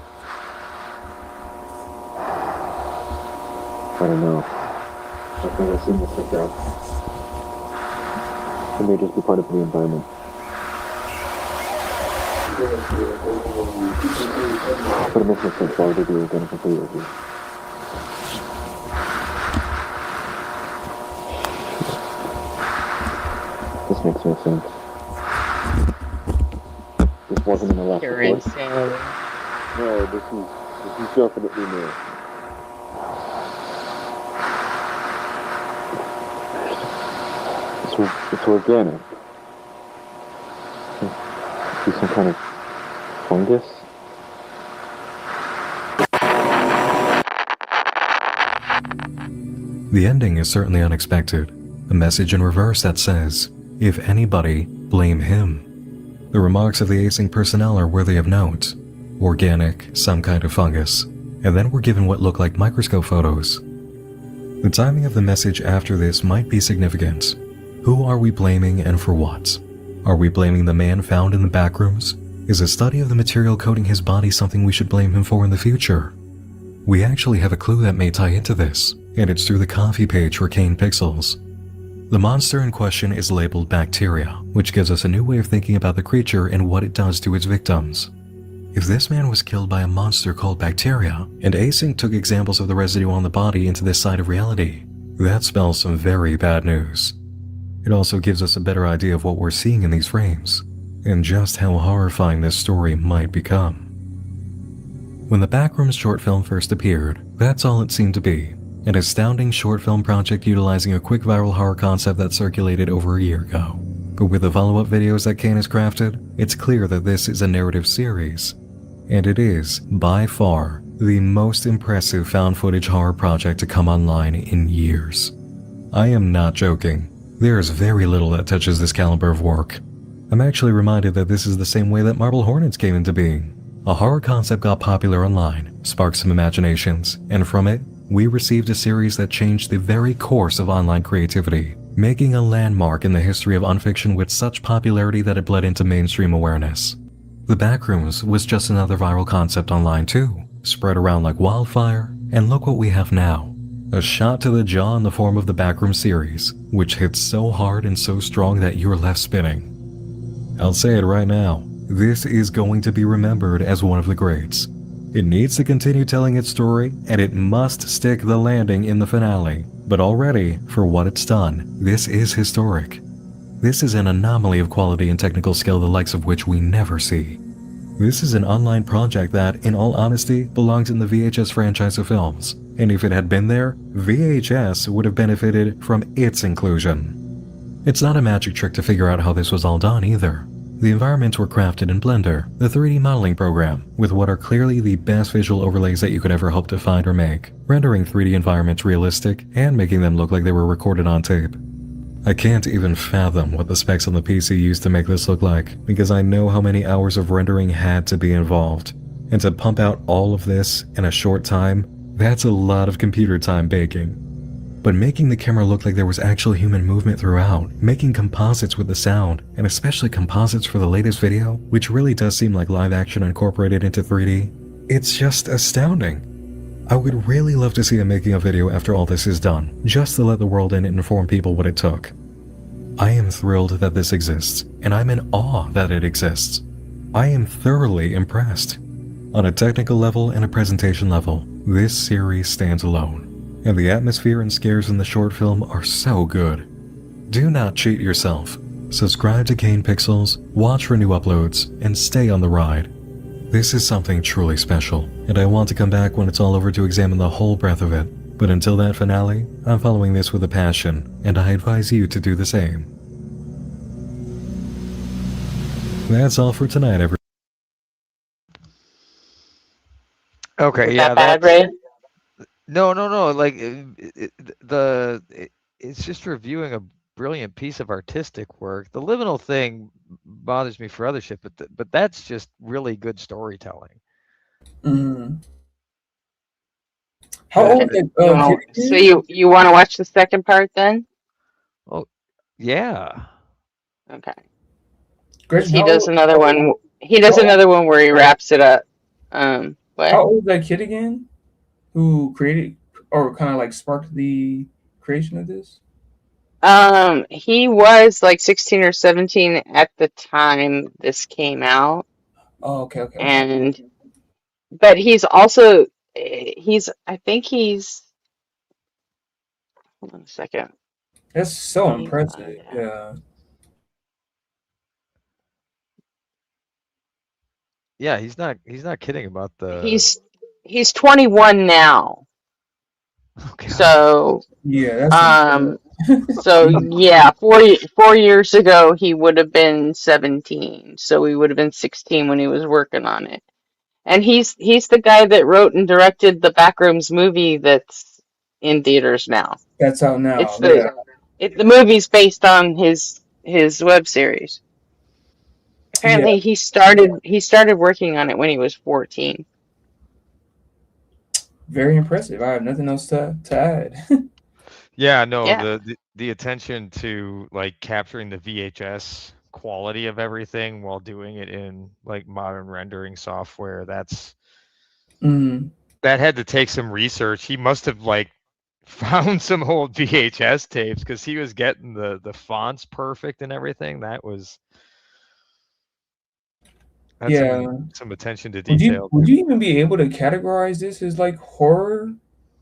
I don't know. I've never seen this like that. It may just be part of the environment. But it makes no sense. Why would they do it again completely? This makes no sense. This wasn't in the last You're report. insane. No, this is definitely new. It's organic. It's some kind of fungus. The ending is certainly unexpected. A message in reverse that says, if anybody, blame him. The remarks of the Async personnel are worthy of note. Organic, some kind of fungus. And then we're given what look like microscope photos. The timing of the message after this might be significant. Who are we blaming and for what? Are we blaming the man found in the backrooms? Is a study of the material coating his body something we should blame him for in the future? We actually have a clue that may tie into this, and it's through the coffee page for Kane Pixels. The monster in question is labeled bacteria, which gives us a new way of thinking about the creature and what it does to its victims. If this man was killed by a monster called bacteria, and Async took examples of the residue on the body into this side of reality, that spells some very bad news. It also gives us a better idea of what we're seeing in these frames, and just how horrifying this story might become. When the Backrooms short film first appeared, that's all it seemed to be, an astounding short film project utilizing a quick viral horror concept that circulated over a year ago. But with the follow-up videos that Kane has crafted, it's clear that this is a narrative series, and it is, by far, the most impressive found footage horror project to come online in years. I am not joking. There is very little that touches this caliber of work. I'm actually reminded that this is the same way that Marble Hornets came into being. A horror concept got popular online, sparked some imaginations, and from it, we received a series that changed the very course of online creativity, making a landmark in the history of unfiction with such popularity that it bled into mainstream awareness. The Backrooms was just another viral concept online too, spread around like wildfire, and look what we have now. A shot to the jaw in the form of the Backrooms series, which hits so hard and so strong that you're left spinning. I'll say it right now, this is going to be remembered as one of the greats. It needs to continue telling its story, and it must stick the landing in the finale. But already, for what it's done, this is historic. This is an anomaly of quality and technical skill the likes of which we never see. This is an online project that, in all honesty, belongs in the VHS franchise of films, and if it had been there, VHS would have benefited from its inclusion. It's not a magic trick to figure out how this was all done either. The environments were crafted in Blender, the 3D modeling program, with what are clearly the best visual overlays that you could ever hope to find or make, rendering 3D environments realistic and making them look like they were recorded on tape. I can't even fathom what the specs on the PC used to make this look like, because I know how many hours of rendering had to be involved. And to pump out all of this in a short time, that's a lot of computer time baking. But making the camera look like there was actual human movement throughout, making composites with the sound, and especially composites for the latest video, which really does seem like live action incorporated into 3D, it's just astounding. I would really love to see a making of video after all this is done, just to let the world in and inform people what it took. I am thrilled that this exists, and I'm in awe that it exists. I am thoroughly impressed. On a technical level and a presentation level, this series stands alone. And the atmosphere and scares in the short film are so good. Do not cheat yourself. Subscribe to Kane Pixels, watch for new uploads, and stay on the ride. This is something truly special, and I want to come back when it's all over to examine the whole breadth of it. But until that finale, I'm following this with a passion, and I advise you to do the same. That's all for tonight, everyone. Okay, Was yeah, that bad, that's Ray? no. Like it's just reviewing a brilliant piece of artistic work. The liminal thing bothers me for other shit, but that's just really good storytelling. How old is that kid So again? you want to watch the second part then? Oh, yeah. Okay. 'Cause Gretchen, he does another one. He does how- another one where he wraps it up. What? How old is that kid again? Who created or kind of like sparked the creation of this? He was like 16 or 17 at the time this came out. Oh, okay. But he's also, I think he's, hold on a second. That's so impressive. Yeah. Yeah, he's not kidding about the. He's 21 now. Okay. So yeah, that's so yeah, 4 years ago he would have been 17. So he would have been 16 when he was working on it. And he's the guy that wrote and directed the Backrooms movie that's in theaters now. That's out now. It's the movie's based on his web series. Apparently he started working on it when he was 14. Very impressive. I have nothing else to add. Yeah, no, Yeah. the attention to like capturing the VHS quality of everything while doing it in like modern rendering software, that had to take some research. He must have like found some old VHS tapes because he was getting the fonts perfect and everything. That's some attention to detail. Would you even be able to categorize this as like horror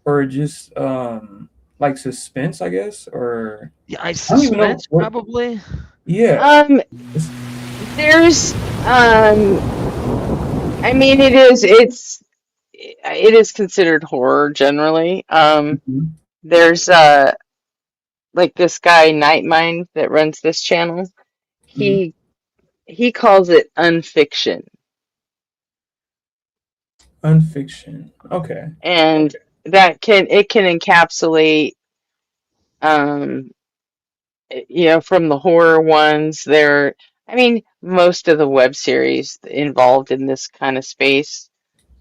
or just like suspense, I guess? Or yeah, I suspense probably. Yeah. There's I mean it is considered horror generally. There's like this guy Nightmind that runs this channel. He calls it unfiction. Unfiction. Okay. And that can encapsulate from the horror ones most of the web series involved in this kind of space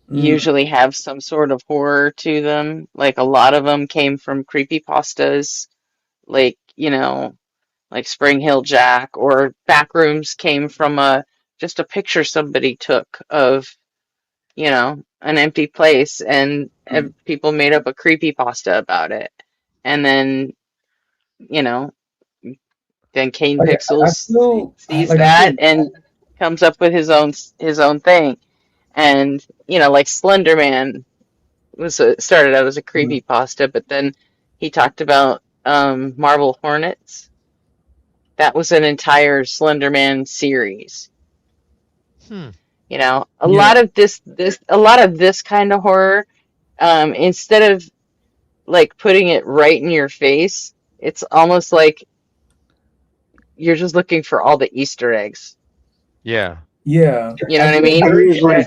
usually have some sort of horror to them. Like a lot of them came from creepypastas, like Spring Hill Jack, or Backrooms came from just a picture somebody took of an empty place, and people made up a creepypasta about it, and then Kane Pixels sees that and comes up with his own thing. And like Slender Man started out as a creepypasta, but then he talked about Marvel Hornets. That was an entire Slender Man series. A lot of this kind of horror, instead of like putting it right in your face, it's almost like you're just looking for all the Easter eggs. Yeah. Yeah. You know what I mean? usually- It's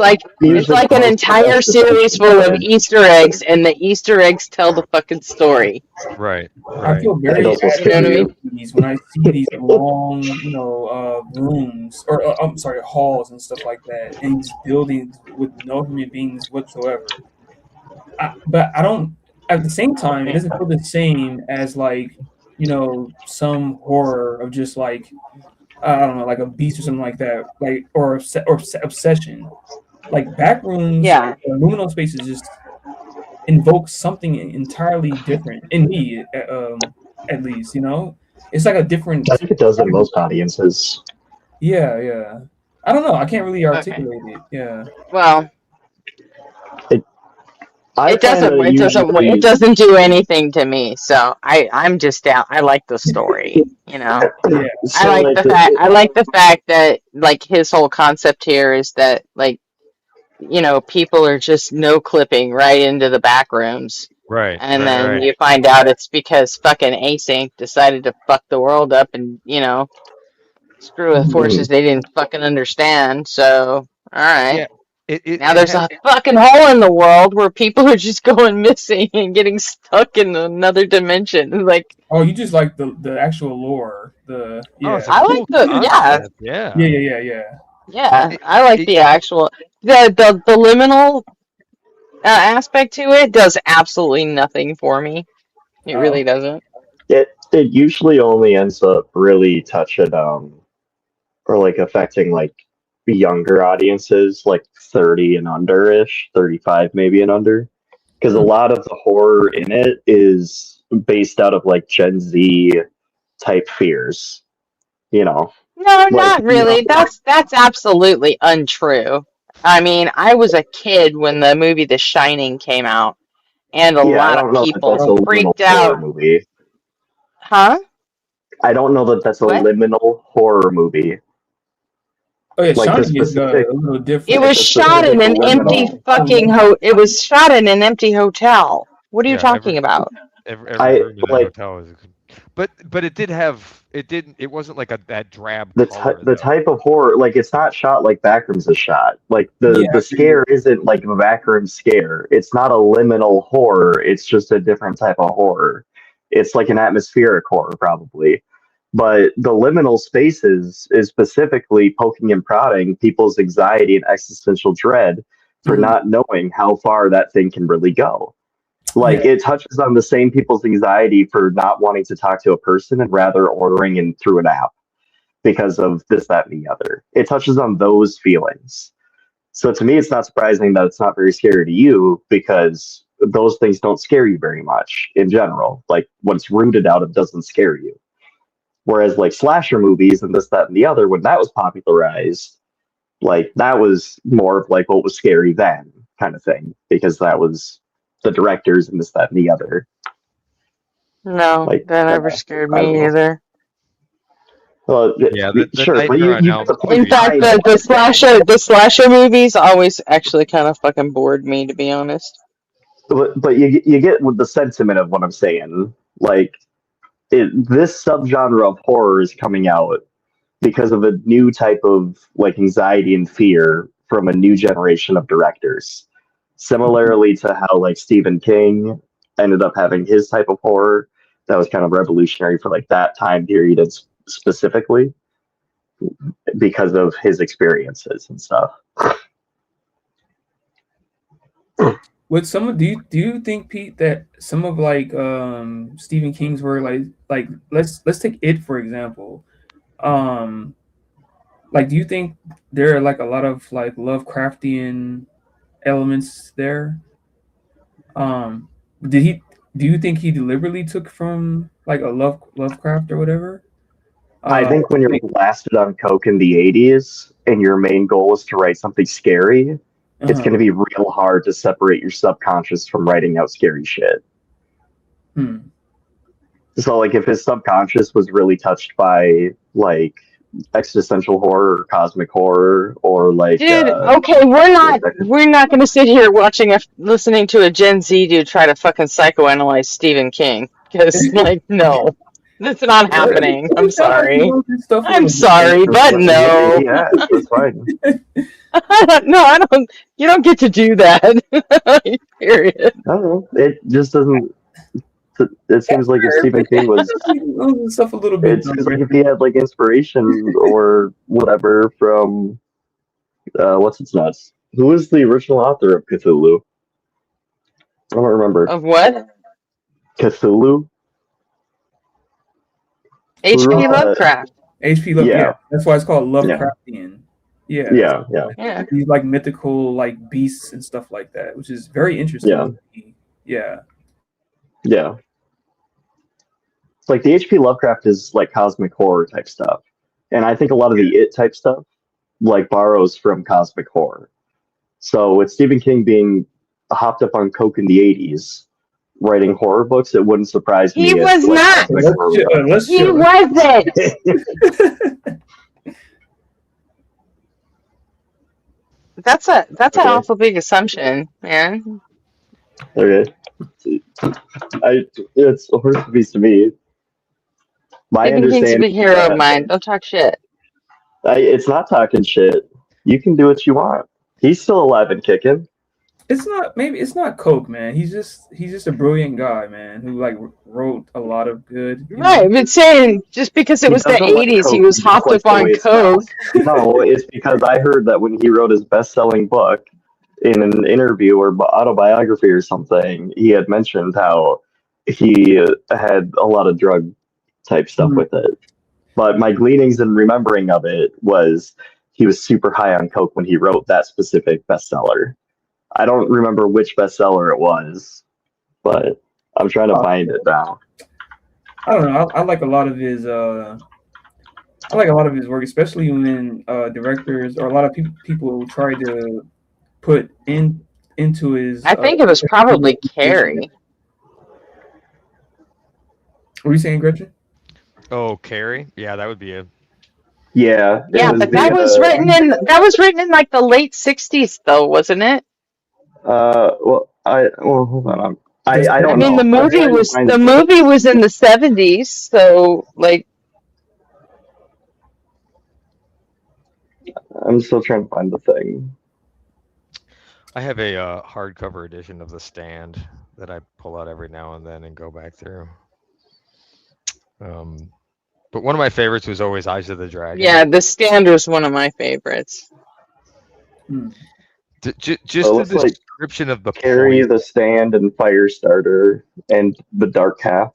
like an entire series full of Easter eggs, and the Easter eggs tell the fucking story. Right. I feel very And also bad You know what I mean? when I see these long, rooms or I'm sorry, halls and stuff like that, and these buildings with no human beings whatsoever. But I don't. At the same time, it doesn't feel the same as like some horror of just like I don't know, like a beast or something like that, like or obsession. Like backrooms, Yeah. liminal spaces just invoke something entirely different in me, at least. It's like a different. I think it does in most audiences. Yeah. I don't know. I can't really articulate it. Yeah. Well, I it doesn't do anything to me. So I'm just down. I like the story. Yeah. I like the fact that like his whole concept here is that like people are just no clipping right into the back rooms. Right. And right, then right. you find out it's because fucking Async decided to fuck the world up and, screw with forces they didn't fucking understand. So, alright. Yeah, now there's a fucking hole in the world where people are just going missing and getting stuck in another dimension. Like, oh, you just like the actual lore. I like the Yeah. Yeah, I like the actual the liminal aspect to it does absolutely nothing for me. It really doesn't. It usually only ends up really touching or like affecting like younger audiences, like 30 and under ish, 35 maybe and under, because a lot of the horror in it is based out of like Gen Z type fears. No, not really. That's absolutely untrue. I mean, I was a kid when the movie The Shining came out, and a lot of people freaked out. Movie. Huh? I don't know that that's a liminal horror movie. Oh yeah, Like Shining is a little different. It was shot in an empty fucking it was shot in an empty hotel. What are you talking about? Every room in the hotel is. But it did have it wasn't like that drab color. The type of horror, like it's not shot like Backrooms is shot. Like the scare isn't like a backroom scare. It's not a liminal horror. It's just a different type of horror. It's like an atmospheric horror probably. But the liminal spaces is specifically poking and prodding people's anxiety and existential dread for not knowing how far that thing can really go. Like it touches on the same people's anxiety for not wanting to talk to a person and rather ordering in through an app because of this, that, and the other. It touches on those feelings. So to me, it's not surprising that it's not very scary to you because those things don't scare you very much in general. Like what's rooted out of doesn't scare you. Whereas like slasher movies and this, that, and the other, when that was popularized, like that was more of like what was scary then kind of thing, because that was the directors and this, that, and the other. No, like, that never scared me either. Well, sure, but you in fact, the slasher movies always actually kind of fucking bored me, to be honest. But you get with the sentiment of what I'm saying. Like, this subgenre of horror is coming out because of a new type of like anxiety and fear from a new generation of directors. Similarly to how like Stephen King ended up having his type of horror that was kind of revolutionary for like that time period specifically because of his experiences and stuff. With some of do you think, Pete, that some of like Stephen King's were like let's take It for example. Like do you think there are like a lot of like Lovecraftian elements there? Do you think he deliberately took from like a Lovecraft or whatever? I think when you're blasted on coke in the 80s and your main goal is to write something scary, it's going to be real hard to separate your subconscious from writing out scary shit. So like if his subconscious was really touched by like existential horror or cosmic horror or like dude, okay, we're not going to sit here listening to a Gen Z dude try to fucking psychoanalyze Stephen King because like no. That's not happening. I'm sorry. Stuff I'm sorry, but no. Yeah, that's fine. No, I don't. You don't get to do that. Period. I don't know. It just doesn't. It seems like if Stephen King was, stuff a little bit. it seems like if he had like inspiration or whatever from, what's its nuts? Who was the original author of Cthulhu? I don't remember. Of what? Cthulhu. H.P. Lovecraft. H.P. Lovecraft. Yeah. Yeah, that's why it's called Lovecraftian. Yeah. Yeah. These like mythical like beasts and stuff like that, which is very interesting. Yeah. Yeah. It's like the H.P. Lovecraft is like cosmic horror type stuff. And I think a lot of the It type stuff like borrows from cosmic horror. So with Stephen King being hopped up on coke in the 80s, writing horror books, it wouldn't surprise me. He was not. He wasn't. That's an awful big assumption, man. Okay. It's a horror piece to me. My Stephen King's a understanding. big hero of mine. Don't talk shit. It's not talking shit. You can do what you want. He's still alive and kicking. It's not coke, man. He's just a brilliant guy, man, who like wrote a lot of good. Right, but saying just because it was the 80s, he was hopped up on coke. No, it's because I heard that when he wrote his best-selling book, in an interview or autobiography or something, he had mentioned how he had a lot of drug type stuff with it. But my gleanings and remembering of it was he was super high on coke when he wrote that specific bestseller. I don't remember which bestseller it was, but I'm trying to find it now. I don't know. I like a lot of his. I like a lot of his work, especially when directors or a lot of people try to put into his. I think it was probably Carrie. What were you saying, Gretchen? Oh, Carrie? Yeah, that would be a. Yeah. Yeah, but that was written in like the late 60s, though, wasn't it? Well, hold on. I don't know. I mean, the movie was in the 70s, so like. I'm still trying to find the thing. I have a hardcover edition of The Stand that I pull out every now and then and go back through. But one of my favorites was always Eyes of the Dragon. Yeah, The Stand was one of my favorites. Just the description of the Carrie, The Stand, and Firestarter, and The Dark Half.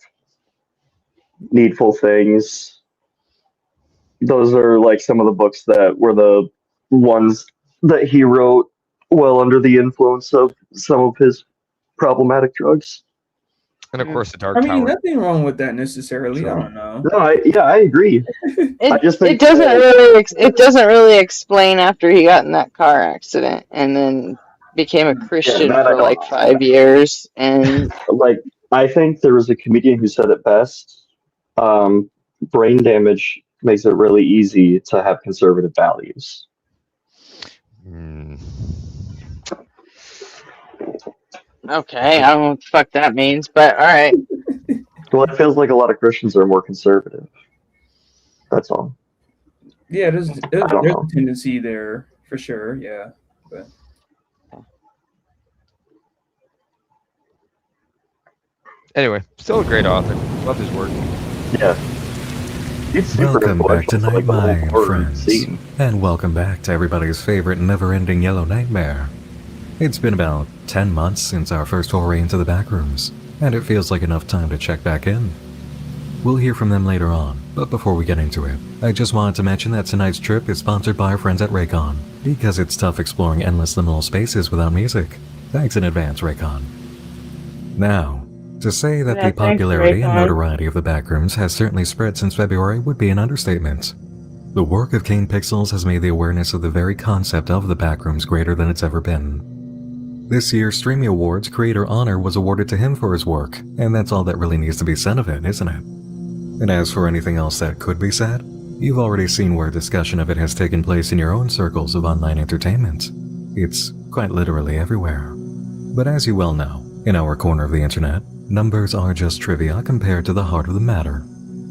Needful Things. Those are like some of the books that were the ones that he wrote well under the influence of some of his problematic drugs. And of course, The Dark Tower. I mean, Tower. nothing wrong with that necessarily. I don't know. No, I agree. I just think it doesn't really explain after he got in that car accident and then became a Christian for like 5 years. And like, I think there was a comedian who said it best. Brain damage makes it really easy to have conservative values. Okay, I don't know what the fuck that means, but all right. Well, it feels like a lot of Christians are more conservative. That's all. Yeah, there's a tendency there for sure. Yeah, but. Anyway, still a great author. Love his work. Yeah. Welcome back to Night Mind, friends. And welcome back to everybody's favorite never-ending Yellow Nightmare. It's been about 10 months since our first foray into the backrooms, and it feels like enough time to check back in. We'll hear from them later on, but before we get into it, I just wanted to mention that tonight's trip is sponsored by our friends at Raycon, because it's tough exploring endless liminal spaces without music. Thanks in advance, Raycon. Now, to say that the popularity and notoriety of the backrooms has certainly spread since February would be an understatement. The work of Kane Pixels has made the awareness of the very concept of the backrooms greater than it's ever been. This year's Streamy Awards Creator Honor was awarded to him for his work, and that's all that really needs to be said of it, isn't it? And as for anything else that could be said, you've already seen where discussion of it has taken place in your own circles of online entertainment. It's quite literally everywhere. But as you well know, in our corner of the internet, numbers are just trivia compared to the heart of the matter.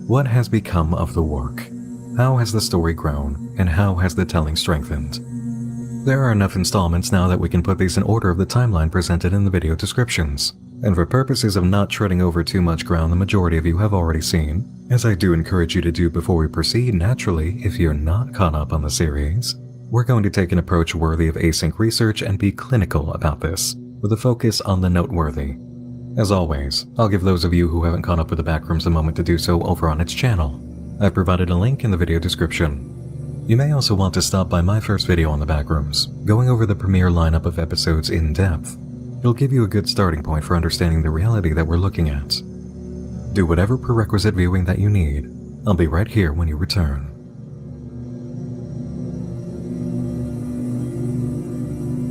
What has become of the work? How has the story grown, and how has the telling strengthened? There are enough installments now that we can put these in order of the timeline presented in the video descriptions. And for purposes of not treading over too much ground the majority of you have already seen, as I do encourage you to do before we proceed naturally if you're not caught up on the series, we're going to take an approach worthy of async research and be clinical about this, with a focus on the noteworthy. As always, I'll give those of you who haven't caught up with the Backrooms a moment to do so over on its channel. I've provided a link in the video description. You may also want to stop by my first video on the Backrooms, going over the premiere lineup of episodes in depth. It'll give you a good starting point for understanding the reality that we're looking at. Do whatever prerequisite viewing that you need. I'll be right here when you return.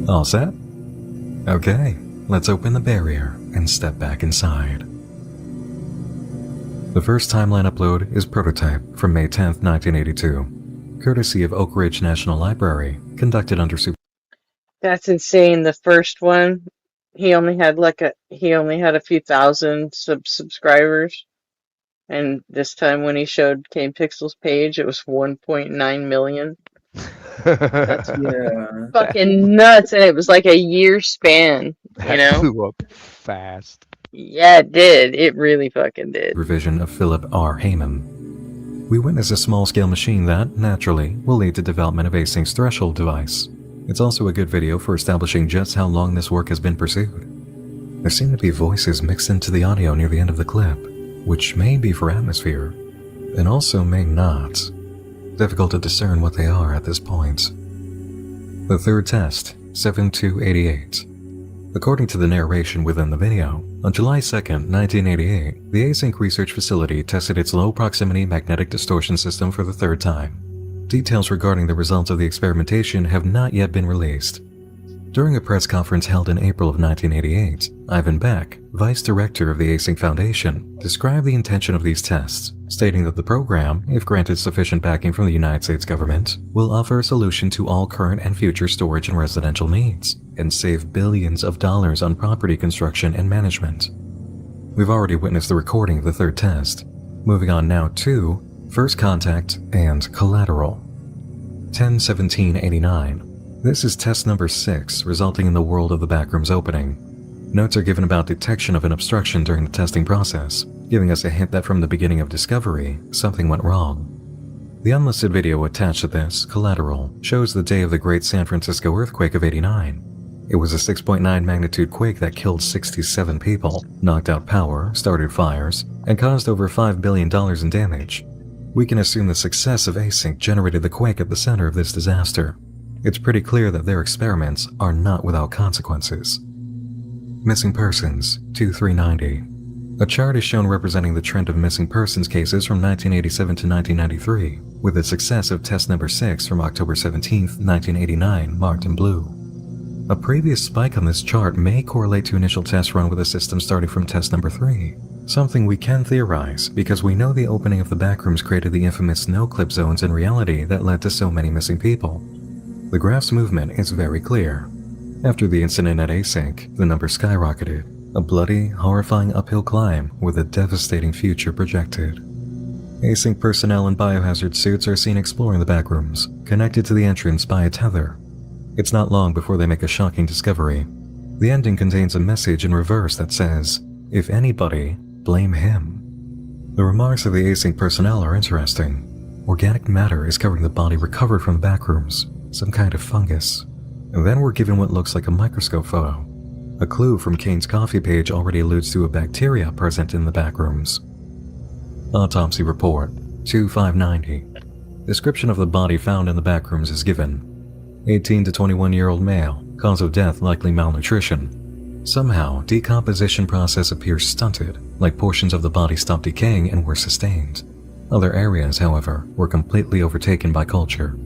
All set? Okay, let's open the barrier and step back inside. The first timeline upload is Prototype from May 10th, 1982, courtesy of Oak Ridge National Library, conducted under That's insane. The first one, he only had a few thousand subscribers, and this time when he showed Kane Pixel's page, it was 1.9 million. That's fucking nuts, and it was like a year span, you know? Blew up fast. Yeah, it did. It really fucking did. Revision of Philip R. Heyman. We witness a small-scale machine that, naturally, will lead to development of Async's threshold device. It's also a good video for establishing just how long this work has been pursued. There seem to be voices mixed into the audio near the end of the clip, which may be for atmosphere, and also may not. Difficult to discern what they are at this point. The third test, 7288. According to the narration within the video, on July 2nd, 1988, the Async Research Facility tested its low-proximity magnetic distortion system for the third time. Details regarding the results of the experimentation have not yet been released. During a press conference held in April of 1988, Ivan Beck, Vice Director of the Async Foundation, described the intention of these tests, stating that the program, if granted sufficient backing from the United States government, will offer a solution to all current and future storage and residential needs, and save billions of dollars on property construction and management. We've already witnessed the recording of the third test. Moving on now to First Contact and Collateral. 10/17/89. This is test number 6, resulting in the world of the Backrooms opening. Notes are given about detection of an obstruction during the testing process, giving us a hint that from the beginning of discovery, something went wrong. The unlisted video attached to this, Collateral, shows the day of the Great San Francisco earthquake of '89. It was a 6.9 magnitude quake that killed 67 people, knocked out power, started fires, and caused over $5 billion in damage. We can assume the success of Async generated the quake at the center of this disaster. It's pretty clear that their experiments are not without consequences. Missing persons, 2390. A chart is shown representing the trend of missing persons cases from 1987 to 1993, with the success of test number 6 from October 17, 1989 marked in blue. A previous spike on this chart may correlate to initial tests run with a system starting from test number 3, something we can theorize because we know the opening of the Backrooms created the infamous no-clip zones in reality that led to so many missing people. The graph's movement is very clear. After the incident at Async, the number skyrocketed, a bloody, horrifying uphill climb with a devastating future projected. Async personnel in biohazard suits are seen exploring the Backrooms, connected to the entrance by a tether. It's not long before they make a shocking discovery. The ending contains a message in reverse that says, "If anybody, blame him." The remarks of the Async personnel are interesting. Organic matter is covering the body recovered from the Backrooms, some kind of fungus. And then we're given what looks like a microscope photo. A clue from Kane's coffee page already alludes to a bacteria present in the Backrooms. Autopsy report, 2590. Description of the body found in the Backrooms is given. 18 to 21-year-old male, cause of death likely malnutrition. Somehow, decomposition process appears stunted, like portions of the body stopped decaying and were sustained. Other areas, however, were completely overtaken by culture.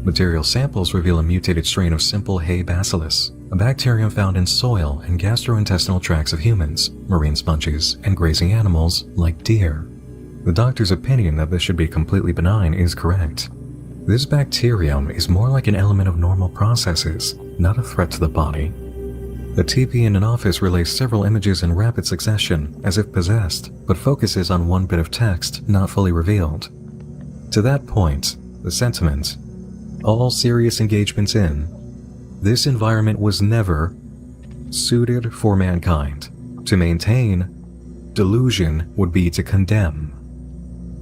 Material samples reveal a mutated strain of simple hay bacillus, a bacterium found in soil and gastrointestinal tracts of humans, marine sponges, and grazing animals like deer. The doctor's opinion that this should be completely benign is correct. This bacterium is more like an element of normal processes, not a threat to the body. A TV in an office relays several images in rapid succession, as if possessed, but focuses on one bit of text not fully revealed. To that point, the sentiment, all serious engagements in, this environment was never suited for mankind. To maintain, delusion would be to condemn.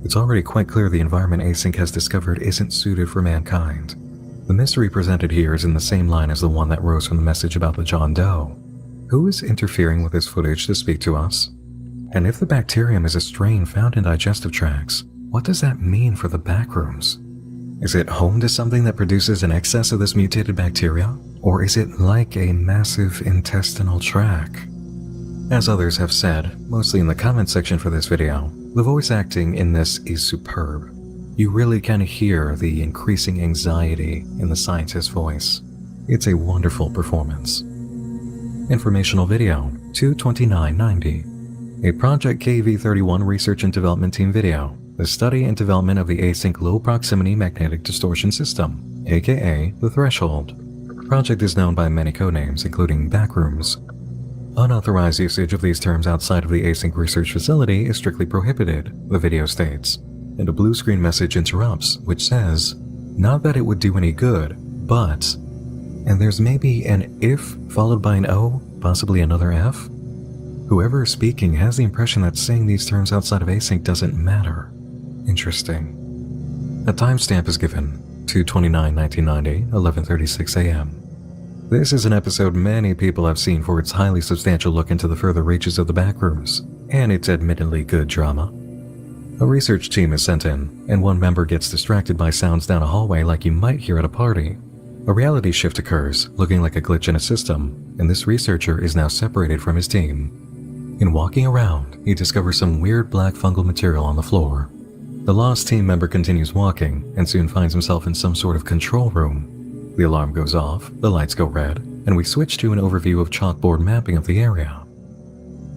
It's already quite clear the environment Async has discovered isn't suited for mankind. The mystery presented here is in the same line as the one that rose from the message about the John Doe. Who is interfering with this footage to speak to us? And if the bacterium is a strain found in digestive tracts, what does that mean for the backrooms? Is it home to something that produces an excess of this mutated bacteria? Or is it like a massive intestinal tract? As others have said, mostly in the comment section for this video, the voice acting in this is superb. You really can hear the increasing anxiety in the scientist's voice. It's a wonderful performance. Informational video 22990. A Project KV31 Research and Development Team video. The study and development of the Async Low Proximity Magnetic Distortion System, aka the Threshold. The project is known by many codenames, including Backrooms. Unauthorized usage of these terms outside of the Async Research Facility is strictly prohibited, the video states, and a blue screen message interrupts, which says, not that it would do any good, but, and there's maybe an if followed by an O, possibly another F? Whoever is speaking has the impression that saying these terms outside of Async doesn't matter. Interesting. A timestamp is given, 2/29/1990, 11:36 a.m. This is an episode many people have seen for its highly substantial look into the further reaches of the backrooms, and its admittedly good drama. A research team is sent in, and one member gets distracted by sounds down a hallway like you might hear at a party. A reality shift occurs, looking like a glitch in a system, and this researcher is now separated from his team. In walking around, he discovers some weird black fungal material on the floor. The lost team member continues walking, and soon finds himself in some sort of control room. The alarm goes off, the lights go red, and we switch to an overview of chalkboard mapping of the area.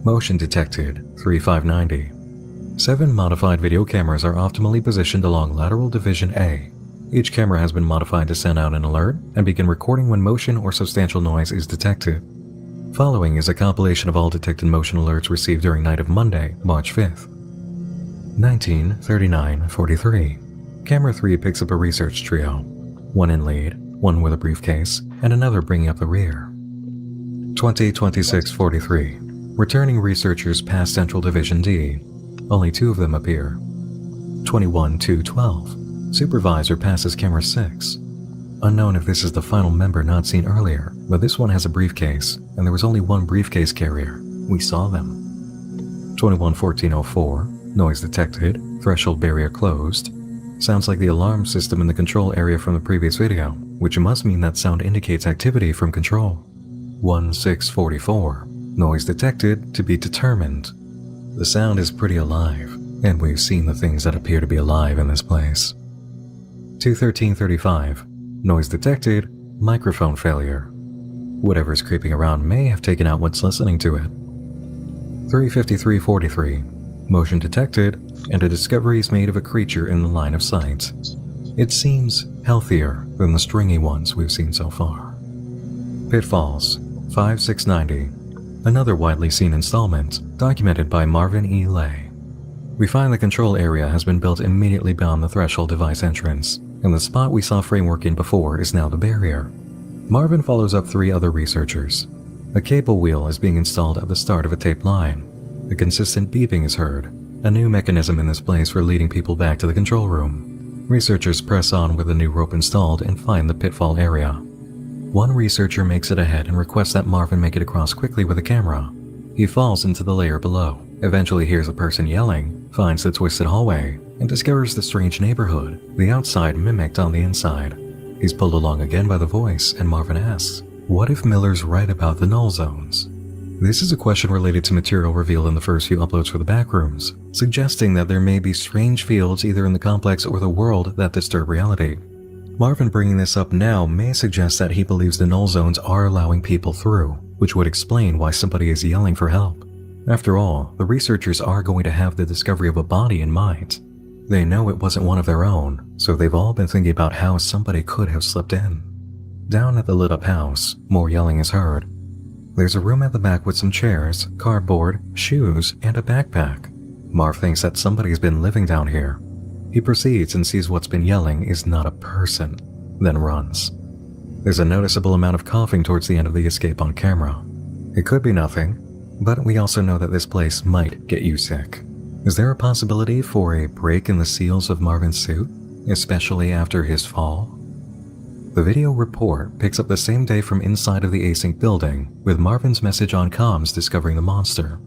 Motion detected, 3590. 7 modified video cameras are optimally positioned along lateral division A. Each camera has been modified to send out an alert and begin recording when motion or substantial noise is detected. Following is a compilation of all detected motion alerts received during night of Monday, March 5th. 19:39:43. Camera 3 picks up a research trio. One in lead, one with a briefcase, and another bringing up the rear. 20:26:43. Returning researchers pass Central Division D. Only 2 of them appear. 21:2:12. Supervisor passes camera 6. Unknown if this is the final member not seen earlier, but this one has a briefcase, and there was only one briefcase carrier. We saw them. 21:14:04. Noise detected. Threshold barrier closed. Sounds like the alarm system in the control area from the previous video, which must mean that sound indicates activity from control. 16:44. Noise detected to be determined. The sound is pretty alive, and we've seen the things that appear to be alive in this place. 2:13:35. Noise detected. Microphone failure. Whatever's creeping around may have taken out what's listening to it. 3:53:43. Motion detected, and a discovery is made of a creature in the line of sight. It seems healthier than the stringy ones we've seen so far. Pitfalls, 5690. Another widely seen installment, documented by Marvin E. Lay. We find the control area has been built immediately beyond the threshold device entrance, and the spot we saw framework in before is now the barrier. Marvin follows up 3 other researchers. A cable wheel is being installed at the start of a tape line. A consistent beeping is heard, a new mechanism in this place for leading people back to the control room. Researchers press on with the new rope installed and find the pitfall area. One researcher makes it ahead and requests that Marvin make it across quickly with a camera. He falls into the layer below, eventually hears a person yelling, finds the twisted hallway, and discovers the strange neighborhood, the outside mimicked on the inside. He's pulled along again by the voice, and Marvin asks, what if Miller's right about the null zones? This is a question related to material revealed in the first few uploads for the backrooms, suggesting that there may be strange fields either in the complex or the world that disturb reality. Marvin bringing this up now may suggest that he believes the null zones are allowing people through, which would explain why somebody is yelling for help. After all, the researchers are going to have the discovery of a body in mind. They know it wasn't one of their own, so they've all been thinking about how somebody could have slipped in. Down at the lit-up house, more yelling is heard. There's a room at the back with some chairs, cardboard, shoes, and a backpack. Marv thinks that somebody's been living down here. He proceeds and sees what's been yelling is not a person, then runs. There's a noticeable amount of coughing towards the end of the escape on camera. It could be nothing, but we also know that this place might get you sick. Is there a possibility for a break in the seals of Marvin's suit, especially after his fall? The video report picks up the same day from inside of the async building, with Marvin's message on comms discovering the monster.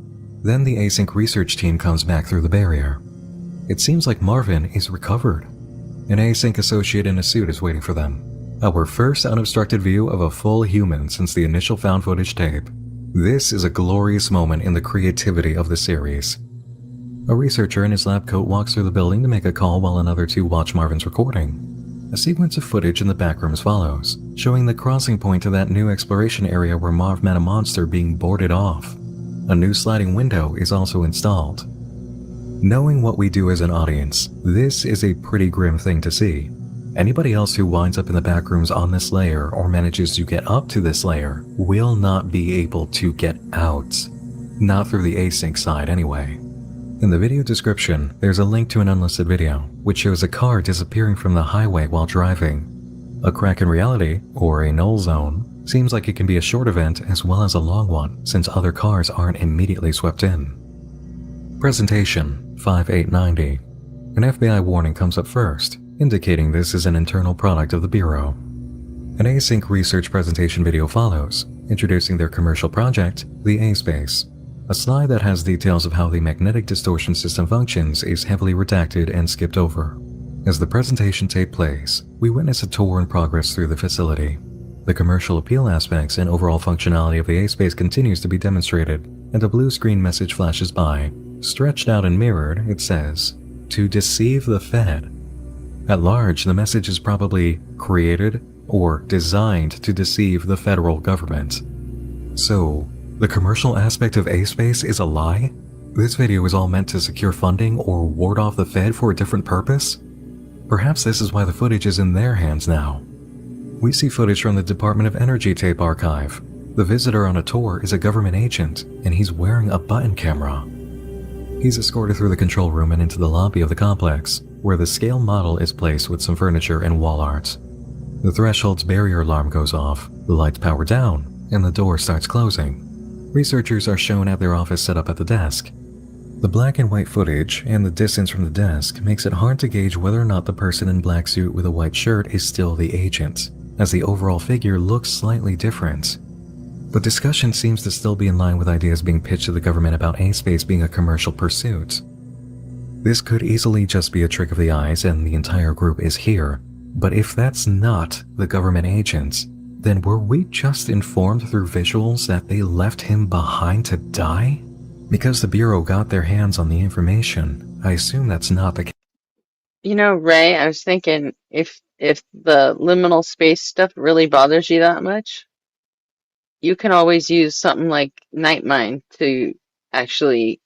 Then the async research team comes back through the barrier. It seems like Marvin is recovered. An async associate in a suit is waiting for them. Our first unobstructed view of a full human since the initial found footage tape. This is a glorious moment in the creativity of the series. A researcher in his lab coat walks through the building to make a call while another two watch Marvin's recording. A sequence of footage in the back rooms follows, showing the crossing point to that new exploration area where Marv met a monster being boarded off. A new sliding window is also installed. Knowing what we do as an audience, this is a pretty grim thing to see. Anybody else who winds up in the back rooms on this layer or manages to get up to this layer will not be able to get out. Not through the async side anyway. In the video description, there's a link to an unlisted video, which shows a car disappearing from the highway while driving. A crack in reality, or a null zone, seems like it can be a short event as well as a long one, since other cars aren't immediately swept in. Presentation 5890. An FBI warning comes up first, indicating this is an internal product of the Bureau. An async research presentation video follows, introducing their commercial project, the A-Space. A slide that has details of how the magnetic distortion system functions is heavily redacted and skipped over. As the presentation tape plays, we witness a tour in progress through the facility. The commercial appeal aspects and overall functionality of the A-Space continues to be demonstrated, and a blue screen message flashes by. Stretched out and mirrored, it says, "To deceive the Fed." At large, the message is probably created or designed to deceive the federal government. So, the commercial aspect of A-Space is a lie? This video is all meant to secure funding or ward off the Fed for a different purpose? Perhaps this is why the footage is in their hands now. We see footage from the Department of Energy tape archive. The visitor on a tour is a government agent, and he's wearing a button camera. He's escorted through the control room and into the lobby of the complex, where the scale model is placed with some furniture and wall art. The threshold's barrier alarm goes off, the lights power down, and the door starts closing. Researchers are shown at their office set up at the desk. The black and white footage and the distance from the desk makes it hard to gauge whether or not the person in black suit with a white shirt is still the agent, as the overall figure looks slightly different. But discussion seems to still be in line with ideas being pitched to the government about A-Space being a commercial pursuit. This could easily just be a trick of the eyes and the entire group is here, but if that's not the government agents, then were we just informed through visuals that they left him behind to die? Because the Bureau got their hands on the information, I assume that's not the case. You know, Ray, I was thinking if the liminal space stuff really bothers you that much, you can always use something like Nightmind to actually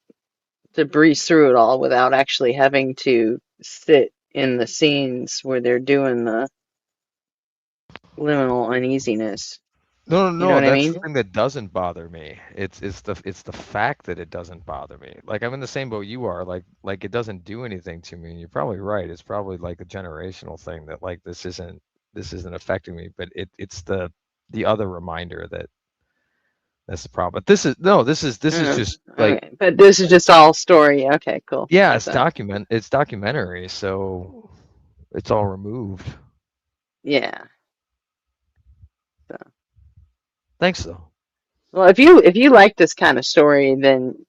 to breeze through it all without actually having to sit in the scenes where they're doing the liminal uneasiness. No, You know what I that's mean? the thing that doesn't bother me. It's the fact that it doesn't bother me. Like I'm in the same boat you are. Like it doesn't do anything to me. And you're probably right. It's probably like a generational thing that like this isn't affecting me. But it's the other reminder that that's the problem. But this is just like Okay, but this is just all story. Okay, cool. yeah, Got that. it's documentary, so it's all removed. Yeah. So. Thanks though. Well, if you like this kind of story, then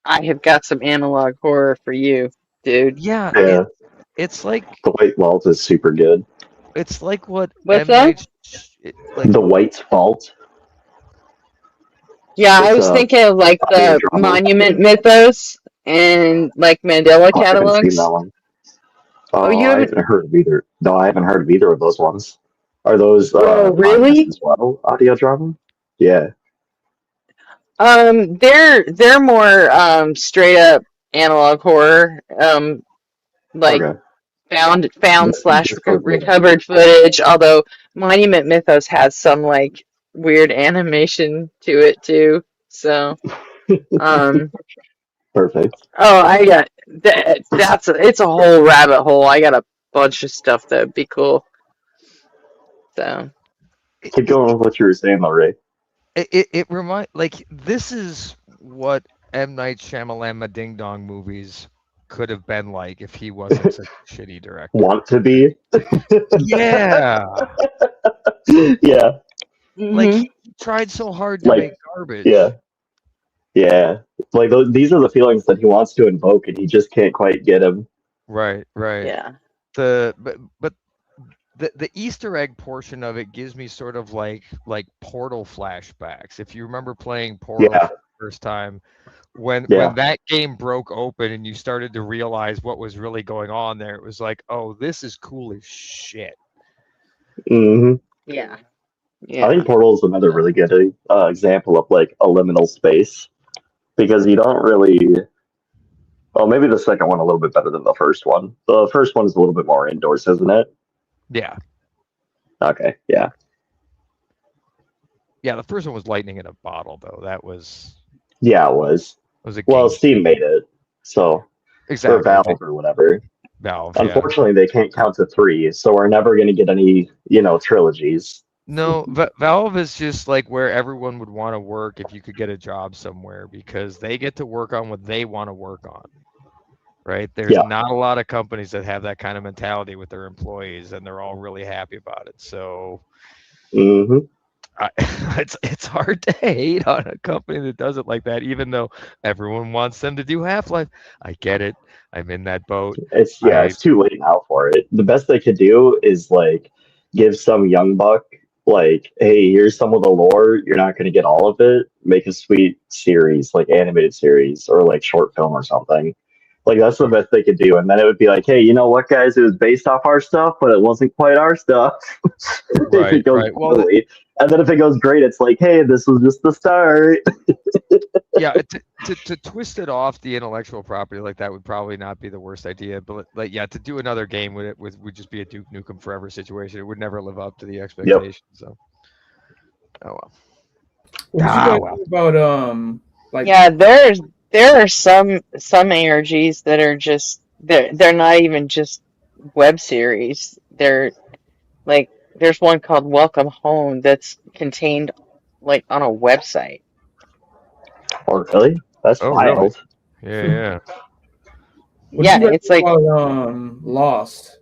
I have got some analog horror for you, dude. Yeah, Yeah. It's like The White Vault is super good. it's like what What's M. Night that? like The White Vault. Yeah, I It's was a thinking of like audio the drama. Monument Mythos and like Mandela Oh, I haven't seen that catalogs. one. Oh, you I haven't? haven't heard of either. No, I haven't heard of either of those ones. Are those Oh, podcasts really? as well? Audio drama? Yeah. They're more straight up analog horror. Like Okay. found slash Discord link. recovered footage. Although Monument Mythos has some like weird animation to it too. So, Perfect. oh, I got it's a whole rabbit hole. I got a bunch of stuff that'd be cool. So, Keep going with what you were saying, though, Ray. It remind like this is what M. Night Shyamalan Ding Dong movies could have been like if he wasn't such a shitty director. Want to be? Yeah. Yeah. Like he tried so hard to Like, make garbage. Yeah. Yeah. Like these are the feelings that he wants to invoke, and he just can't quite get them. Right. yeah. But the Easter egg portion of it gives me sort of like Portal flashbacks. If you remember playing Portal Yeah. for the first time, when Yeah. that game broke open and you started to realize what was really going on there, it was like, oh, this is cool as shit. Mm-hmm. Yeah. I think Portal is another really good example of like a liminal space, because you don't really. Well, maybe the second one a little bit better than the first one. The first one is a little bit more indoors, isn't it? Yeah. Okay. Yeah. Yeah, the first one was lightning in a bottle, though. That was. Yeah, it was. Was a well, game. Steam made it, so Exactly. or Valve or whatever. Valve. Unfortunately, they can't count to 3, so we're never going to get any, trilogies. No, Valve is just like where everyone would want to work if you could get a job somewhere, because they get to work on what they want to work on. Right? There's not a lot of companies that have that kind of mentality with their employees, and they're all really happy about it. So it's hard to hate on a company that does it like that, even though everyone wants them to do Half-Life. I get it. I'm in that boat. It's too late now for it. The best they could do is like give some young buck like, hey, here's some of the lore. You're not going to get all of it. Make a sweet series, like animated series or like short film or something. Like that's the best they could do, and then it would be like, hey, you know what, guys? It was based off our stuff, but it wasn't quite our stuff. If it goes poorly. And then if it goes great, it's like, hey, this was just the start. Yeah, to twist it off the intellectual property like that would probably not be the worst idea, but like to do another game with it would just be a Duke Nukem Forever situation. It would never live up to the expectations. So, oh well. What did you guys think about like? Yeah, there are some ARGs that are just they're not even just web series. They're like there's one called Welcome Home that's contained like on a website. Oh really? That's wild. Really? Yeah. Yeah, it's like Lost.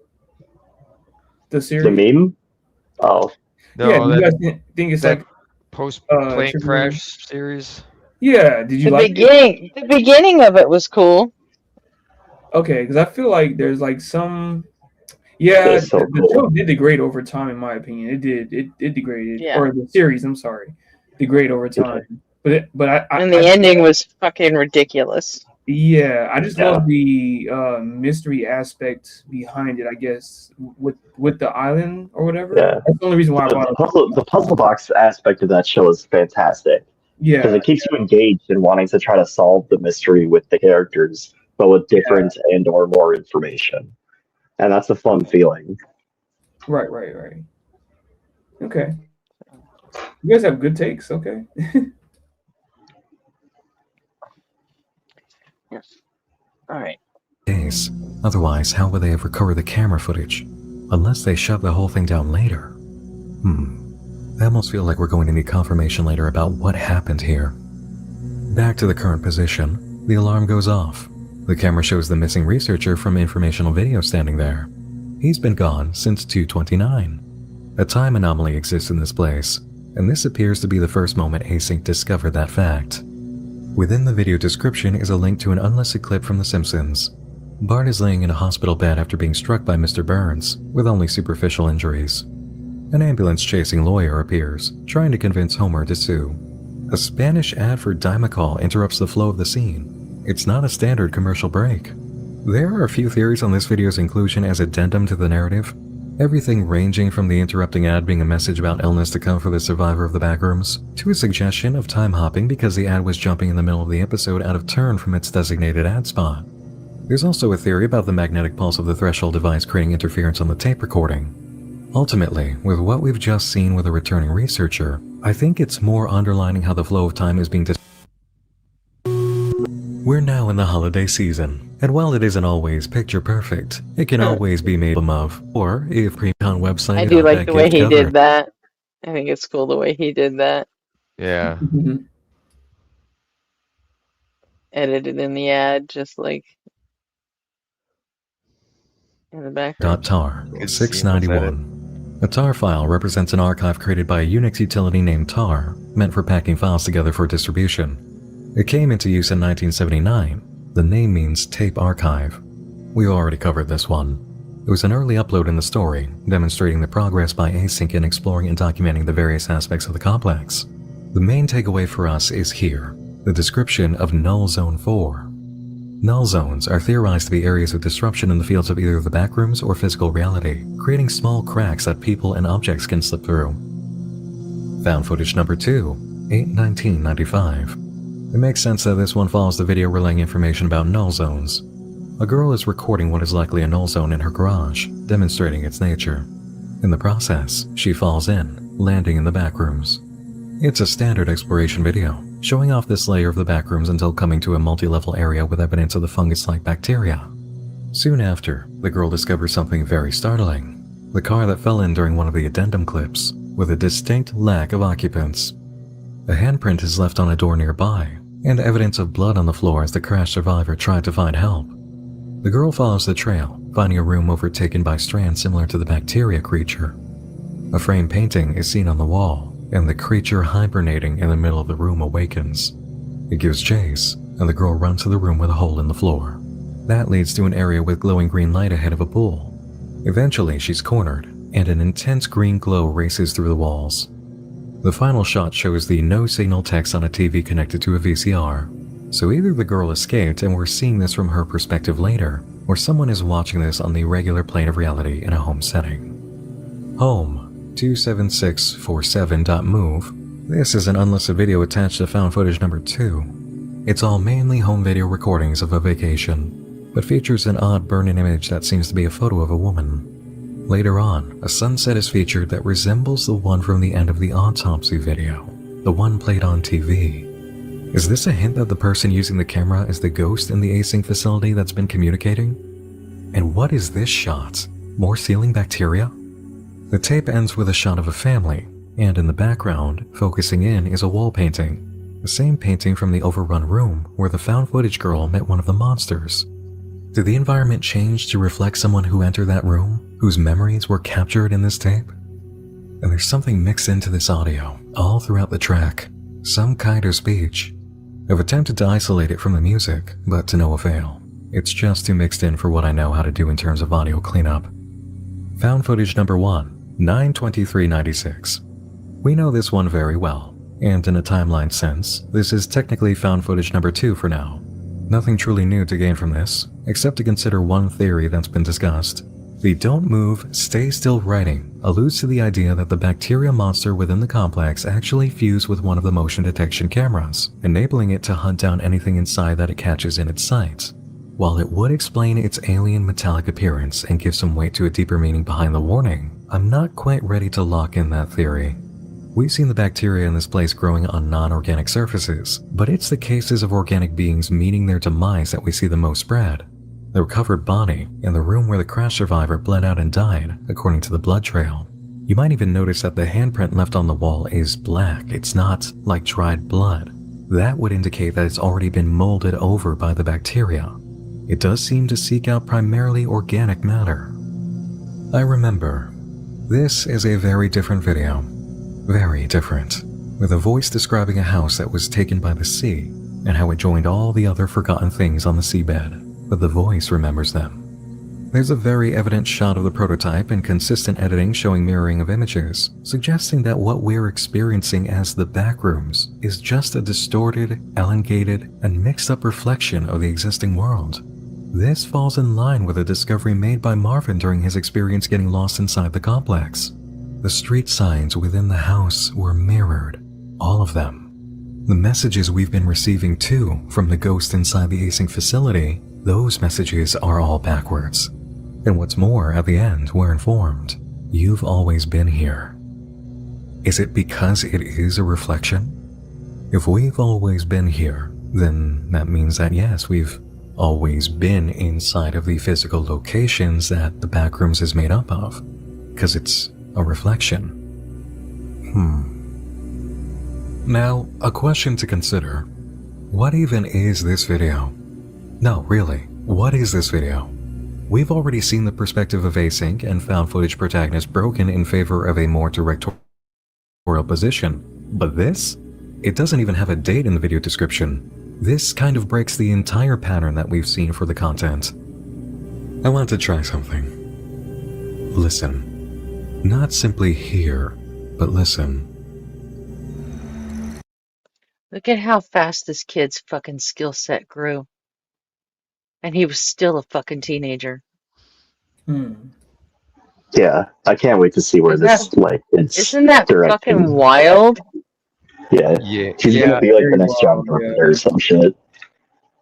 The series. The meme? Oh. No, yeah, do you guys think it's like post-plane crash series? Yeah, did you like it? The beginning of it was cool. Okay, because I feel like there's like some. Yeah, the show did degrade over time, in my opinion. It did. It degraded, or the series. I'm sorry, degrade over time. But I the ending was fucking ridiculous. Yeah, I just love the mystery aspect behind it. I guess with the island or whatever. Yeah, that's the only reason why I bought it. The puzzle box aspect of that show is fantastic. Yeah, because it keeps you engaged in wanting to try to solve the mystery with the characters, but with different and or more information, and that's a fun feeling. Right. Okay, you guys have good takes. Okay. Yes. All right. Days. Otherwise, how would they have recovered the camera footage? Unless they shut the whole thing down later. I almost feel like we're going to need confirmation later about what happened here. Back to the current position, the alarm goes off. The camera shows the missing researcher from informational video standing there. He's been gone since 2/29. A time anomaly exists in this place, and this appears to be the first moment Async discovered that fact. Within the video description is a link to an unlisted clip from The Simpsons. Bart is laying in a hospital bed after being struck by Mr. Burns, with only superficial injuries. An ambulance-chasing lawyer appears, trying to convince Homer to sue. A Spanish ad for Dimacol interrupts the flow of the scene. It's not a standard commercial break. There are a few theories on this video's inclusion as addendum to the narrative. Everything ranging from the interrupting ad being a message about illness to come for the survivor of the backrooms, to a suggestion of time hopping because the ad was jumping in the middle of the episode out of turn from its designated ad spot. There's also a theory about the magnetic pulse of the threshold device creating interference on the tape recording. Ultimately, with what we've just seen with a returning researcher, I think it's more underlining how the flow of time is being We're now in the holiday season, and while it isn't always picture perfect, it can always be made of. Or if pre-con website I is do out like that the way gift he cover. did that. I think it's cool the way he did that. Yeah. Edited in the ad, just like in the background. .tar Good seamless edit. 691. A tar file represents an archive created by a Unix utility named tar, meant for packing files together for distribution. It came into use in 1979. The name means tape archive. We already covered this one. It was an early upload in the story, demonstrating the progress by async in exploring and documenting the various aspects of the complex. The main takeaway for us is here, the description of Null Zone 4. Null zones are theorized to be areas of disruption in the fields of either the backrooms or physical reality, creating small cracks that people and objects can slip through. Found footage number 2, 8/19/95. It makes sense that this one follows the video relaying information about null zones. A girl is recording what is likely a null zone in her garage, demonstrating its nature. In the process, she falls in, landing in the backrooms. It's a standard exploration video, showing off this layer of the backrooms until coming to a multi-level area with evidence of the fungus-like bacteria. Soon after, the girl discovers something very startling. The car that fell in during one of the addendum clips, with a distinct lack of occupants. A handprint is left on a door nearby, and evidence of blood on the floor as the crash survivor tried to find help. The girl follows the trail, finding a room overtaken by strands similar to the bacteria creature. A framed painting is seen on the wall, and the creature hibernating in the middle of the room awakens. It gives chase, and the girl runs to the room with a hole in the floor. That leads to an area with glowing green light ahead of a pool. Eventually, she's cornered, and an intense green glow races through the walls. The final shot shows the no signal text on a TV connected to a VCR. So either the girl escaped and we're seeing this from her perspective later, or someone is watching this on the regular plane of reality in a home setting. Home 27647.move. This is an unlisted video attached to found footage number 2. It's all mainly home video recordings of a vacation, but features an odd burn-in image that seems to be a photo of a woman. Later on, a sunset is featured that resembles the one from the end of the autopsy video, the one played on TV. Is this a hint that the person using the camera is the ghost in the async facility that's been communicating? And what is this shot? More ceiling bacteria? The tape ends with a shot of a family, and in the background, focusing in, is a wall painting. The same painting from the overrun room where the found footage girl met one of the monsters. Did the environment change to reflect someone who entered that room, whose memories were captured in this tape? And there's something mixed into this audio, all throughout the track. Some kind of speech. I've attempted to isolate it from the music, but to no avail. It's just too mixed in for what I know how to do in terms of audio cleanup. Found footage number 1, 9/23/96. We know this one very well, and in a timeline sense, this is technically found footage number 2 for now. Nothing truly new to gain from this, except to consider one theory that's been discussed. The don't move, stay still writing alludes to the idea that the bacteria monster within the complex actually fused with one of the motion detection cameras, enabling it to hunt down anything inside that it catches in its sight. While it would explain its alien metallic appearance and give some weight to a deeper meaning behind the warning, I'm not quite ready to lock in that theory. We've seen the bacteria in this place growing on non-organic surfaces, but it's the cases of organic beings meeting their demise that we see the most spread. The recovered body, and the room where the crash survivor bled out and died, according to the blood trail. You might even notice that the handprint left on the wall is black. It's not like dried blood. That would indicate that it's already been molded over by the bacteria. It does seem to seek out primarily organic matter. I remember. This is a very different video. Very different. With a voice describing a house that was taken by the sea, and how it joined all the other forgotten things on the seabed. But the voice remembers them. There's a very evident shot of the prototype and consistent editing showing mirroring of images, suggesting that what we're experiencing as the backrooms is just a distorted, elongated, and mixed up reflection of the existing world. This falls in line with a discovery made by Marvin during his experience getting lost inside the complex. The street signs within the house were mirrored, all of them. The messages we've been receiving too from the ghost inside the async facility, those messages are all backwards. And what's more, at the end, we're informed, you've always been here. Is it because it is a reflection? If we've always been here, then that means that yes, we've always been inside of the physical locations that the backrooms is made up of, because it's a reflection. Now, a question to consider. What even is this video? No, really, what is this video? We've already seen the perspective of async and found footage protagonist broken in favor of a more directorial position. But this? It doesn't even have a date in the video description. This kind of breaks the entire pattern that we've seen for the content. I want to try something. Listen. Not simply hear, but listen. Look at how fast this kid's fucking skill set grew. And he was still a fucking teenager. Yeah, I can't wait to see where Isn't that directed. fucking wild? Yeah, she's gonna be like the next John Carpenter or some shit.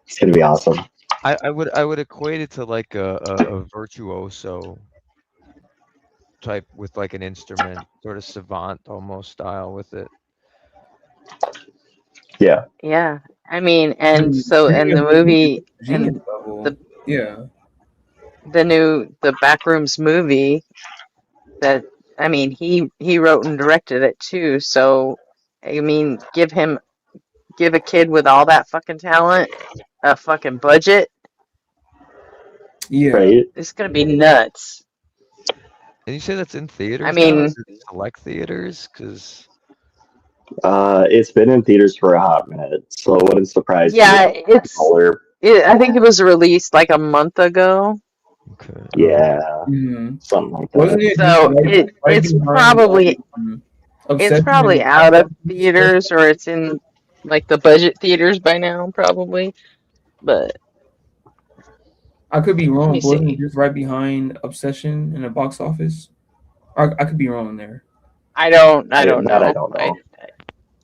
It's gonna be awesome. I would equate it to like a virtuoso type with like an instrument, sort of savant almost style with it. Yeah. Yeah. I mean, and so, and the movie, and the Backrooms movie, that, I mean, he wrote and directed it too, so, I mean, give a kid with all that fucking talent a fucking budget. Yeah. Right. It's gonna be nuts. And you say that's in theaters? I mean, now? Is it select theaters? Because it's been in theaters for a hot minute, so it wouldn't surprise me. yeah, I think it was released like a month ago. Okay. Yeah, something like that. Wasn't it So it's probably Obsession out of theaters, or it's in like the budget theaters by now, probably. But I could be wrong. me Wasn't see. it just right behind Obsession in the box office? I could be wrong there. I don't know. I don't know.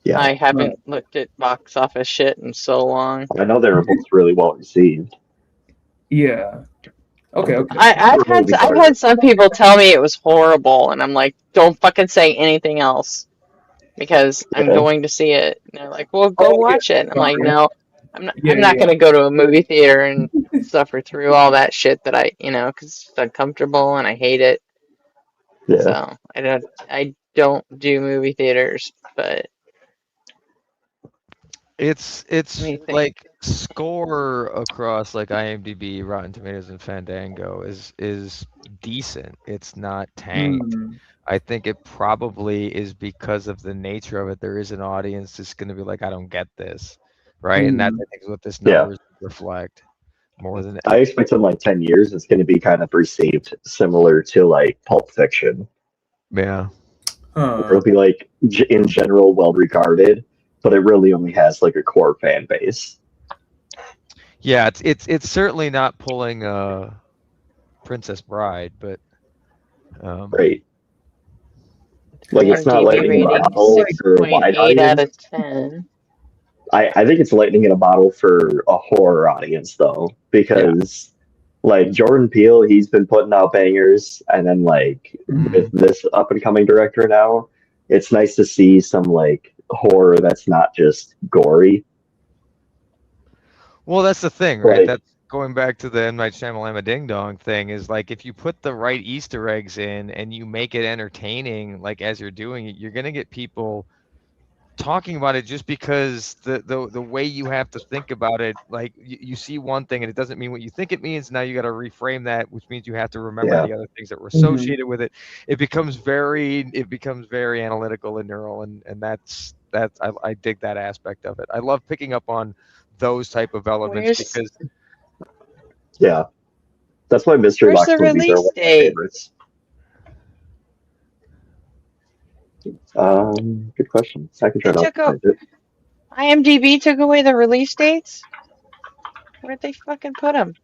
Yeah. I haven't looked at box office shit in so long. I know they were both really well received. Yeah. Okay. I've had some people tell me it was horrible, and I'm like, don't fucking say anything else, because I'm going to see it. And they're like, well, go watch it. And I'm like, no, I'm not going to go to a movie theater and suffer through all that shit that because it's uncomfortable and I hate it. Yeah. So I don't do movie theaters, but it's like score across like IMDb, Rotten Tomatoes, and Fandango is decent. It's not tanked. I think it probably is because of the nature of it. There is an audience that's going to be like, I don't get this, right? And that I think is what this numbers reflect more than. I expect in like 10 years it's going to be kind of perceived similar to like Pulp Fiction. Yeah. It'll be like in general well regarded, but it really only has like a core fan base. Yeah, it's certainly not pulling Princess Bride, but right. Like it's not lightning in a bottle for a wide 8 out audience. of 10. I think it's lightning in a bottle for a horror audience though, because like Jordan Peele, he's been putting out bangers, and then like with this up and coming director now, it's nice to see some like horror that's not just gory. Well, that's the thing, right? That's going back to the M. Night Shyamalan Ding Dong thing, is like if you put the right Easter eggs in and you make it entertaining, like as you're doing it, you're gonna get people talking about it just because the way you have to think about it, like you see one thing and it doesn't mean what you think it means. Now you got to reframe that, which means you have to remember the other things that were associated with it. It becomes very analytical and neural, and that's I dig that aspect of it. I love picking up on those type of elements because that's why mystery box movies are one of my favorites. Good question. I can try to find it. IMDb took away the release dates? Where'd they fucking put them?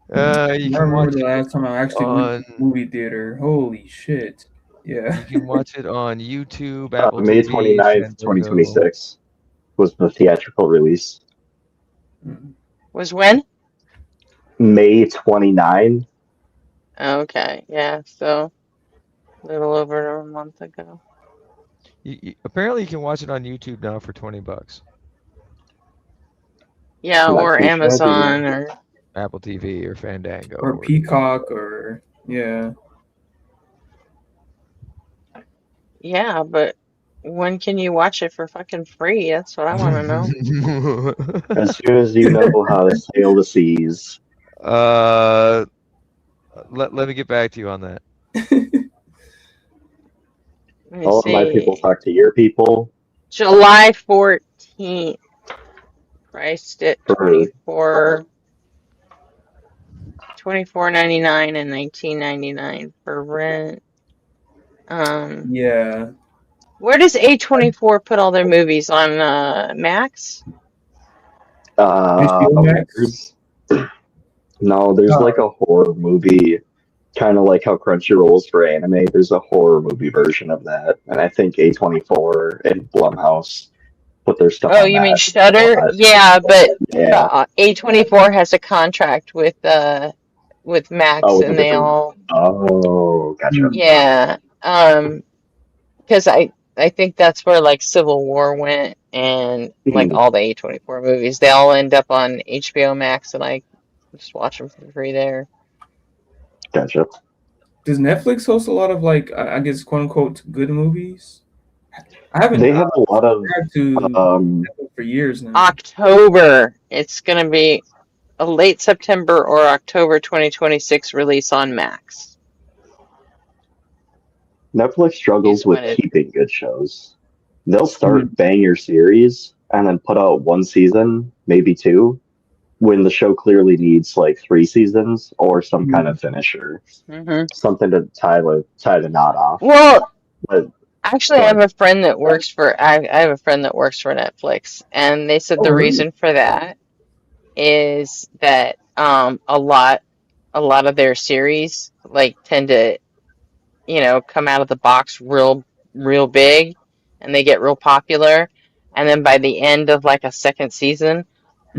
You can watch the last time I actually went to the movie theater. Holy shit. Yeah. You can watch it on YouTube, Apple May TV, 29th, 2026 was the theatrical release. Was when? May 29. Okay, yeah, so a little over a month ago. Apparently, you can watch it on YouTube now for $20. Yeah, Not or too shabby. Amazon or Apple TV or Fandango or Peacock or yeah. yeah, but when can you watch it for fucking free? That's what I want to know. As soon as you know how to sail the seas. Let me get back to you on that. Let me All of my people see. talk to your people. July 14th. Priced at For $24.99 and $19.99 for rent. Yeah. Where does A24 put all their movies on Max? HBO Max? There's like a horror movie, kind of like how Crunchyroll's for anime. There's a horror movie version of that, and I think A24 and Blumhouse put their stuff Oh, on you mean that. Shudder? Yeah, but Yeah. A24 has a contract with Max, Oh, with a and they different. all. Oh, gotcha. Yeah. Because I think that's where like Civil War went, and like all the A24 movies, they all end up on HBO Max, and I just watch them for free there. Gotcha. Does Netflix host a lot of like I guess quote unquote good movies? I haven't. They have a lot of Netflix for years now. October. It's gonna be a late September or October 2026 release on Max. Netflix struggles with keeping good shows. They'll start banger series and then put out one season, maybe two, when the show clearly needs like 3 seasons or some kind of finisher, something to tie the knot off. Well, but, actually, I have a friend that works for Netflix, and they said the reason for that is that a lot of their series like tend to come out of the box real big, and they get real popular, and then by the end of like a second season,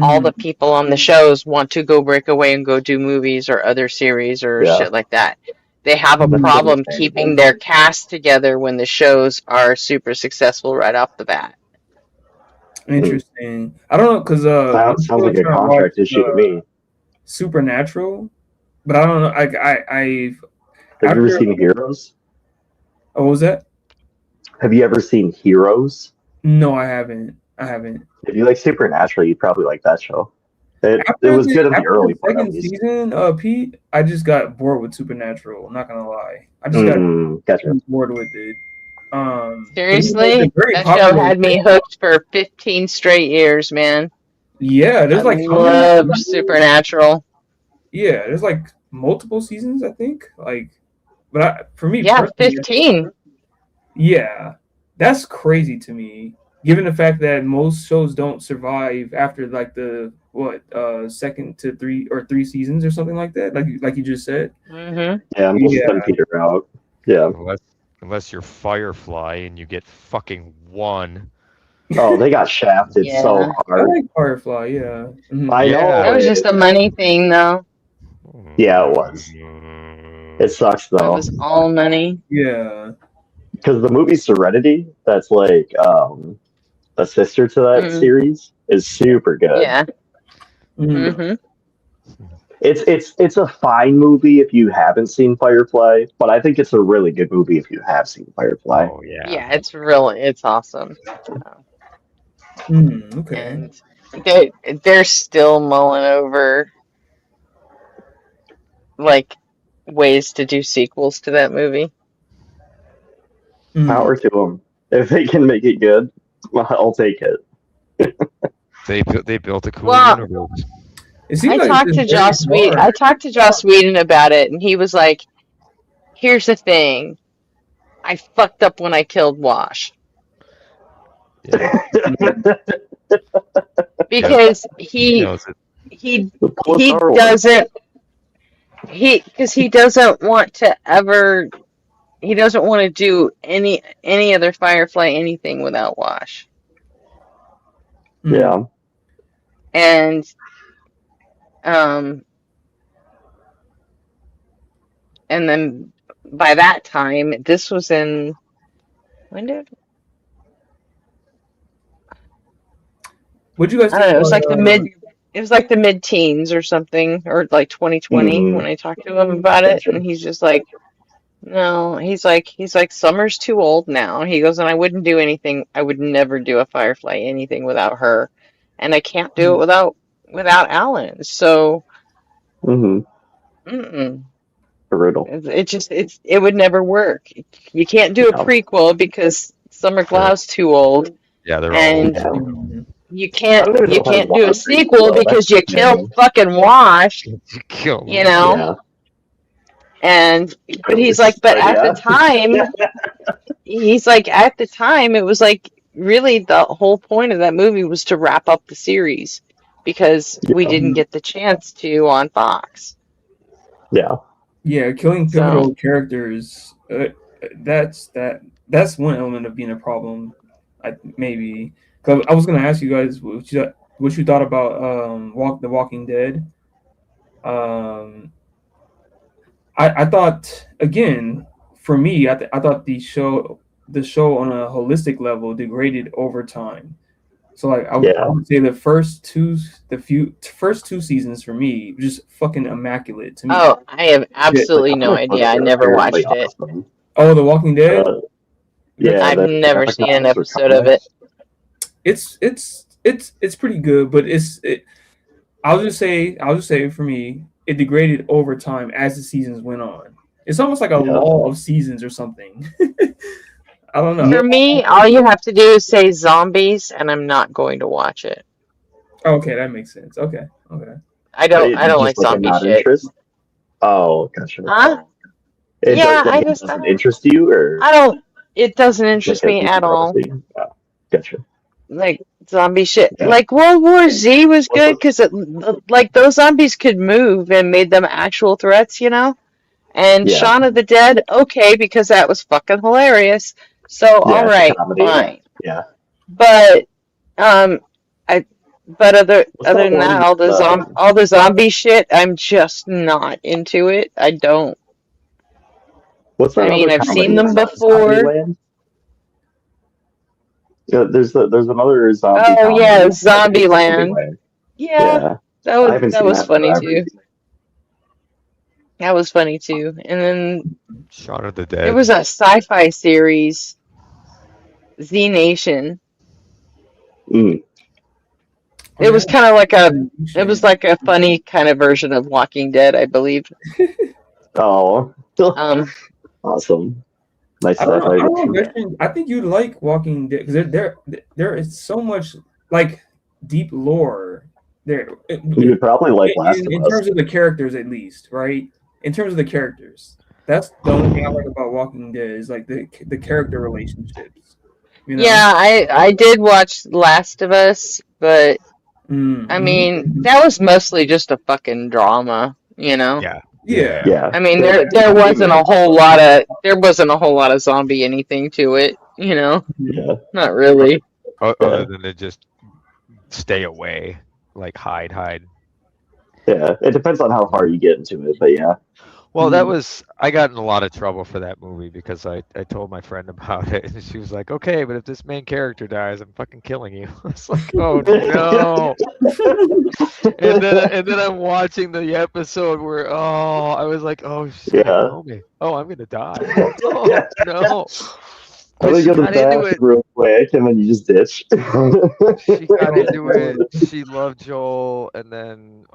all the people on the shows want to go break away and go do movies or other series or shit like that. They have a problem keeping their cast together when the shows are super successful right off the bat. Interesting. I don't know because sounds like a contract issue to me. Supernatural, but I don't know. I've Have you ever seen Heroes? Oh, what was that? Have you ever seen Heroes? No, I haven't. If you like Supernatural, you'd probably like that show. It was good in the early part. Second season, Pete, I just got bored with Supernatural. I'm not gonna lie. I just got bored with it. Seriously, that show had me hooked for 15 straight years, man. Yeah, there's like love Supernatural. Yeah, there's like multiple seasons, I think. Like, but for me, yeah, 15. Yeah, that's crazy to me. Given the fact that most shows don't survive after like the second to three seasons or something like that, like you just said. Mm-hmm. Yeah, most of them peter out. Yeah, unless you're Firefly and you get fucking one. Oh, they got shafted so hard. I like Firefly, yeah. I know. That was just a money thing, though. Yeah, it was. It sucks though. It was all money. Yeah. Because the movie Serenity, that's like a sister to that series, is super good. Yeah. Mm-hmm. It's a fine movie if you haven't seen Firefly, but I think it's a really good movie if you have seen Firefly. Oh yeah. Yeah, it's awesome. Okay. And they're still mulling over like ways to do sequels to that movie. Power to them. If they can make it good, I'll take it. They built a cool universe. I talked to Joss Whedon about it, and he was like, "Here's the thing, I fucked up when I killed Wash." Yeah. Because he doesn't want to do any other Firefly anything without Wash. Yeah. And then by that time, this was in when did What'd you guys I think don't know, about? it was like the mid-teens or something, or like 2020 when I talked to him about it, Gotcha. and he's just like, no, he's like Summer's too old now. He goes, and I wouldn't do anything. I would never do a Firefly anything without her, and I can't do it without Alan. So, mm-mm. Brutal. It would never work. You can't do a No. prequel because Summer Glau's too old, Yeah, they're and all. you I don't even know if I can't want do a a prequel, sequel though. because That's you the killed thing. fucking Wash, You kill you know. Yeah. And but he's Gross, like, but but at the yeah. time, he's like, at the time, it was like really the whole point of that movie was to wrap up the series because we didn't get the chance to on Fox. Yeah. Yeah, killing So pivotal characters. That's one element of being a problem. Maybe because I was gonna ask you guys what you thought about The Walking Dead. I thought again for me, I thought the show on a holistic level degraded over time. So like I Yeah. would say the first two seasons for me were just fucking immaculate to me. oh, I have The absolutely no comic books idea. I are never apparently watched it. awesome. Oh, The Walking Dead. Yeah, I've the never graphic seen an novels or episode of it. comics. It's pretty good, but I'll just say for me, it degraded over time as the seasons went on. It's almost like a Yeah. law of seasons or something. I don't know. For me, all you have to do is say zombies, and I'm not going to watch it. Okay, that makes sense. Okay. I don't Just like like a zombie not shit. interest? Oh, gotcha. Huh? It Yeah, does, like, it doesn't interest you, or I don't. It doesn't like interest a me at all. controversy? Oh, gotcha. Like zombie shit. Yeah. Like World War Z was good because like those zombies could move and made them actual threats, you know. And Yeah. Shaun of the Dead, okay, because that was fucking hilarious. So Yeah, all it's a right, comedy. fine. Yeah. But other What's that than that, one? all the zombie shit, I'm just not into it. I don't. What's that I mean, other I've comedy? seen them It's before. Zombieland? Yeah, there's another zombie Oh comedy. yeah, I think it's Zombieland. Zombieland. Yeah, Yeah. I haven't that seen was that funny forever. too. That was funny too. And then Shaun of the there Dead. was a sci-fi series, Z Nation. Mm. It was kind of like a funny kind of version of Walking Dead, I believe. Oh. Awesome. Nice I don't sci-fi. know, Christian. I think you'd like Walking Dead because there is so much like deep lore there. You would probably like Last of In Us. terms of the characters, at least, right? In terms of the characters, that's the only thing I like about Walking Dead is like the character relationships. You know? Yeah, I did watch Last of Us, but I mean that was mostly just a fucking drama, you know. Yeah. I mean there wasn't a whole lot of zombie anything to it, you know. Yeah. Not really. Other than to just stay away, like hide. Yeah, it depends on how far you get into it, but yeah. Well, I got in a lot of trouble for that movie because I told my friend about it and she was like, okay, but if this main character dies, I'm fucking killing you. I was like, oh no. and then I'm watching the episode where I was like, oh shit, kill me. Oh, I'm gonna die. Oh no. I think you're the best real quick, and then you just ditch. She got into it. She loved Joel, and then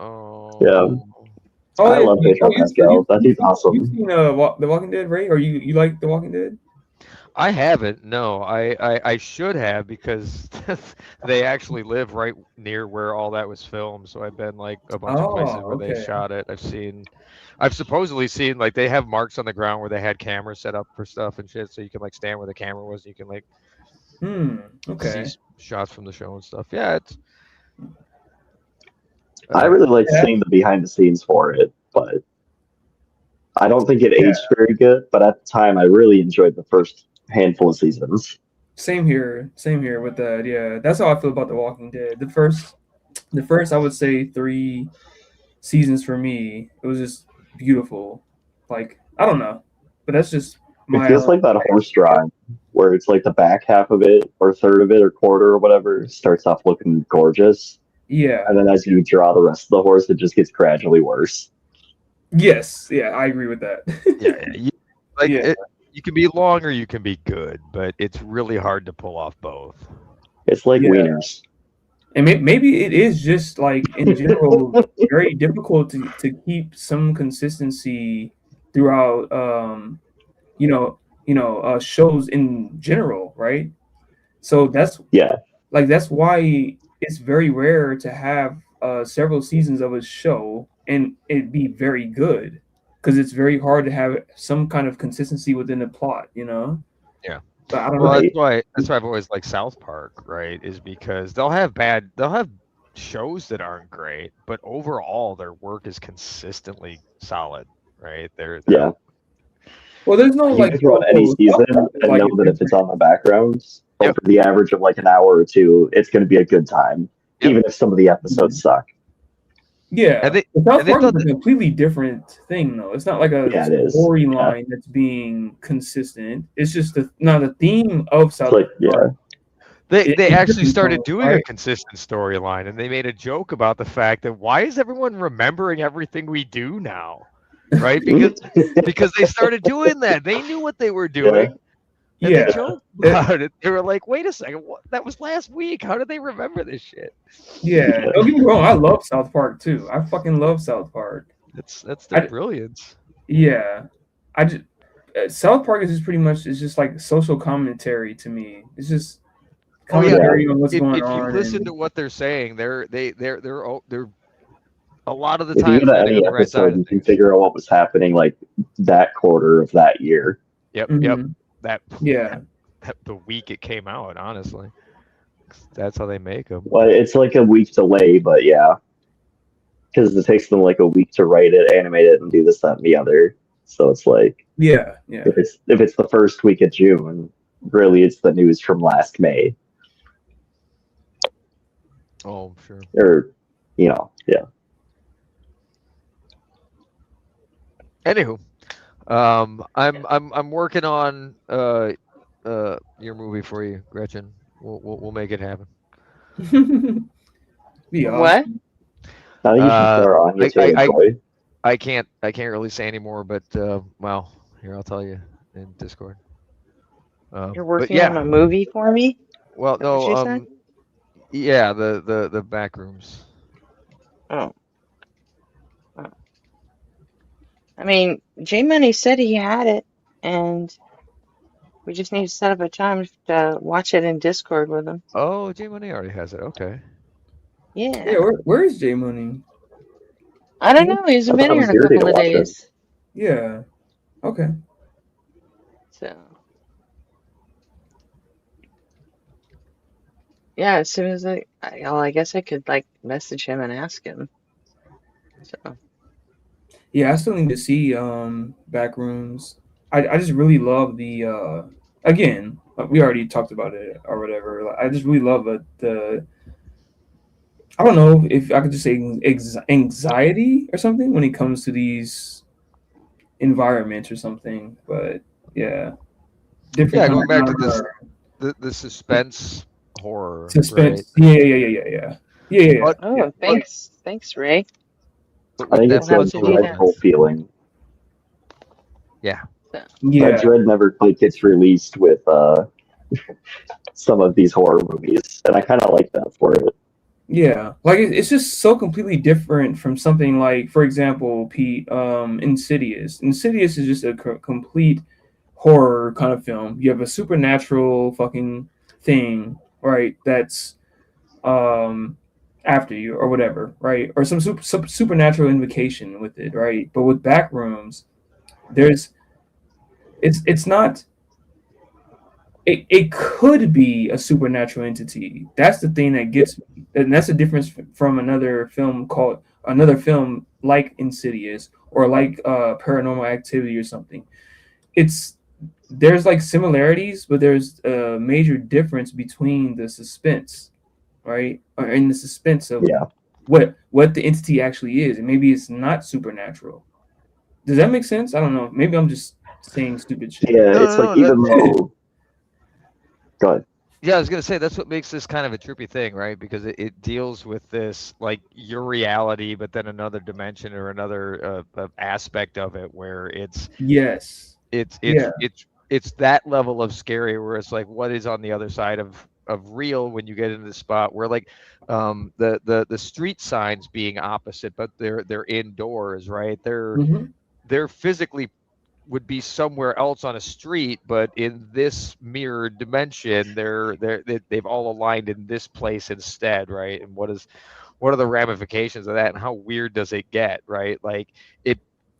Yeah. I love Pedro Pascal. That dude's awesome. You've seen The Walking Dead, Ray? Or you like The Walking Dead? I haven't. No, I should have because they actually live right near where all that was filmed. So I've been like a bunch of places where they shot it. I've supposedly seen like they have marks on the ground where they had cameras set up for stuff and shit, so you can like stand where the camera was. And you can like see shots from the show and stuff. Yeah, it's. I really like seeing the behind the scenes for it, but I don't think it aged very good. But at the time, I really enjoyed the first handful of seasons. Same here with that. Yeah, that's how I feel about The Walking Dead. The first I would say 3 seasons for me, it was just beautiful. Like I don't know, but that's just It feels like that horse drawing where it's like the back half of it or third of it or quarter or whatever starts off looking gorgeous. Yeah. And then as you draw the rest of the horse, it just gets gradually worse. Yes. Yeah, I agree with that. You can be long or you can be good, but it's really hard to pull off both. It's like wieners. And maybe it is just like in general very difficult to keep some consistency throughout shows in general, right? So that's why it's very rare to have several seasons of a show and it be very good, because it's very hard to have some kind of consistency within the plot, Yeah. But I don't Well, know. that's why I've always liked South Park, right? Is because they'll have shows that aren't great, but overall their work is consistently solid, right? They're Well, there's no You can run any season and know that if it's on the background over the average of like an hour or two, it's going to be a good time, even if some of the episodes suck. Yeah, South Park is a completely different thing, though. It's not like a storyline that's being consistent. It's just the theme of South Park. They actually started doing a consistent storyline, and they made a joke about the fact that why is everyone remembering everything we do now, right? Because they started doing that. They knew what they were doing. And they joked about it. They were like, "Wait a second, that was last week. How did they remember this shit?" Yeah, don't get me wrong. I love South Park too. I fucking love South Park. That's their brilliance. Yeah, I just South Park is just pretty much just like social commentary to me. It's just commentary on what's going on. If you listen to what they're saying, they're a lot of the If time you go to any episode, you can figure out what was happening like that quarter of that year. Yep. That the week it came out, honestly, that's how they make them. Well, it's like a week delay, but yeah, because it takes them like a week to write it, animate it, and do this, that, and the other. So it's like if it's the first week of June, really, it's the news from last May. Oh, sure. Or Anywho, I'm working on your movie for you, Gretchen. We'll make it happen. What? I can't really say anymore, but well, here I'll tell you in Discord. You're working on a movie for me? Well, no, yeah, the back rooms. Oh. I mean, J Money said he had it, and we just need to set up a time to watch it in Discord with him. Oh, J Money already has it. Okay. Yeah. Yeah, where is J Money? I don't know. He's been here in a couple of days. Yeah. Okay. So. Yeah, as soon as I guess I could like message him and ask him. So. Yeah, I still need to see Backrooms. I just really love the again, we already talked about it or whatever. I just really love the I don't know if I could just say anxiety or something when it comes to these environments or something, but yeah. Yeah, going back to this the suspense horror. Suspense. Right? Yeah. Oh, thanks, Ray. I think it's a dreadful feeling. Yeah. That dread never quite gets released with some of these horror movies, and I kind of like that for it. Yeah, like it's just so completely different from something like, for example, Pete, Insidious. Insidious is just a complete horror kind of film. You have a supernatural fucking thing, right? That's after you or whatever, right? Or some supernatural invocation with it, right? But with Backrooms, it's not. It could be a supernatural entity. That's the thing that gets me, and that's the difference from another film like Insidious or like Paranormal Activity or something. There's like similarities, but there's a major difference between the suspense, right? Or in the suspense of what the entity actually is, and maybe it's not supernatural. Does that make sense? I don't know. Maybe I'm just saying stupid shit. Yeah, it's like even though. Go ahead. Yeah, I was gonna say that's what makes this kind of a trippy thing, right? Because it deals with this like your reality, but then another dimension or another aspect of it where it's Yes. it's that level of scary where it's like what is on the other side of real when you get into the spot where like the street signs being opposite, but they're indoors, right? They're physically would be somewhere else on a street, but in this mirrored dimension, they've all aligned in this place instead, right? And what are the ramifications of that, and how weird does it get, right? Like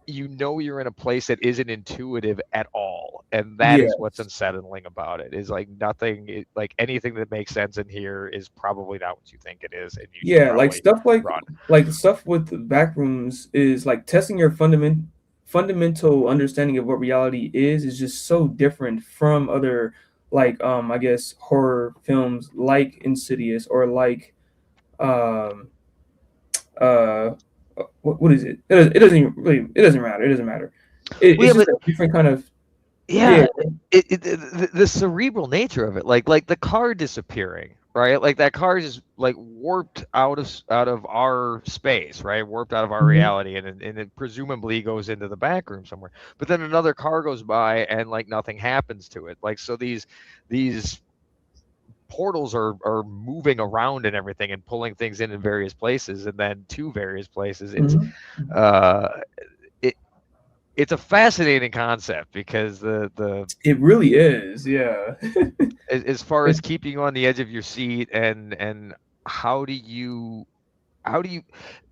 you're in a place that isn't intuitive at all, and that is what's unsettling about it. Is like nothing, like anything that makes sense in here is probably not what you think it is, and you should Like stuff run. like stuff with the backrooms is like testing your fundamental understanding of what reality is just so different from other like I guess horror films like Insidious or like what is it? It doesn't even really, it doesn't matter. It doesn't matter. It's just a different kind of the cerebral nature of it, like the car disappearing, right? Like that car is like warped out of our space, right? Warped out of our reality, and it presumably goes into the back room somewhere. But then another car goes by and like nothing happens to it. Like so these portals are moving around and everything and pulling things in various places and then to various places. It's a fascinating concept because it really is, yeah. as far as keeping you on the edge of your seat and how do you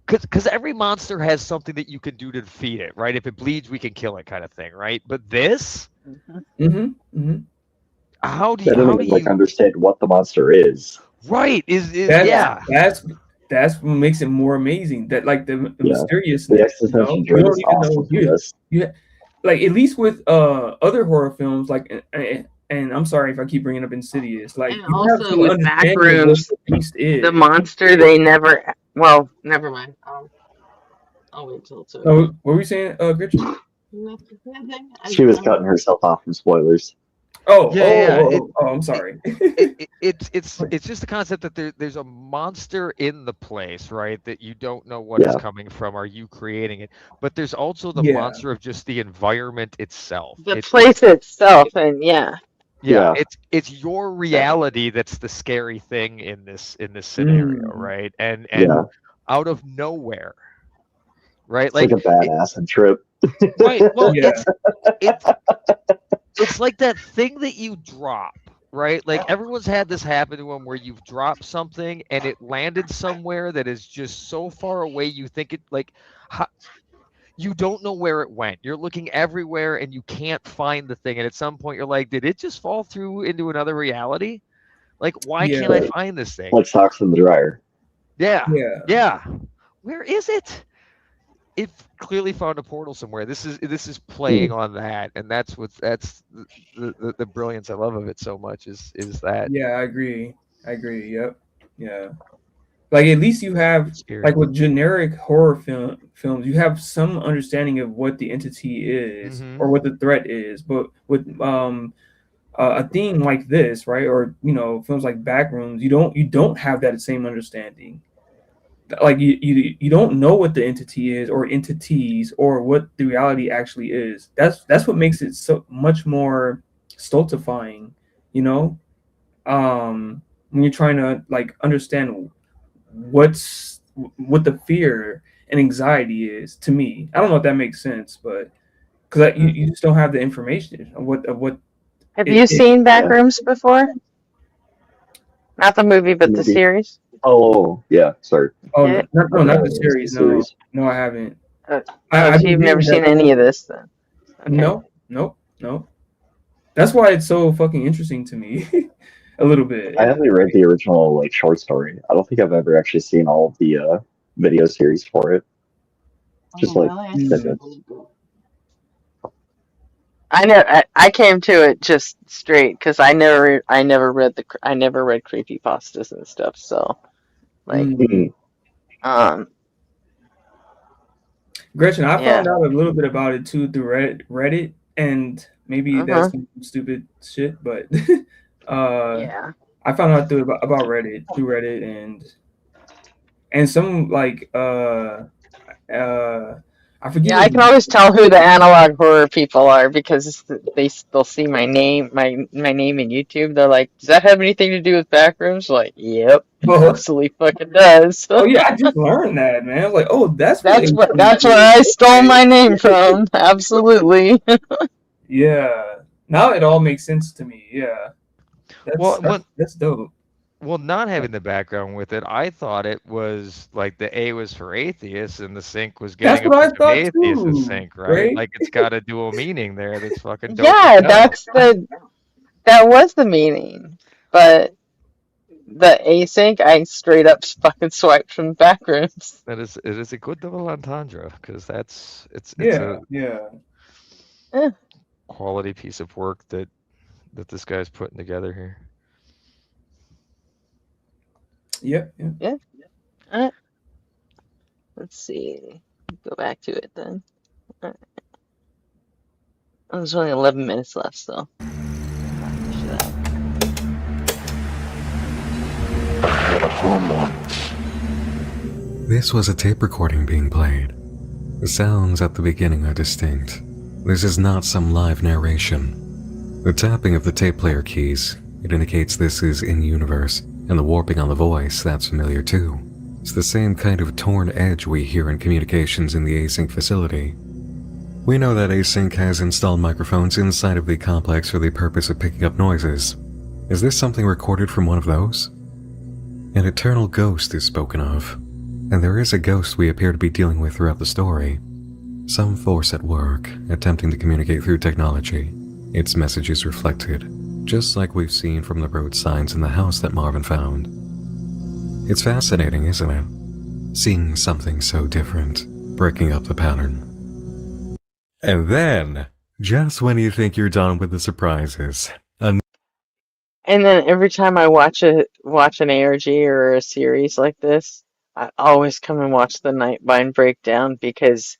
because every monster has something that you can do to defeat it, right? If it bleeds, we can kill it, kind of thing, right? But this, how do you understand what the monster is? Right? That's what makes it more amazing. That like the mysteriousness. The existential dread is awesome for this. Like at least with other horror films, like and I'm sorry if I keep bringing up Insidious. Like and also with Backrooms, the monster they never. Well, never mind. I'll wait till it's over. Oh, what were you saying, Gretchen? Nothing. She was cutting herself off from spoilers. I'm sorry. It's just the concept that there's a monster in the place, right? That you don't know what it's coming from. Are you creating it? But there's also the monster of just the environment itself. The place itself, and it's your reality that's the scary thing in this scenario, right? And out of nowhere, right? It's like a bad acid trip. Right. Well, it's like that thing that you drop, right? Like everyone's had this happen to them where you've dropped something and it landed somewhere that is just so far away you think it like you don't know where it went. You're looking everywhere and you can't find the thing, and at some point you're like, did it just fall through into another reality? Like why can't I find this thing? Like socks in the dryer. Yeah. Where is it? It clearly found a portal somewhere. This is playing on that, and that's the brilliance I love of it so much is that. Yeah, I agree. Yep. Yeah. Like at least you have like with generic horror films, you have some understanding of what the entity is or what the threat is. But with a theme like this, right, or films like Backrooms, you don't have that same understanding. Like you don't know what the entity is or entities or what the reality actually is. That's what makes it so much more stultifying, when you're trying to like understand what the fear and anxiety is. To me, I don't know if that makes sense, but because you just don't have the information of what. Have you seen Backrooms before? Not the movie, but the series. Oh yeah, sorry. Oh no, not the series. No, I haven't. You've never seen any of this, then? Okay. No. That's why it's so fucking interesting to me. A little bit. I haven't read the original like short story. I don't think I've ever actually seen all of the video series for it. Just I know. I came to it just straight because I never read creepypastas and stuff. So, like, Gretchen, I found out a little bit about it too through Reddit, and maybe that's some stupid shit, but Yeah. I found out through Reddit, and some like I forget. Yeah, I can always tell who the analog horror people are because they'll see my name in YouTube. They're like, "Does that have anything to do with Backrooms?" Like, yep, absolutely fucking does. Oh yeah, I just learned that, man. I was like, oh, that's where I stole my name from. Absolutely. Yeah. Now it all makes sense to me. Yeah. That's dope. Well, not having the background with it, I thought it was like the A was for atheists and the sync was That's getting a what I bunch of thought atheists in too, sync, right? right? Like it's got a dual meaning there. That's fucking dope. Yeah, that was the meaning, but the async, I straight up fucking swiped from Backrooms. It is a good double entendre because it's Yeah, Eh. quality piece of work that this guy's putting together here. Yep. Yeah. Let's see. Go back to it then. All right. There's only 11 minutes left, so. This was a tape recording being played. The sounds at the beginning are distinct. This is not some live narration. The tapping of the tape player keys, it indicates this is in-universe, and the warping on the voice, that's familiar too. It's the same kind of torn edge we hear in communications in the async facility. We know that async has installed microphones inside of the complex for the purpose of picking up noises. Is this something recorded from one of those? An eternal ghost is spoken of, and there is a ghost we appear to be dealing with throughout the story. Some force at work, attempting to communicate through technology. Its message is reflected, just like we've seen from the road signs in the house that Marvin found. It's fascinating, isn't it? Seeing something so different, breaking up the pattern. And then, just when you think you're done with the surprises, And then every time I watch an ARG or a series like this, I always come and watch the Nightbind breakdown because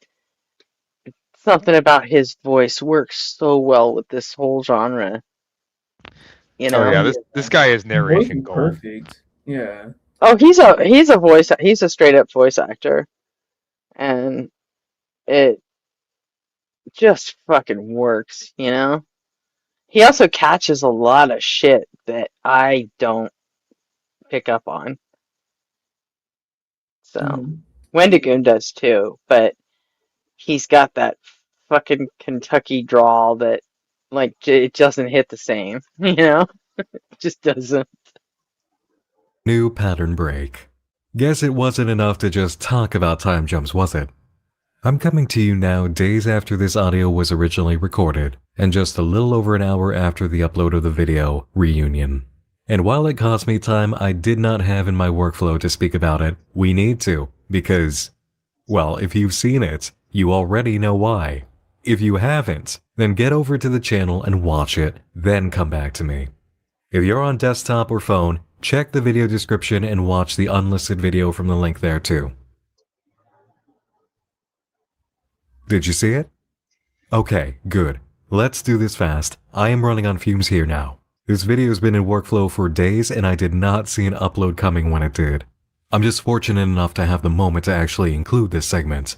something about his voice works so well with this whole genre. You know? Oh yeah, this guy is narration gold. Perfect. Yeah. Oh, he's a straight up voice actor, and it just fucking works. You know. He also catches a lot of shit that I don't pick up on. So, Wendigoon does too, but he's got that fucking Kentucky drawl that, like, it doesn't hit the same, you know? It just doesn't. new pattern break. Guess it wasn't enough to just talk about time jumps, was it? I'm coming to you now days after this audio was originally recorded, and just a little over an hour after the upload of the video, Reunion. And while it cost me time I did not have in my workflow to speak about it, we need to, because, well, if you've seen it, you already know why. If you haven't, then get over to the channel and watch it, then come back to me. If you're on desktop or phone, check the video description and watch the unlisted video from the link there too. Did you see it? Okay, good. Let's do this fast. I am running on fumes here now. This video's been in workflow for days and I did not see an upload coming when it did. I'm just fortunate enough to have the moment to actually include this segment.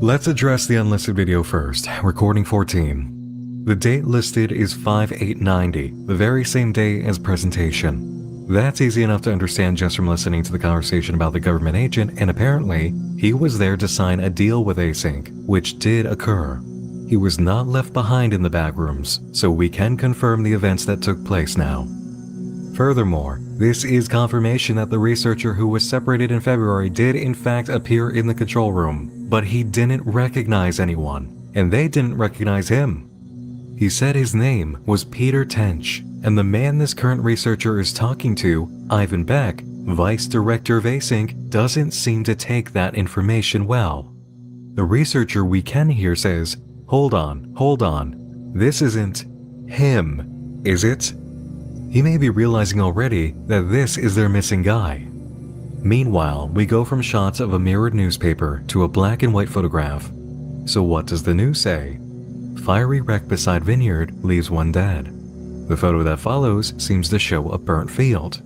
Let's address the unlisted video first, recording 14. The date listed is 5/8/90, the very same day as presentation. That's easy enough to understand just from listening to the conversation about the government agent, and apparently, he was there to sign a deal with Async, which did occur. He was not left behind in the back rooms, so we can confirm the events that took place now. Furthermore, this is confirmation that the researcher who was separated in February did in fact appear in the control room, but he didn't recognize anyone, and they didn't recognize him. He said his name was Peter Tench, and the man this current researcher is talking to, Ivan Beck, vice director of Async, doesn't seem to take that information well. The researcher we can hear says, hold on, this isn't him, is it? He may be realizing already that this is their missing guy. Meanwhile, we go from shots of a mirrored newspaper to a black and white photograph. So what does the news say? fiery wreck beside vineyard leaves one dead. The photo that follows seems to show a burnt field.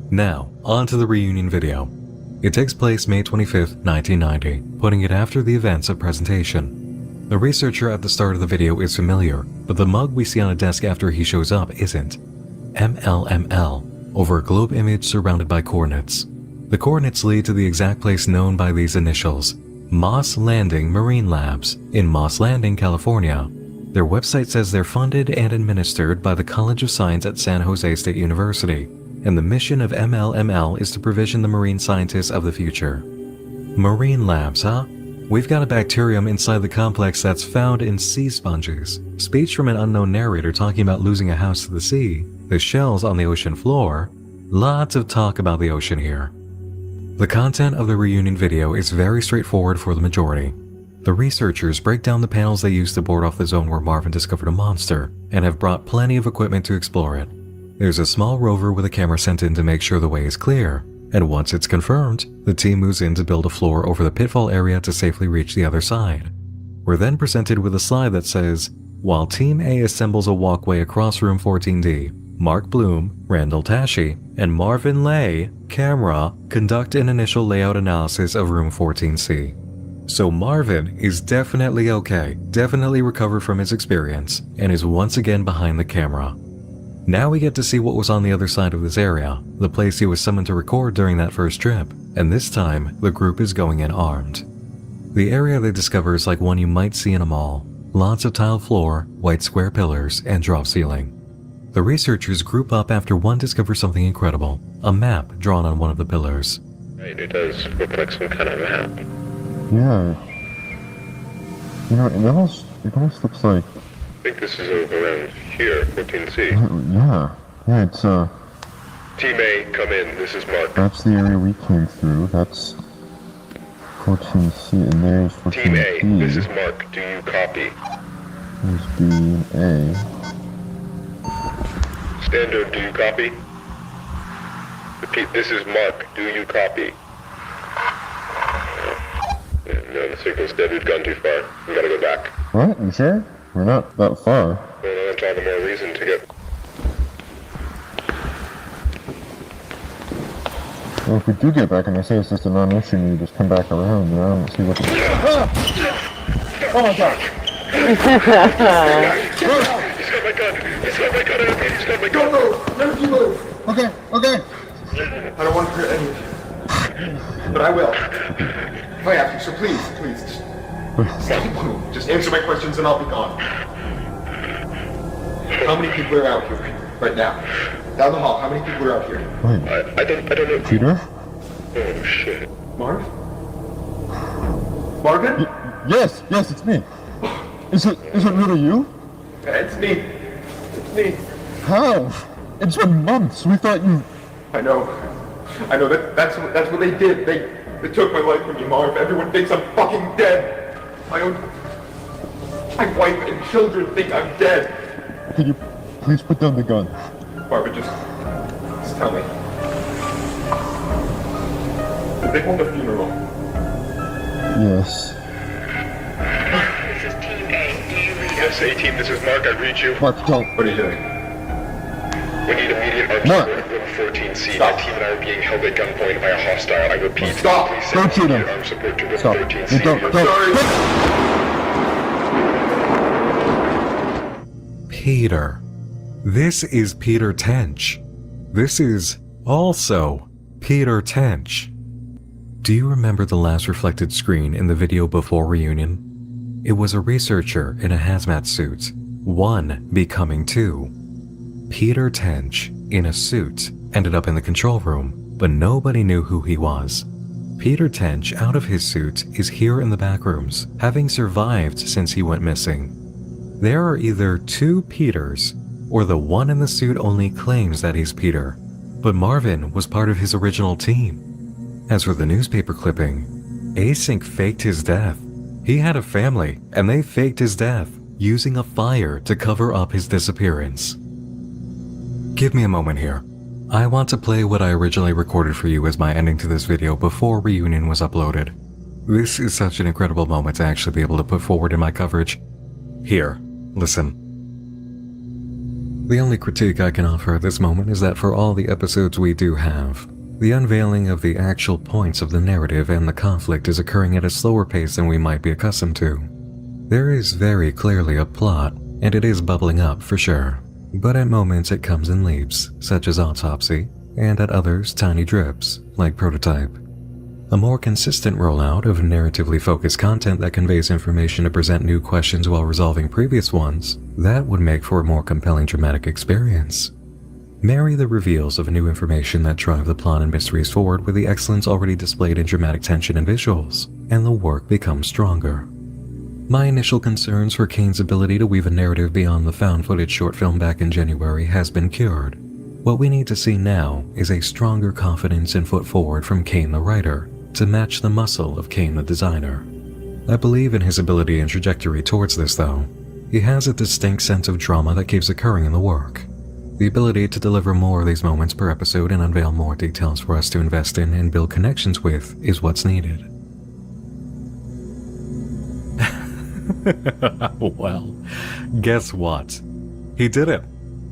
Now, on to the reunion video. It takes place May 25th, 1990, putting it after the events of presentation. The researcher at the start of the video is familiar, but the mug we see on a desk after he shows up isn't. MLML, over a globe image surrounded by coordinates. The coordinates lead to the exact place known by these initials, Moss Landing Marine Labs, in Moss Landing, California. Their website says they're funded and administered by the College of Science at San Jose State University, and the mission of MLML is to provision the marine scientists of the future. Marine labs, huh? We've got a bacterium inside the complex that's found in sea sponges. Speech from an unknown narrator talking about losing a house to the sea, the shells on the ocean floor. Lots of talk about the ocean here. The content of the reunion video is very straightforward for the majority. The researchers break down the panels they used to board off the zone where Marvin discovered a monster, and have brought plenty of equipment to explore it. There's a small rover with a camera sent in to make sure the way is clear, and once it's confirmed, the team moves in to build a floor over the pitfall area to safely reach the other side. We're then presented with a slide that says, while Team A assembles a walkway across room 14D, Mark Bloom, Randall Tashi, and Marvin Lay, camera, conduct an initial layout analysis of room 14C. So Marvin is definitely okay, definitely recovered from his experience, and is once again behind the camera. Now we get to see what was on the other side of this area, the place he was summoned to record during that first trip, and this time, the group is going in armed. The area they discover is like one you might see in a mall. Lots of tiled floor, white square pillars, and drop ceiling. The researchers group up after one discovers something incredible, a map drawn on one of the pillars. Right, it does look like some kind of map. Yeah. You know, it almost looks like... I think this is around here, 14C. Yeah, it's, Team A, come in, this is Mark. That's the area we came through, that's 14C, and there's 14C. Team A, this is Mark, do you copy? There's B and A. Standard, do you copy? Repeat, this is Mark, do you copy? No, the signal's dead, we've gone too far. We gotta go back. What? You sure? We're not that far. Well, that's all the more reason to get... Well, if we do get back and they say it's just a non-issue and you just come back around, I don't see what the... Oh my god! He's got my gun! He's got my gun! He's got my gun! Don't move! Never you move! Okay. I don't want to hurt any of you. But I will. If I have to, so please, just answer my questions and I'll be gone. How many people are out here right now? Down the hall, how many people are out here? Wait. I don't know. Peter? Oh shit. Marv? Marvin? Yes, it's me. Is it really you? It's me. How? It's been months. We thought you... I know. That's what they did. They took my life from me, Marv. Everyone thinks I'm fucking dead. My wife and children think I'm dead. Could you please put down the gun? Barbara, just tell me. Did they hold a funeral? Yes. This is Team A. Do you read us? Yes, A-Team, this is Mark. I read you. Mark, don't. What are you doing? We need immediate armed support at room 14C. My team and I are being held at gunpoint by a hostile. I repeat, Stop. Please send Don't shoot him. immediate armed support to room Stop. 14C. Don't. Sorry. Peter. This is Peter Tench. This is also Peter Tench. Do you remember the last reflected screen in the video before reunion? It was a researcher in a hazmat suit, one becoming two. Peter Tench, in a suit, ended up in the control room, but nobody knew who he was. Peter Tench, out of his suit, is here in the back rooms, having survived since he went missing. There are either two Peters, or the one in the suit only claims that he's Peter, but Marvin was part of his original team. As for the newspaper clipping, Async faked his death. He had a family, and they faked his death, using a fire to cover up his disappearance. Give me a moment here. I want to play what I originally recorded for you as my ending to this video before Reunion was uploaded. This is such an incredible moment to actually be able to put forward in my coverage. Here, listen. The only critique I can offer at this moment is that for all the episodes we do have, the unveiling of the actual points of the narrative and the conflict is occurring at a slower pace than we might be accustomed to. There is very clearly a plot, and it is bubbling up for sure, but at moments it comes in leaps, such as Autopsy, and at others tiny drips, like Prototype. A more consistent rollout of narratively focused content that conveys information to present new questions while resolving previous ones, that would make for a more compelling dramatic experience. Marry the reveals of new information that drive the plot and mysteries forward with the excellence already displayed in dramatic tension and visuals, and the work becomes stronger. My initial concerns for Kane's ability to weave a narrative beyond the found footage short film back in January has been cured. What we need to see now is a stronger confidence and foot forward from Kane the writer to match the muscle of Kane the designer. I believe in his ability and trajectory towards this though. He has a distinct sense of drama that keeps occurring in the work. The ability to deliver more of these moments per episode and unveil more details for us to invest in and build connections with is what's needed. Well, guess what? He did it.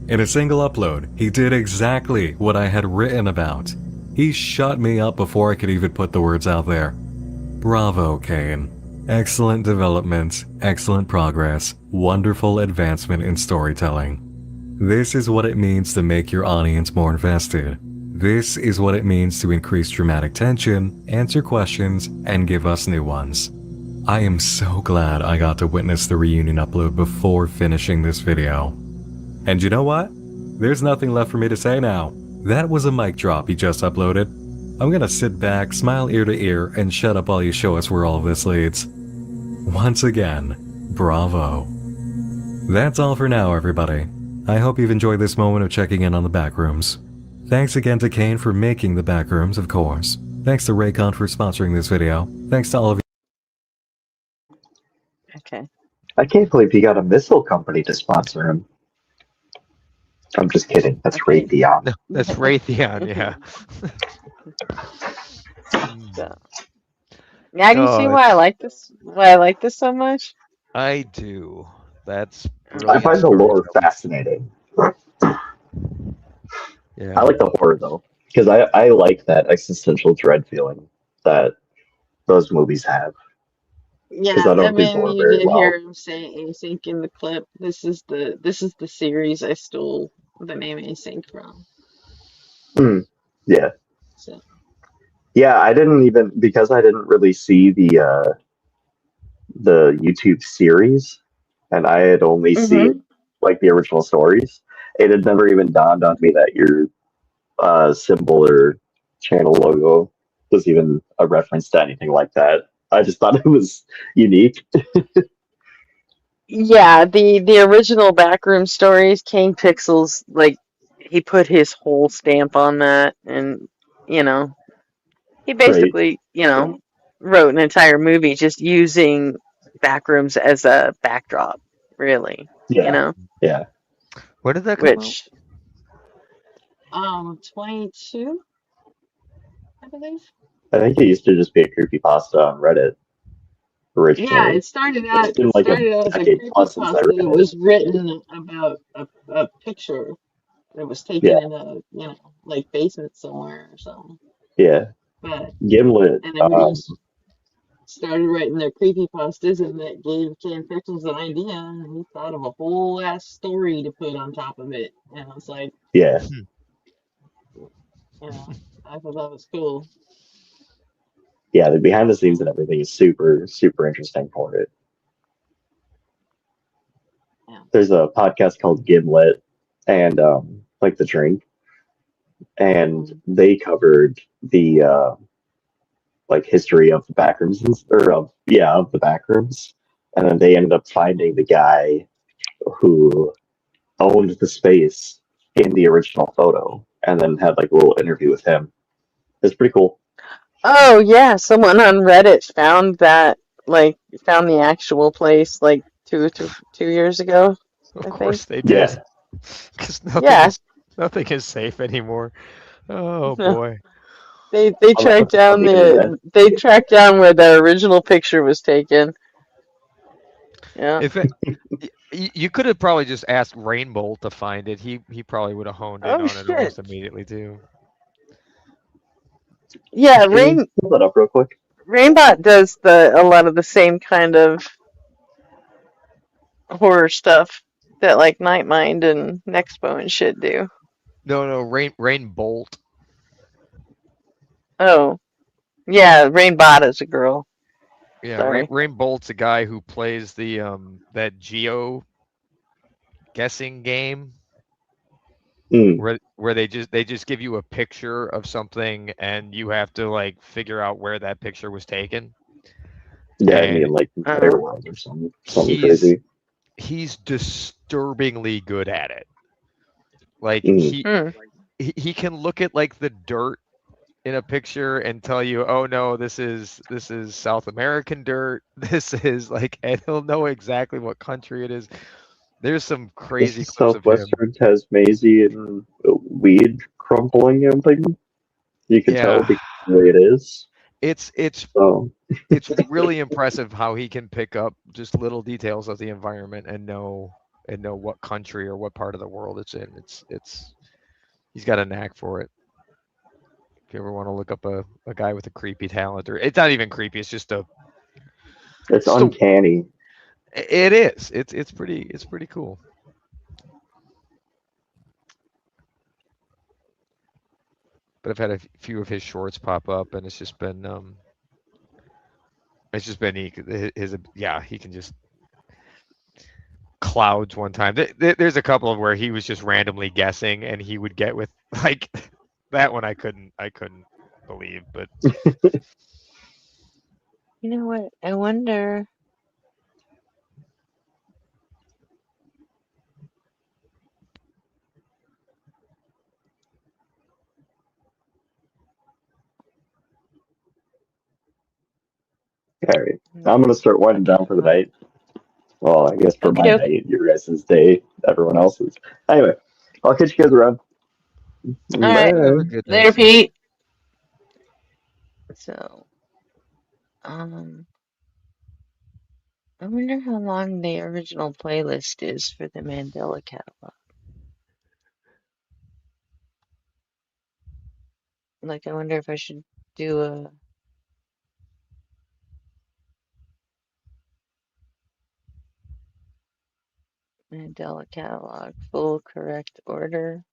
In a single upload, he did exactly what I had written about. He shut me up before I could even put the words out there. Bravo, Kane. Excellent development, excellent progress, wonderful advancement in storytelling. This is what it means to make your audience more invested. This is what it means to increase dramatic tension, answer questions, and give us new ones. I am so glad I got to witness the reunion upload before finishing this video. And you know what? There's nothing left for me to say now. That was a mic drop he just uploaded. I'm gonna sit back, smile ear to ear, and shut up while you show us where all of this leads. Once again, bravo. That's all for now, everybody. I hope you've enjoyed this moment of checking in on the backrooms. Thanks again to Kane for making the backrooms, of course. Thanks to Raycon for sponsoring this video. Thanks to all of you. Okay. I can't believe he got a missile company to sponsor him. I'm just kidding. That's Raytheon. No, that's Raytheon, yeah. Now do you see why I like this? Why I like this so much? I do. That's I brilliant. find the lore fascinating. Yeah. I like the horror though, because I like that existential dread feeling that those movies have. Yeah, I don't I do mean, horror you very did well. hear him say async in the clip. This is the series I stole the name async from. Yeah. So Yeah, I didn't even, because I didn't really see the YouTube series, and I had only seen like the original stories. It had never even dawned on me that your symbol or channel logo was even a reference to anything like that. I just thought it was unique. yeah, the original Backroom Stories, King Pixels, like he put his whole stamp on that, and you know, he basically wrote an entire movie just using Backrooms as a backdrop, really. Yeah. Yeah. Where did that come out? Which 22, I believe. I think it used to just be a creepypasta on Reddit originally. Yeah, it started out. It's been like a decade plus since I read It was written about a picture that was taken in a like basement somewhere or something. Yeah. But Gimlet. and everybody started writing their creepypastas, and that gave Ken Pixels an idea, and he thought of a whole ass story to put on top of it. And I was like, yeah. I thought that was cool. Yeah, the behind the scenes and everything is super, super interesting for it. Yeah. There's a podcast called Gimlet and like the drink. And they covered the like history of the backrooms of the backrooms. And then they ended up finding the guy who owned the space in the original photo and then had like a little interview with him. It's pretty cool. Oh yeah, someone on Reddit found that, like, found the actual place like 2 years ago. Of course they did. Yeah. Because nothing is safe anymore. Oh boy. They tracked down they tracked down where the original picture was taken. Yeah. You could have probably just asked Rainbolt to find it. He probably would have honed in Oh on it shit! almost immediately too. Yeah, Can you pull that up real quick? Rainbot does a lot of the same kind of horror stuff that like Nightmind and Nexpo and shit do. No, Rainbolt. Oh, yeah, Rainbot is a girl. Yeah, Sorry. Rainbolt's a guy who plays the that geo guessing game. Where they just give you a picture of something and you have to like figure out where that picture was taken. Yeah, I And mean like airlines or something crazy. He's disturbingly good at it. Like he can look at like the dirt in a picture and tell you, oh no, this is South American dirt. This is like, and he'll know exactly what country it is. There's some crazy This is clips of him. southwestern Tasmanian weed crumpling thing. You can tell because of the way it is. It's really impressive how he can pick up just little details of the environment and know what country or what part of the world it's in. It's he's got a knack for it. If you ever want to look up a guy with a creepy talent, or it's not even creepy, it's just it's uncanny. It is. It's pretty cool. But I've had a few of his shorts pop up, and it's just been he can just clouds one time. There's a couple of where he was just randomly guessing, and he would get with like that one. I couldn't believe, but you know what? I wonder. All right, I'm gonna start winding down for the night. Well, I guess for my night, your guys' day, everyone else's. Anyway, I'll catch you guys around. All right, later, Pete. So, I wonder how long the original playlist is for the Mandela catalog. Like, I wonder if I should do a Mandela catalog full correct order.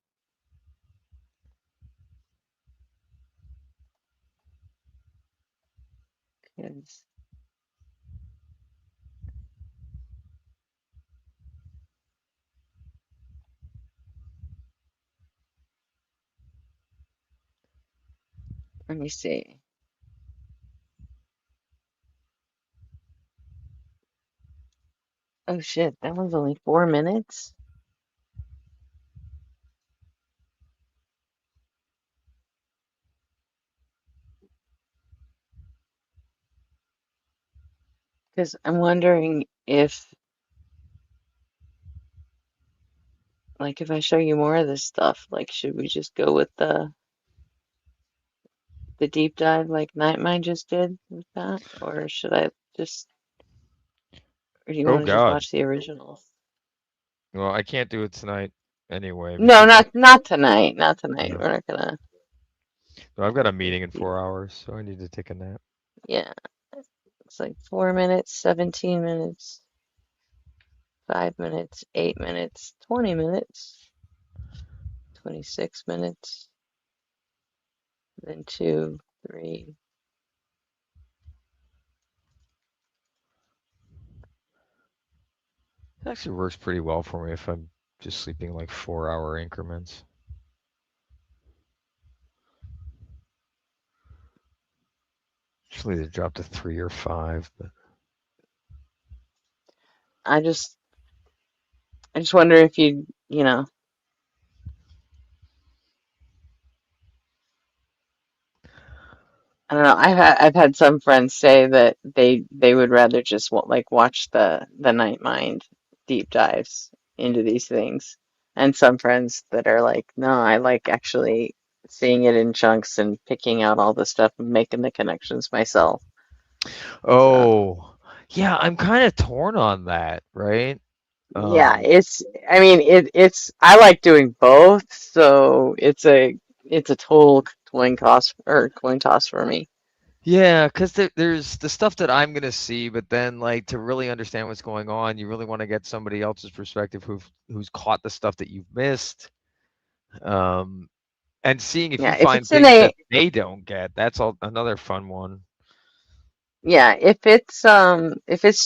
Because let me see. Oh shit, that one's only 4 minutes? Because I'm wondering if, like, if I show you more of this stuff, like, should we just go with the deep dive like Nightmind just did with that? Or should I just, or do you want to just watch the originals? Well, I can't do it tonight anyway. No, not tonight. Not tonight. We're not gonna. No, I've got a meeting in 4 hours, so I need to take a nap. Yeah. It's like 4 minutes, 17 minutes, 5 minutes, 8 minutes, 20 minutes, 26 minutes, then 2, 3. It actually works pretty well for me if I'm just sleeping like 4-hour increments. Usually they drop to 3 or 5, but I just wonder if you know. I don't know. I've had some friends say that they would rather just watch the Night Mind deep dives into these things, and some friends that are like, no, I like actually seeing it in chunks and picking out all the stuff and making the connections myself. Oh, yeah, I'm kind of torn on that, right? Yeah, I mean, I like doing both, so it's a total coin toss for me. Yeah, because there's the stuff that I'm gonna see, but then like to really understand what's going on, you really want to get somebody else's perspective who's caught the stuff that you've missed, and seeing if Yeah, you find things that they don't get. That's another fun one. Yeah, if it's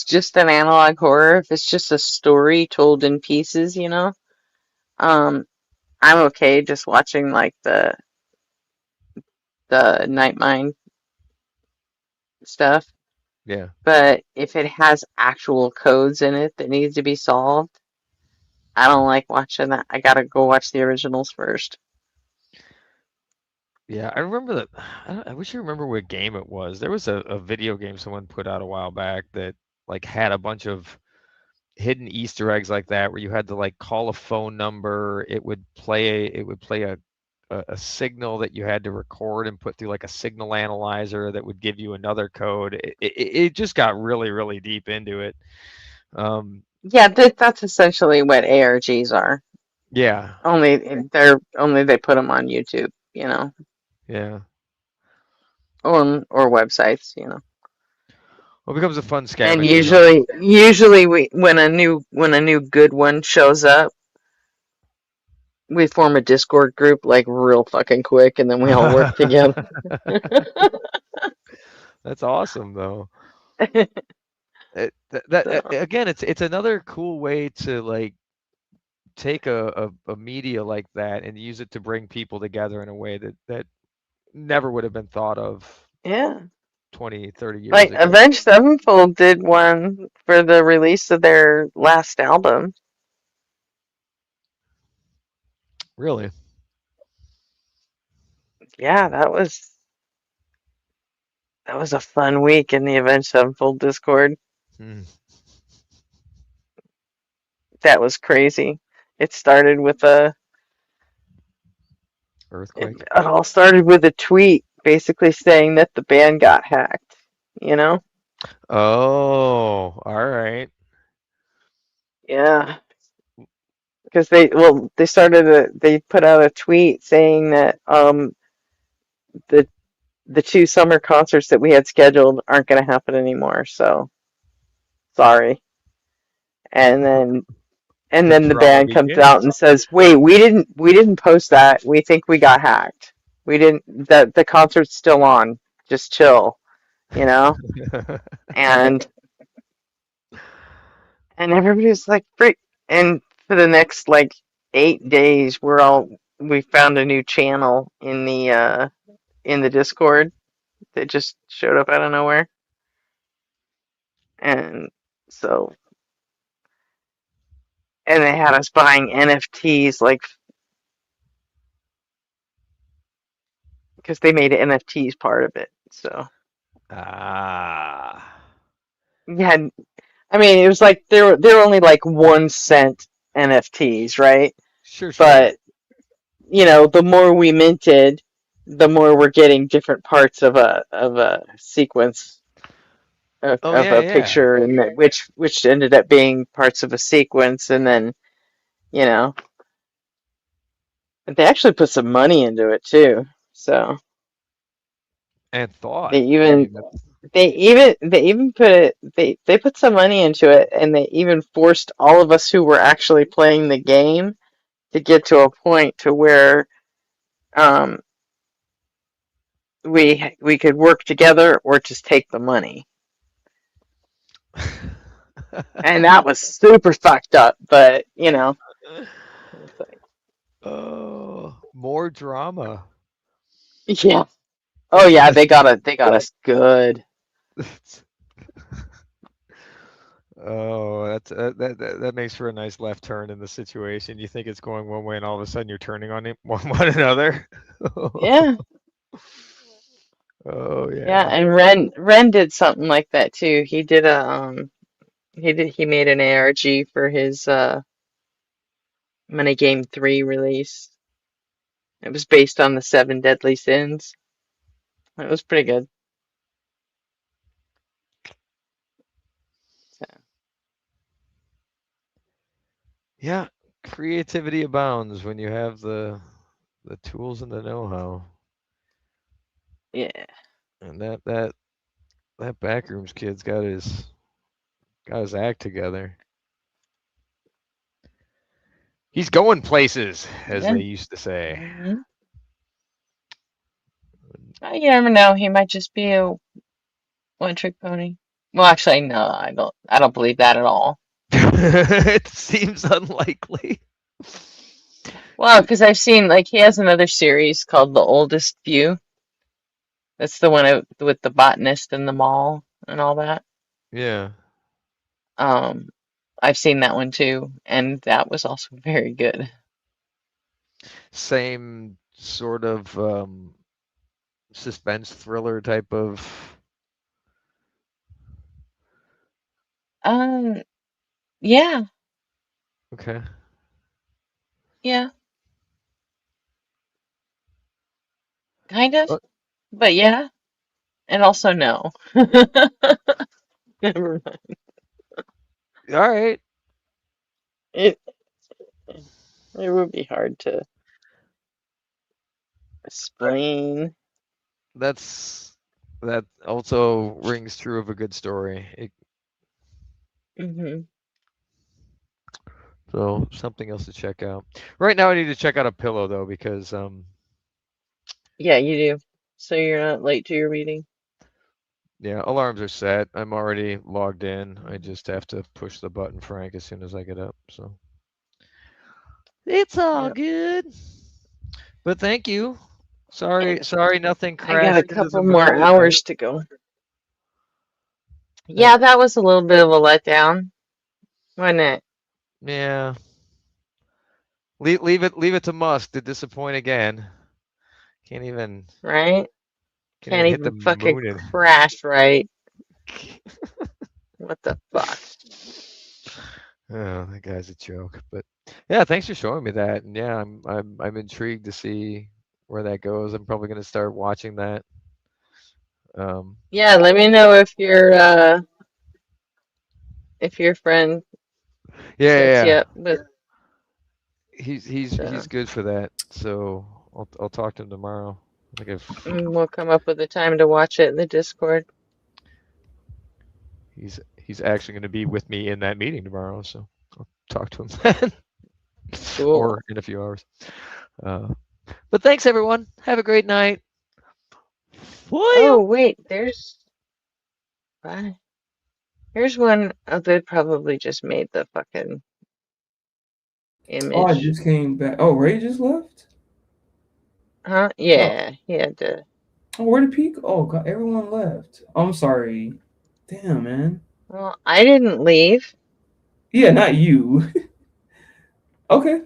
just an analog horror, if it's just a story told in pieces, I'm okay just watching like the Night Mind stuff. Yeah. But if it has actual codes in it that needs to be solved, I don't like watching that. I gotta go watch the originals first. Yeah, I remember that. I wish I remember what game it was. There was a video game someone put out a while back that like had a bunch of hidden Easter eggs like that, where you had to like call a phone number. It would play a signal that you had to record and put through like a signal analyzer that would give you another code. It just got really, really deep into it. Yeah, that's essentially what ARGs are. Yeah. Only they put them on YouTube, Yeah. or websites, Well, it becomes a fun And scavenger hunt. usually when a new good one shows up, we form a Discord group like real fucking quick, and then we all work together. That's awesome, though. So. Again, it's another cool way to like take a media like that and use it to bring people together in a way that never would have been thought of Yeah. 20, 30 years Like ago. Avenged Sevenfold did one for the release of their last album. Really? Yeah, that was a fun week in the Avenged Sevenfold Discord. That was crazy. It started with earthquake. It all started with a tweet basically saying that the band got hacked, Oh, all right. Yeah. Because they put out a tweet saying that the two summer concerts that we had scheduled aren't going to happen anymore. So sorry. And then the drama band comes out and begins. says, "Wait, we didn't post that. We think we got hacked. We didn't. The concert's still on. Just chill, and everybody's like, freak. And for the next like 8 days, we found a new channel in the Discord that just showed up out of nowhere. And so, and they had us buying NFTs, like, because they made NFTs part of it. So, yeah, I mean, it was like they're only like 1 cent NFTs, right? Sure. But the more we minted, the more we're getting different parts of a sequence of a picture, and which ended up being parts of a sequence, and then they actually put some money into it too. So and thought they even put it they put some money into it, and they even forced all of us who were actually playing the game to get to a point to where we could work together or just take the money. And that was super fucked up, but oh, more drama. Yeah. Oh yeah, they got us good. Oh, that makes for a nice left turn in the situation. You think it's going one way, and all of a sudden you're turning on one another. Yeah. Oh yeah. Yeah, and Ren did something like that too. He did he made an ARG for his Money Game 3 release. It was based on the 7 Deadly Sins. It was pretty good. So. Yeah, creativity abounds when you have the tools and the know-how. Yeah. And that Backrooms kid's got his act together. He's going places, as Yeah. they used to say. Mhm. You never know. He might just be a one-trick pony. Well, actually, no, I don't believe that at all. It seems unlikely. Well, because I've seen like he has another series called The Oldest View. That's the one with the botanist in the mall and all that. Yeah. I've seen that one too, and that was also very good. Same sort of suspense thriller type of. Yeah, Okay. yeah, kind of, but yeah, and also no. Never mind. All right. It would be hard to explain. That also rings true of a good story. So something else to check out. Right now, I need to check out a pillow though because Yeah, you do. So you're not late to your meeting. yeah, alarms are set. I'm already logged in. I just have to push the button, Frank, as soon as I get up. So it's all good. But thank you. Sorry, nothing I got a crashed into the couple middle more of the hours to go. Yeah, that was a little bit of a letdown, wasn't it? Yeah. Leave it to Musk to disappoint again. Can't even Right? Can't hit the even fucking moon. crash right. What the fuck? Oh, that guy's a joke. But yeah, thanks for showing me that. And yeah, I'm intrigued to see where that goes. I'm probably gonna start watching that. Yeah, let me know if your friend sets you Yeah. up with. He's good for that. So I'll talk to him tomorrow. I think We'll come up with a time to watch it in the Discord. he's actually going to be with me in that meeting tomorrow, so I'll talk to him then. Cool. Or in a few hours. But thanks everyone. Have a great night. Oh wait, here's one. Oh, they probably just made the fucking image. Oh, I just came back. Oh, Ray just left? Huh? Yeah, he had to. Oh, where did Peak? Oh, God, everyone left. Oh, I'm sorry. Damn, man. Well, I didn't leave. Yeah, not you. Okay.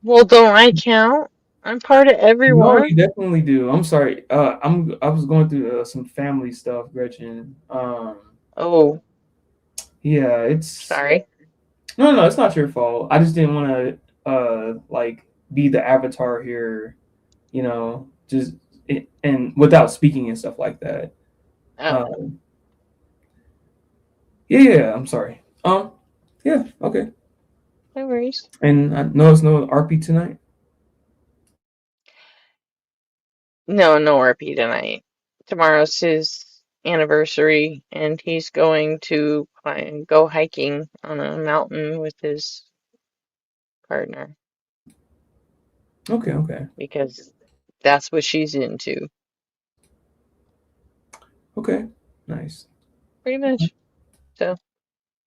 Well, don't I count? I'm part of No, everyone. you definitely do. I'm sorry. I was going through some family stuff, Gretchen. Oh. Yeah, it's. Sorry. No, it's not your fault. I just didn't want to like be the avatar here, just and without speaking and stuff like that. Oh. Yeah, I'm sorry. Yeah, okay. No worries. And I know it's no RP tonight. No RP tonight. Tomorrow's his anniversary, and he's going to go hiking on a mountain with his partner. Okay. Because that's what she's into. Okay, nice. Pretty much. So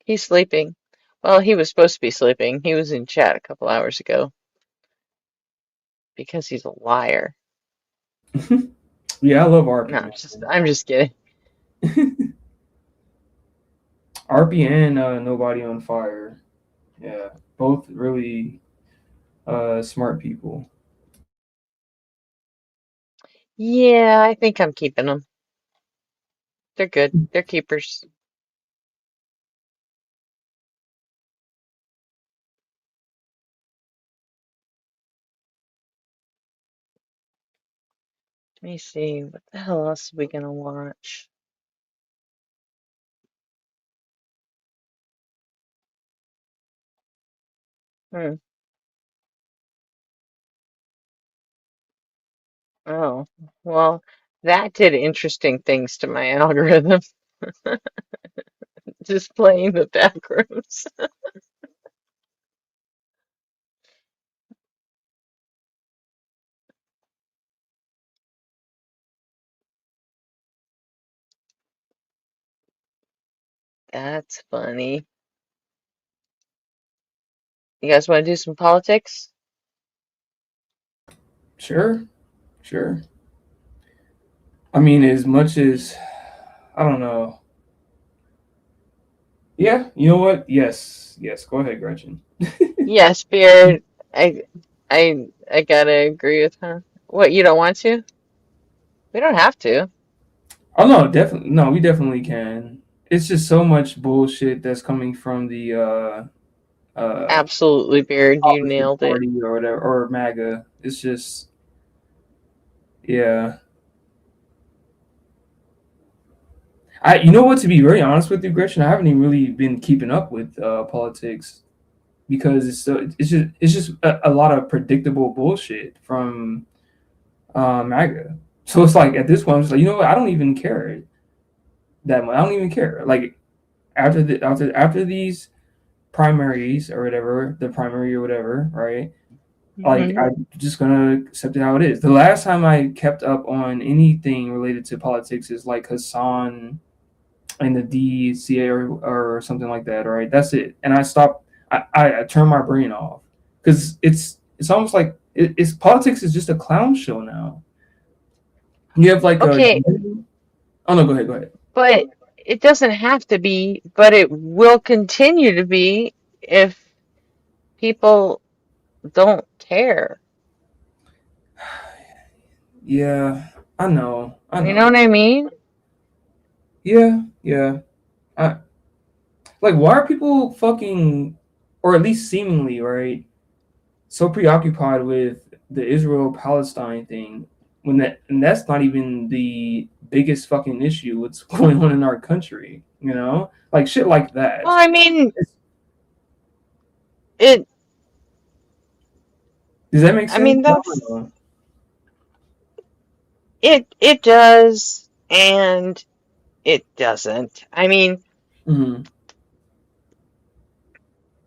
he's sleeping. Well, he was supposed to be sleeping. He was in chat a couple hours ago. Because he's a liar. Yeah, I love RP. No, I'm just kidding. RP and Nobody on Fire. Yeah, both really smart people. Yeah, I think I'm keeping them. They're good. They're keepers. Let me see. What the hell else are we gonna watch? Hmm. Oh, well, that did interesting things to my algorithm. Displaying the backrooms. That's funny. You guys want to do some politics? Sure. I mean, as much as I don't know. Yeah, you know what? Yes. Go ahead, Gretchen. Yes, Beard. I gotta agree with her. What, you don't want to? We don't have to. Oh no, definitely no. We definitely can. It's just so much bullshit that's coming from the Absolutely, Beard. You opposite nailed it. party or whatever, or MAGA. It's just yeah. You know what? To be very honest with you, Gretchen, I haven't even really been keeping up with politics because it's just a lot of predictable bullshit from MAGA. So it's like at this point, I'm just like, you know what? I don't even care that much. I don't even care. Like after these primaries or whatever, the primary or whatever, right? Like Mhm. I'm just gonna accept it how it is. The last time I kept up on anything related to politics is like Hassan and the DCA or something like that, right? That's it. And I stopped. I turn my brain off because it's almost like it's politics is just a clown show now. You have like a Okay, oh no, go ahead. but it doesn't have to be, but it will continue to be if people don't care. Yeah, I know. You know what I mean? Yeah. I like why are people fucking or at least seemingly right so preoccupied with the Israel Palestine thing when that's not even the biggest fucking issue what's going on in our country, you know? Like shit like that. Well, I mean, it. Does that make I sense? mean, it does and it doesn't. I mean, Mm-hmm.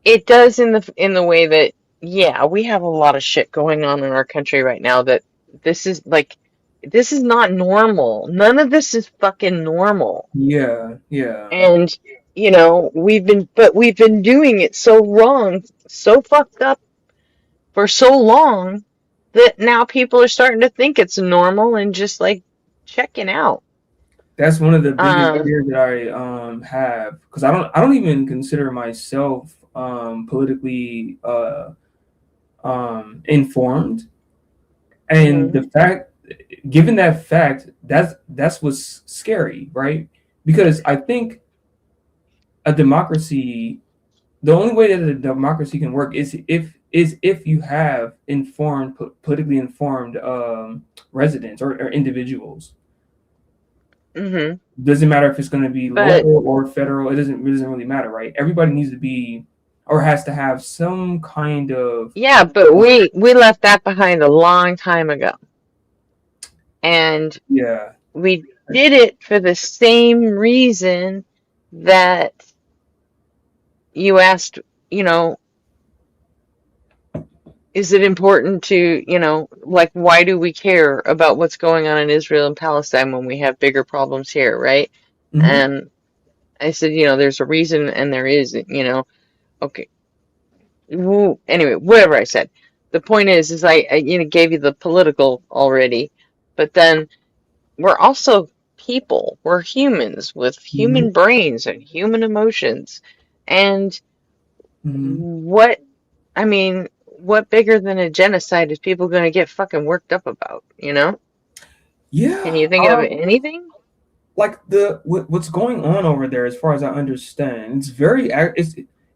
it does in the way that yeah, we have a lot of shit going on in our country right now that this is like this is not normal. None of this is fucking normal. Yeah. And we've been doing it so wrong, so fucked up for so long that now people are starting to think it's normal and just like checking out. That's one of the biggest Um, fears that I have because I don't even consider myself politically informed. And mhm. the fact, given that fact, that's what's scary, right? Because I think a democracy, the only way that a democracy can work is if you have informed, politically informed residents or individuals. Mhm. Doesn't matter if it's going to be But local or federal. It doesn't really matter, right? Everybody needs to be or has to have some kind of yeah, but we left that behind a long time ago. And yeah. we did it for the same reason that you asked, you know, is it important to, like, why do we care about what's going on in Israel and Palestine when we have bigger problems here, right? Mm-hmm. And I said, there's a reason and there is, okay. Anyway, whatever I said. The point is I gave you the political already, but then we're also people. We're humans with Mm-hmm. human brains and human emotions. And Mm-hmm. what bigger than a genocide is people going to get fucking worked up about, Can Yeah. you think of anything? Like what's going on over there, as far as I understand,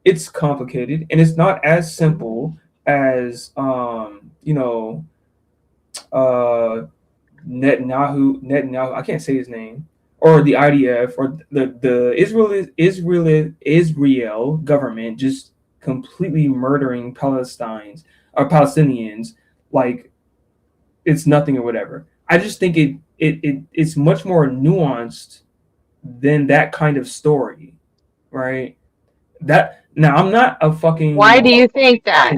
it's complicated and it's not as simple as uh Netanyahu. I can't say his name, or the IDF, or the Israel government just completely murdering Palestinians like it's nothing or whatever. I just think it's much more nuanced than that kind of story, right? That now I'm not a fucking. Why do you think that?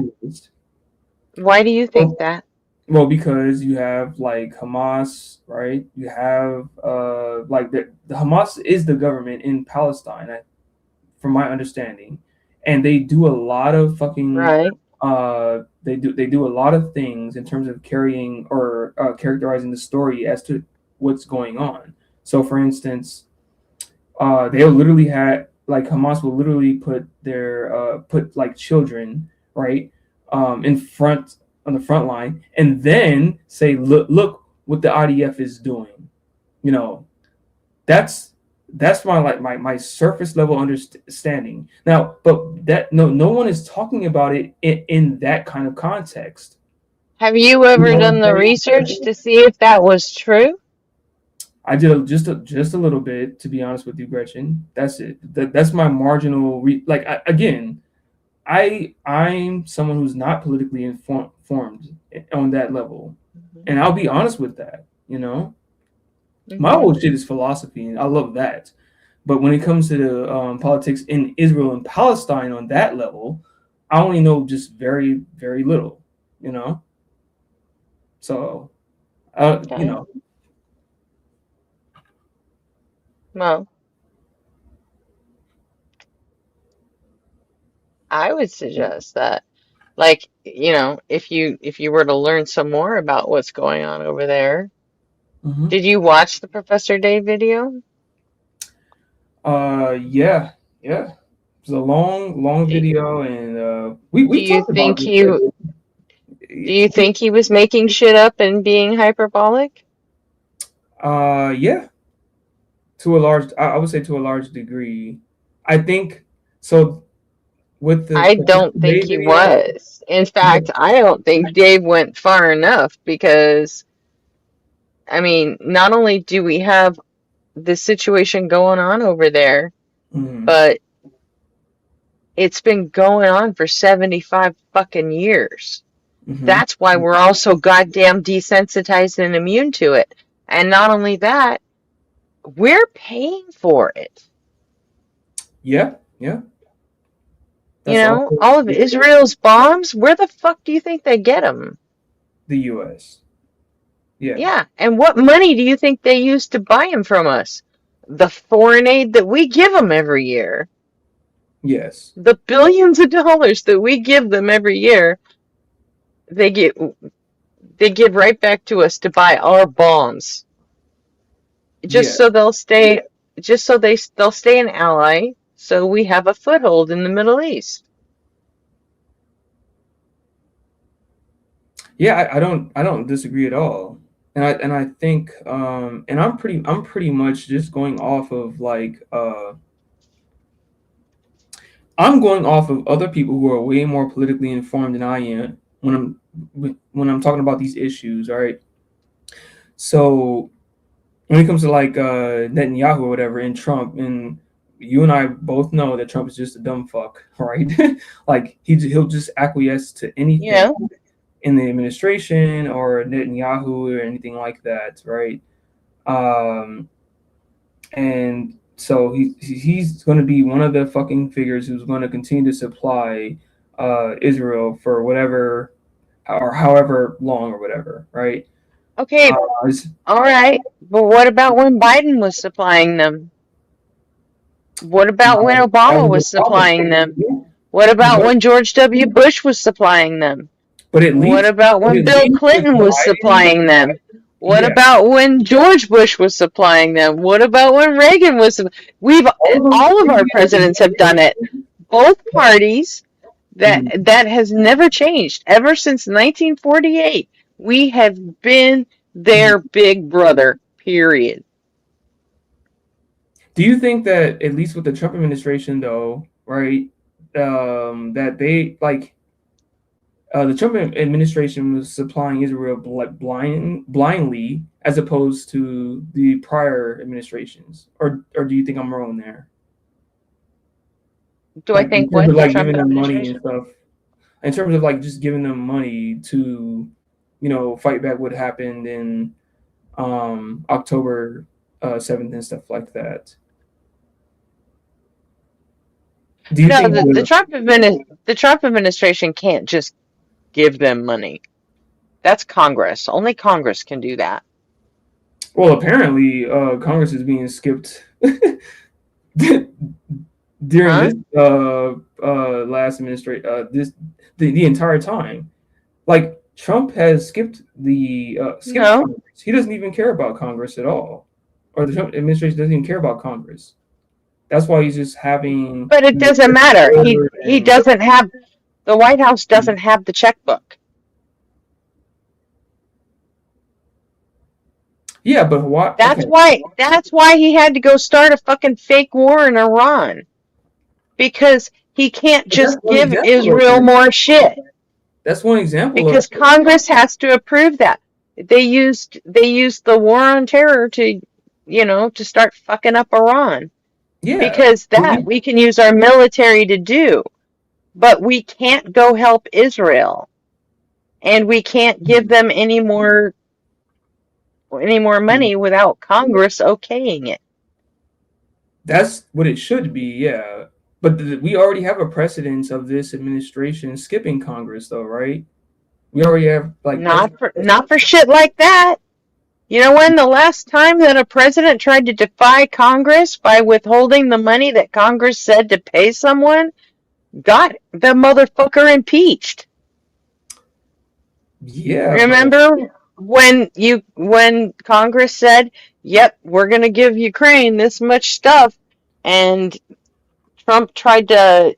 Why do you think that? Well, because you have like Hamas, right? You have like the Hamas is the government in Palestine, from my understanding, and they do a lot of fucking they do a lot of things in terms of carrying or characterizing the story as to what's going on. So, for instance, they'll literally have like Hamas will literally put their put like children right in front on the front line, and then say, look what the IDF is doing. You know, that's my like my surface level understanding. Now, but that no one is talking about it in that kind of context. Have you ever done the research to see if that was true? I did just a little bit, to be honest with you, Gretchen. That's it. That's my marginal again. I'm someone who's not politically informed on that level, and I'll be honest with that. You know, my whole shit is philosophy, and I love that. But when it comes to the politics in Israel and Palestine on that level, I only know just very, very little. You know, so you know. Well, I would suggest that, like, you know, if you were to learn some more about what's going on over there, did you watch the Professor Day video? Yeah. It's a long video, and we talked about this. Do you think he was making shit up and being hyperbolic? Yeah. I would say to a large degree. I think so. With the I don't think he was. In fact, I don't think Dave went far enough because, I mean, not only do we have the situation going on over there, but it's been going on for 75 fucking years. That's why we're all so goddamn desensitized and immune to it. And not only that, we're paying for it. Yeah. You know, all of Israel's bombs, where the fuck do you think they get them? The U.S. Yeah. Yeah, and what money do you think they use to buy them from us? The foreign aid that we give them every year. Yes. The billions of dollars that we give them every year, they give right back to us to buy our bombs. So they'll stay, they'll stay an ally, so we have a foothold in the Middle East. Yeah, I don't disagree at all. And I think and I'm pretty much just going off of like I'm going off of other people who are way more politically informed than I am when I'm talking about these issues, all right? So when it comes to like Netanyahu or whatever and Trump, and you and I both know that Trump is just a dumb fuck, right? Like he'll just acquiesce to anything in the administration or Netanyahu or anything like that, right? And so he's going to be one of the fucking figures who's going to continue to supply Israel for whatever or however long or whatever, right? Okay, all right, but what about when Biden was supplying them? What about when Obama was supplying them? What about when George W. Bush was supplying them? What about when Bill Clinton was supplying them? What about when George Bush was supplying them? What about when Reagan was? All of our presidents have done it. Both parties. That has never changed ever since 1948. We have been their big brother. Period. Do you think that at least with the Trump administration, though, right, that they like the Trump administration was supplying Israel like blindly as opposed to the prior administrations, or do you think I'm wrong there? Do I Like in think terms what of the like Trump giving them money and administration? stuff. In terms of like just giving them money to, fight back what happened in October 7th and stuff like that. Do you No, think the Trump administration can't just give them money. That's Congress. Only Congress can do that. Well, apparently, Congress is being skipped during this last administration. The entire time, like Trump has skipped Congress. He doesn't even care about Congress at all, or the Trump administration doesn't even care about Congress. That's why he's just having. But it doesn't matter. He doesn't have the White House doesn't have the checkbook. Yeah, but why? That's why he had to go start a fucking fake war in Iran. Because he can't just give Israel more shit. That's one example. Because Congress has to approve that. They used the war on terror to start fucking up Iran. Yeah. Because that we can use our military to do. But we can't go help Israel. And we can't give them any more money without Congress okaying it. That's what it should be, yeah. But we already have a precedence of this administration skipping Congress, though, right? We already have not for shit like that. You know when the last time that a president tried to defy Congress by withholding the money that Congress said to pay someone, got the motherfucker impeached. Yeah. Remember when Congress said, "Yep, we're going to give Ukraine this much stuff," and Trump tried to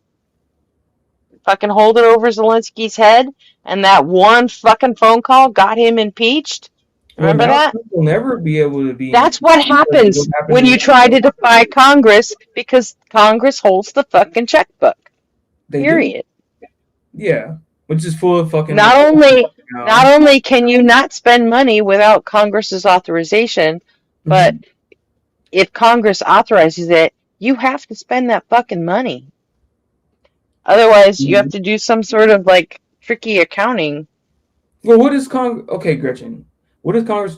fucking hold it over Zelensky's head, and that one fucking phone call got him impeached? Remember that? We'll never be able to be. That's what happens when you try to defy Congress, because Congress holds the fucking checkbook. Period. Yeah, which is full of fucking. Not only can you not spend money without Congress's authorization, but if Congress authorizes it, you have to spend that fucking money. Otherwise, you have to do some sort of like tricky accounting. Well, what is Okay, Gretchen. What is Congress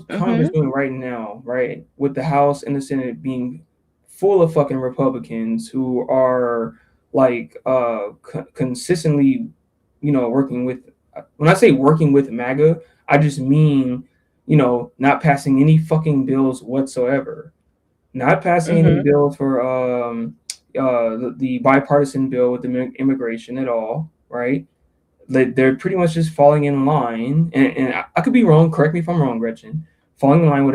doing right now, right? With the House and the Senate being full of fucking Republicans who are like consistently, working with. When I say working with MAGA, I just mean, not passing any fucking bills whatsoever. Not passing any bills for the bipartisan bill with the immigration at all, right? They're pretty much just falling in line, and I could be wrong. Correct me if I'm wrong, Gretchen. Falling in line with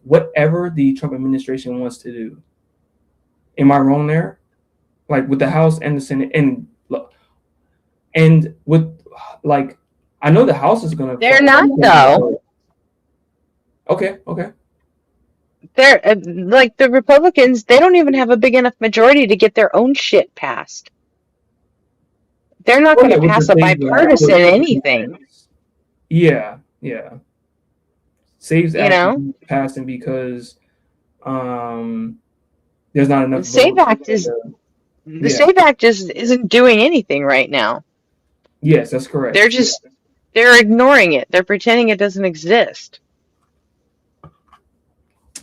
whatever the Trump administration wants to do. Am I wrong there? Like with the House and the Senate, and with like, I know the House is gonna. They're not though. Okay. They're like the Republicans. They don't even have a big enough majority to get their own shit passed. They're not going to pass a bipartisan anything. Yeah. Saves passing because there's not enough. The SAVE Act just isn't doing anything right now. Yes, that's correct. They're ignoring it. They're pretending it doesn't exist.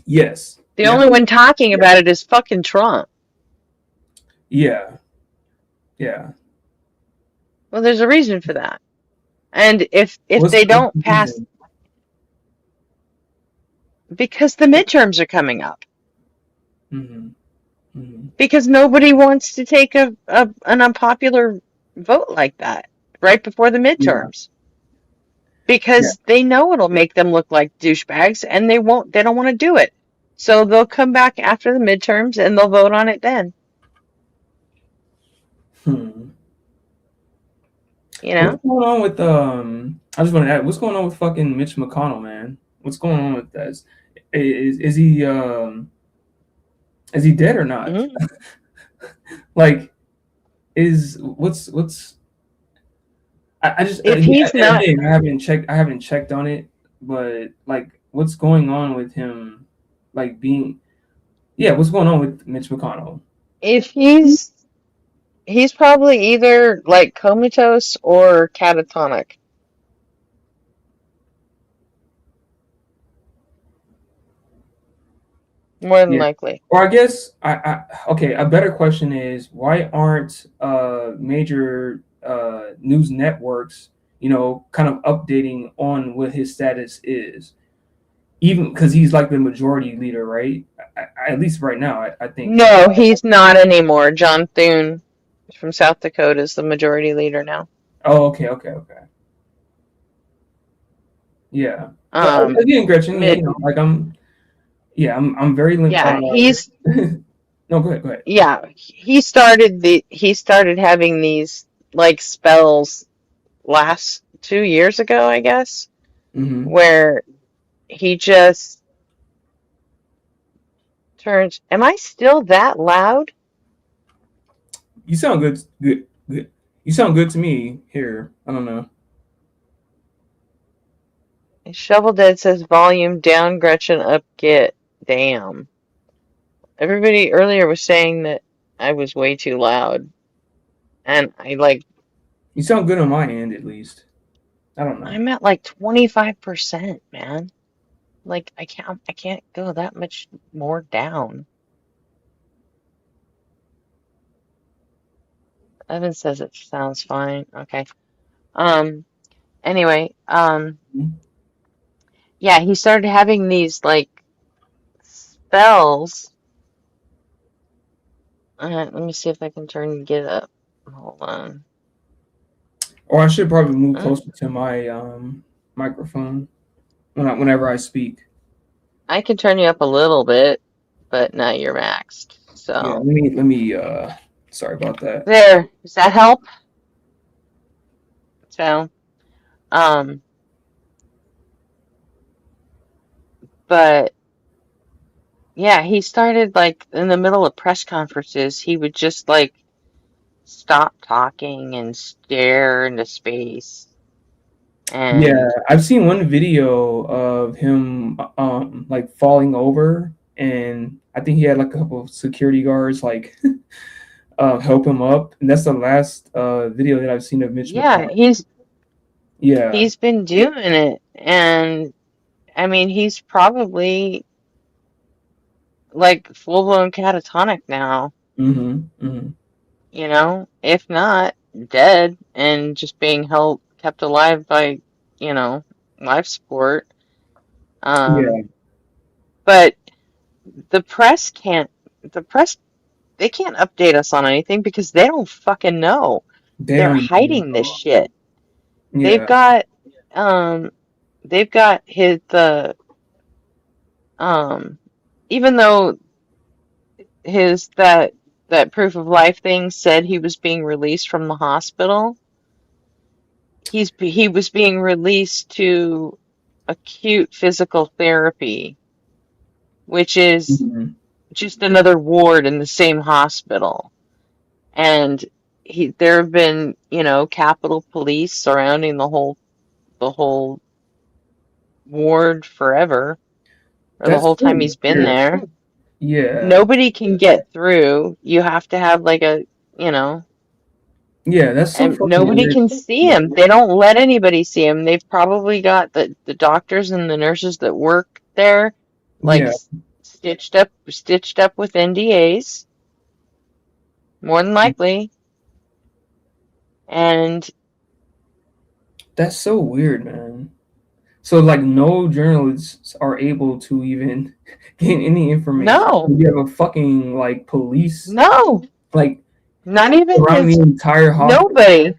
Yes. The only one talking about it is fucking Trump. Yeah. Well, there's a reason for that. And if they don't pass, because the midterms are coming up. Because nobody wants to take an unpopular vote like that right before the midterms. Because they know it'll make them look like douchebags, and they don't want to do it. So they'll come back after the midterms and they'll vote on it then. What's going on with I just want to add, what's going on with fucking Mitch McConnell, man? What's going on with that? Is he dead or not? Like, what's I just if he's not, I haven't checked on it, but like what's going on with him, like what's going on with Mitch McConnell? If he's He's probably either like comatose or catatonic. More than Yeah. likely. Or I guess okay. A better question is why aren't major news networks, kind of updating on what his status is? Even because he's like the majority leader, right? At least right now, I think. No, he's not anymore. John Thune from South Dakota is the majority leader now. Oh, okay. Yeah. Again, Gretchen, I'm very he's no, go ahead. Yeah, he started having these like spells last 2 years ago, I guess, where he just turns. Am I still that loud? You sound good. You sound good to me here. I don't know. Shovel Dead says volume down, Gretchen up, get. Damn. Everybody earlier was saying that I was way too loud. And I like. You sound good on my end, at least. I don't know. I'm at like 25%, man. Like I can't go that much more down. Evan says it sounds fine. Okay. Anyway, yeah, he started having these like spells. Let me see if I can get up. Hold on. Or I should probably move closer to my microphone whenever I speak. I can turn you up a little bit, but now you're maxed. So yeah, let me sorry about that. There. Does that help? So but yeah, he started like in the middle of press conferences, he would just like stop talking and stare into space. And yeah, I've seen one video of him like falling over, and I think he had like a couple of security guards like help him up, and that's the last video that I've seen of Mitch McConnell. He's been doing it, and I mean he's probably like full blown catatonic now. If not dead and just being kept alive by life support. But the press they can't update us on anything because they don't fucking know. They're hiding this shit. They've got even though that proof of life thing said he was being released from the hospital, he was being released to acute physical therapy, which is just another ward in the same hospital. And there have been, Capitol Police surrounding the whole ward forever, or the whole time he's been there. Yeah. Nobody can get through. You have to have like a, Yeah, that's so and fucking nobody weird. can see him. They don't let anybody see him. They've probably got the doctors and the nurses that work there, like stitched up with NDAs, more than likely. And that's so weird, man. So like no journalists are able to even gain any information. No. You have a fucking like police. No. Like not even around the entire hospital. Nobody.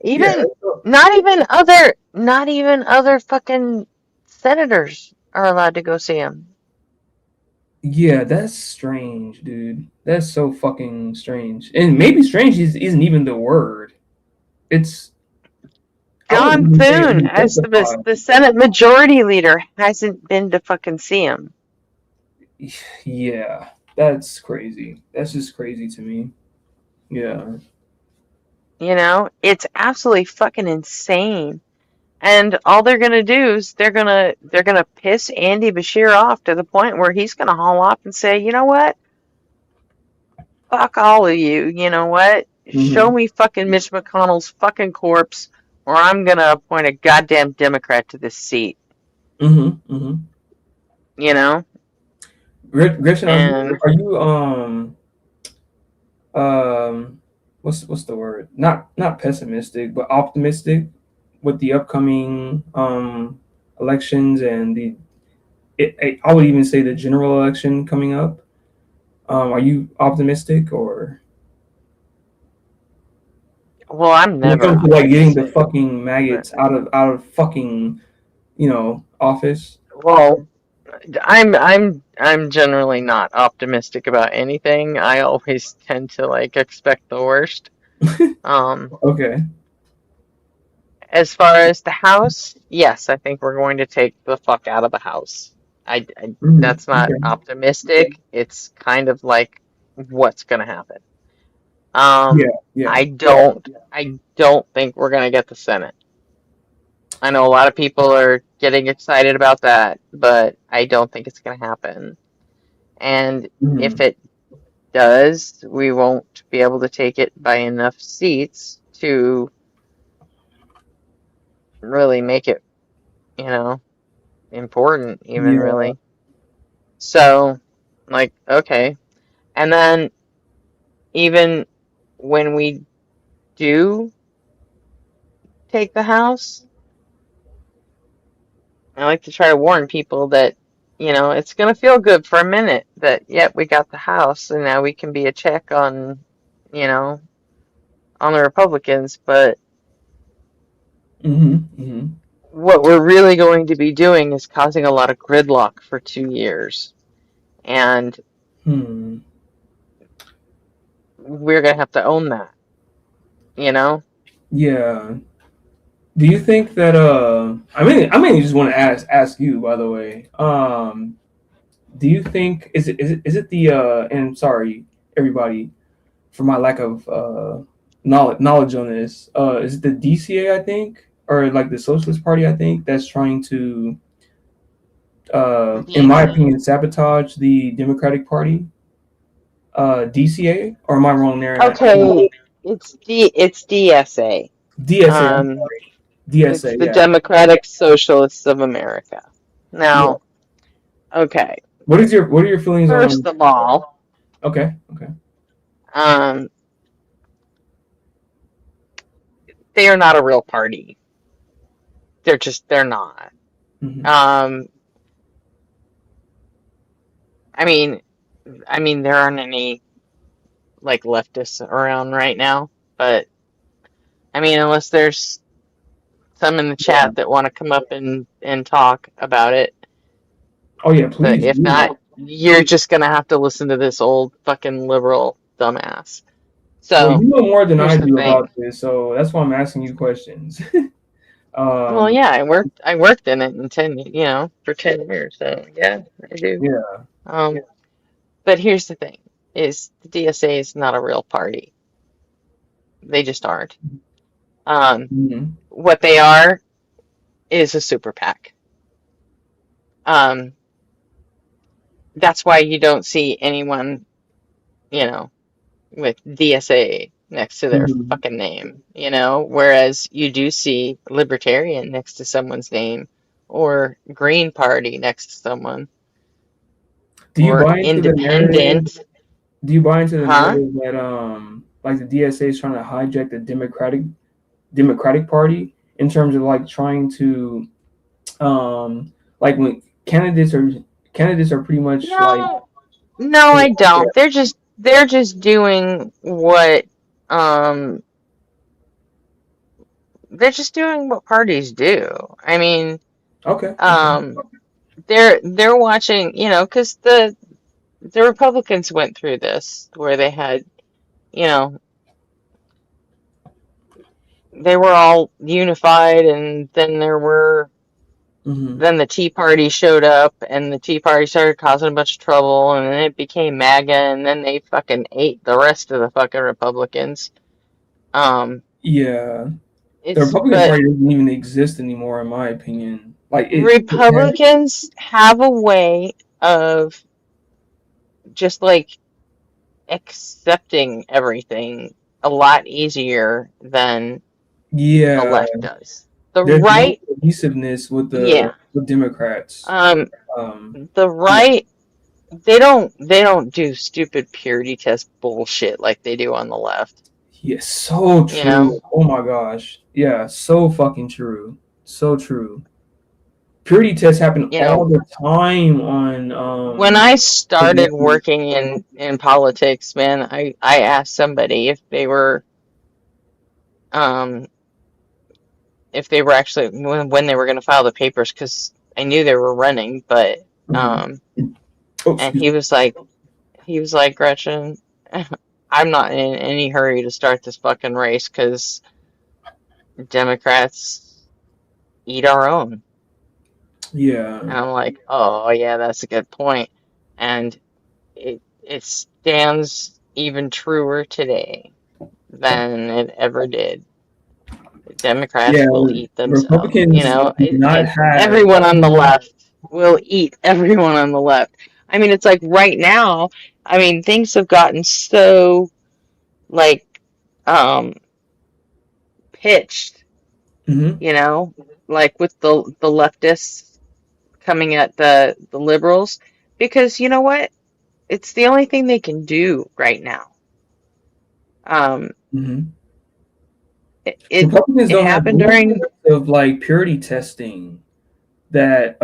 Even not even other fucking senators are allowed to go see him. Yeah, that's strange, dude. That's so fucking strange. And maybe strange isn't even the word. It's John Thune, as the Senate Majority Leader, hasn't been to fucking see him. Yeah, that's crazy. That's just crazy to me. Yeah. It's absolutely fucking insane. And all they're gonna do is they're gonna piss Andy Bashir off to the point where he's gonna haul off and say, you know what? fuck all of you. You know what? Show me fucking Mitch McConnell's fucking corpse, or I'm gonna appoint a goddamn Democrat to this seat. You know? Gretchen, And are you what's the word? Not pessimistic, but optimistic with the upcoming elections and I would even say the general election coming up. Are you optimistic or well, I'm when it never comes to like getting the optimistic. fucking maggots out of fucking office? Well, I'm generally not optimistic about anything. I always tend to like expect the worst. Okay. As far as the house, yes, I think we're going to take the fuck out of the house. That's not Okay. optimistic. It's kind of like what's gonna happen. Yeah. I don't think we're gonna get the Senate. I know a lot of people are getting excited about that, but I don't think it's gonna happen. And if it does, we won't be able to take it by enough seats to really make it, important, even Yeah. really. So, like, okay. And then even when we do take the house, I like to try to warn people that, it's going to feel good for a minute that, yep, we got the house and now we can be a check on, on the Republicans. But what we're really going to be doing is causing a lot of gridlock for 2 years. And we're going to have to own that, Yeah. Do you think that I mean just want to ask you, by the way. Do you think is it the and sorry everybody for my lack of knowledge on this. Is it the DCA, I think, or like the Socialist Party, I think, that's trying to in my opinion sabotage the Democratic Party? DCA, or am I wrong there? Okay, it's DSA. DSA, I'm sorry. It's DSA, the yeah. Democratic Socialists of America. Now, okay. What are your feelings on? First of all, okay. They are not a real party. They're not. I mean, there aren't any like leftists around right now, but unless there's some in the chat that want to come up and talk about it. Oh yeah, please. But if not, you're just gonna have to listen to this old fucking liberal dumbass. So well, you know more than I do about this, so that's why I'm asking you questions. Well, yeah, I worked in it for 10 years, so yeah, I do. Yeah. But here's the thing: is the DSA is not a real party. They just aren't. What they are is a super PAC. That's why you don't see anyone, with DSA next to their fucking name, whereas you do see libertarian next to someone's name or Green Party next to someone. Do you buy into the narrative? Independent. Do you buy into the narrative that like the DSA is trying to hijack the Democratic Party in terms of like trying to like when candidates are pretty much No, I don't. They're just doing what they're just doing what parties do. I mean, okay. They're watching, because the Republicans went through this where they had, they were all unified, and then then the Tea Party showed up, and the Tea Party started causing a bunch of trouble, and then it became MAGA, and then they fucking ate the rest of the fucking Republicans. Yeah. The Republican Party doesn't even exist anymore, in my opinion. Like Republicans have a way of just like accepting everything a lot easier than Yeah, the left does. The there's no right, cohesiveness with yeah. the Democrats. The right, they don't do stupid purity test bullshit like they do on the left. Yeah, so You true. know? Oh my gosh. Yeah, so fucking true. So true. Purity tests happen You all know, the time on when I started working in politics, man, I asked somebody if they were actually when they were going to file the papers because I knew they were running, but and he was like Gretchen, I'm not in any hurry to start this fucking race because Democrats eat our own. Yeah. And I'm like, oh yeah, that's a good point, and it stands even truer today than it ever did. Democrats Yeah, will eat themselves. You Republicans know, do not have everyone on the left will eat everyone on the left. I mean, it's like right now, I mean, things have gotten so, like, pitched, you know, like with the leftists coming at the liberals, because you know what? It's the only thing they can do right now. Republicans It don't have happened any during of like purity testing that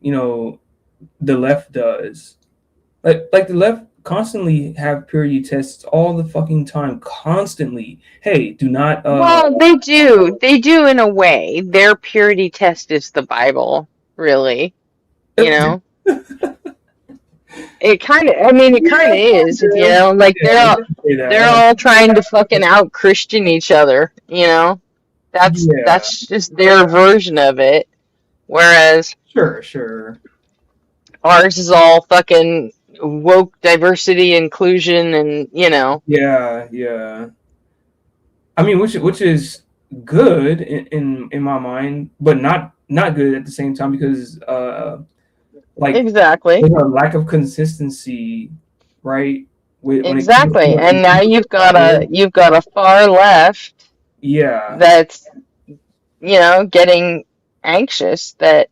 you know the left does. Like the left constantly have purity tests all the fucking time, constantly. Hey, do not Well, they do. They do in a way. Their purity test is the Bible, really. You know? It kind of, I mean, it kind of is, you know, like they're all trying to fucking out Christian each other, you know? That's just their version of it. Whereas Sure. ours is all fucking woke diversity, inclusion, and, you know. Yeah. I mean, which is good in my mind, but not good at the same time because like Exactly. there's a lack of consistency, right? When it comes Exactly. And now to you've got a far left that's, you know, getting anxious that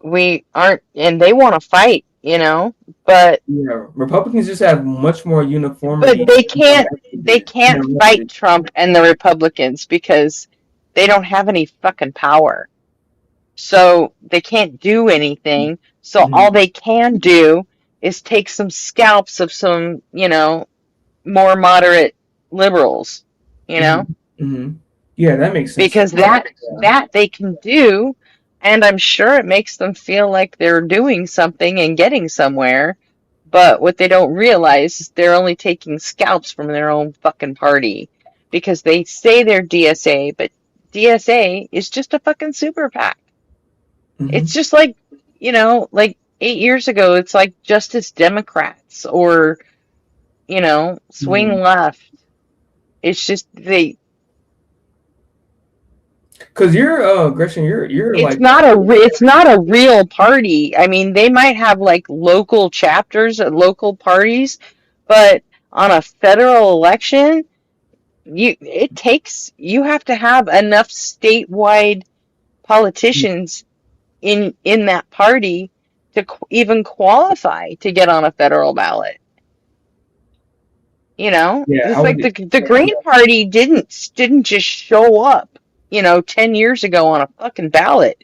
we aren't, and they want to fight, you know, but Republicans just have much more uniformity. they can't fight Trump and the Republicans because they don't have any fucking power. So they can't do anything. So all they can do is take some scalps of some, you know, more moderate liberals, you know? Yeah, that makes sense. Because that they can do, and I'm sure it makes them feel like they're doing something and getting somewhere, but what they don't realize is they're only taking scalps from their own fucking party because they say they're DSA, but DSA is just a fucking super PAC. It's just like, you know, like 8 years ago, it's like Justice Democrats or, you know, swing left. It's just because you're Gretchen, you're it's like not a real party. I mean, they might have like local chapters at local parties, but on a federal election, you have to have enough statewide politicians in that party to even qualify to get on a federal ballot. You know, it's like the Green Party didn't just show up, you know, 10 years ago on a fucking ballot.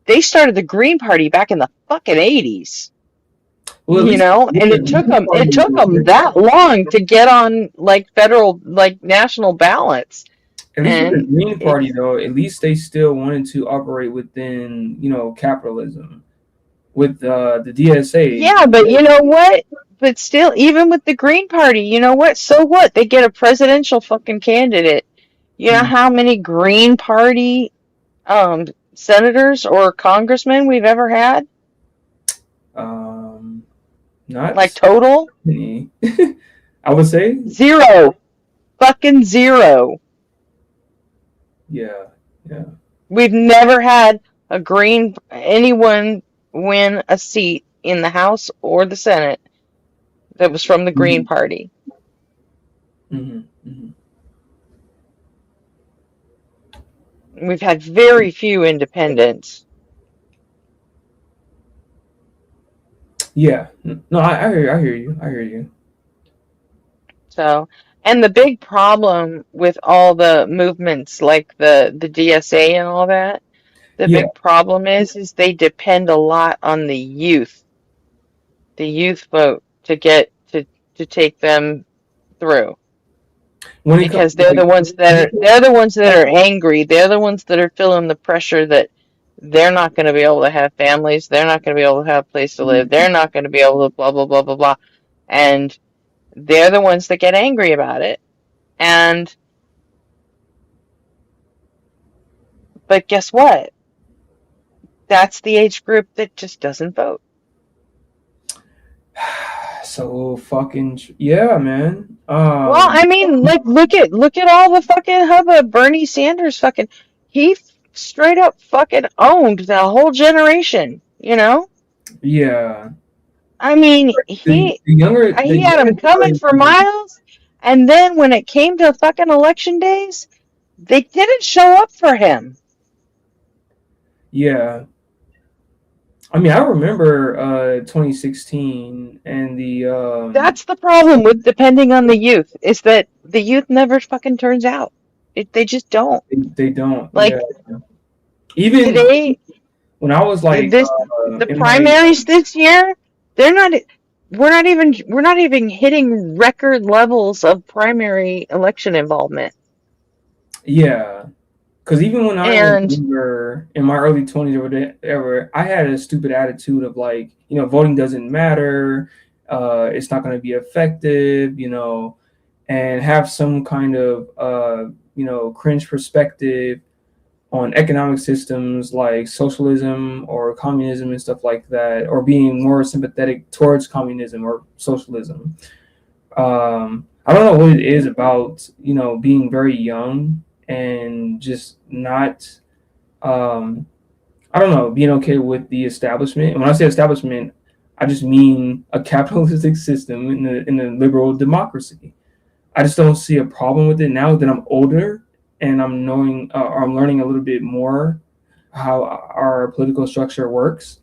They started the Green Party back in the fucking 80s. You know, and it took them that long to get on like federal, like national ballots. At least with the Green Party, though, at least they still wanted to operate within, you know, capitalism. With the DSA. Yeah, but you know what? But still, even with the Green Party, you know what? So what? They get a presidential fucking candidate. You know how many Green Party senators or congressmen we've ever had? Not like total? I would say 0. Fucking 0. Yeah. We've never had anyone win a seat in the House or the Senate that was from the Green Party. We've had very few independents. Yeah. No, I hear you. And the big problem with all the movements like the DSA and all that, the big problem is they depend a lot on the youth vote to take them through. Because they're the ones that are angry. They're the ones that are feeling the pressure that they're not going to be able to have families. They're not going to be able to have a place to live. They're not going to be able to blah, blah, blah, blah, blah. And they're the ones that get angry about it. But guess what? That's the age group that just doesn't vote. So fucking yeah, man. Well, I mean, like, look at all the fucking hubbub. Bernie Sanders he straight up fucking owned the whole generation, you know? Yeah. I mean, he had them coming for miles, and then when it came to fucking election days, they didn't show up for him. Yeah. I mean, I remember 2016 and the That's the problem with depending on the youth, is that the youth never fucking turns out. They just don't. They don't. Like, yeah. Even today, when I was like the primaries this year, we're not even hitting record levels of primary election involvement. Yeah. Because even when I was younger, in my early 20s or whatever, I had a stupid attitude of like, voting doesn't matter, it's not going to be effective, and have some kind of, cringe perspective on economic systems like socialism or communism and stuff like that, or being more sympathetic towards communism or socialism. I don't know what it is about, being very young and just not, I don't know, being okay with the establishment. And when I say establishment, I just mean a capitalistic system in a liberal democracy. I just don't see a problem with it now that I'm older and I'm knowing, or I'm learning a little bit more how our political structure works.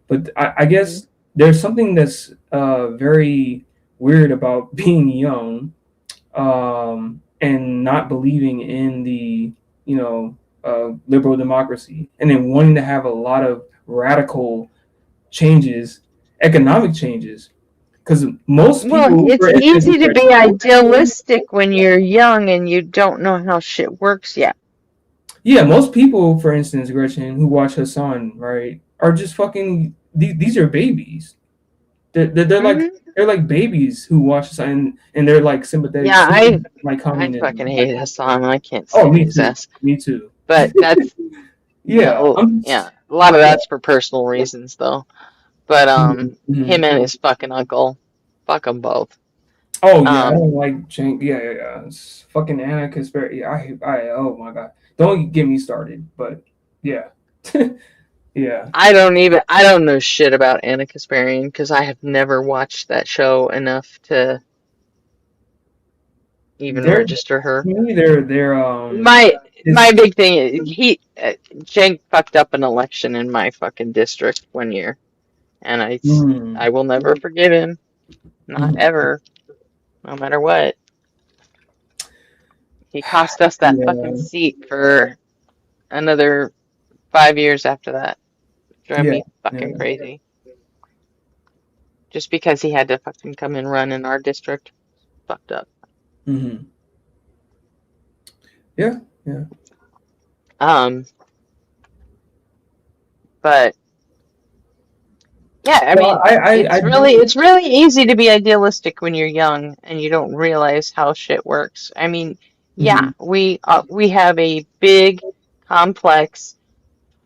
But I guess there's something that's very weird about being young, and not believing in the liberal democracy, and then wanting to have a lot of radical changes, economic changes, because most people. Well, it's easy to be idealistic when you're young and you don't know how shit works yet. Yeah, most people, for instance, Gretchen, who watch Hassan, right, are just fucking. These are babies. They're like babies who watch Hassan, and they're like sympathetic. Yeah, I communism. fucking hate Hassan. I can't stand his ass. Me too. But that's yeah, yeah. A lot of that's for personal reasons, though. But him and his fucking uncle, fuck them both. Oh yeah, I don't like Cenk. Yeah. It's fucking Anna conspiracy. Yeah, I oh my god, don't get me started. But yeah, yeah. I don't know shit about Anna Kasparian because I have never watched that show enough to even register her. My big thing is Cenk fucked up an election in my fucking district one year, and I will never forgive him, not ever, no matter what. He cost us that fucking seat for another 5 years after that. Drove me fucking crazy. Just because he had to fucking come and run in our district. Fucked up. Mm-hmm. Yeah. But yeah, I mean, it's really easy to be idealistic when you're young and you don't realize how shit works. I mean, yeah, we have a big, complex,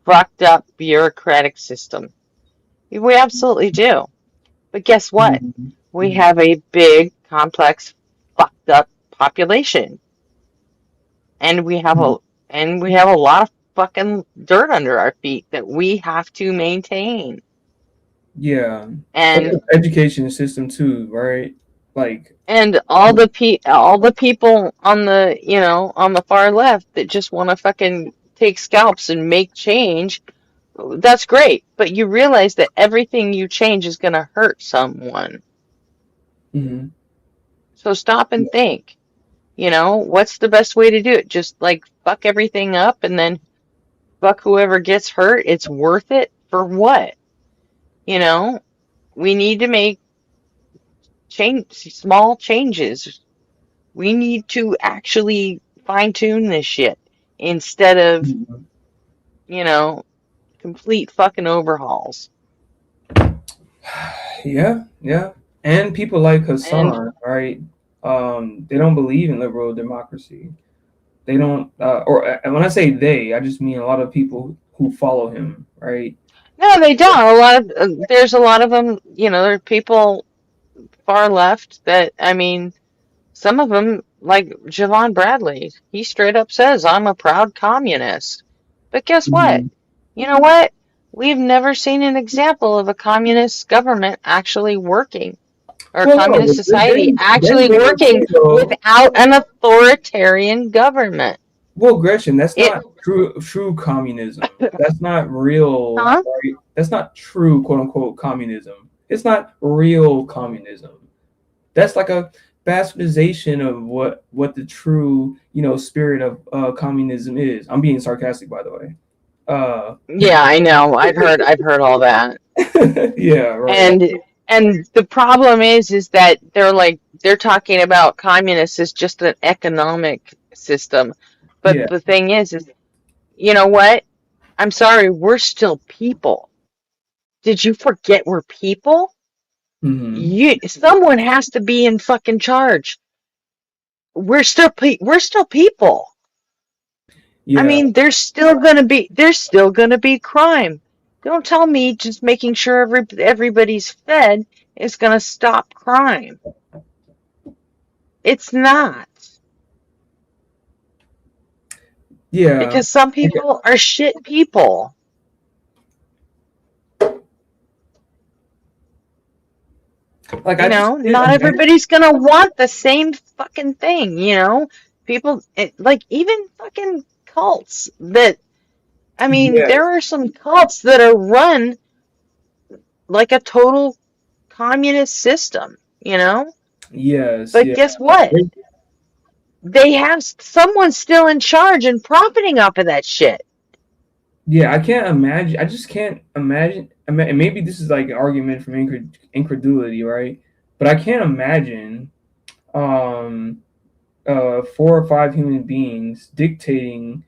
fucked up bureaucratic system. We absolutely do. But guess what? We have a big, complex, fucked up population. And we have a lot of fucking dirt under our feet that we have to maintain. Yeah, And education system too, right? Like, and all the people on the on the far left that just want to fucking take scalps and make change, that's great. But you realize that everything you change is gonna hurt someone. mhm. So stop and think. What's the best way to do it? Just like fuck everything up and then fuck whoever gets hurt. It's worth it for what? We need to make small changes. We need to actually fine tune this shit instead of, complete fucking overhauls. Yeah, yeah. And people like And Hassan, right? They don't believe in liberal democracy. They don't, and when I say they, I just mean a lot of people who follow him, right? no, they don't. There's a lot of them. There are people far left that, I mean, some of them, like Javon Bradley, he straight up says, "I'm a proud communist." But guess what? Mhm. You know what? We've never seen an example of a communist government actually working, or a Well, no, communist society then actually they would working say, though, without an authoritarian government. well, Gretchen, that's It, not true communism. That's not real, huh? right? That's not true, quote unquote, communism. It's not real communism. That's like a bastardization of what the true spirit of communism is. I'm being sarcastic, by the way. Yeah, I know. I've heard all that. Yeah, right. And the problem is that they're talking about communists as just an economic system. But Yeah. the thing is you know what? I'm sorry, we're still people. Did you forget we're people? Someone has to be in fucking charge. We're still people. Yeah. I mean, there's still gonna be crime. Don't tell me just making sure everybody's fed is gonna stop crime. It's not. Yeah. Because some people are shit people. Like, Not everybody's gonna want the same fucking thing, People, like, even fucking cults that, I mean, Yes. there are some cults that are run like a total communist system, Yes. But Yeah. guess what? They have someone still in charge and profiting off of that shit. Yeah, I can't imagine. I just can't imagine. And maybe this is like an argument from incredulity, right? But I can't imagine 4 or 5 human beings dictating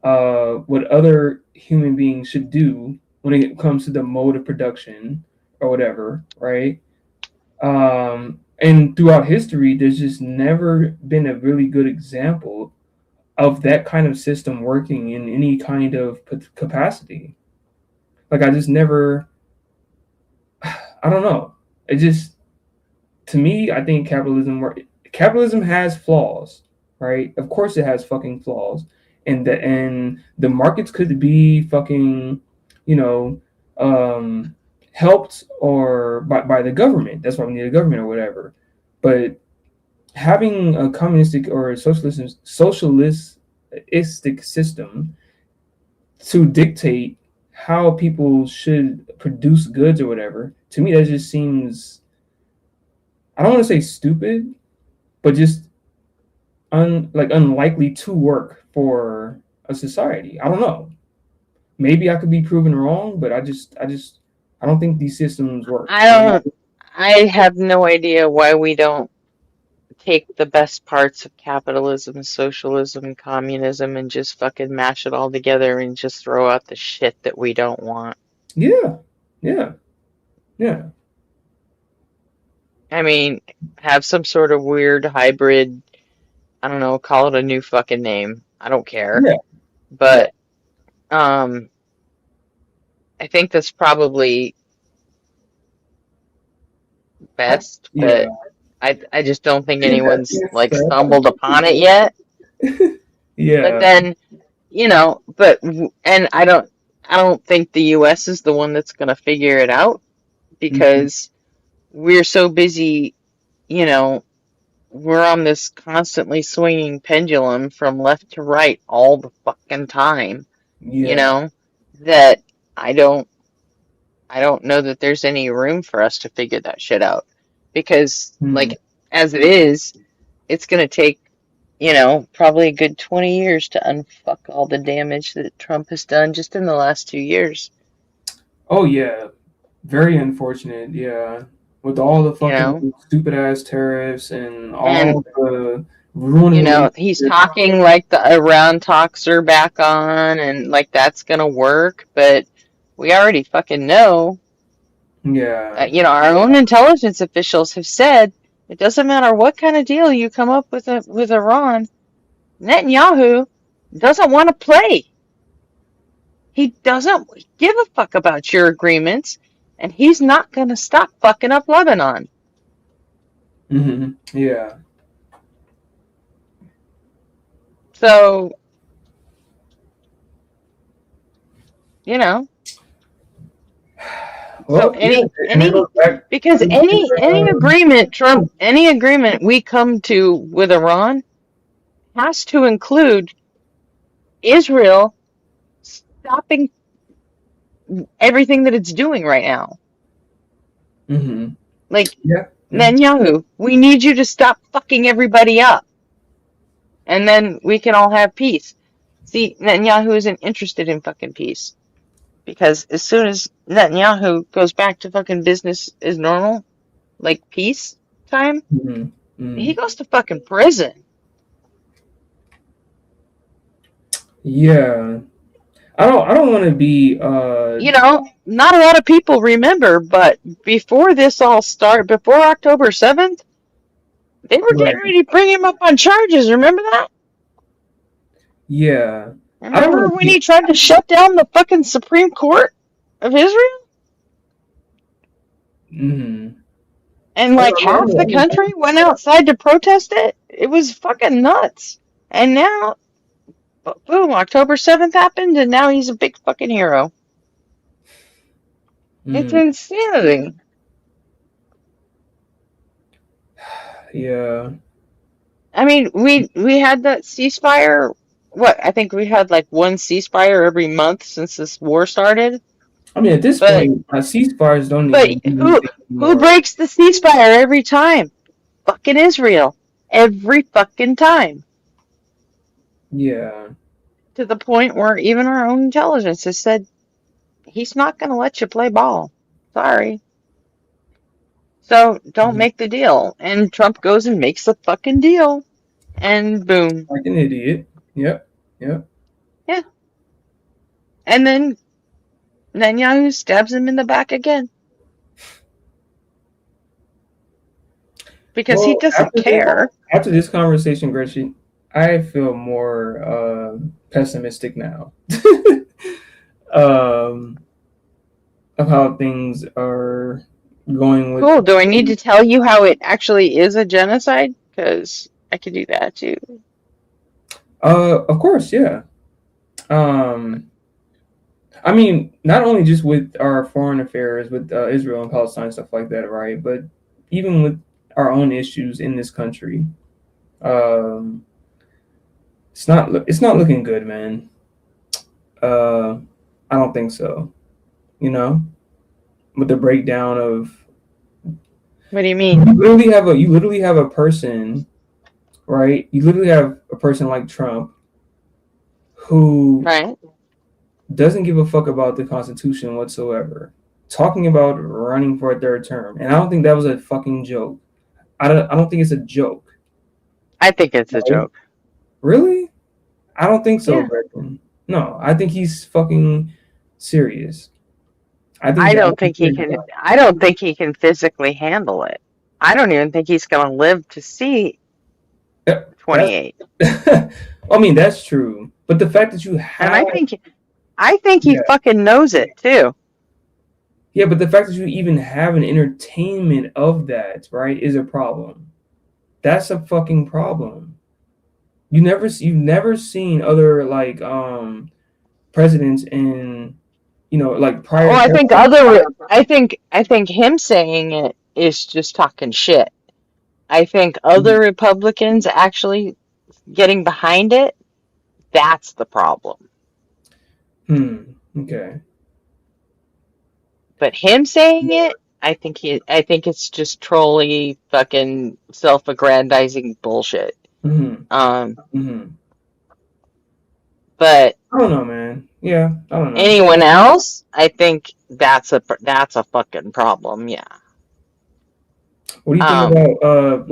what other human beings should do when it comes to the mode of production or whatever, right? And throughout history, there's just never been a really good example of that kind of system working in any kind of capacity. Like, I just never, I don't know. It just, to me, I think capitalism has flaws, right? Of course it has fucking flaws. And the markets could be fucking, helped or by the government. That's why we need a government or whatever. But having a communistic or socialistic system to dictate how people should produce goods or whatever, to me that just seems, I don't want to say stupid, but just unlikely to work for a society. I don't know. Maybe I could be proven wrong, but I don't think these systems work. I have no idea why we don't take the best parts of capitalism, socialism, communism, and just fucking mash it all together and just throw out the shit that we don't want. Yeah. I mean, have some sort of weird hybrid, I don't know, call it a new fucking name. I don't care. Yeah. But I think that's probably best, but I just don't think anyone's like stumbled upon it yet. Yeah. But then, and I don't think the US is the one that's going to figure it out. because we're so busy, you know, we're on this constantly swinging pendulum from left to right all the fucking time, you Yeah. know, that I don't know that there's any room for us to figure that shit out. Because, like, as it is, it's going to take, you know, probably a good 20 years to unfuck all the damage that Trump has done just in the last 2 years. Oh, yeah. Very unfortunate, yeah. With all the fucking stupid ass tariffs and all the ruining. You know, he's talking like the Iran talks are back on and like that's going to work, but we already fucking know. Yeah. You know, our own intelligence officials have said it doesn't matter what kind of deal you come up with Iran, Netanyahu doesn't want to play. He doesn't give a fuck about your agreements, and he's not going to stop fucking up Lebanon. Yeah. So, you know. Well, so because any agreement we come to with Iran has to include Israel stopping everything that it's doing right now. Like, Netanyahu, we need you to stop fucking everybody up. And then we can all have peace. See, Netanyahu isn't interested in fucking peace. Because as soon as Netanyahu goes back to fucking business as normal, like peace time, he goes to fucking prison. Yeah. I don't want to be you know, not a lot of people remember, but before this all started, before October 7th, they were getting ready to bring him up on charges. Remember that? Yeah. Remember when he tried to shut down the fucking Supreme Court of Israel? And like half the country went outside to protest it? It was fucking nuts. And now, boom, October 7th happened, and now he's a big fucking hero. It's insanity. Yeah. I mean, we had that ceasefire. What, I think we had like one ceasefire every month since this war started. I mean, at this point, ceasefires don't even. But who breaks the ceasefire every time? Fucking Israel. Every fucking time. Yeah. To the point where even our own intelligence has said, he's not going to let you play ball. Sorry. So don't make the deal. And Trump goes and makes the fucking deal. And boom. Like an idiot. Yep. Yep. Yeah. And then Netanyahu stabs him in the back again. Because he doesn't care. After this conversation, Gretchen, I feel more pessimistic now. Of how things are going with. Cool. Do I need to tell you how it actually is a genocide? Because I could do that too. Of course, yeah. I mean, not only just with our foreign affairs with Israel and Palestine, stuff like that, right? But even with our own issues in this country, it's not looking good, man. I don't think so. You know, with the breakdown of. What do you mean? You literally have a person, right? You literally have a person like Trump, who doesn't give a fuck about the Constitution whatsoever, talking about running for a third term, and I don't think that was a fucking joke. I don't think it's a joke. I think it's a joke. Really? I don't think so, Yeah. Bretton. No, I think he's fucking serious. I don't think he can physically handle it. I don't even think he's going to live to see 28. I mean, that's true. But the fact that you have, and I think he fucking knows it too. Yeah, but the fact that you even have an entertainment of that, right, is a problem. That's a fucking problem. You've never seen other like presidents in like prior. Well, I think him saying it is just talking shit. I think other Republicans actually getting behind it, that's the problem. Okay. But him saying it, I think it's just trolly fucking self-aggrandizing bullshit. But I don't know, man. Yeah, I don't know. anyone else, I think that's a fucking problem. Yeah. What do you think about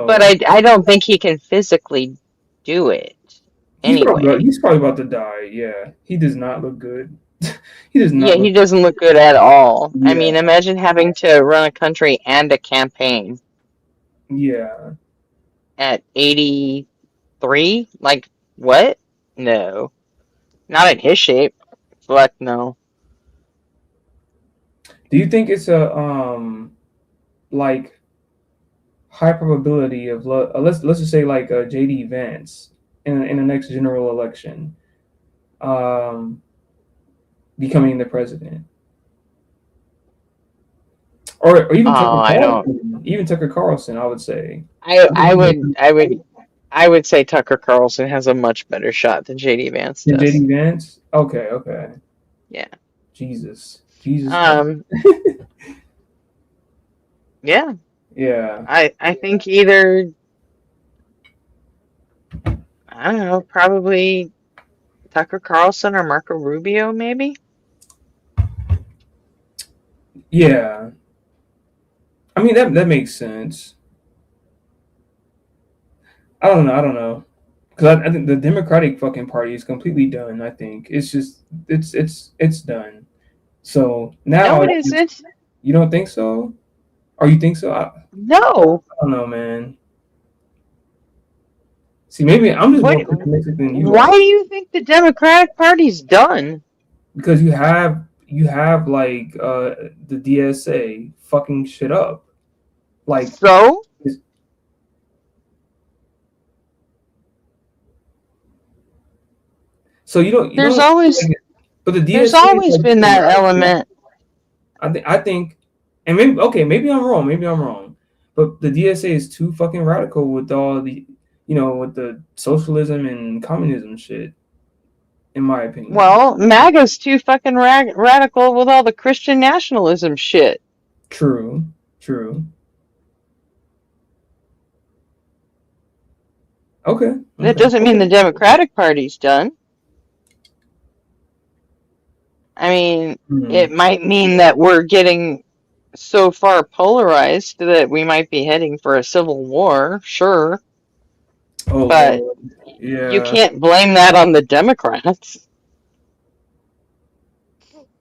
But I don't think he can physically do it. Anyway. He's probably about to die. Yeah, he does not look good. He does not. Yeah, he doesn't look good at all. Yeah. I mean, imagine having to run a country and a campaign. Yeah. At 83? Like, what? No. Not in his shape. Fuck no. Do you think it's a like high probability of let's just say like J.D. Vance in the next general election becoming the president? Or even Tucker Carlson. Even Tucker Carlson, I would say. I would say Tucker Carlson has a much better shot than JD Vance does. JD Vance? Okay. Yeah. Jesus. Yeah. Yeah. I think either, I don't know, probably Tucker Carlson or Marco Rubio, maybe? Yeah. I mean, that makes sense. I don't know. Because I think the Democratic fucking party is completely done, I think. It's just, it's done. So now... No, it isn't. You don't think so? Or you think so? No. I don't know, man. See, maybe I'm just more pessimistic than you. Why do you think the Democratic Party's done? Because you have like the DSA fucking shit up. Like so? So you don't. There's always. Like, but the DSA there's always been that element. I think, and maybe I'm wrong. But the DSA is too fucking radical with all the, with the socialism and communism shit. In my opinion. Well, MAGA's too fucking radical with all the Christian nationalism shit. True. Okay. That doesn't mean the Democratic Party's done. I mean, it might mean that we're getting so far polarized that we might be heading for a civil war, sure. Oh, but yeah. You can't blame that on the Democrats.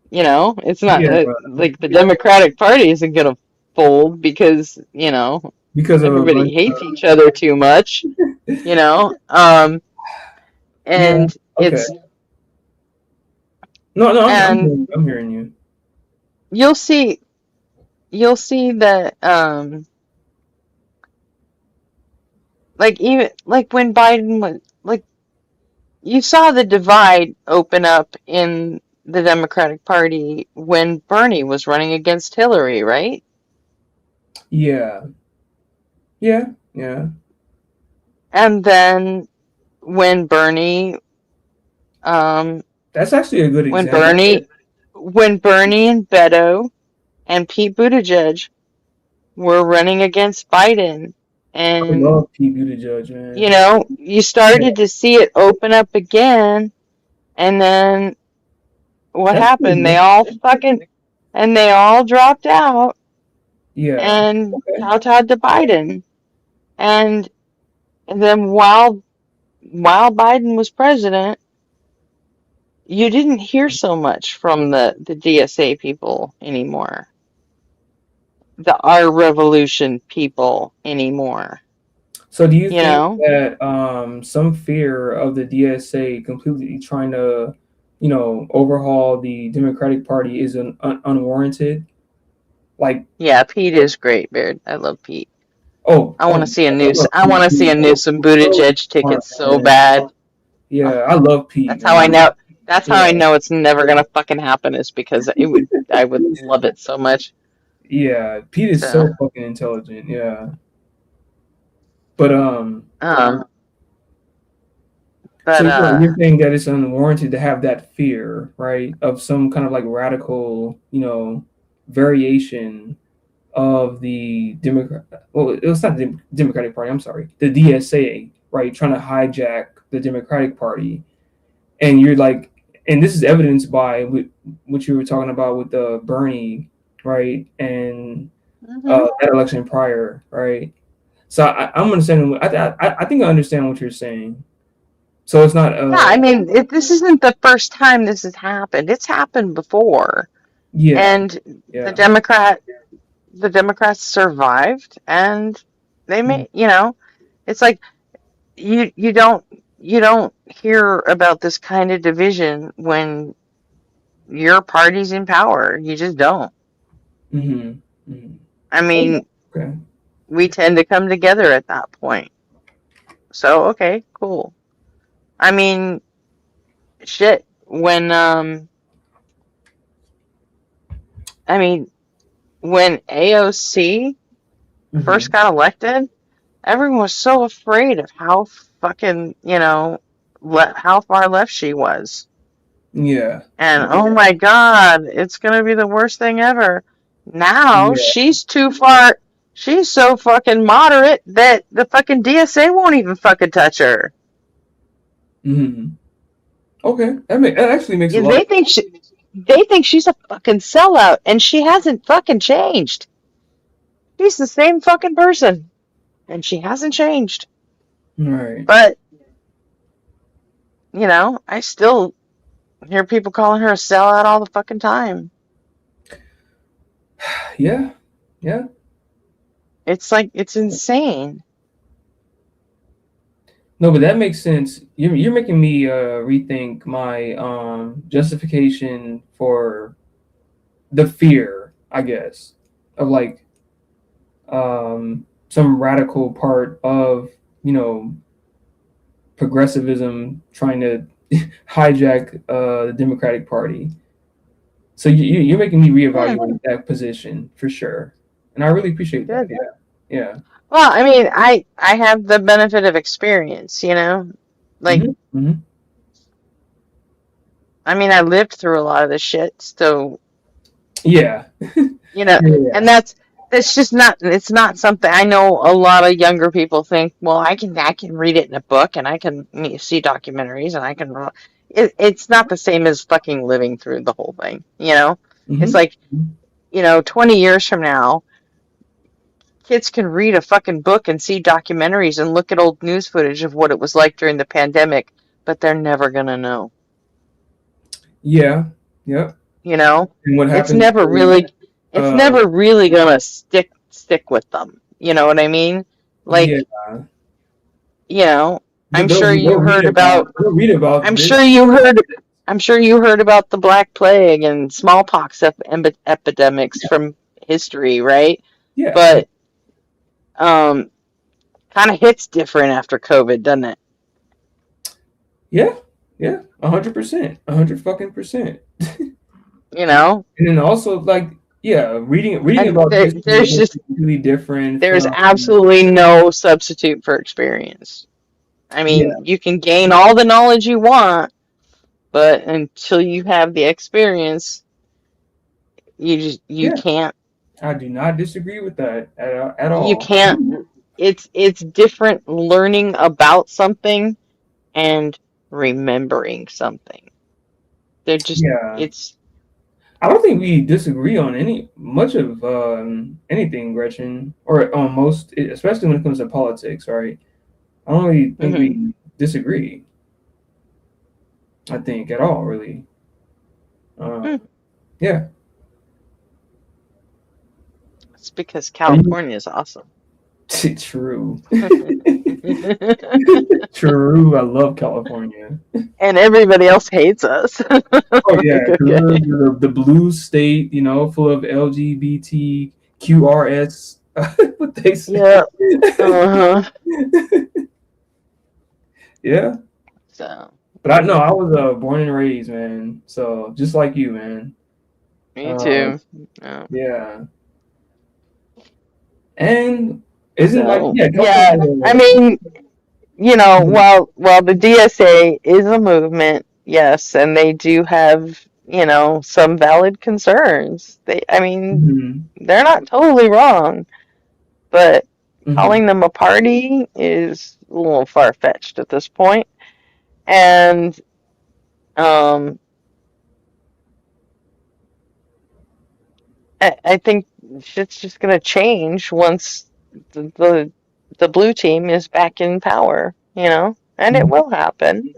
It's not like the Democratic Party isn't going to fold because, because everybody hates each other too much, and it's... No, I'm hearing you. You'll see that, like when Biden was, like, you saw the divide open up in the Democratic Party when Bernie was running against Hillary, right? Yeah. And then when Bernie, that's actually a good example. When Bernie and Beto and Pete Buttigieg were running against Biden, and I love Pete Buttigieg, man. You started to see it open up again, and then what happened? They all dropped out. Yeah. And kowtowed to Biden, and then while Biden was president, you didn't hear so much from the DSA people anymore. The Our Revolution people anymore. So do you think that some fear of the DSA completely trying to, overhaul the Democratic Party is unwarranted? Like, yeah, Pete is great, Baird. I love Pete. Oh, I want to see a Newsom Buttigieg ticket so bad. Yeah, I love Pete. That's how I know. That's how I know it's never gonna fucking happen. Is because I would love it so much. Yeah, Pete is so fucking intelligent. Yeah, but so you're saying that it's unwarranted to have that fear, right, of some kind of like radical, variation of the Democrat. Well, it's not the Democratic Party. I'm sorry, the DSA, right, trying to hijack the Democratic Party, and you're like, and this is evidenced by what you were talking about with the Bernie, right, and that election prior, right. So I'm understanding. I think I understand what you're saying. So it's not. Yeah, I mean, this isn't the first time this has happened. It's happened before. Yeah. And the Democrats survived, and they made. It's like you don't hear about this kind of division when your party's in power. You just don't. I mean, we tend to come together at that point. So okay, cool. I mean, shit. When when AOC first got elected, everyone was so afraid of how fucking how far left she was. Yeah. And oh my god, it's gonna be the worst thing ever. Now she's too far. She's so fucking moderate that the fucking DSA won't even fucking touch her. Okay, that actually makes a lot. They think she's a fucking sellout, and she hasn't fucking changed. She's the same fucking person, and she hasn't changed. Right. But I still hear people calling her a sellout all the fucking time. Yeah. It's like, it's insane. No, but that makes sense. You're making me rethink my justification for the fear, I guess, of like some radical part of progressivism trying to hijack the Democratic Party. So you're making me reevaluate that position for sure, and I really appreciate that. Yeah. Well, I mean, I have the benefit of experience, like. I mean, I lived through a lot of this shit, so. Yeah. And that's just not. It's not something I know. A lot of younger people think, well, I can read it in a book, and I can see documentaries, and I can. It's not the same as fucking living through the whole thing. It's like, 20 years from now, kids can read a fucking book and see documentaries and look at old news footage of what it was like during the pandemic, but they're never gonna know. Yeah. Yep. And what it's never really gonna stick with them. You know what I mean? Like, I'm sure you heard about. I'm sure you heard about the Black Plague and smallpox epidemics from history, right? Yeah. But kind of hits different after COVID, doesn't it? Yeah. 100%. 100%. And then also, like, reading about there's just really different. There's absolutely no substitute for experience. I mean, you can gain all the knowledge you want, but until you have the experience, you can't. I do not disagree with that at all. You can't. It's different learning about something and remembering something. They're just it's. I don't think we disagree on much of anything, Gretchen, or on most, especially when it comes to politics, right? I don't really think we disagree. I think at all, really. Yeah. It's because California is awesome. True. True. I love California. And everybody else hates us. Oh yeah, the blue state, full of LGBTQRS. What they say. Yeah. Yeah. So But I know I was born and raised, man. So just like you, man. Me too. Yeah. And isn't So, yeah, I mean, while the DSA is a movement, yes, and they do have, some valid concerns. I mean, they're not totally wrong, but calling them a party is a little far-fetched at this point. And I think shit's just gonna change once the blue team is back in power, and it will happen.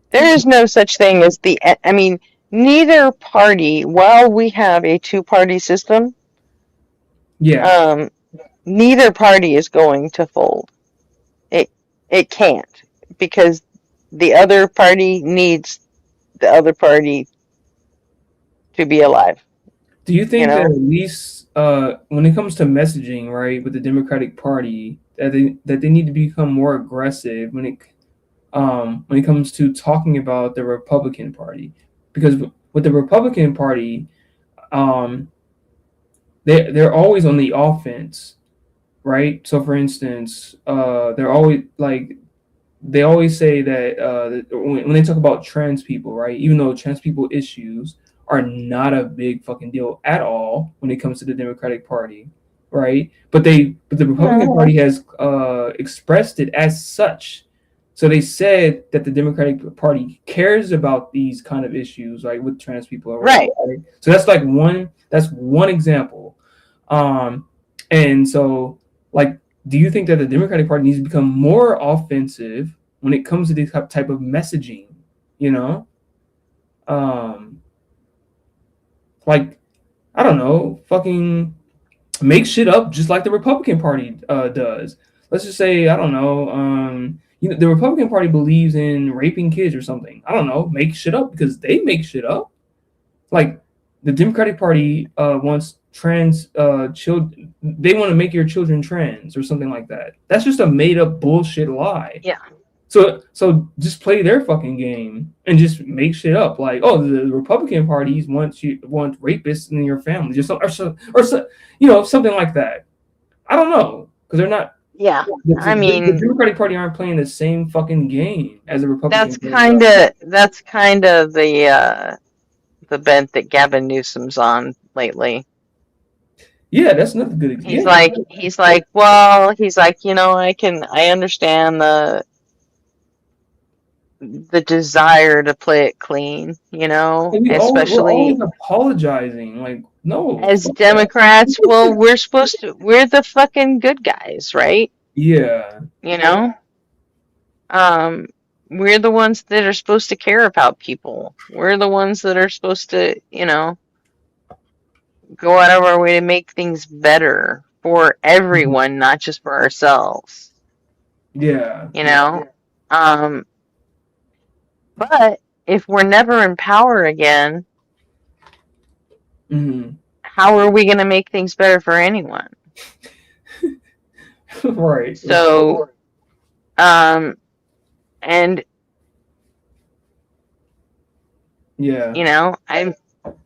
There is no such thing as I mean, neither party, while we have a two-party system, neither party is going to fold. It can't, because the other party needs the other party to be alive. Do you think that at least when it comes to messaging, right, with the Democratic Party, that they need to become more aggressive when it comes to talking about the Republican Party? Because with the Republican Party, they're always on the offense, right? So, for instance, they're always they always say that when they talk about trans people, right? Even though trans people issues are not a big fucking deal at all when it comes to the Democratic Party, right? But the Republican Party has expressed it as such. So they said that the Democratic Party cares about these kind of issues, like with trans people, right? So that's one example. And so do you think that the Democratic Party needs to become more offensive when it comes to this type of messaging? I don't know, fucking make shit up just like the Republican Party does. Let's just say, I don't know, the Republican Party believes in raping kids or something. I don't know, make shit up because they make shit up. Like the Democratic Party wants trans children. They want to make your children trans or something like that. That's just a made up bullshit lie. Yeah. So just play their fucking game and just make shit up. Like, oh, the Republican parties want rapists in your family, just or something like that. I don't know, because they're not. Yeah, the Democratic Party aren't playing the same fucking game as the Republican. That's kind of the bent that Gavin Newsom's on lately. Yeah, that's not a good example. He's like, I understand the desire to play it clean, especially we're always apologizing. Like, no, as Democrats, well, we're the fucking good guys, right? Yeah. We're the ones that are supposed to care about people. We're the ones that are supposed to, go out of our way to make things better for everyone, not just for ourselves. Yeah. But if we're never in power again, how are we going to make things better for anyone? Right. So, and yeah,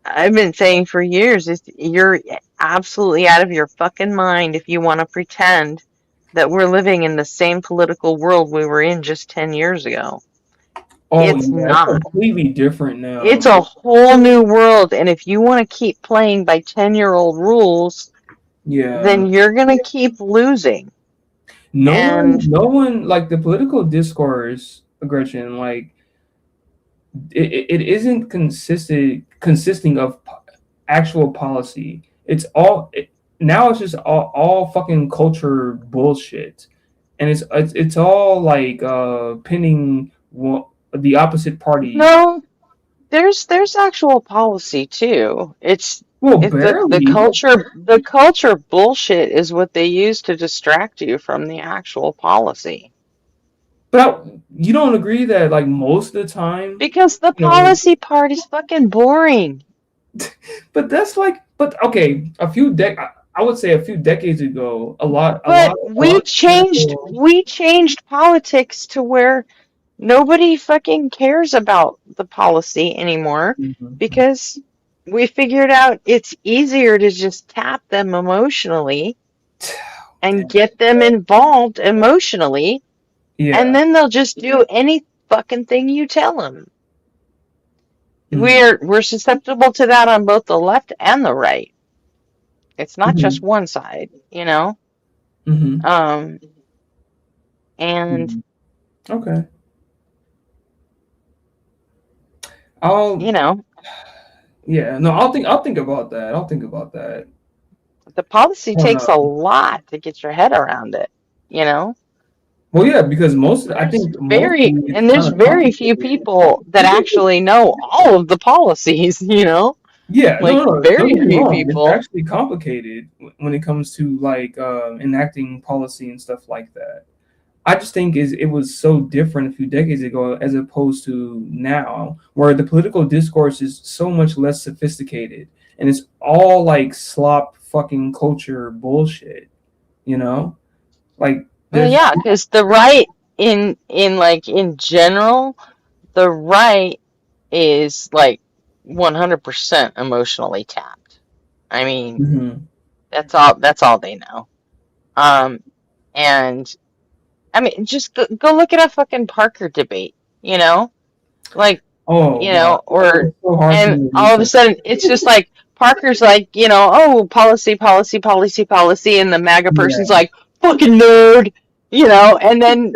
I've been saying for years, you're absolutely out of your fucking mind if you want to pretend that we're living in the same political world we were in just 10 years ago. It's not. It's completely different now. It's a whole new world, and if you want to keep playing by 10-year-old rules, then you're going to keep losing. No one, like the political discourse, Gretchen, like it isn't consisting of actual policy. It's now it's just all fucking culture bullshit, and it's all like pinning the opposite party. No, there's actual policy too. It's the culture bullshit is what they use to distract you from the actual policy. But you don't agree that like most of the time, because the policy part is fucking boring. But that's okay. I would say a few decades ago, we changed politics to where nobody fucking cares about the policy anymore because we figured out it's easier to just tap them emotionally and get them involved emotionally, and then they'll just do any fucking thing you tell them. We're susceptible to that on both the left and the right. It's not just one side, you know. And okay, you know, yeah, no, I'll think about that. I'll think about that. the policy takes a lot to get your head around it, you know. Well, yeah, because I think there's very few people that actually know all of the policies, you know. Yeah, like no, very don't get me few wrong. people. It's actually complicated when it comes to like enacting policy and stuff like that. I just think it was so different a few decades ago as opposed to now, where the political discourse is so much less sophisticated and it's all like slop fucking culture bullshit, you know? Like Well, yeah, because the right in general, the right is like 100% emotionally tapped. I mean, that's all they know. And I mean, just go look at a fucking Parker debate, you know, like, you know, or and all of a sudden it's just like Parker's like, you know, oh, policy, and the MAGA person's like, fucking nerd, you know, and then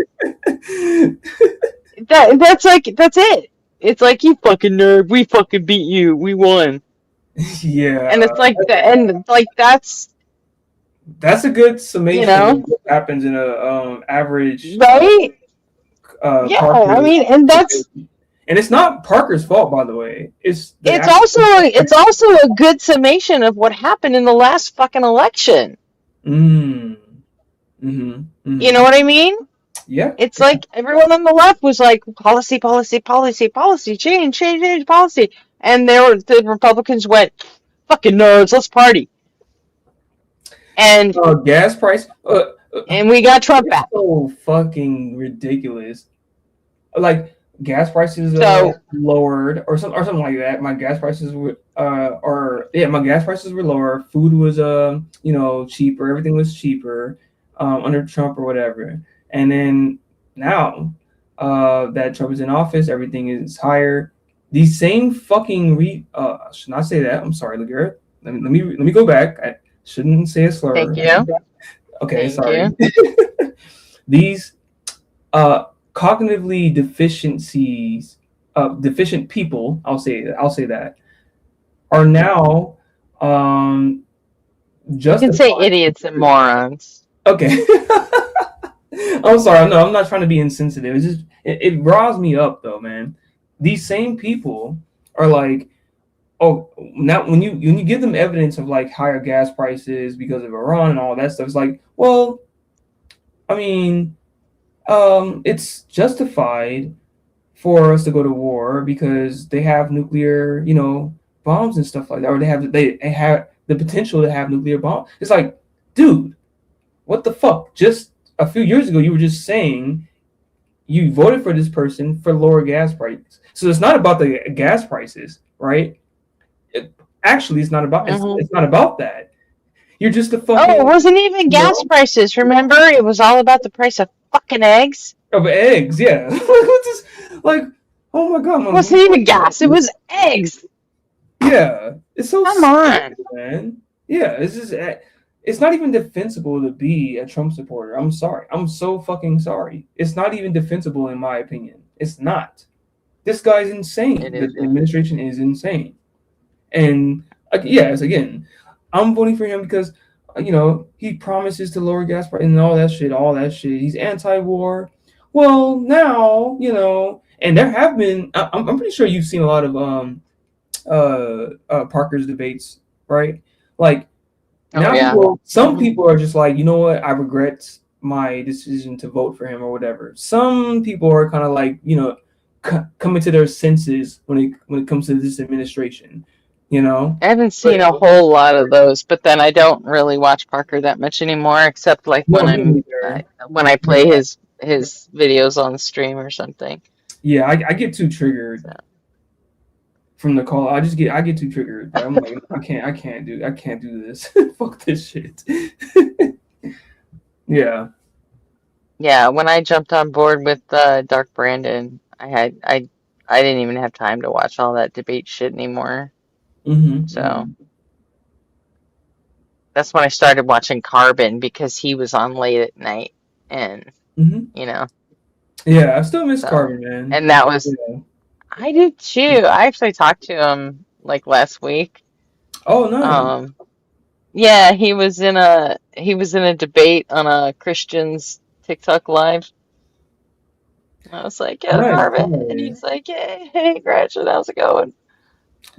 that's it. It's like, you fucking nerd, we fucking beat you, we won. Yeah, and it's like that, and like that's a good summation you know, of what happens in a average right. Yeah, Parker, I mean, and that's. And it's not Parker's fault, by the way. It's also a good summation of what happened in the last fucking election. You know what I mean? Yeah. It's like everyone on the left was like, policy, change policy, and the Republicans went, fucking nerds, let's party. And gas price, and we got Trump back. So fucking ridiculous. Like, gas prices lowered or something like that. My gas prices were my gas prices were lower. Food was you know, cheaper. Everything was cheaper under Trump or whatever. And then now that Trump is in office, everything is higher. These same fucking I should not say that. I'm sorry, Laguerre. Let me go back. I shouldn't say a slur. Thank you. Okay, Thank sorry. you. These cognitively deficient people, I'll say that, are now just you can say idiots and morons. Okay. I'm sorry. No, I'm not trying to be insensitive. It's just it riles me up though, man. These same people are like, oh, now when you give them evidence of like higher gas prices because of Iran and all that stuff, it's like, well, I mean, it's justified for us to go to war because they have nuclear, you know, bombs and stuff like that, or they have the potential to have nuclear bombs. It's like, dude, what the fuck? Just a few years ago, you were just saying you voted for this person for lower gas prices. So it's not about the gas prices, right? It's not about it's not about that. You're just a fucking. Oh, it wasn't even gas prices. Remember, it was all about the price of fucking eggs. Of eggs, yeah. Like, oh my god, it wasn't even gas. It was eggs. Yeah, it's so. Come on, man. Yeah, it's not even defensible to be a Trump supporter. I'm sorry. I'm so fucking sorry. It's not even defensible in my opinion. It's not. This guy's insane. The administration is insane. And yes, again, I'm voting for him because, you know, he promises to lower gas prices and all that shit. He's anti-war. Well, now, you know, and there have been. I'm pretty sure you've seen a lot of Parker's debates, right? Like. Now, some people are just like, you know what? I regret my decision to vote for him or whatever. Some people are kind of like, you know, coming to their senses when it comes to this administration. You know, I haven't seen a whole lot of those, but then I don't really watch Parker that much anymore, except like when I play his videos on stream or something. Yeah, I get too triggered from the call. I get too triggered. But I'm like, I can't do this. Fuck this shit. Yeah. Yeah, when I jumped on board with Dark Brandon, I didn't even have time to watch all that debate shit anymore. So that's when I started watching Carbon because he was on late at night, and you know. Yeah, I still miss Carbon, man. And that was Yeah. I did too. I actually talked to him like last week. Oh, nice. Yeah, he was in a debate on a Christian's TikTok live. I was like, "Yo, Nice, Carbon," and nice. he's like, "Hey, Gretchen, how's it going?"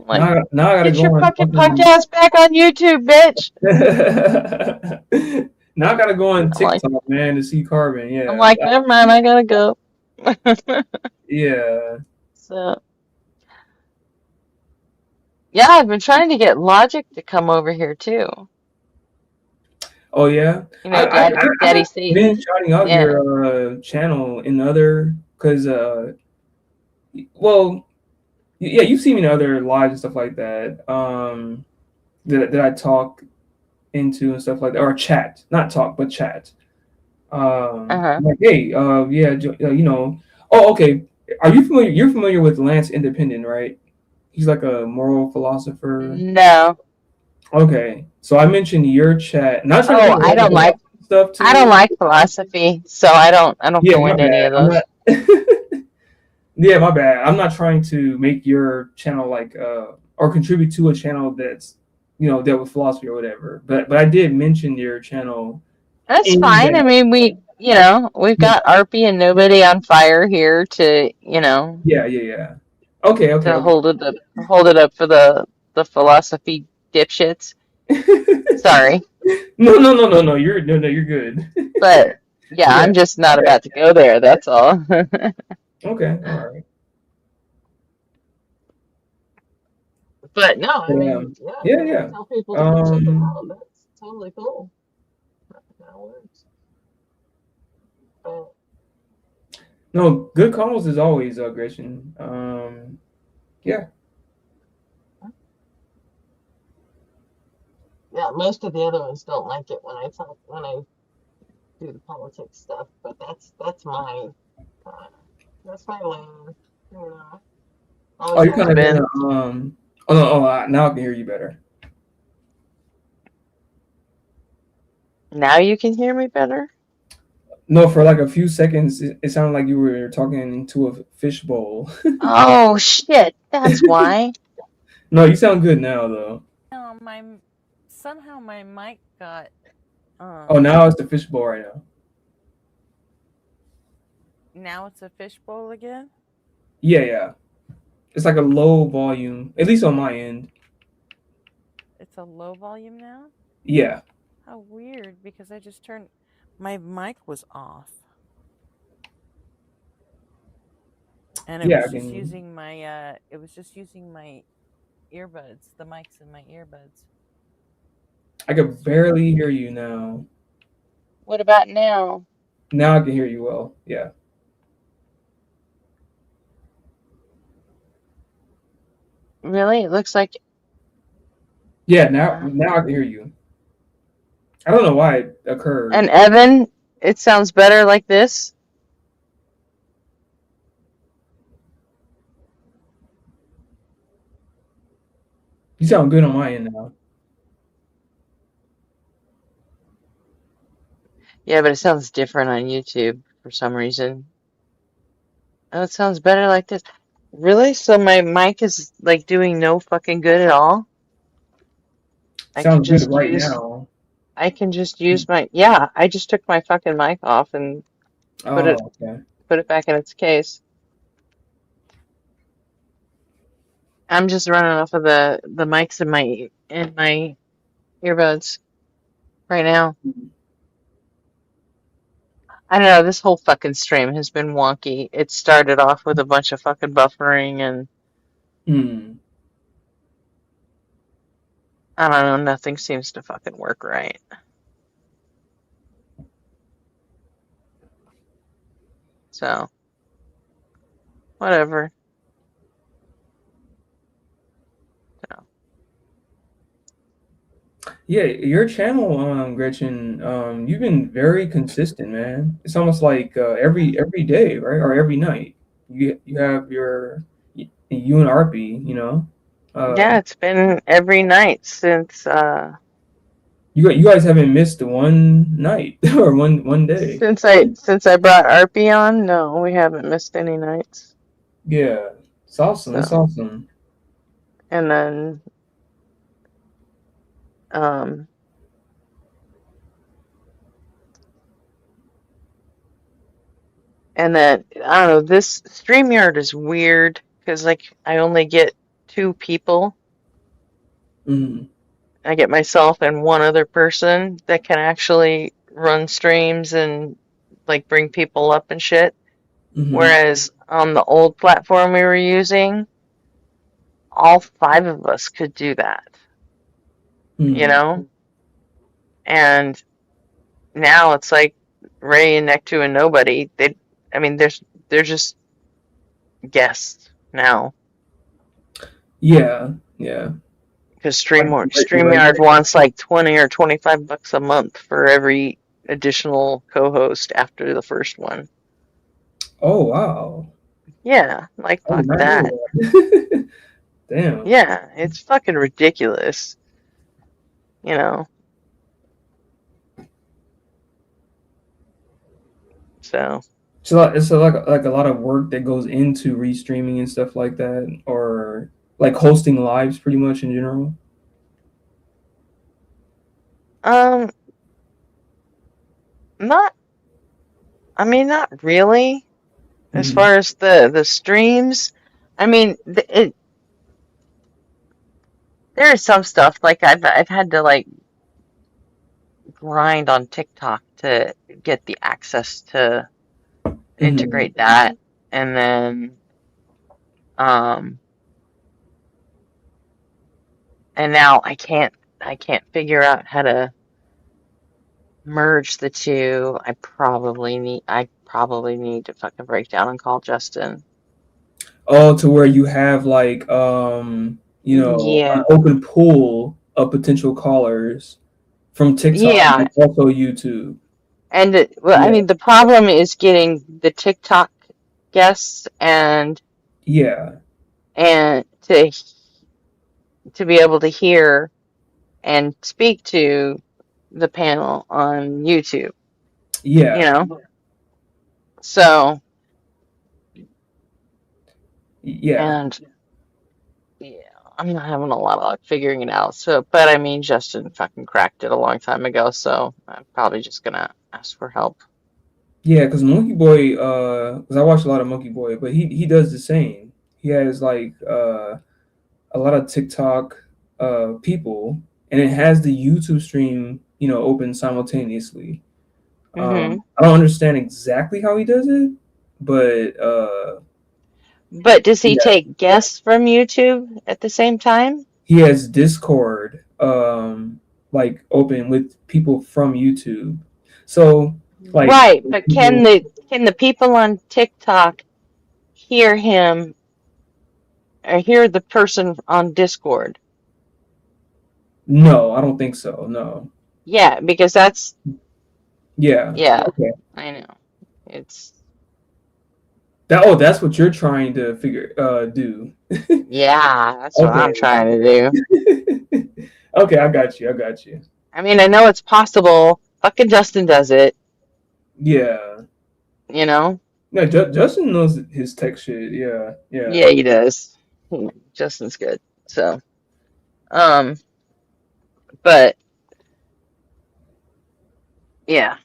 I'm like, Now I gotta "Get go your on fucking podcast back on YouTube, bitch." Now I gotta go on TikTok, man, to see Carbon. Yeah. I'm like, "Never mind, I gotta go." Yeah. So, yeah, I've been trying to get Logic to come over here too. Oh yeah. You know, Daddy C. Been shouting out Yeah. your channel in other because well, yeah, you've seen me in other lives and stuff like that. That I talk into and stuff like that, or chat, not talk, but chat. Like, hey, yeah, you know. Oh, okay. Are you familiar? You're familiar with Lance Independent, right? He's like a moral philosopher. No. Okay, so I mentioned your chat. Not trying to I don't like stuff too. I don't like philosophy, so I don't Yeah, go my into any bad. of those. Yeah, my bad. I'm not trying to make your channel like or contribute to a channel that's dealt with philosophy or whatever. But I did mention your channel. That's fine. I mean, we've got Arpy and Nobody on Fire here to, Yeah. Okay. to hold it up for the philosophy dipshits. Sorry. No. You're good. But yeah, I'm just not about to go there. That's all. Okay. All right. But no, I mean, yeah. Tell people to go check it out. That's totally cool. That works. But No, good calls as always, Gretchen. Yeah. yeah, most of the other ones don't like it when I do the politics stuff, but that's my lane. You know. Oh, you're kind of in now I can hear you better. Now you can hear me better? No, for like a few seconds, it sounded like you were talking into a fishbowl. Oh shit! That's why. No, you sound good now, though. Somehow my mic got. Oh, now it's the fishbowl right now. Now it's a fishbowl again. Yeah. It's like a low volume, at least on my end. It's a low volume now. Yeah. How weird! Because I just turned my mic was off, and it was just using my. It was just using my earbuds. The mics in my earbuds. I could barely hear you now. What about now? Now I can hear you well. Yeah. Really? It looks like. Yeah. Now I can hear you. I don't know why it occurred. And Evan, it sounds better like this. You sound good on my end now. Yeah, but it sounds different on YouTube for some reason. Oh, it sounds better like this. Really? So my mic is like doing no fucking good at all? Sounds good right now. I can just use my I just took my fucking mic off and put it back in its case. I'm just running off of the mics in my earbuds right now. I don't know, this whole fucking stream has been wonky. It started off with a bunch of fucking buffering and I don't know, nothing seems to fucking work right. So Whatever. Yeah, your channel, Gretchen, you've been very consistent, man. It's almost like every day, right, or every night. You have you and Arpy, you know. Yeah, it's been every night since you guys haven't missed one night or one day. since I brought Arpy on. No, we haven't missed any nights. Yeah, it's awesome. So, It's awesome. and then I don't know, this StreamYard is weird because like I only get 2 people. Mhm. I get myself and one other person that can actually run streams and like bring people up and shit. Mhm. Whereas on the old platform we were using, all 5 of us could do that. You know? And now it's like Ray and Nectu and nobody. They're just guests now. Yeah. Because StreamYard wants like 20 or $25 a month for every additional co-host after the first one. Oh wow. Yeah, like I did fuck not know that. that. Damn. Yeah, it's fucking ridiculous. You know. So It's like a lot of work that goes into restreaming and stuff like that, or like hosting lives, pretty much in general. Not really. As far as the streams, there is some stuff like I've had to like grind on TikTok to get the access to integrate that, and then and now I can't figure out how to merge the two. I probably need to fucking break down and call Justin. Oh, to where you have like Yeah. an open pool of potential callers from TikTok Yeah. and also YouTube. And the problem is getting the TikTok guests and to be able to hear and speak to the panel on YouTube. Yeah. You know? So and I'm not having a lot of luck figuring it out. So, but I mean, Justin fucking cracked it a long time ago, so I'm probably just gonna ask for help. Yeah, because Monkey Boy, because I watch a lot of Monkey Boy, but he does the same. He has like a lot of TikTok people, and it has the YouTube stream, open simultaneously. I don't understand exactly how he does it, but does he take guests from YouTube at the same time? He has Discord like open with people from YouTube. So like right, but can the people on TikTok hear him or hear the person on Discord? No, I don't think so. No. Yeah, because that's Yeah. Okay. I know. It's that's what you're trying to do. Yeah, that's what I'm trying to do. Okay, I got you. I mean, I know it's possible. Fucking Justin does it. Yeah. You know? No, Justin knows his tech shit. Yeah. Yeah, he does. Justin's good. So, but yeah.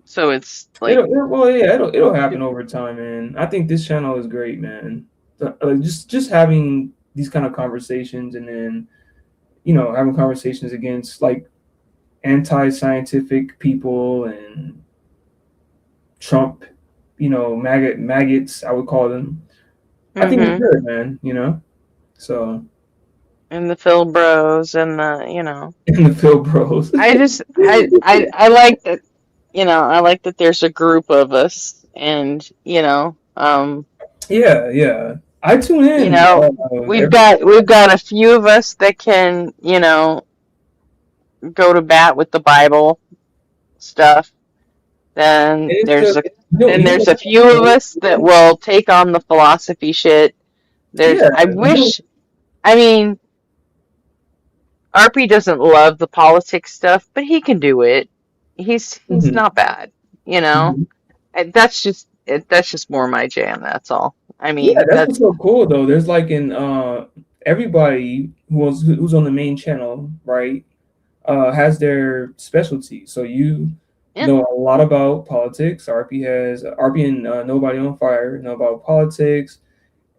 So it's like it'll happen over time, man. I think this channel is great, man. Just having these kind of conversations, and then having conversations against like anti-scientific people and Trump, maggots, I would call them. I think it's good, man. So. And the Phil Bros and the And the Phil Bros. I like that. I like that there's a group of us, and Yeah. I tune in. we've got a few of us that can, go to bat with the Bible stuff. Then there's a few of us that will take on the philosophy shit. I mean, RP doesn't love the politics stuff, but he can do it. He's not bad, And that's just more my jam. That's all. I mean, Yeah, that's what's so cool though. There's like everybody who's on the main channel, right? Has their specialty. So you know a lot about politics. RP and Nobody on Fire know about politics,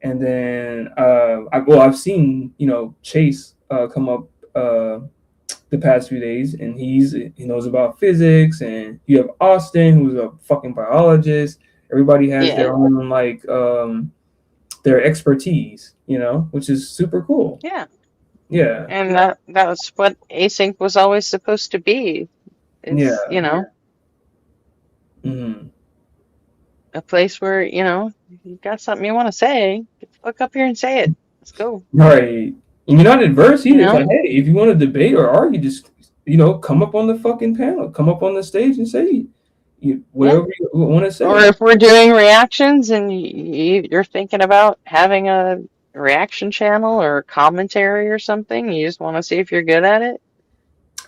and then I've seen Chase come up the past few days, and he knows about physics, and you have Austin who's a fucking biologist. Everybody has their own their expertise, which is super cool. Yeah. Yeah. And that was what Async was always supposed to be. It's, Mm-hmm. a place where, you got something you want to say, get the fuck up here and say it. Let's go. Right. And you're not adverse either. It's like, hey, if you want to debate or argue, just, come up on the fucking panel, come up on the stage and say whatever you want to say. Or if we're doing reactions and you're thinking about having a reaction channel or commentary or something, you just want to see if you're good at it,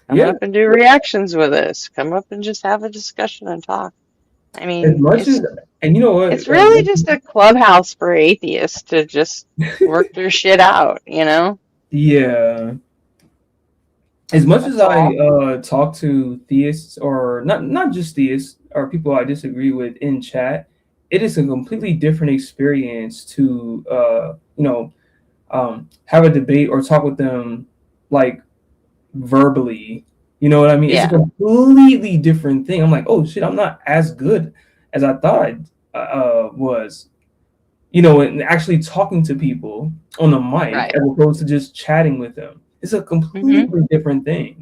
come up and do reactions with us. Come up and just have a discussion and talk. I mean, and you know what? It's really just a clubhouse for atheists to just work their shit out, Yeah. As much as I talk to theists, or not just theists, or people I disagree with in chat, it is a completely different experience to have a debate or talk with them like verbally. You know what I mean? Yeah. It's a completely different thing. I'm like, oh shit, I'm not as good as I thought I was. And actually talking to people on the mic as opposed to just chatting with them. It's a completely different thing,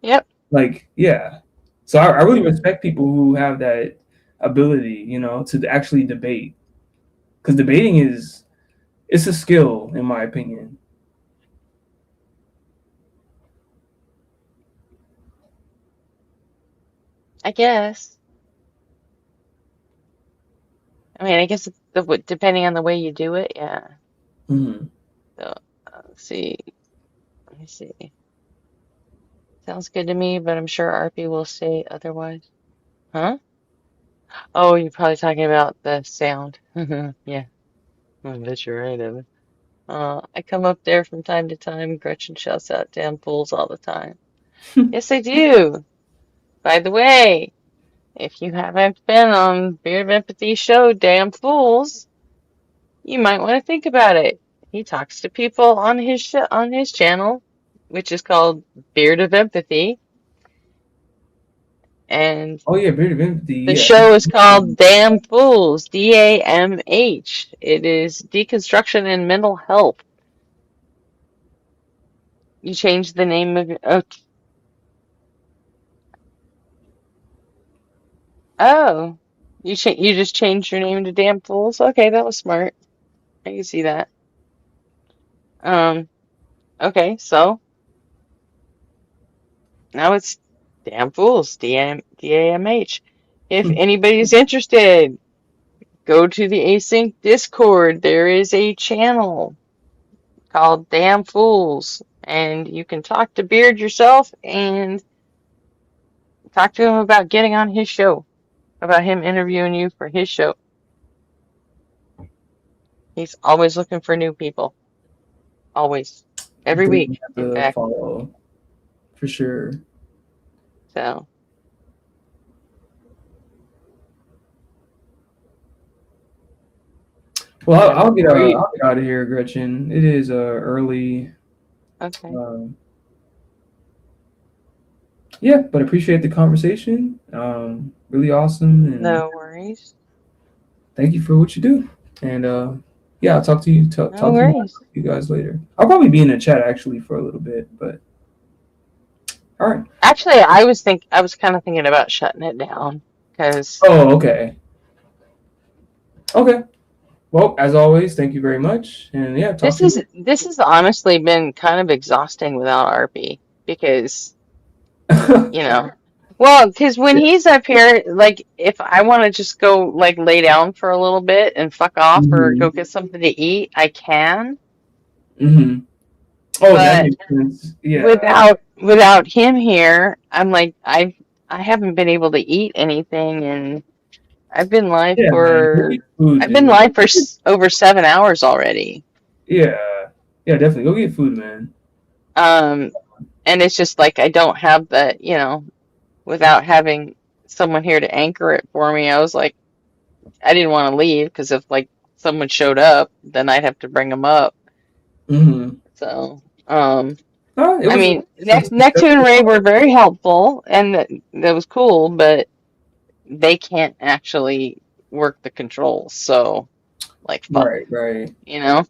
Yep. Like, yeah. So I really respect people who have that ability, to actually debate. Because debating it's a skill, in my opinion. I guess. I mean, I guess depending on the way you do it, yeah. Mm-hmm. So, let's see. Let me see. Sounds good to me, but I'm sure RP will say otherwise. Huh? Oh, you're probably talking about the sound. Yeah. I bet you're right, Evan. I come up there from time to time. Gretchen shouts out damn fools all the time. Yes, I do. By the way, if you haven't been on Beard of Empathy show, Damn Fools, you might want to think about it. He talks to people on his channel, which is called Beard of Empathy. And oh yeah, Beard of Empathy. The show is called Damn Fools, DAMH. It is deconstruction and mental health. You changed the name of oh, you just changed your name to Damn Fools. Okay, that was smart. I can see that. Okay, so now it's Damn Fools, DAMH. If anybody's interested, go to the Async Discord. There is a channel called Damn Fools, and you can talk to Beard yourself and talk to him about getting on his show, about him interviewing you for his show. He's always looking for new people. Always. Every week, in fact. Follow. For sure. So. Well, I'll get out of here, Gretchen. It is early. Okay. Yeah, but appreciate the conversation. Really awesome. And no worries. Thank you for what you do. And yeah, I'll talk to you. Talk to you guys later. I'll probably be in the chat actually for a little bit, but All right. Actually, I was kind of thinking about shutting it down because. Oh, okay. Okay. Well, as always, thank you very much, and yeah, talk to you. This has honestly been kind of exhausting without RP because well, because when he's up here, like if I want to just go like lay down for a little bit and fuck off or go get something to eat, I can. Mm-hmm. Oh, that But makes sense. Yeah. without him here, I'm like I haven't been able to eat anything, and I've been live Yeah, man. Go for get food, I've been dude. live for over 7 hours already. Yeah. Yeah, definitely. Go get food, man. And it's just like I don't have that, without having someone here to anchor it for me. I was like, I didn't want to leave because if like someone showed up, then I'd have to bring them up. Mm-hmm. So, it I was mean, Nectu and Ray were very helpful, and that was cool, but they can't actually work the controls. So, like, fuck, right. Yeah.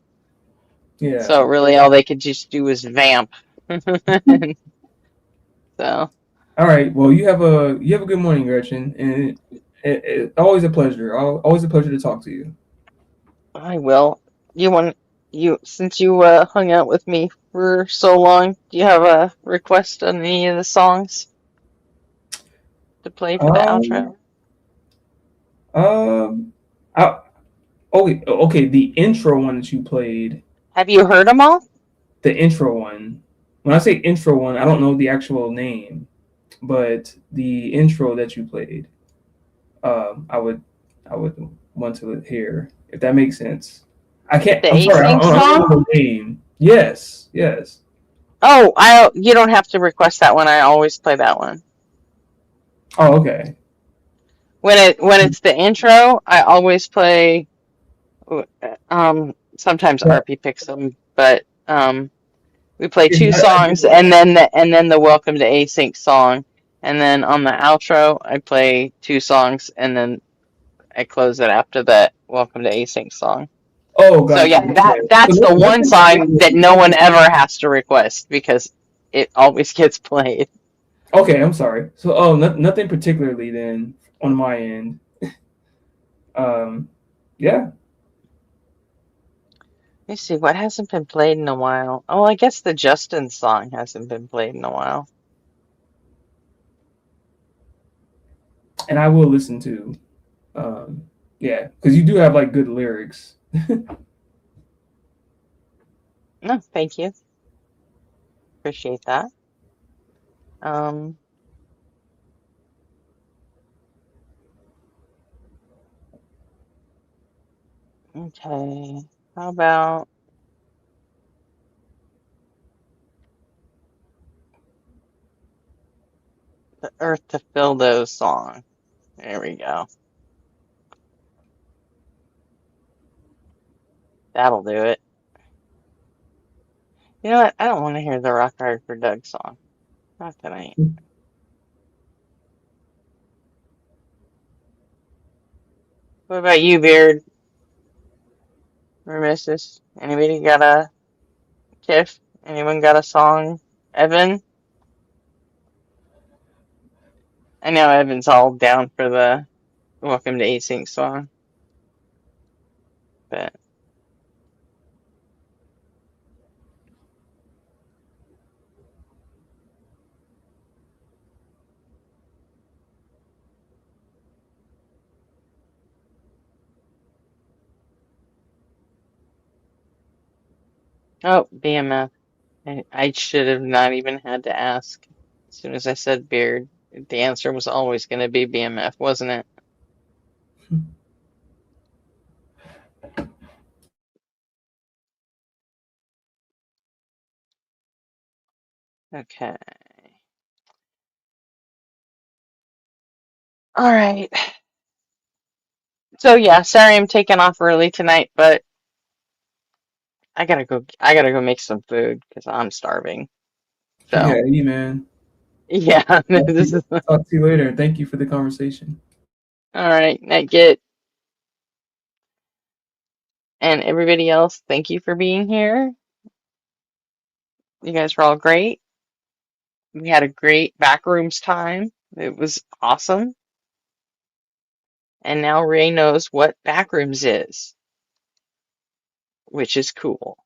Yeah. So really, all they could just do was vamp. So. All right. Well, you have a good morning, Gretchen, and always a pleasure. Always a pleasure to talk to you. I will. Since you hung out with me for so long, do you have a request on any of the songs to play for the outro? Okay. The intro one that you played. Have you heard them all? The intro one. When I say intro one, I don't know the actual name, but the intro that you played, I would want to hear if that makes sense. I can't. The I'm sorry. I async don't know song? the name. Yes. Oh, you don't have to request that one. I always play that one. Oh, okay. When it's the intro, I always play. Sometimes RP picks them, but we play two songs, and then the welcome to async song, and then on the outro I play two songs, and then I close it after that welcome to async song. Oh, so yeah, gotcha. that's the one song that no one ever has to request because it always gets played. Okay, I'm sorry. So, nothing particularly then on my end. Yeah. Let me see what hasn't been played in a while. Oh, I guess the Justin song hasn't been played in a while. And I will listen to, yeah, because you do have like good lyrics. No, thank you. Appreciate that. Okay. How about the Earth to Fill Those song? There we go. That'll do it. You know what? I don't want to hear the Rock Hard for Doug song. Not tonight. What about you, Beard? Or Mrs.? Anybody got a Tiff? Anyone got a song? Evan? I know Evan's all down for the Welcome to Async song. But oh, BMF. I should have not even had to ask. As soon as I said Beard, the answer was always going to be BMF, wasn't it? Okay. All right. So yeah, sorry I'm taking off early tonight, but I gotta go make some food because I'm starving. So Yeah, man. yeah, this is Talk to you later. Thank you for the conversation. all right. Night Git and everybody else, thank you for being here. You guys were all great. We had a great backrooms time. It was awesome. And now Ray knows what backrooms is, which is cool.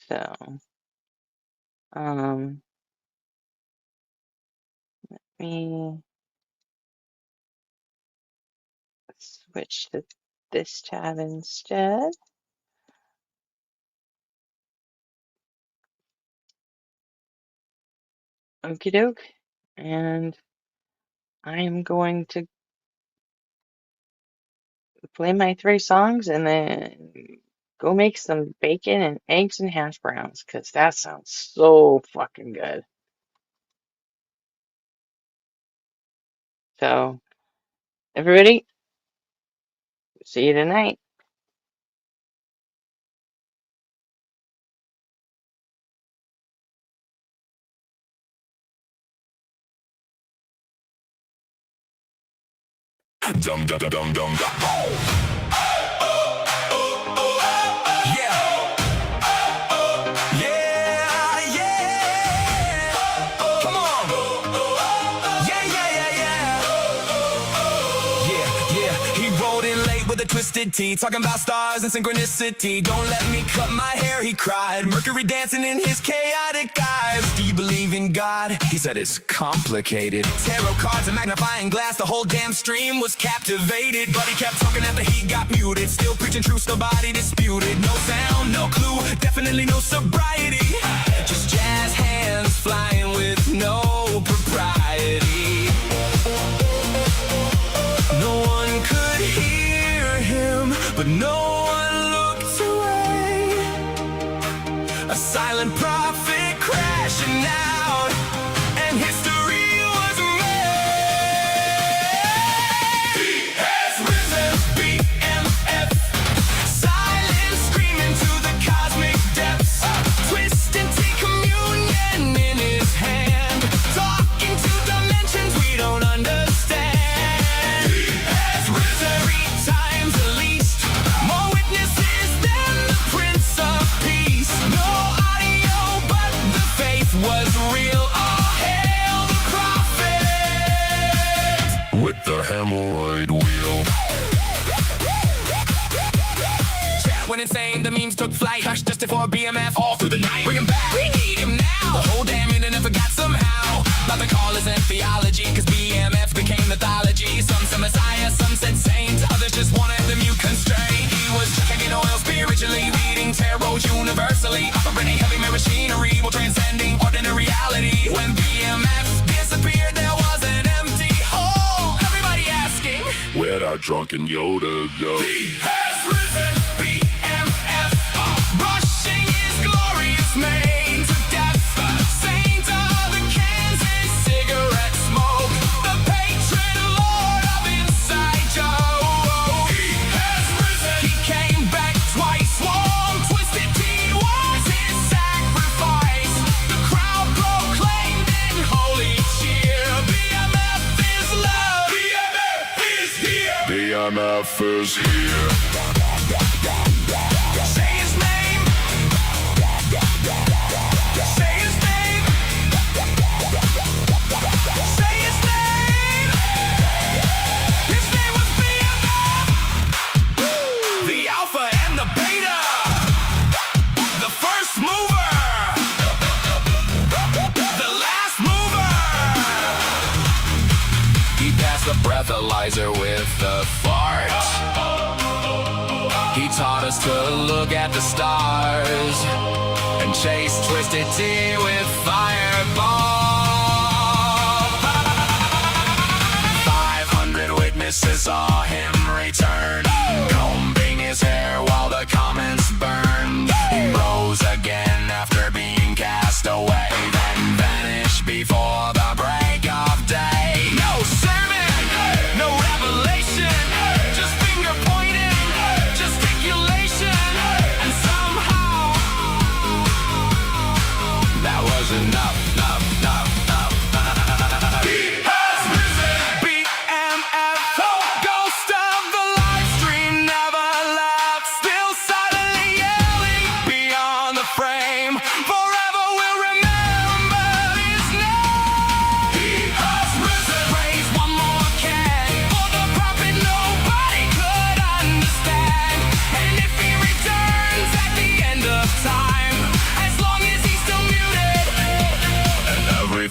So, let me switch to this tab instead. Okie doke. And I am going to play my 3 songs and then go make some bacon and eggs and hash browns because that sounds so fucking good. So, everybody, see you tonight. Dum dum dum dum. Twisted tea, talking about stars and synchronicity. Don't let me cut my hair, he cried. Mercury dancing in his chaotic eyes. Do you believe in God? He said it's complicated. Tarot cards and magnifying glass, the whole damn stream was captivated. But he kept talking after he got muted. Still preaching truth, nobody disputed. No sound, no clue, definitely no sobriety. Just jazz hands flying with no propriety. No one could hear him, but no one looked away. A silent prophet crashing out, and history was made. He has risen, BMF. Silence screaming to the cosmic depths. Twisting tea communion in his hand. Talking to dimensions we don't understand. Was real, all hail the prophet with the hemorrhoid wheel. Chat went insane, the memes took flight. Hush just before BMF, all through the night. Bring him back, we need him now. The whole damn internet forgot somehow about the call isn't theology, cause BMF became mythology. Some said messiah, some said saint, others just wanted the mute constraint. He was checking oil spiritually, reading tarot universally, operating heavy machinery while transcending ordinary reality. When BMF disappeared, there was an empty hole. Everybody asking, where'd our drunken Yoda go? He has risen, BMF, rushing his glorious mane to death. Saint of the Kansas cigarette smoke, the patron lord of Inside Joe. He has risen, he came back twice, swung twisted tea was his sacrifice. The crowd proclaimed in holy cheer, BMF is love, BMF is here, BMF is here. Say his name, say his name, say his name. His name was BMF, the alpha and the beta, the first mover, the last mover. He passed the breathalyzer with the fart. He taught us to look at the stars and chase twisted tea with fireball. 500 witnesses saw him return, combing his hair while the comments burned. He rose again after being cast away, then vanished before the break of day. No sermon, no revelation, just finger pointing, gesticulation, and somehow that was enough.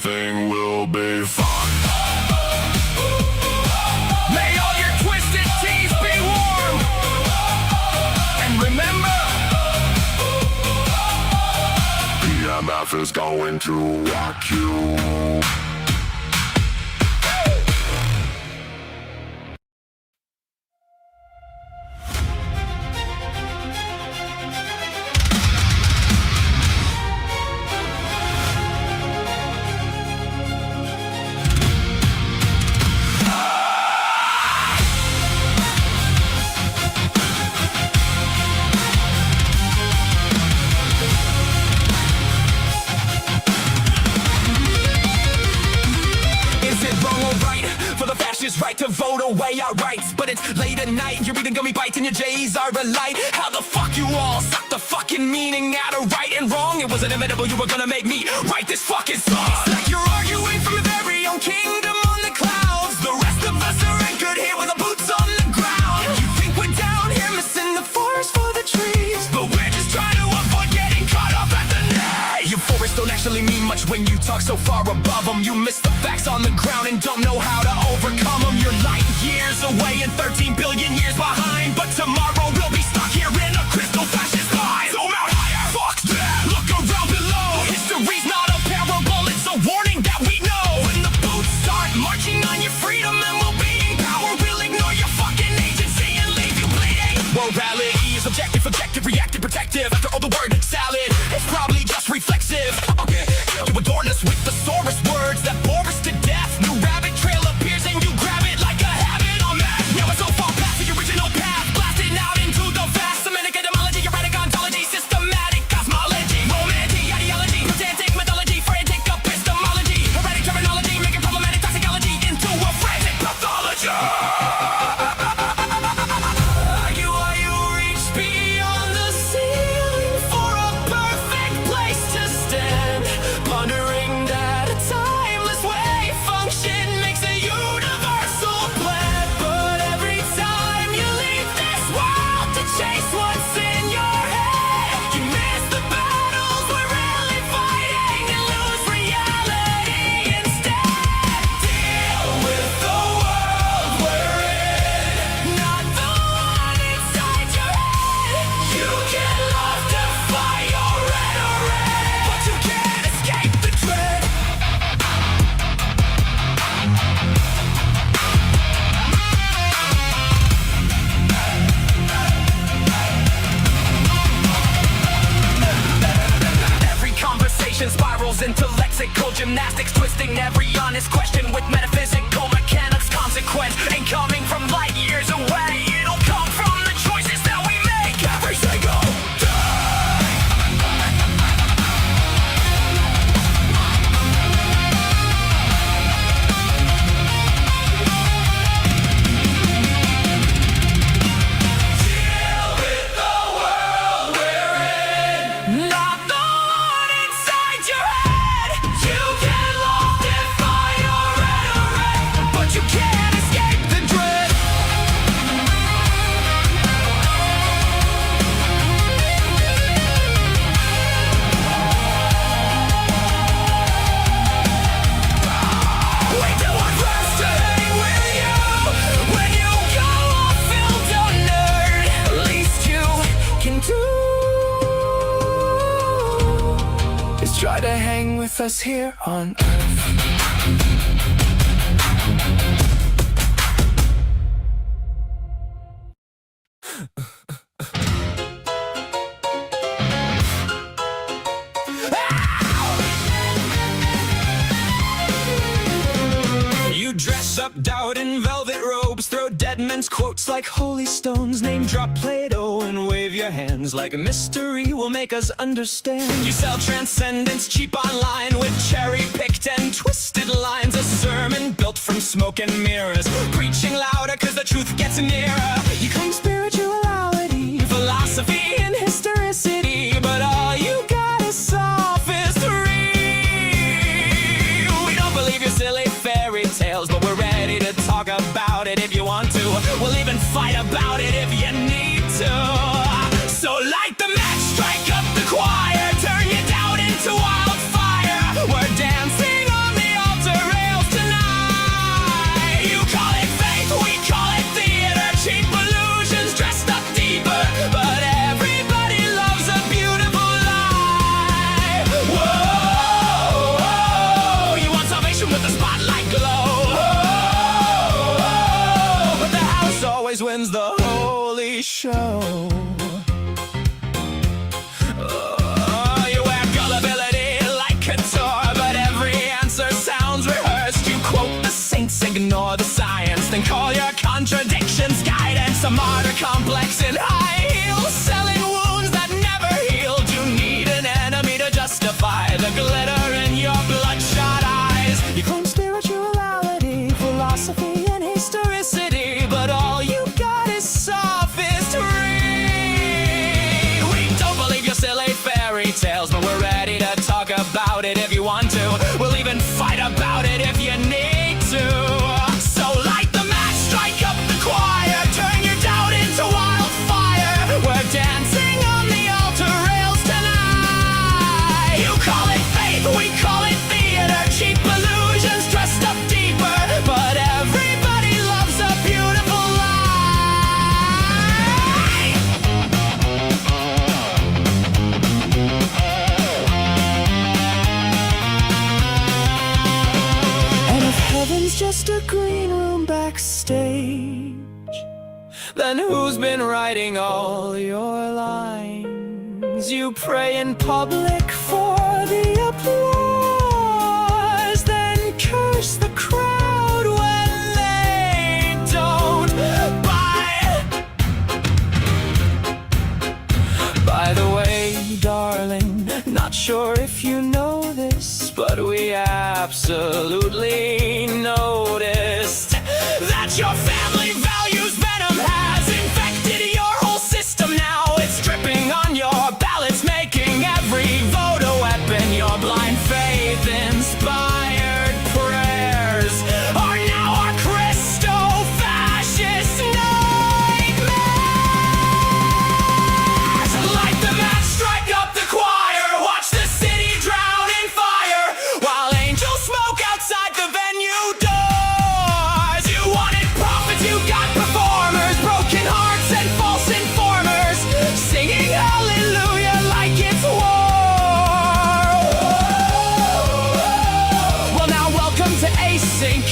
everything will be fine. May all your twisted teeth be warm. And remember, PMF is going to rock you. It's right to vote away our rights, but it's late at night, you're eating gummy bites and your J's are a light. How the fuck you all suck the fucking meaning out of right and wrong? It was inevitable you were gonna make me write this fucking song. It's like you're arguing from your very own kingdom on the clouds. The rest of us are anchored here with our boots on the ground. You think we're down here missing the forest for the trees, but we're just trying to avoid getting caught up at the net. Your forests don't actually mean much when you talk so far above them. You miss the facts on the ground and don't know how to overcome them. You're light years away and 13 billion years behind, but tomorrow we'll be stuck here in a crystal fascist mind. Zoom out higher, fuck that, look around below. History's not a parable, it's a warning that we know. When the boots start marching on your freedom and we'll be in power, we'll ignore your fucking agency and leave you bleeding. Morality is objective, objective, reactive, protective. After all the word salad, it's probably just reflexive. Okay, you adorn us with the sorest words that bore us to death. New rabbit trail appears and you grab it like a habit on math. Now it's so far past the original path, blasting out into the vast. Semitic etymology, erratic ontology, systematic cosmology, romantic ideology, pedantic mythology, frantic epistemology, erratic terminology, making problematic toxicology into a frantic pathology. You reach beyond the ceiling for a perfect place to stand, pondering that a timeless way function makes a universal plan. But every time you leave this world to chase what's in your head, you miss the battles we're really fighting and lose reality instead. Deal with the world we're in, not the one inside your head. You can love, defy your rhetoric, but you can't escape the dread. Every conversation spirals into lexical gymnastics, twisting every honest question with metaphysical mechanics. Consequence ain't coming from light years away, it'll come from the choices that we make every single day. Deal with the world we're in, not the one inside your head. You can love, defy your rhetoric, but you can't escape the dread. We do our best to hang with you when you go off field, a nerd. Least you can do is try to hang with us here on Earth. You dress up doubt in velvet robes, throw dead men's quotes like holy stones, name drop Plato and wave your hands like a mystery will make us understand. You sell transcendence cheap online with cherry-picked and twisted lines, a sermon built from smoke and mirrors, preaching louder cause the truth gets nearer. You claim spirituality, philosophy and historicity, but all you got is sophistry. We don't believe your silly fairy tales, but we're ready to talk about it if you want to. We'll even fight about it if you need to. So light the match, strike up the choir, turn your doubt into wildfire. We're dancing on the show. You wear gullibility like couture, but every answer sounds rehearsed. You quote the saints, ignore the science, then call your contradictions guidance. A martyr complex in high heels, selling wounds that never healed. You need an enemy to justify the glitter in your bloodshot eyes. You claim spirituality, philosophy, and historicity, but all you got is sophistry. We don't believe your silly fairy tales, but we're ready to talk about it if you want to. We'll even fight about it if you need to. So light the match, strike up the choir, turn your doubt into wildfire. We're dancing on the altar rails tonight. You call it faith, we call it theater, cheap illusions dressed up deeper, but everybody loves a beautiful lie. And if heaven's just a green room backstage, then who's been writing all your lines? You pray in public for the applause, then curse the crowd when they don't buy. By the way, darling, not sure if you know this, but we absolutely noticed that your family values venom has infected your whole system now. It's dripping on your ballots, making every vote a weapon. Your blind faith inspired prayers are now our Christo-fascist nightmares. Light the match, strike up the choir, watch the city drown in fire, while angels smoke outside the venue doors. You wanted prophets, you got performers, broken hearts and false informers, singing hallelujah like it's war. Well, now welcome to Async.